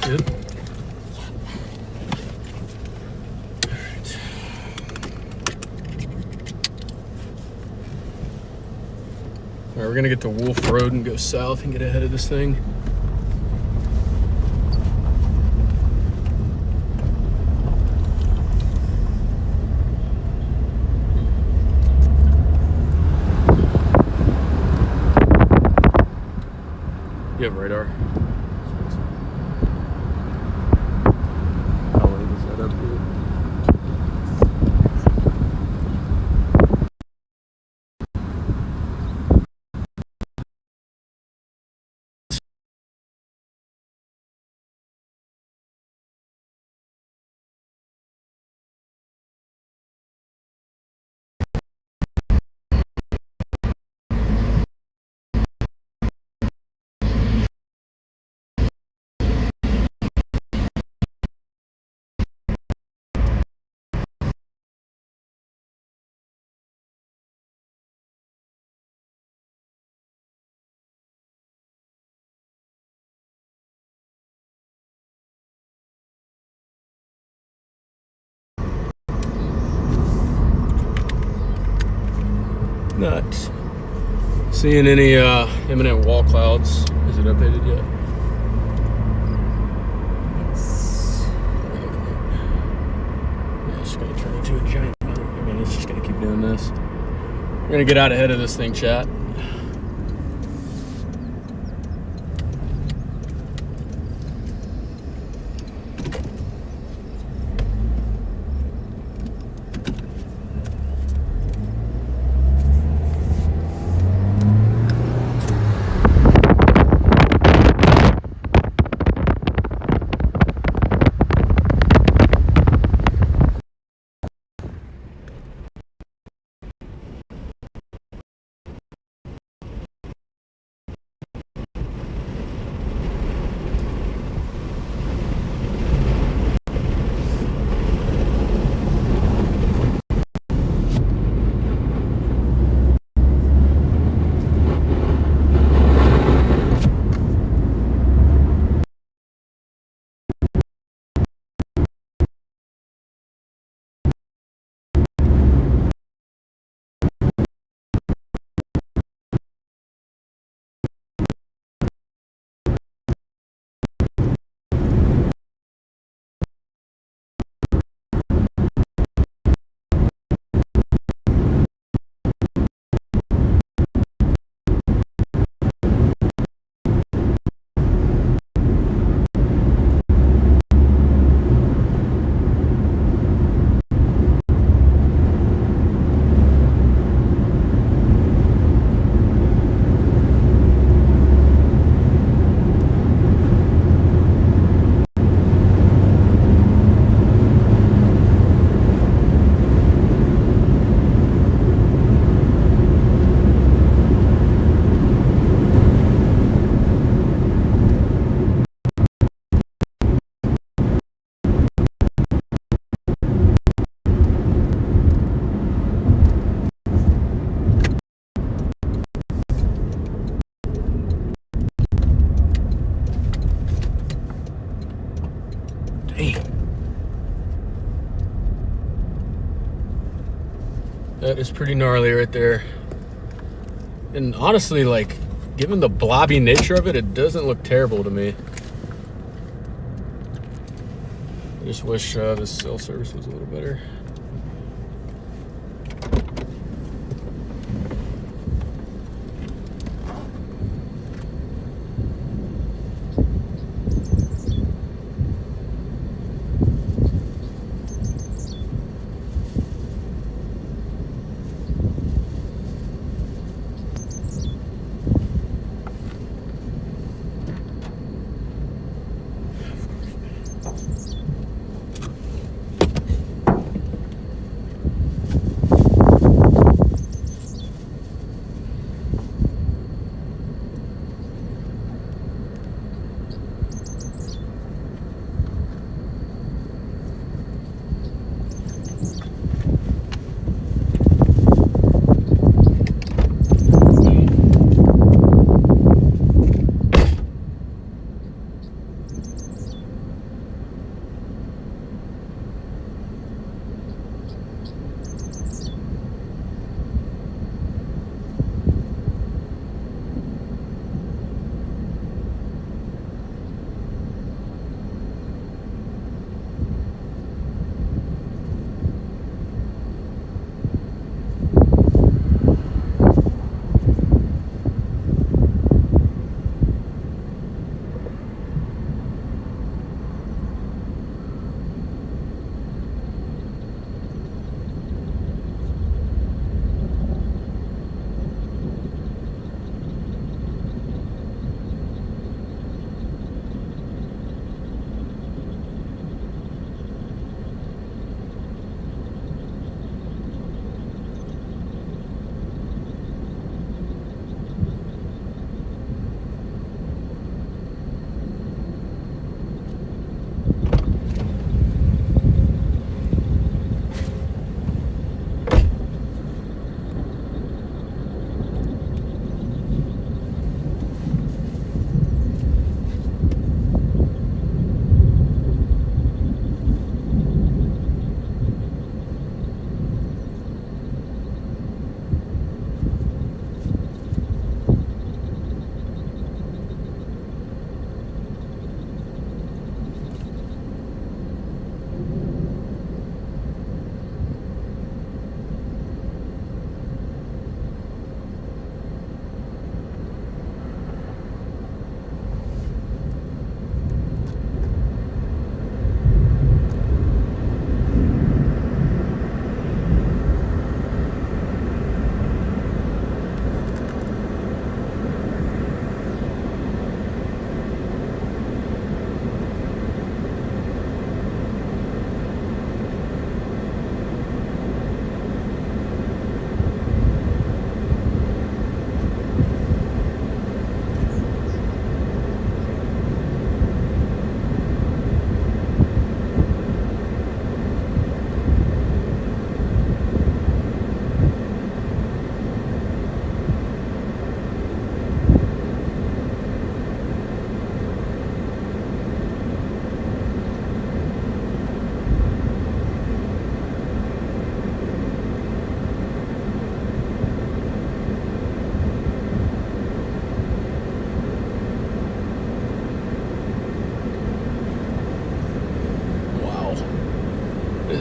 Good. All right. All right, we're gonna get to Wolf Road and go south and get ahead of this thing. You have radar. How late is that up here? Not seeing any imminent wall clouds. Is it updated yet? Yes. We're gonna get out ahead of this thing, chat. That is pretty gnarly right there. And honestly, like, given the blobby nature of it, it doesn't look terrible to me. I just wish this cell service was a little better.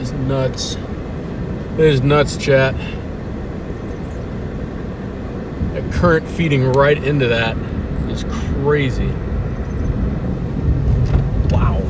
is nuts. It is nuts, chat. The current feeding right into that is crazy. Wow.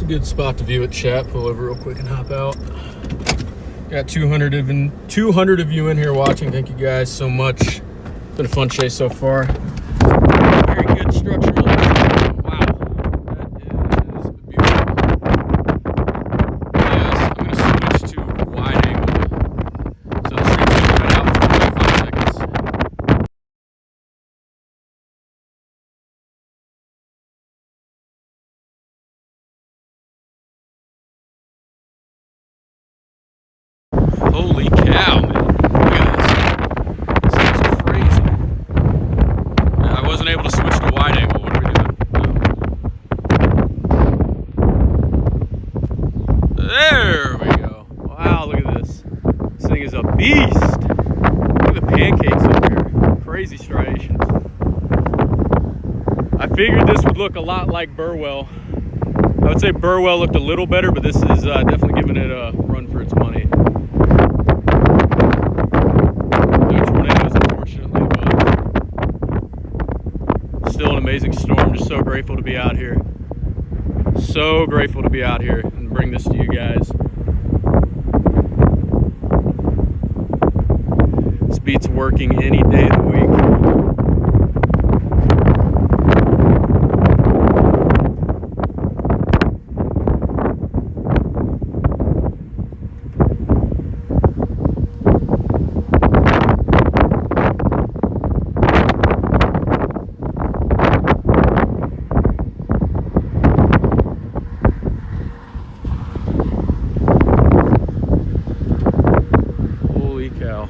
a good spot to view it, chat. Pull over real quick and hop out. Got 200 of you in here watching. Thank you guys so much. It's been a fun chase so far. Very good structural. Wow, that is beautiful. Yes, I'm gonna switch to wide angle. So the screen's gonna cut out for 25 seconds. Holy cow, man. Look at this. This is crazy. I wasn't able to switch to wide angle. What are we doing? There we go. Wow, look at this. This thing is a beast. Look at the pancakes up here. Crazy striations. I figured this would look a lot like Burwell. I would say Burwell looked a little better, but this is definitely giving it a run for its money. No tornadoes, unfortunately, but still an amazing storm. Just so grateful to be out here. So grateful to be out here and bring this to you guys. This beats working any day of the week. Holy cow.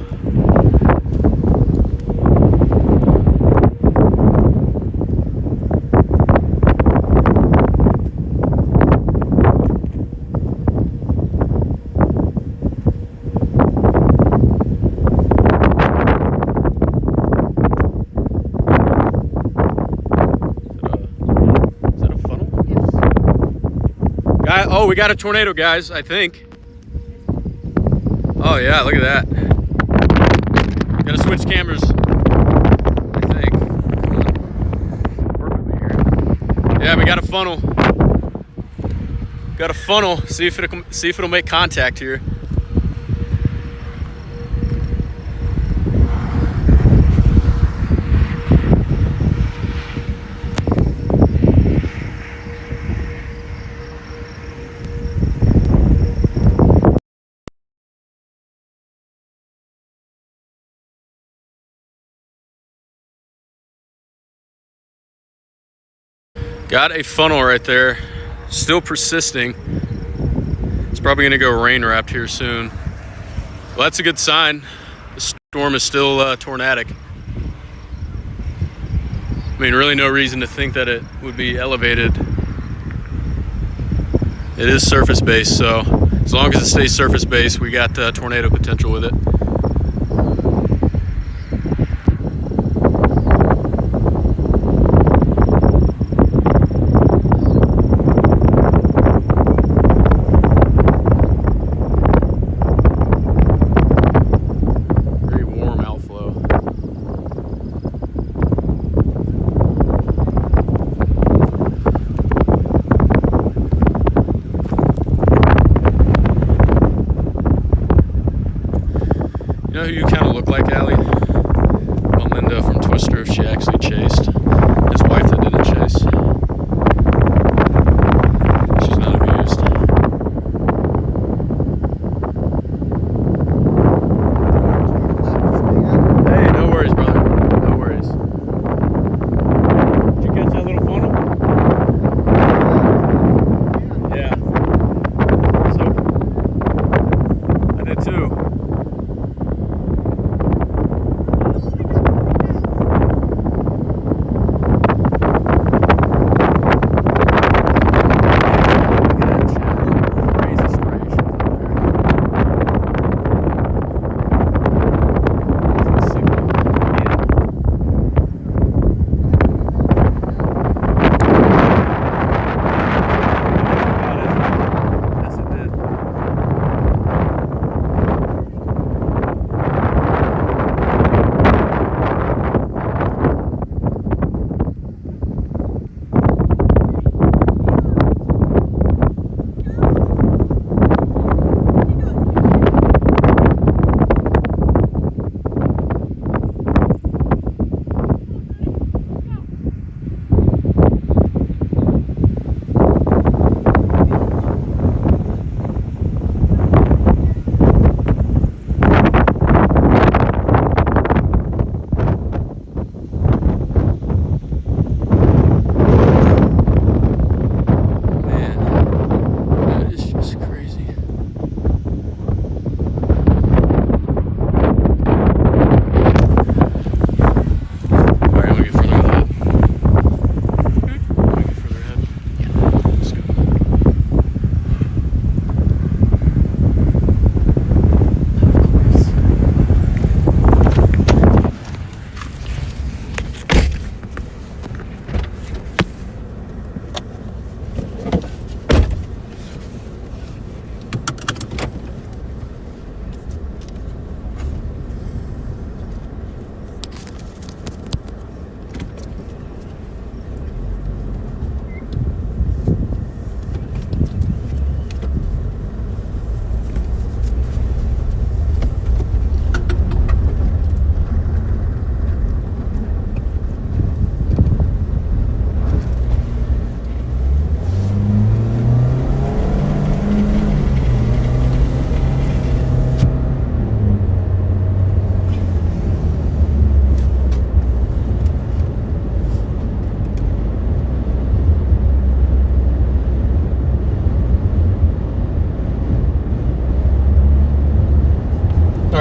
Is that a funnel? Oh, we got a tornado, guys, I think. Oh yeah, look at that. Gotta switch cameras, I think. Come on. Work with me here. Yeah, we got a funnel. Got a funnel. See if it'll make contact here. Got a funnel right there, still persisting. It's probably gonna go rain wrapped here soon. Well, that's a good sign. The storm is still tornadic. I mean, really no reason to think that it would be elevated. It is surface based, so as long as it stays surface based, we got tornado potential with it. You know who you kind of look like, Allie? Melinda from Twister, if she actually chased. His wife that didn't chase. She's not amused. Hey, no worries, brother. No worries. Did you catch that little funnel? Yeah. So, I did too.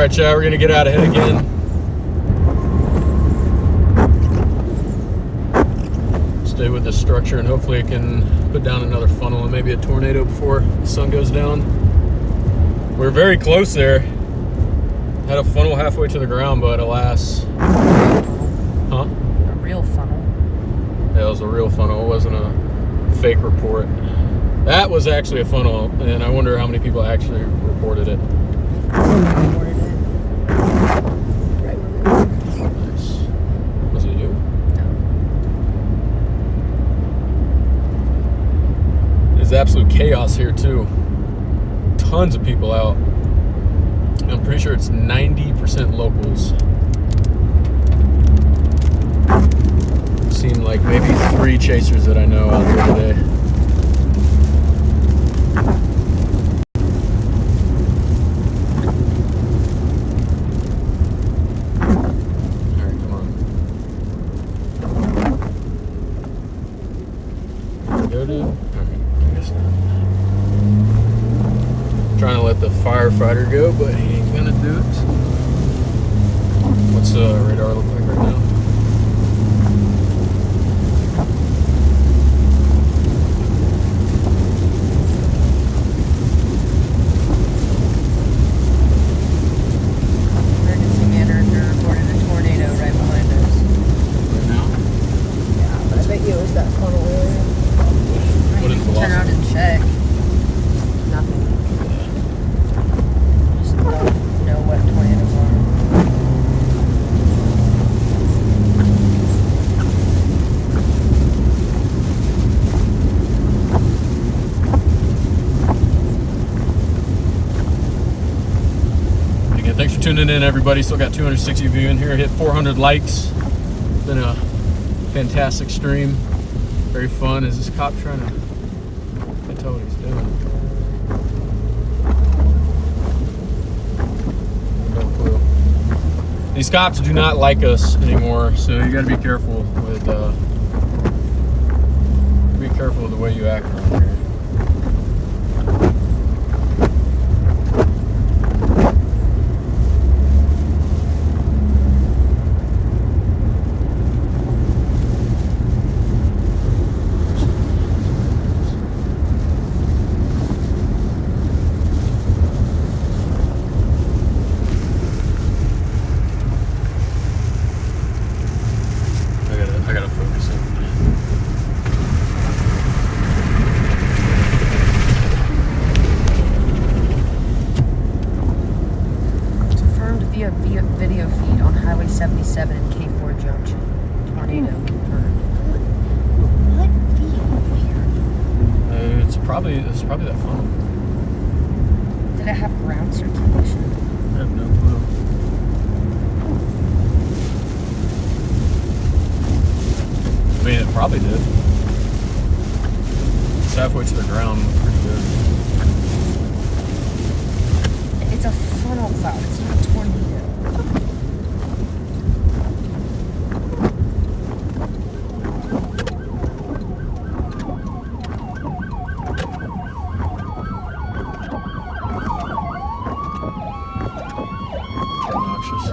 right, Chad, we're gonna get out ahead again. Stay with the structure and hopefully it can put down another funnel and maybe a tornado before the sun goes down. We're very close there. Had a funnel halfway to the ground, but alas. Huh? A real funnel. Yeah, it was a real funnel. It wasn't a fake report. That was actually a funnel, and I wonder how many people actually reported it. Reported it. Right where we were. Nice. Was it you? No. There's absolute chaos here too. Tons of people out. I'm pretty sure it's 90% locals. Seen like maybe 3 chasers that I know out here today. Alright, come on. Go, dude? Alright, I guess not. Trying to let the firefighter go, but he ain't gonna do it. What's the radar look like right now? Emergency manager reported a tornado right behind us. Right now? Yeah, but I bet you it was that funnel area. What is the Turn around and check. Nothing. Just don't know what tornadoes are. Again, thanks for tuning in, everybody. Still got 260 of you in here. Hit 400 likes. Been a fantastic stream. Very fun. Is this cop trying to... I can't tell what he's doing. No clue. These cops do not like us anymore, so you got to be careful with the way you act around here. I gotta focus in. Confirmed via video feed on Highway 77 and K4 Junction. Tornado confirmed. What video? Where? It's probably that funnel. Did it have ground circulation? I have no clue. I mean, it probably did. It's halfway to the ground. Looks pretty good. It's a funnel cloud. It's not a tornado. Obnoxious.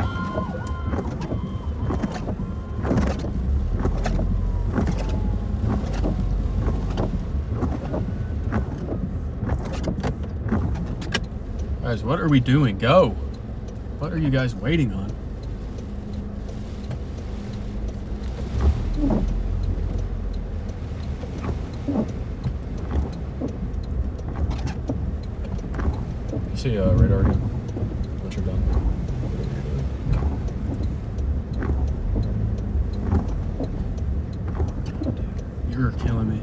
Guys, what are we doing? Go! What are you guys waiting on? See radar again. Once you're done. You're killing me.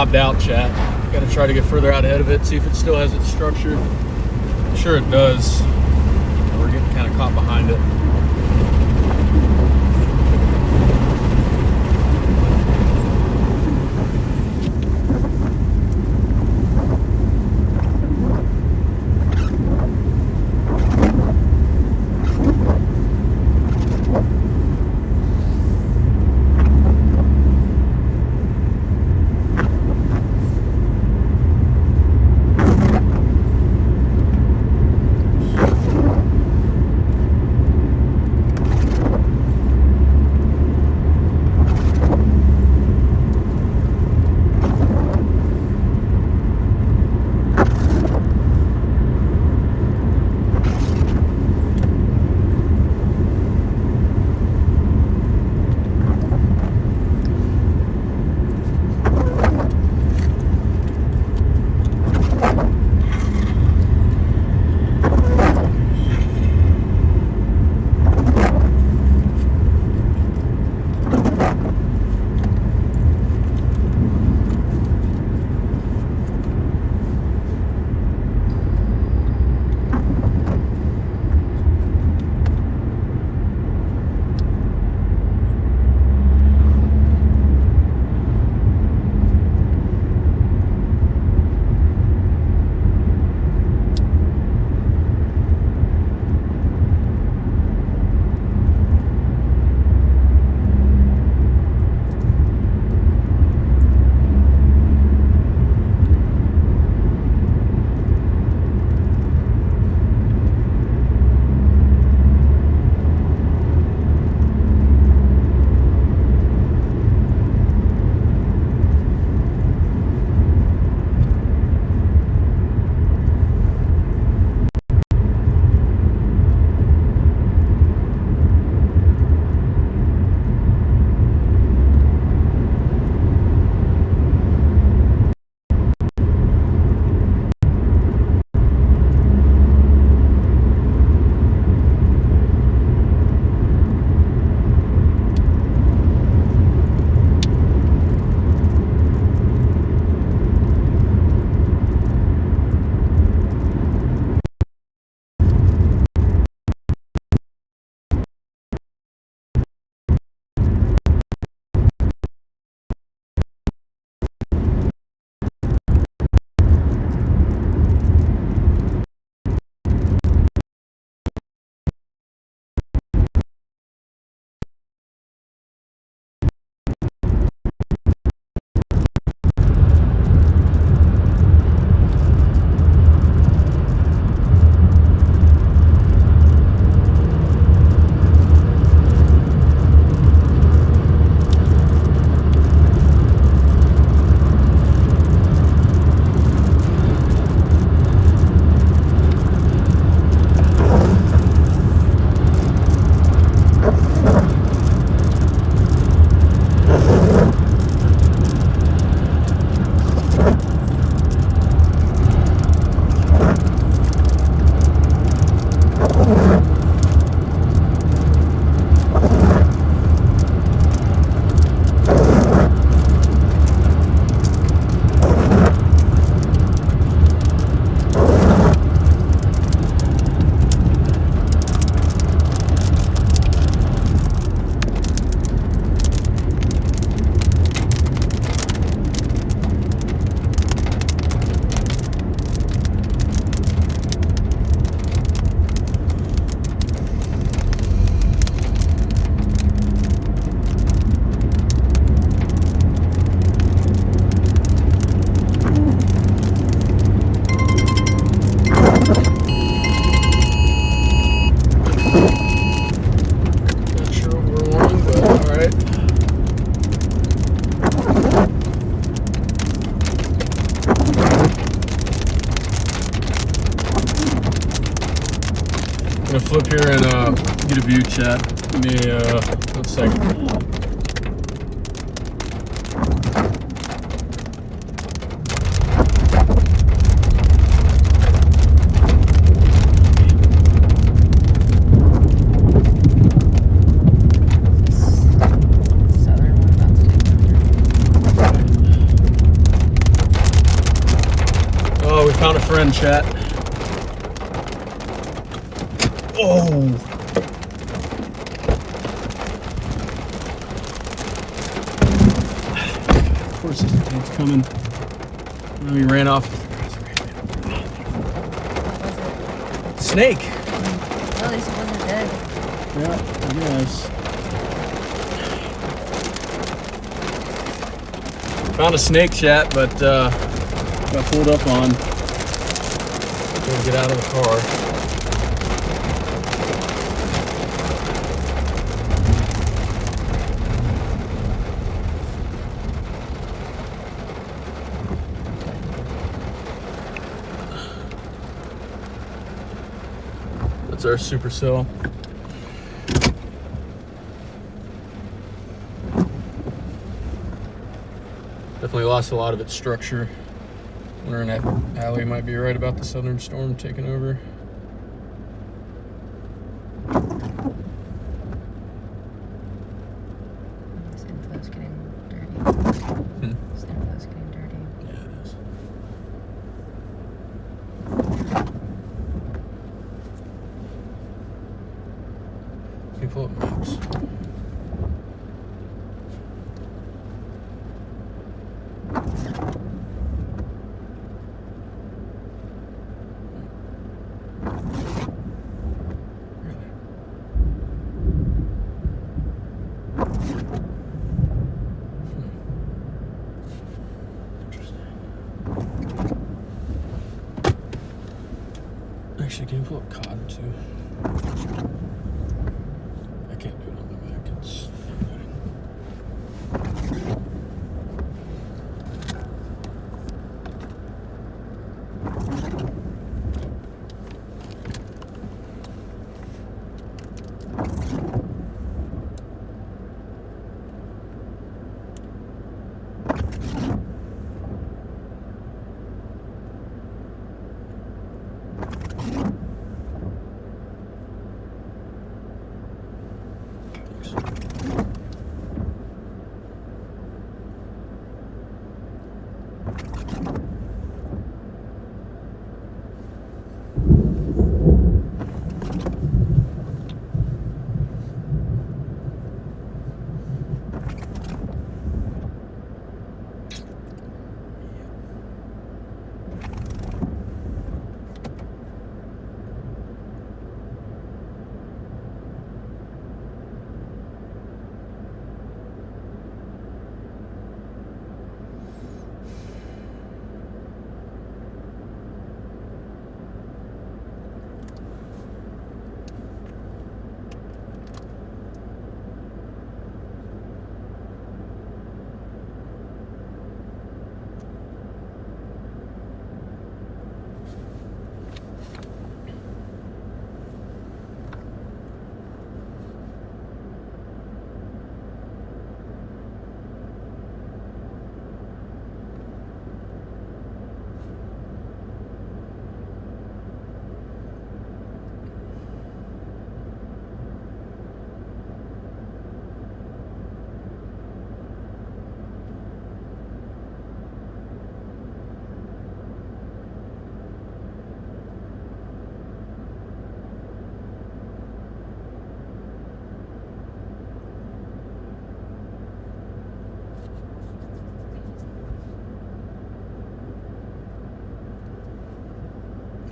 bobbed out, chat. Got to try to get further out ahead of it, see if it still has its structure. I'm sure it does. We're getting kind of caught behind it. gonna flip here and get a view, chat. Give me 1 second. friend, chat. Oh! Of course, it's coming. And then he ran off. Snake! Well, at least it wasn't dead. Yeah, I guess. Found a snake, chat, but got pulled up on. Gonna get out of the car. That's our supercell. Definitely lost a lot of its structure. Wondering that alley might be right about the southern storm taking over. This info's getting dirty. This info's getting dirty. Yeah, it is. Can you pull up maps? Actually, can you pull up COD too? I can't do it on the Mac. It's not loading.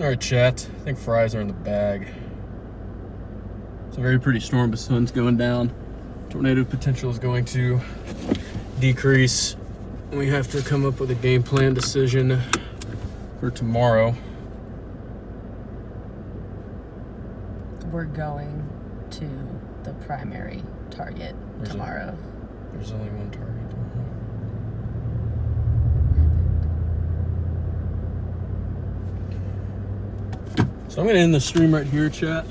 All right, chat. I think fries are in the bag. It's a very pretty storm, but the sun's going down. Tornado potential is going to decrease. We have to come up with a game plan decision for tomorrow. We're going to the primary target tomorrow. There's only one target tomorrow. So I'm going to end the stream right here, chat.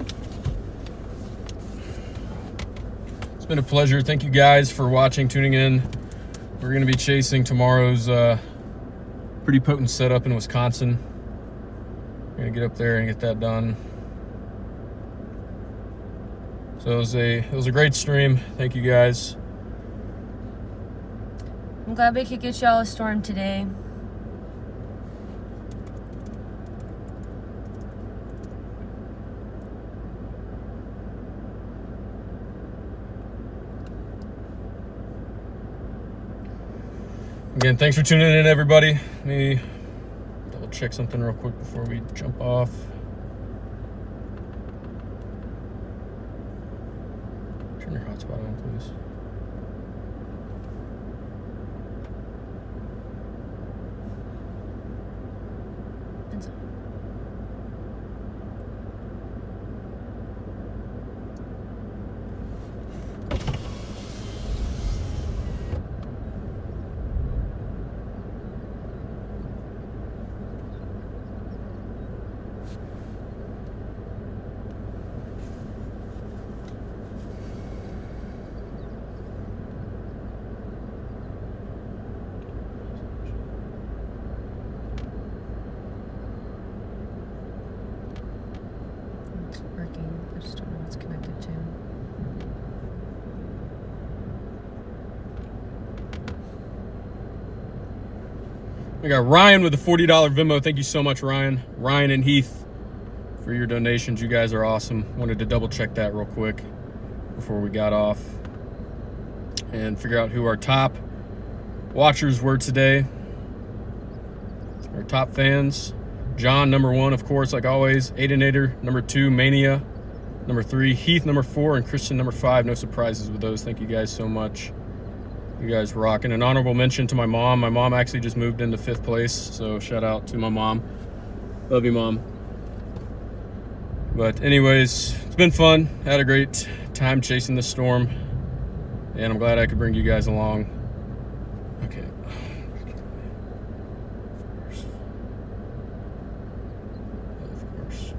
It's been a pleasure. Thank you guys for watching, tuning in. We're going to be chasing tomorrow's pretty potent setup in Wisconsin. We're going to get up there and get that done. So it was a great stream. Thank you guys. I'm glad we could get y'all a storm today. Again, thanks for tuning in, everybody. Let me double check something real quick before we jump off. Turn your hotspot on, please. It's working. I just don't know what it's connected to. We got Ryan with a $40 Venmo. Thank you so much, Ryan. Ryan and Heath, for your donations. You guys are awesome. Wanted to double check that real quick before we got off and figure out who our top watchers were today. Our top fans. John, number 1, of course, like always. Aidenator, number 2. Mania, number 3. Heath, number 4. And Christian, number 5. No surprises with those. Thank you guys so much. You guys rock. And an honorable mention to my mom. My mom actually just moved into 5th place, so shout out to my mom. Love you, Mom. But anyways, it's been fun. Had a great time chasing the storm, and I'm glad I could bring you guys along. Okay. Of course.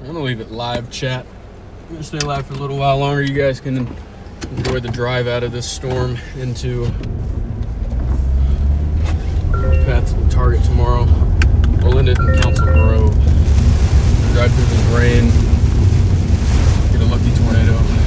I'm gonna leave it live, chat. I'm gonna stay live for a little while longer. You guys can enjoy the drive out of this storm into path to the target tomorrow. We'll end it in Council Grove. Drive through this rain. Get a lucky tornado.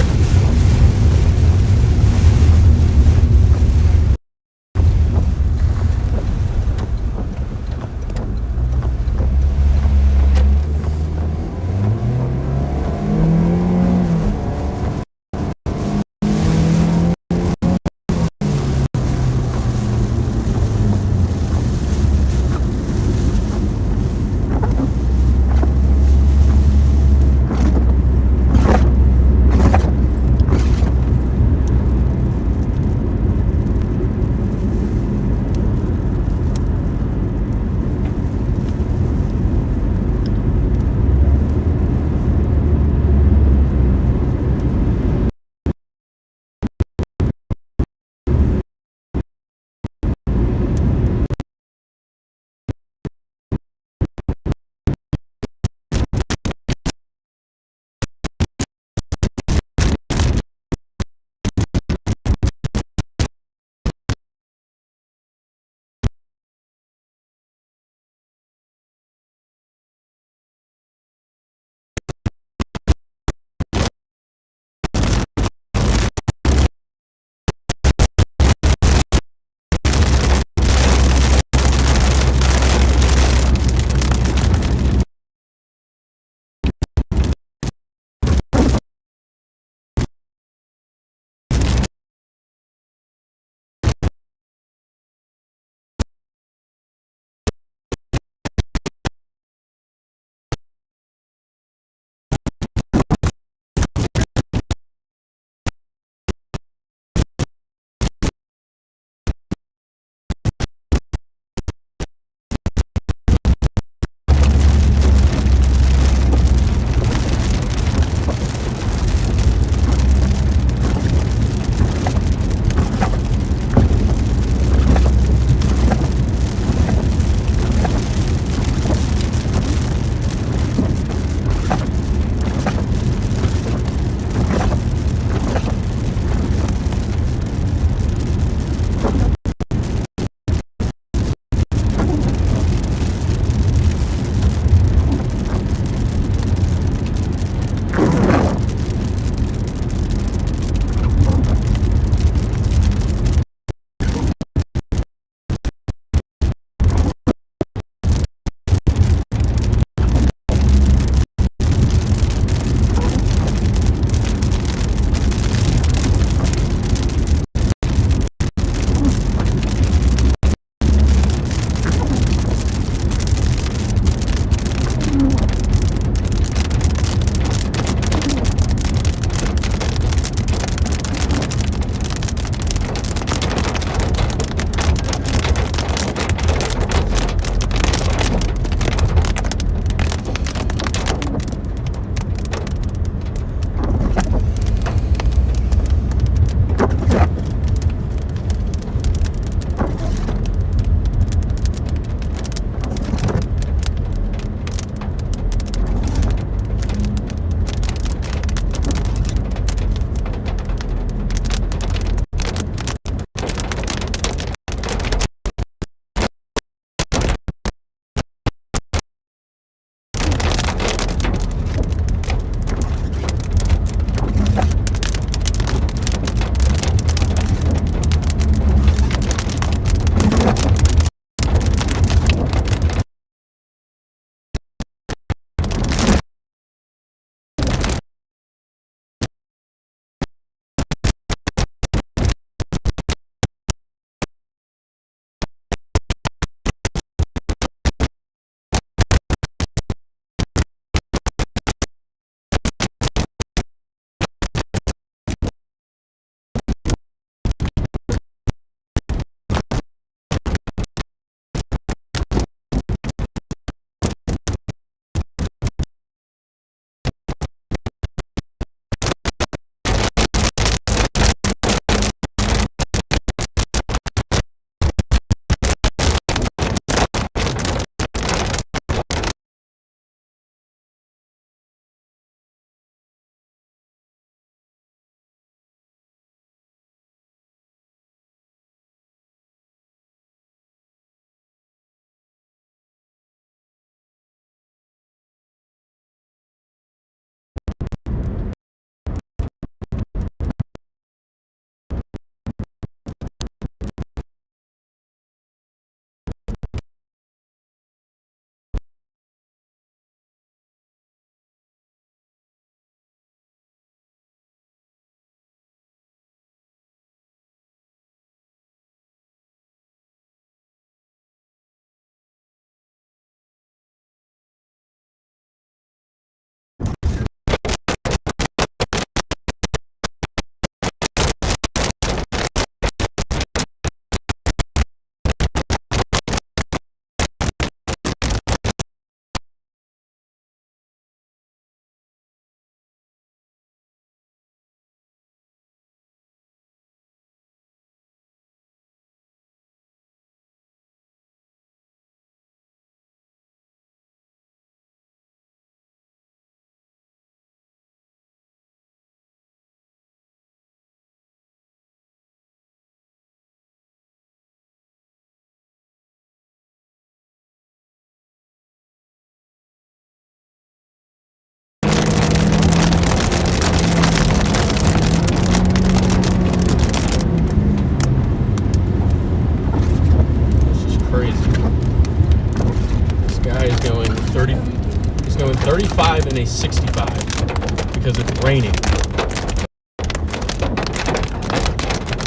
55 and a 65 because it's raining.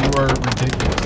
You are ridiculous.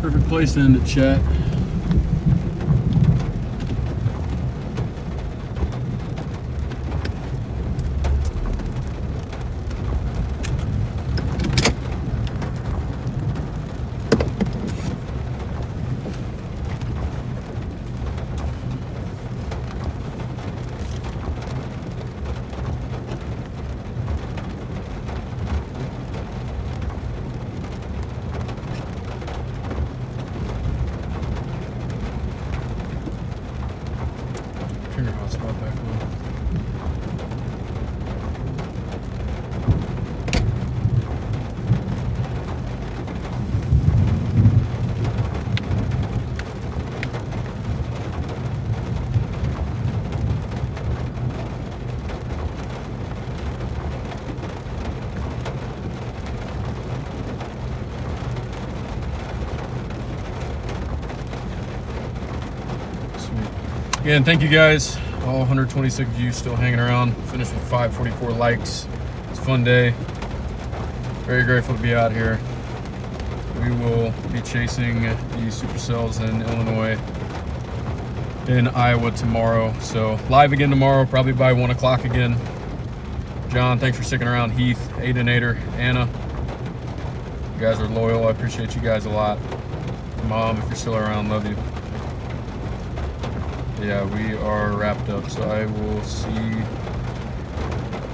Perfect place to end the chat. Turn your hotspot back on. Again, thank you guys, all 126 of you still hanging around. Finished with 544 likes. It's a fun day. Very grateful to be out here. We will be chasing the Supercells in Illinois, in Iowa tomorrow. So live again tomorrow, probably by 1 o'clock again. John, thanks for sticking around. Heath, Aidenator, Anna. You guys are loyal. I appreciate you guys a lot. Mom, if you're still around, love you. Yeah, we are wrapped up, so I will see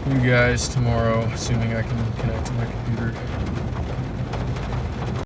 you guys tomorrow, assuming I can connect to my computer.